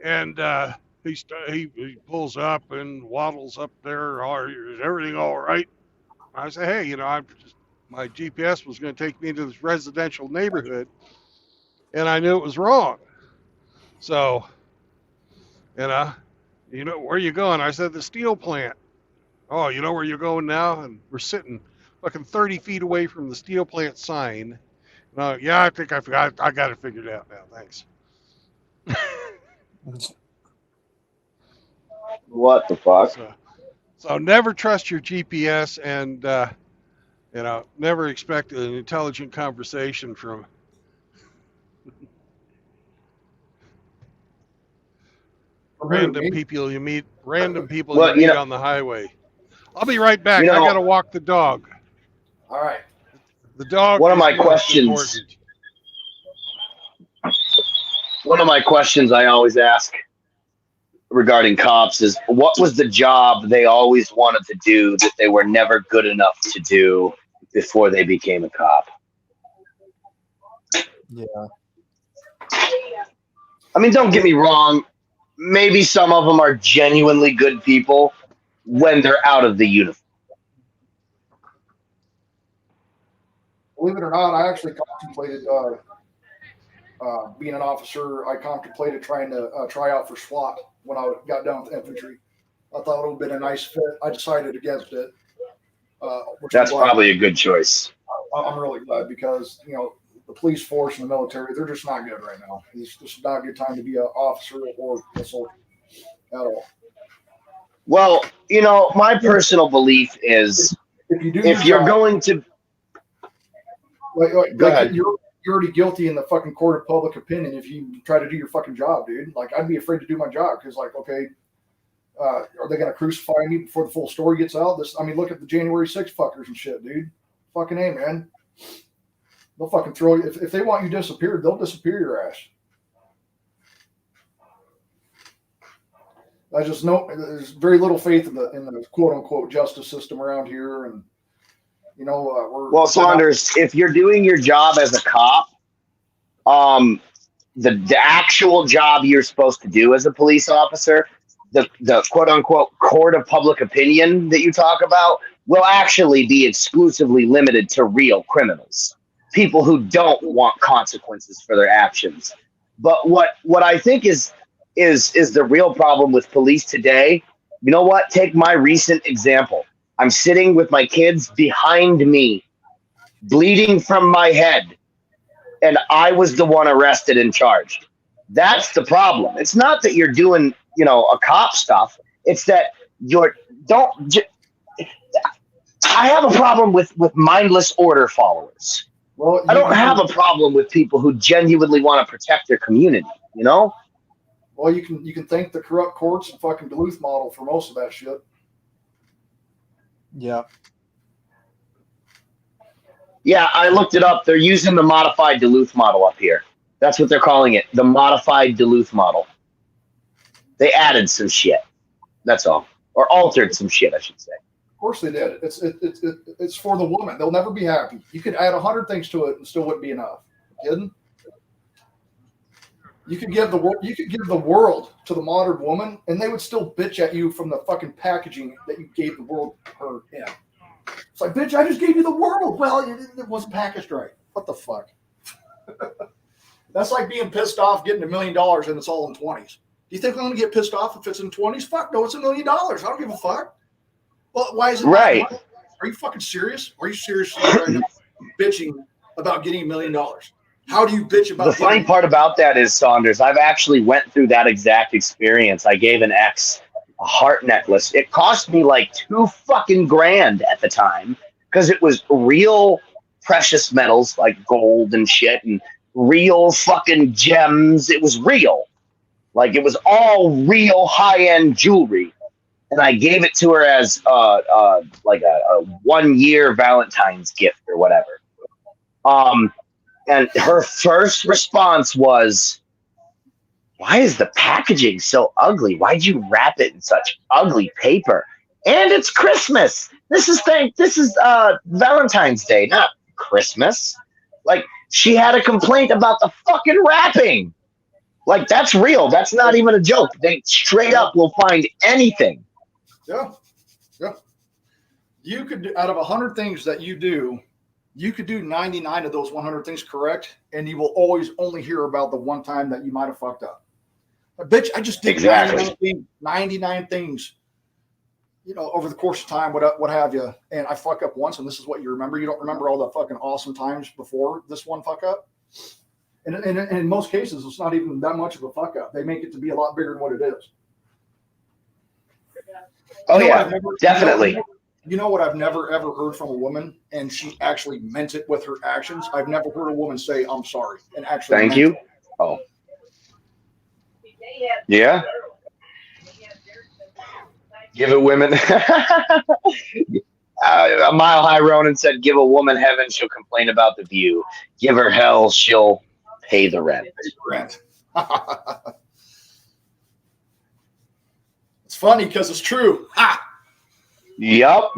And he pulls up and waddles up there. Is everything all right? I say, hey, my GPS was going to take me into this residential neighborhood, and I knew it was wrong. So, where are you going? I said, the steel plant. Oh, you know where you're going now? And we're sitting fucking 30 feet away from the steel plant sign. Yeah, I think I forgot. I got it figured out now. Thanks. What the fuck? So never trust your GPS and, never expect an intelligent conversation from random people you meet on the highway. I'll be right back. I got to walk the dog. All right. The dog. One of my questions I always ask regarding cops is, what was the job they always wanted to do that they were never good enough to do before they became a cop? Yeah. I mean, don't get me wrong. Maybe some of them are genuinely good people when they're out of the uniform. Believe it or not, I actually contemplated being an officer. I contemplated trying to try out for SWAT when I got done with infantry. I thought it would have been a nice fit. I decided against it. That's probably a good choice. I'm really glad because, the police force and the military, they're just not good right now. It's just not a good time to be an officer or a soldier at all. Well, my personal belief is if you're going to... Go ahead. you're already guilty in the fucking court of public opinion if you try to do your fucking job, dude. Like, I'd be afraid to do my job because, like, okay, are they going to crucify me before the full story gets out? Look at the January 6th fuckers and shit, dude. Fucking A, man. They'll fucking throw you. If they want you disappeared, they'll disappear your ass. I just know there's very little faith in the quote unquote justice system around here, and well, Saunders, if you're doing your job as a cop, the actual job you're supposed to do as a police officer, the quote unquote court of public opinion that you talk about, will actually be exclusively limited to real criminals, people who don't want consequences for their actions. But what I think is the real problem with police today. You know what? Take my recent example. I'm sitting with my kids behind me, bleeding from my head, and I was the one arrested and charged. That's the problem. It's not that you're doing, a cop stuff. It's that I have a problem with mindless order followers. Well, I don't have a problem with people who genuinely want to protect their community, Well, you can thank the corrupt courts and fucking Duluth model for most of that shit. Yeah. Yeah, I looked it up. They're using the modified Duluth model up here. That's what they're calling it, the modified Duluth model. They added some shit. That's all. Or altered some shit, I should say. Of course they did. It's for the woman. They'll never be happy. You could add 100 things to it and still wouldn't be enough. You kidding? You could give the world to the modern woman, and they would still bitch at you from the fucking packaging that you gave the world her in. It's like, bitch, I just gave you the world. Well, it wasn't packaged right. What the fuck? That's like being pissed off getting $1 million and it's all in 20s. Do you think I'm going to get pissed off if it's in 20s? Fuck no, it's $1 million. I don't give a fuck. Well, why is it right? Are you fucking serious? Are you seriously right now bitching about getting $1 million? How do you bitch about the funny part about that is, Saunders, I've actually went through that exact experience. I gave an ex a heart necklace. It cost me like $2,000 at the time because it was real precious metals like gold and shit and real fucking gems. It was real. Like it was all real high-end jewelry. And I gave it to her as like a 1-year Valentine's gift or whatever. And her first response was, "Why is the packaging so ugly? Why'd you wrap it in such ugly paper? And it's Christmas. This is Valentine's Day, not Christmas." Like she had a complaint about the fucking wrapping. Like that's real. That's not even a joke. They straight up will find anything. Yeah. You could out of 100 things that you do. You could do 99 of those 100 things correct, and you will always only hear about the one time that you might have fucked up. But bitch, I just did exactly 99 things, over the course of time, what have you, and I fuck up once, and this is what you remember. You don't remember all the fucking awesome times before this one fuck up. And in most cases, it's not even that much of a fuck up. They make it to be a lot bigger than what it is. Oh, yeah, definitely. You know what I've never, ever heard from a woman, and she actually meant it with her actions? I've never heard a woman say, "I'm sorry," and actually thank you. Oh. Yeah. Give a women. A Mile High Ronan said, "Give a woman heaven, she'll complain about the view. Give her hell, she'll pay the rent." It's funny because it's true. Ha! Yup.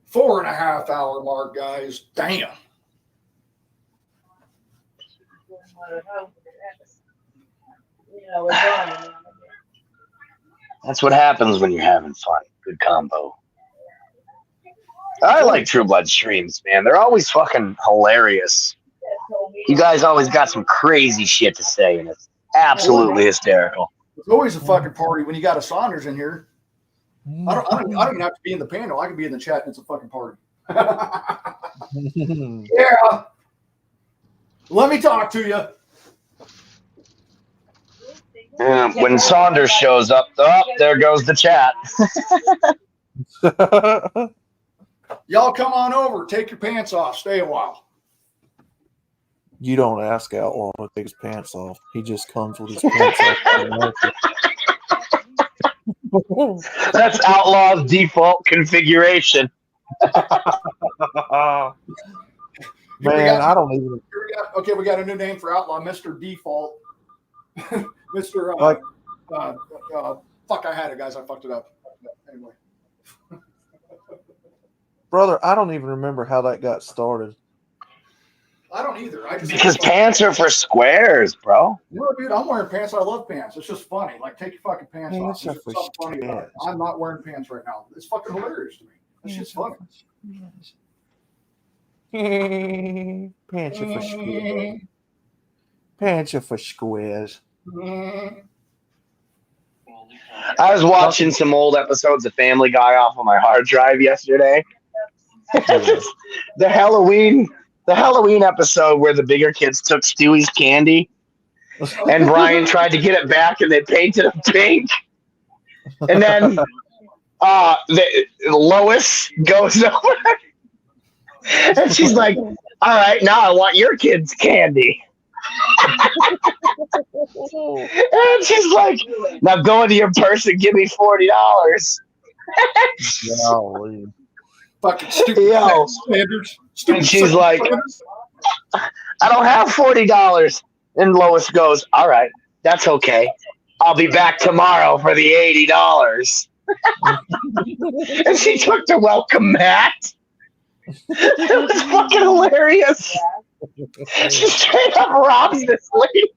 $4.5 hour mark, guys. Damn. That's what happens when you're having fun. Good combo. I like True Blood streams, man. They're always fucking hilarious. You guys always got some crazy shit to say, and it's absolutely hysterical. It's always a fucking party when you got a Saunders in here. I don't even have to be in the panel. I can be in the chat, and it's a fucking party. Yeah. Let me talk to you. When Saunders shows up, there goes the chat. Y'all come on over. Take your pants off. Stay a while. You don't ask Outlaw to take his pants off. He just comes with his pants off. That's Outlaw's default configuration. Man, I don't even. Okay, we got a new name for Outlaw, Mr. Default. Mr. Fuck, I had it, guys. I fucked it up. Anyway. Brother, I don't even remember how that got started. I don't either. Because pants are for squares, bro. No, dude, I'm wearing pants. I love pants. It's just funny. Like, take your fucking pants off. There's something funny about it. I'm not wearing pants right now. It's fucking hilarious to me. It's just funny. Pants are for squares. Pants are for squares. I was watching some old episodes of Family Guy off of my hard drive yesterday. The Halloween episode where the bigger kids took Stewie's candy and Brian tried to get it back and they painted him pink. And then Lois goes over and she's like, all right, now I want your kid's candy. And she's like, now go into your purse and give me $40. Fucking stupid standards. And she's like, I don't have $40. And Lois goes, all right, that's okay. I'll be back tomorrow for the $80. And she took the welcome mat. It was fucking hilarious. She straight up robs this lady.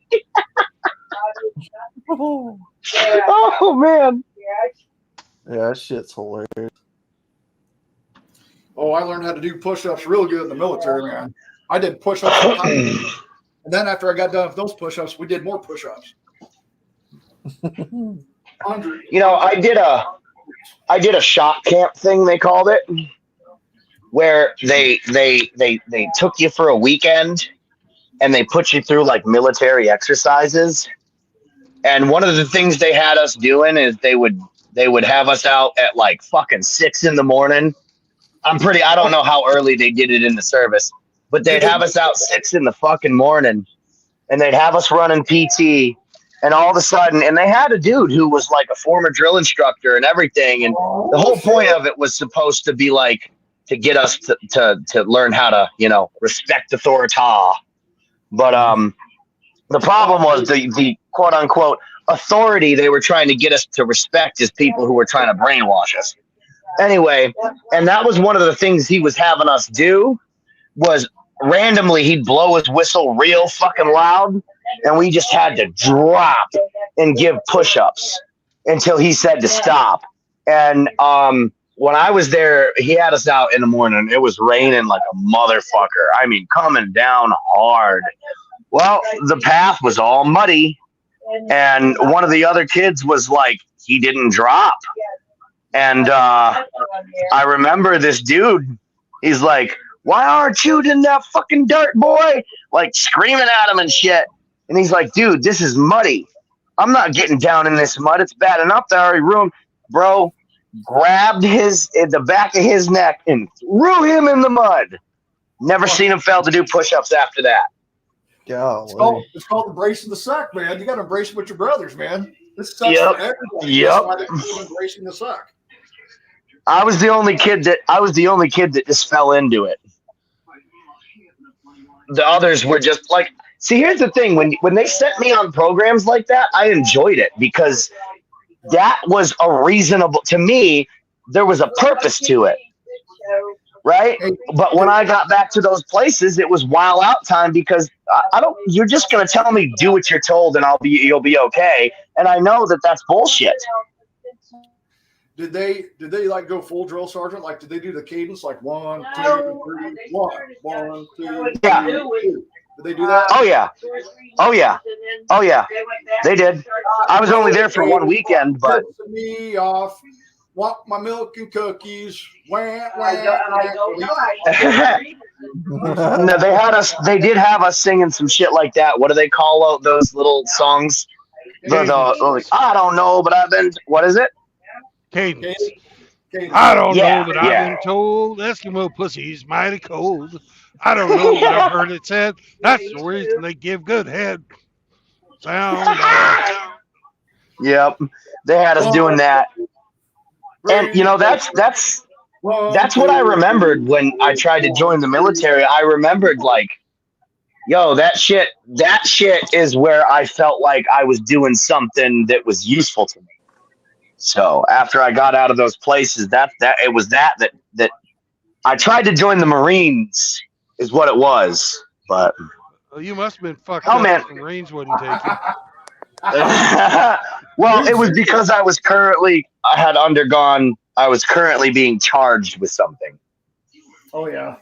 Oh, man. Yeah, that shit's hilarious. Oh, I learned how to do push-ups real good in the military, man. I did push-ups. And then after I got done with those push-ups, we did more push-ups. You know, I did a shop camp thing, they called it, where they took you for a weekend and they put you through like military exercises. And one of the things they had us doing is they would have us out at like fucking 6 a.m. I don't know how early they did it in the service, but they'd have us out 6 in the fucking morning and they'd have us running PT. And all of a sudden, and they had a dude who was like a former drill instructor and everything. And the whole point of it was supposed to be like to get us to learn how to, you know, respect authority. But the problem was the quote unquote authority they were trying to get us to respect is people who were trying to brainwash us. Anyway, and that was one of the things he was having us do was randomly he'd blow his whistle real fucking loud. And we just had to drop and give push-ups until he said to stop. And when I was there, he had us out in the morning. It was raining like a motherfucker. I mean, coming down hard. Well, the path was all muddy. And one of the other kids was like, he didn't drop. And I remember this dude, he's like, why aren't you in that fucking dirt, boy? Like screaming at him and shit. And he's like, dude, this is muddy. I'm not getting down in this mud. It's bad enough that I already ruined. Bro, grabbed the back of his neck and threw him in the mud. Never seen him fail to do push-ups after that. It's called embracing the suck, man. You got to embrace it with your brothers, man. This sucks Yep. for everybody. Yep. That's why they're embracing the suck. I was the only kid that just fell into it. The others were just like, see, here's the thing. When they sent me on programs like that, I enjoyed it because that was a reasonable, to me, there was a purpose to it. Right? But when I got back to those places, it was while out time because you're just going to tell me do what you're told and you'll be okay. And I know that that's bullshit. Did they like go full drill sergeant? Like, did they do the cadence like 1, 2, 3, 1, 1, 2, Yeah. 3? Did they do that? Oh yeah. They did. I was only there for one weekend, but me off. Want my milk and cookies? Wah, no, they did have us singing some shit like that. What do they call those little songs? I don't know, but I've been. What is it? Cadence. I don't Yeah, know, but yeah. I've been told Eskimo pussy's mighty cold. I don't know, but I've heard it said that's the reason they give good head. Sound off. Yep, they had us doing that, and that's what I remembered when I tried to join the military. I remembered like, yo, that shit is where I felt like I was doing something that was useful to me. So after I got out of those places, that I tried to join the Marines is what it was, but Well, you must have been fucked oh up man. if the Marines wouldn't take you. Well, it was because I was currently being charged with something. Oh yeah.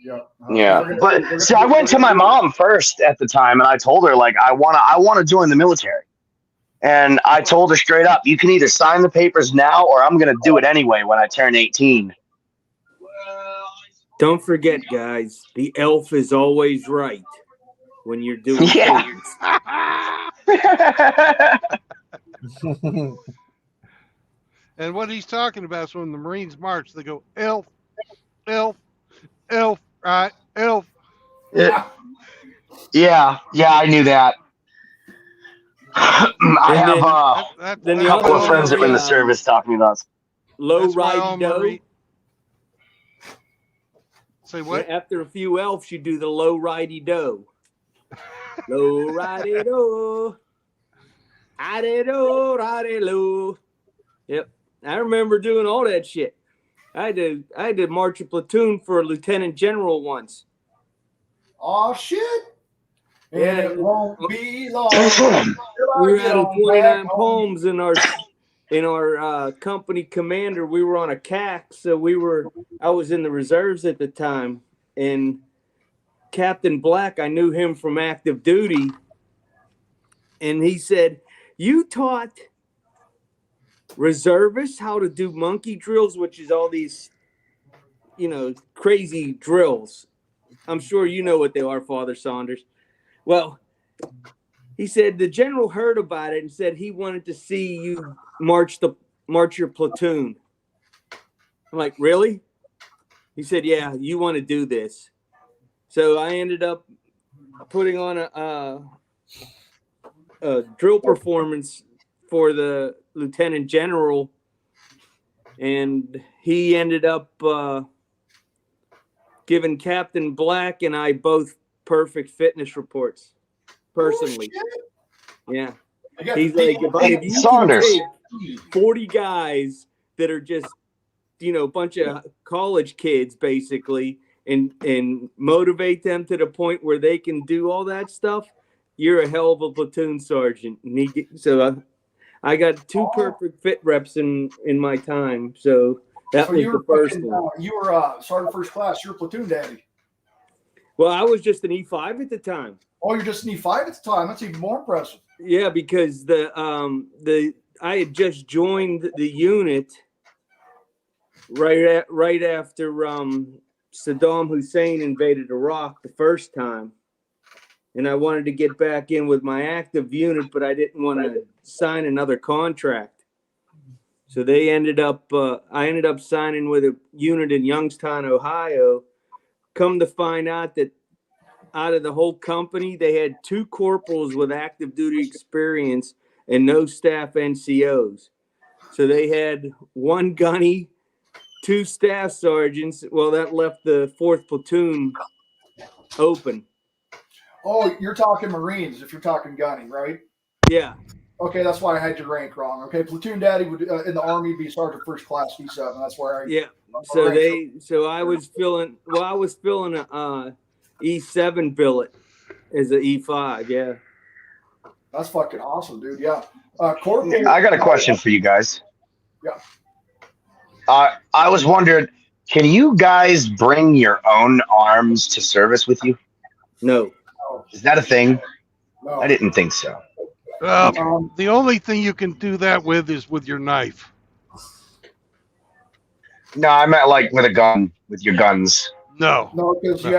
Yeah. Yeah, but see, I went to my mom first at the time, and I told her like I wanna join the military, and I told her straight up, you can either sign the papers now, or I'm gonna do it anyway when I turn 18. Don't forget, guys, the elf is always right when you're doing things. And what he's talking about is when the Marines march, they go elf, elf, elf, right? Elf. Yeah, I knew that. I have a couple of friends that were in the service talking about. Low righty-do. Say what? After a few elves, you do the low righty-do. Low righty-do. Righty-do, righty-lo. Yep. I remember doing all that shit. I had to march a platoon for a lieutenant general once. Oh shit! Yeah, it won't be long. We were out of 29 poems in our company commander. We were on a CAC, so I was in the reserves at the time, and Captain Black, I knew him from active duty, and he said, "You taught reservists how to do monkey drills," which is all these, crazy drills. I'm sure you know what they are, Father Saunders. Well, he said the general heard about it and said he wanted to see you march your platoon. I'm like, really? He said, yeah, you want to do this. So I ended up putting on a drill performance for the lieutenant general, and he ended up giving Captain Black and I both perfect fitness reports personally. Yeah. He's like, if you Saunders. can take 40 guys that are just, a bunch of college kids basically and motivate them to the point where they can do all that stuff, you're a hell of a platoon sergeant. And I got 2 perfect fit reps in my time. So that was the first one. You were sergeant first class. You're a platoon daddy. Well, I was just an E5 at the time. Oh, you're just an E5 at the time. That's even more impressive. Yeah, because I had just joined the unit right after Saddam Hussein invaded Iraq the first time, and I wanted to get back in with my active unit, but I didn't want to sign another contract. So I ended up signing with a unit in Youngstown, Ohio. Come to find out that out of the whole company, they had 2 corporals with active duty experience and no staff NCOs. So they had 1 gunny, 2 staff sergeants. Well, that left the 4th platoon open. Oh, you're talking Marines if you're talking gunny, right? Yeah. Okay, that's why I had your rank wrong. Okay, platoon daddy would in the Army be sergeant first class E7. That's where I. Yeah. So I was filling a E7 billet as an E5. Yeah. That's fucking awesome, dude. Yeah. Corporal, I got a question for you guys. Yeah. I was wondering, can you guys bring your own arms to service with you? No. Is that a thing? No. I didn't think so. The only thing you can do that with is with your knife. No, I meant like with a gun, with your guns. No. No, because you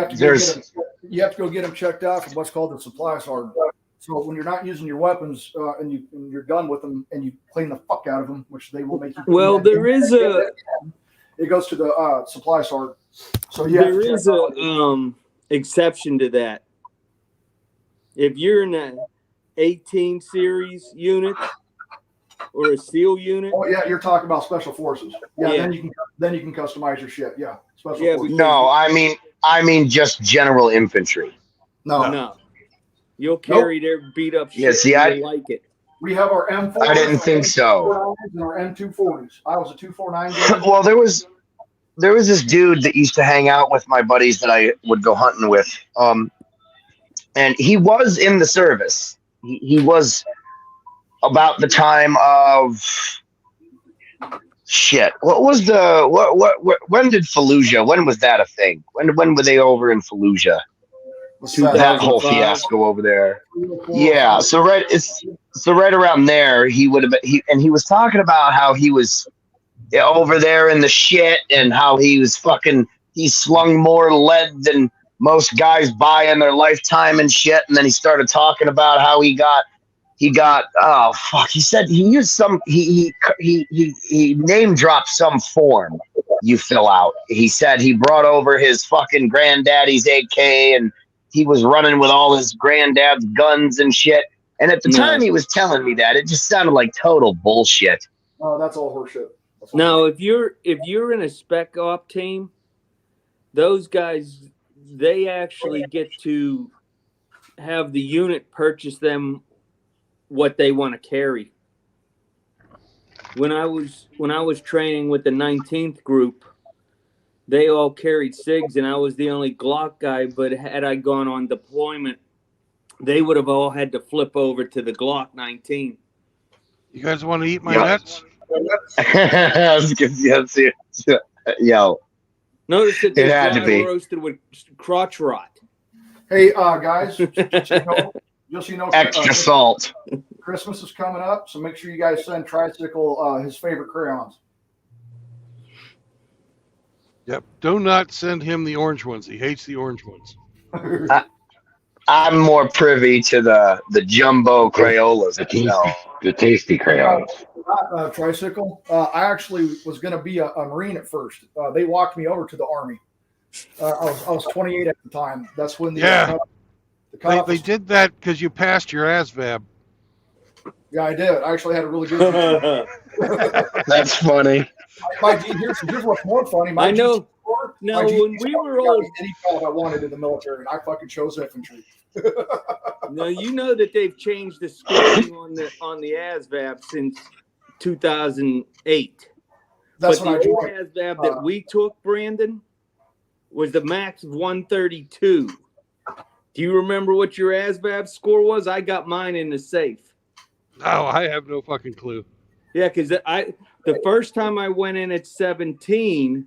have to go get them checked out from what's called the supply So when you're not using your weapons and you're done with them and you clean the fuck out of them, which they will make you. Well, there is a. It goes to the supply sergeant. So yeah, there is a exception to that. If you're in a 18 series unit or a SEAL unit. Oh yeah, you're talking about special forces. Yeah, Yeah. then you can customize your shit. Yeah, special Yeah, forces. No, I mean just general infantry. No. You'll carry their beat up shit. Yeah, see, and you'll like it. We have our M4s. I didn't think so. And our M240s. I was a 249. Well, there was this dude that used to hang out with my buddies that I would go hunting with. And he was in the service. He was about the time of shit. What was when did Fallujah? When was that a thing? When were they over in Fallujah? That whole fiasco over there. Yeah, so right around there he would have been, he was talking about how he was over there in the shit and how he slung more lead than most guys buy in their lifetime and shit. And then he started talking about how he got oh fuck, he said he used some he name dropped some form you fill out. He said he brought over his fucking granddaddy's AK and he was running with all his granddad's guns and shit. And at the time he was telling me that, it just sounded like total bullshit. Oh, that's all horseshit. Now, if you're in a spec op team, those guys, they actually get to have the unit purchase them what they want to carry. When I was training with the 19th group, they all carried SIGs, and I was the only Glock guy. But had I gone on deployment, they would have all had to flip over to the Glock 19. You guys want to eat my nuts? Yo. Notice that It had to they're be roasted with crotch rot. Hey, guys, just so you know, extra salt. Christmas is coming up, so make sure you guys send Tricycle his favorite crayons. Yep. Do not send him the orange ones. He hates the orange ones. I'm more privy to the jumbo Crayolas. The tasty crayons. Tricycle. I actually was going to be a Marine at first. They walked me over to the Army. I was 28 at the time. That's when they did that because you passed your ASVAB. Yeah, I did. I actually had a really good. That's funny. Here's what's more funny. I know. No, when we were old, any job I wanted in the military, and I fucking chose infantry. No, you know that they've changed the scoring on the ASVAB since 2008. That's but when the I old joined. ASVAB that we took, Brandon, was the max of 132. Do you remember what your ASVAB score was? I got mine in the safe. No, I have no fucking clue. Yeah, because the first time I went in at 17,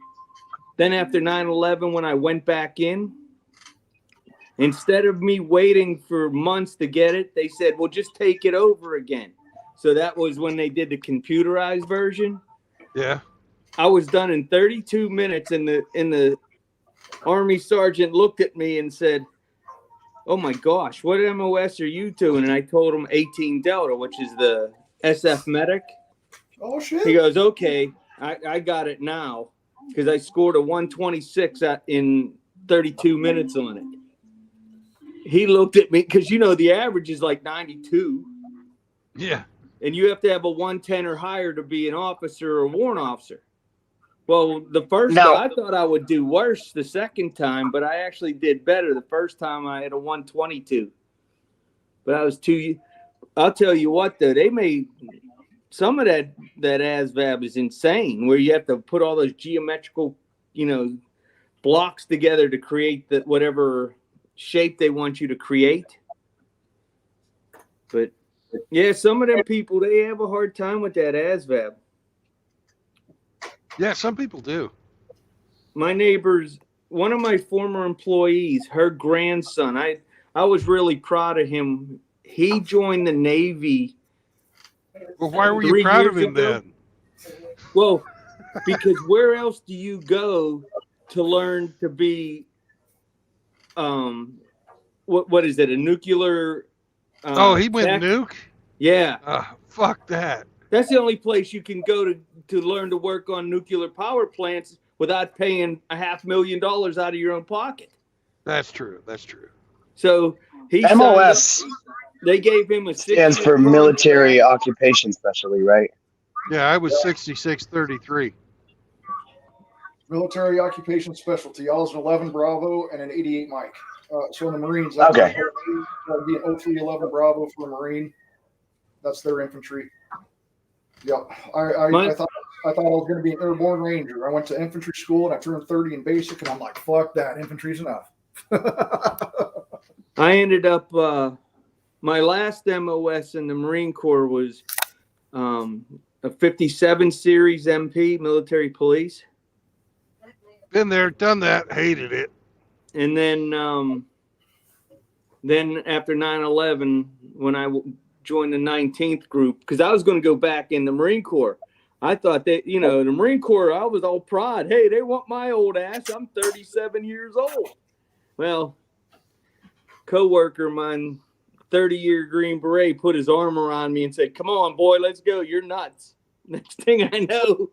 then after 9/11, when I went back in, instead of me waiting for months to get it, they said, well, just take it over again. So that was when they did the computerized version. Yeah. I was done in 32 minutes, and the Army sergeant looked at me and said, oh my gosh, what MOS are you doing? And I told him 18 Delta, which is the SF medic. Oh shit. He goes, okay, I got it now, because I scored a 126 in 32 minutes on it. He looked at me, because the average is like 92. Yeah. And you have to have a 110 or higher to be an officer or warrant officer. Well, the first time I thought I would do worse the second time, but I actually did better. The first time I had a 122. But I was I'll tell you what, though, they made some of that ASVAB is insane, where you have to put all those geometrical, blocks together to create whatever shape they want you to create. But yeah, some of them people, they have a hard time with that ASVAB. Yeah, some people do. My neighbors, one of my former employees, her grandson, I was really proud of him. He joined the Navy. Well, why were you proud of him then? Well, because where else do you go to learn to be, what is it, a nuclear Oh, he went Tech. nuke? Yeah. Fuck that. That's the only place you can go to learn to work on nuclear power plants without paying $500,000 out of your own pocket. That's true. That's true. So he MOS they gave him a stands for military occupation specialty, right? Yeah, I was 6633. Military occupation specialty. I was an 11 Bravo and an 88 Mike. So in the Marines, Okay. That would be an 0311 Bravo for a Marine. That's their infantry. Yep. I thought I was going to be an airborne ranger. I went to infantry school and I turned 30 in basic, and I'm like, fuck that. Infantry's enough. I ended up my last MOS in the Marine Corps was a 57 series MP, military police. Been there, done that, hated it. And then after 9/11, when I joined the 19th group, because I was going to go back in the Marine Corps. I thought that, the Marine Corps, I was all pride. Hey, they want my old ass. I'm 37 years old. Well, coworker, mine, 30-year Green Beret, put his arm around me and said, "Come on, boy, let's go. You're nuts." Next thing I know,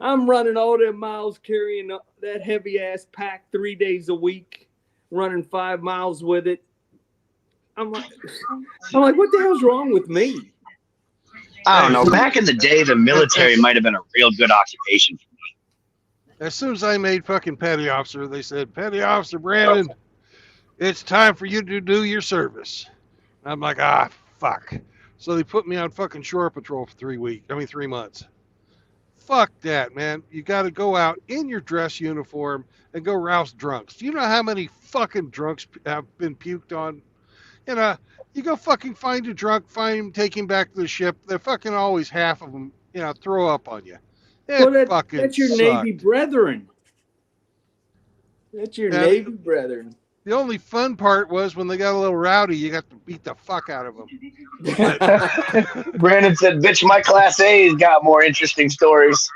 I'm running all them miles, carrying that heavy ass pack 3 days a week, running 5 miles with it. I'm like, what the hell's wrong with me? I don't know. Back in the day, the military might have been a real good occupation for me. As soon as I made fucking petty officer, they said, "Petty Officer Brandon, it's time for you to do your service." I'm like, fuck. So they put me on fucking shore patrol for 3 months. Fuck that, man. You got to go out in your dress uniform and go rouse drunks. Do you know how many fucking drunks have been puked on? You go fucking find a drunk, find him, take him back to the ship. They're fucking always half of them, throw up on you. That's your sucked. Navy brethren. That's your Navy brethren. The only fun part was when they got a little rowdy, you got to beat the fuck out of them. Brandon said, "Bitch, my Class A's got more interesting stories."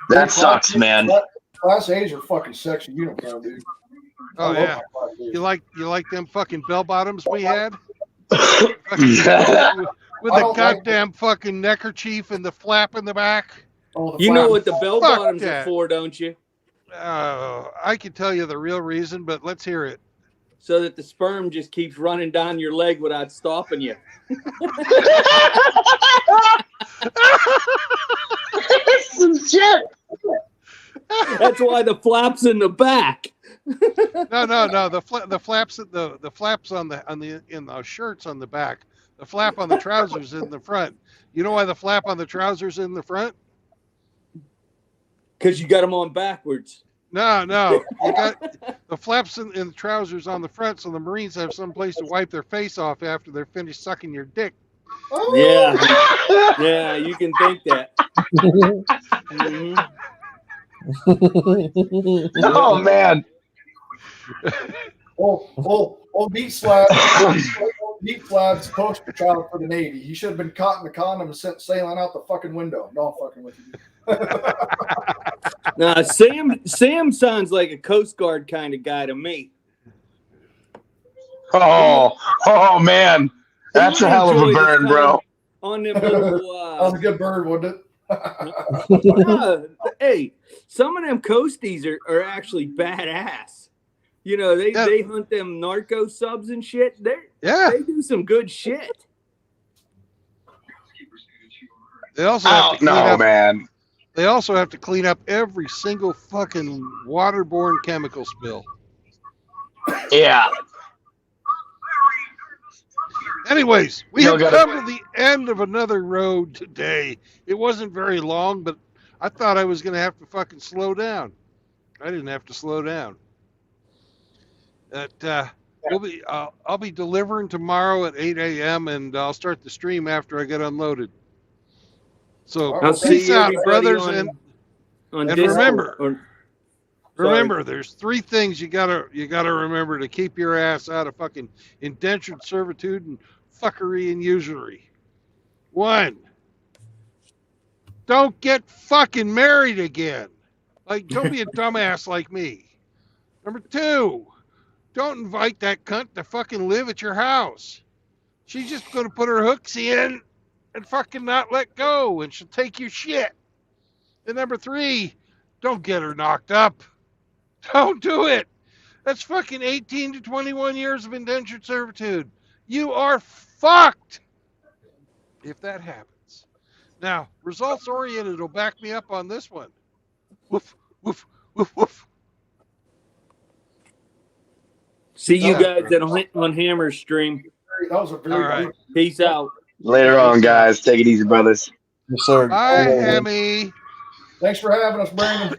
That sucks, man. Class A's are fucking sexy uniform, dude. Oh yeah, you like them fucking bell bottoms we had? With the goddamn fucking neckerchief and the flap in the back. You know what the bell bottoms are for, don't you? I can tell you the real reason, but let's hear it. So that the sperm just keeps running down your leg without stopping you. Some shit. That's why the flap's in the back. No. The flaps on the shirts on the back. The flap on the trousers in the front. You know why the flap on the trousers in the front? Because you got them on backwards. No. You got the flaps in the trousers on the front, so the Marines have some place to wipe their face off after they're finished sucking your dick. Yeah, you can think that. Oh man. Meat slab. Meat slab's poster child for the Navy. He should have been caught in the condom and sent sailing out the fucking window. No, I'm fucking with you. Nah, Sam sounds like a Coast Guard kind of guy to me. Oh man, that's a hell of a burn, bro. On them little, that was a good bird, wasn't it? Hey, some of them coasties are actually badass. They hunt them narco subs and shit. They do some good shit. They also have to clean up, man. They also have to clean up every single fucking waterborne chemical spill. Yeah. Anyways, we have come to the end of another road today. It wasn't very long, but I thought I was going to have to fucking slow down. I didn't have to slow down. I'll be delivering tomorrow at 8 a.m. and I'll start the stream after I get unloaded. So peace out, brothers, and remember, there's 3 things you gotta remember to keep your ass out of fucking indentured servitude and fuckery and usury. 1, don't get fucking married again. Like, don't be a dumbass like me. Number 2, Don't invite that cunt to fucking live at your house. She's just going to put her hooks in and fucking not let go, and she'll take your shit. And number 3, don't get her knocked up. Don't do it. That's fucking 18 to 21 years of indentured servitude. You are fucked if that happens. Now, results oriented will back me up on this one. Woof, woof, woof, woof. See you guys on Hammer's stream. That was a very All right. Peace out. Later on, guys. Take it easy, brothers. Yes, sir. Bye, Hammy. Thanks for having us, Brandon.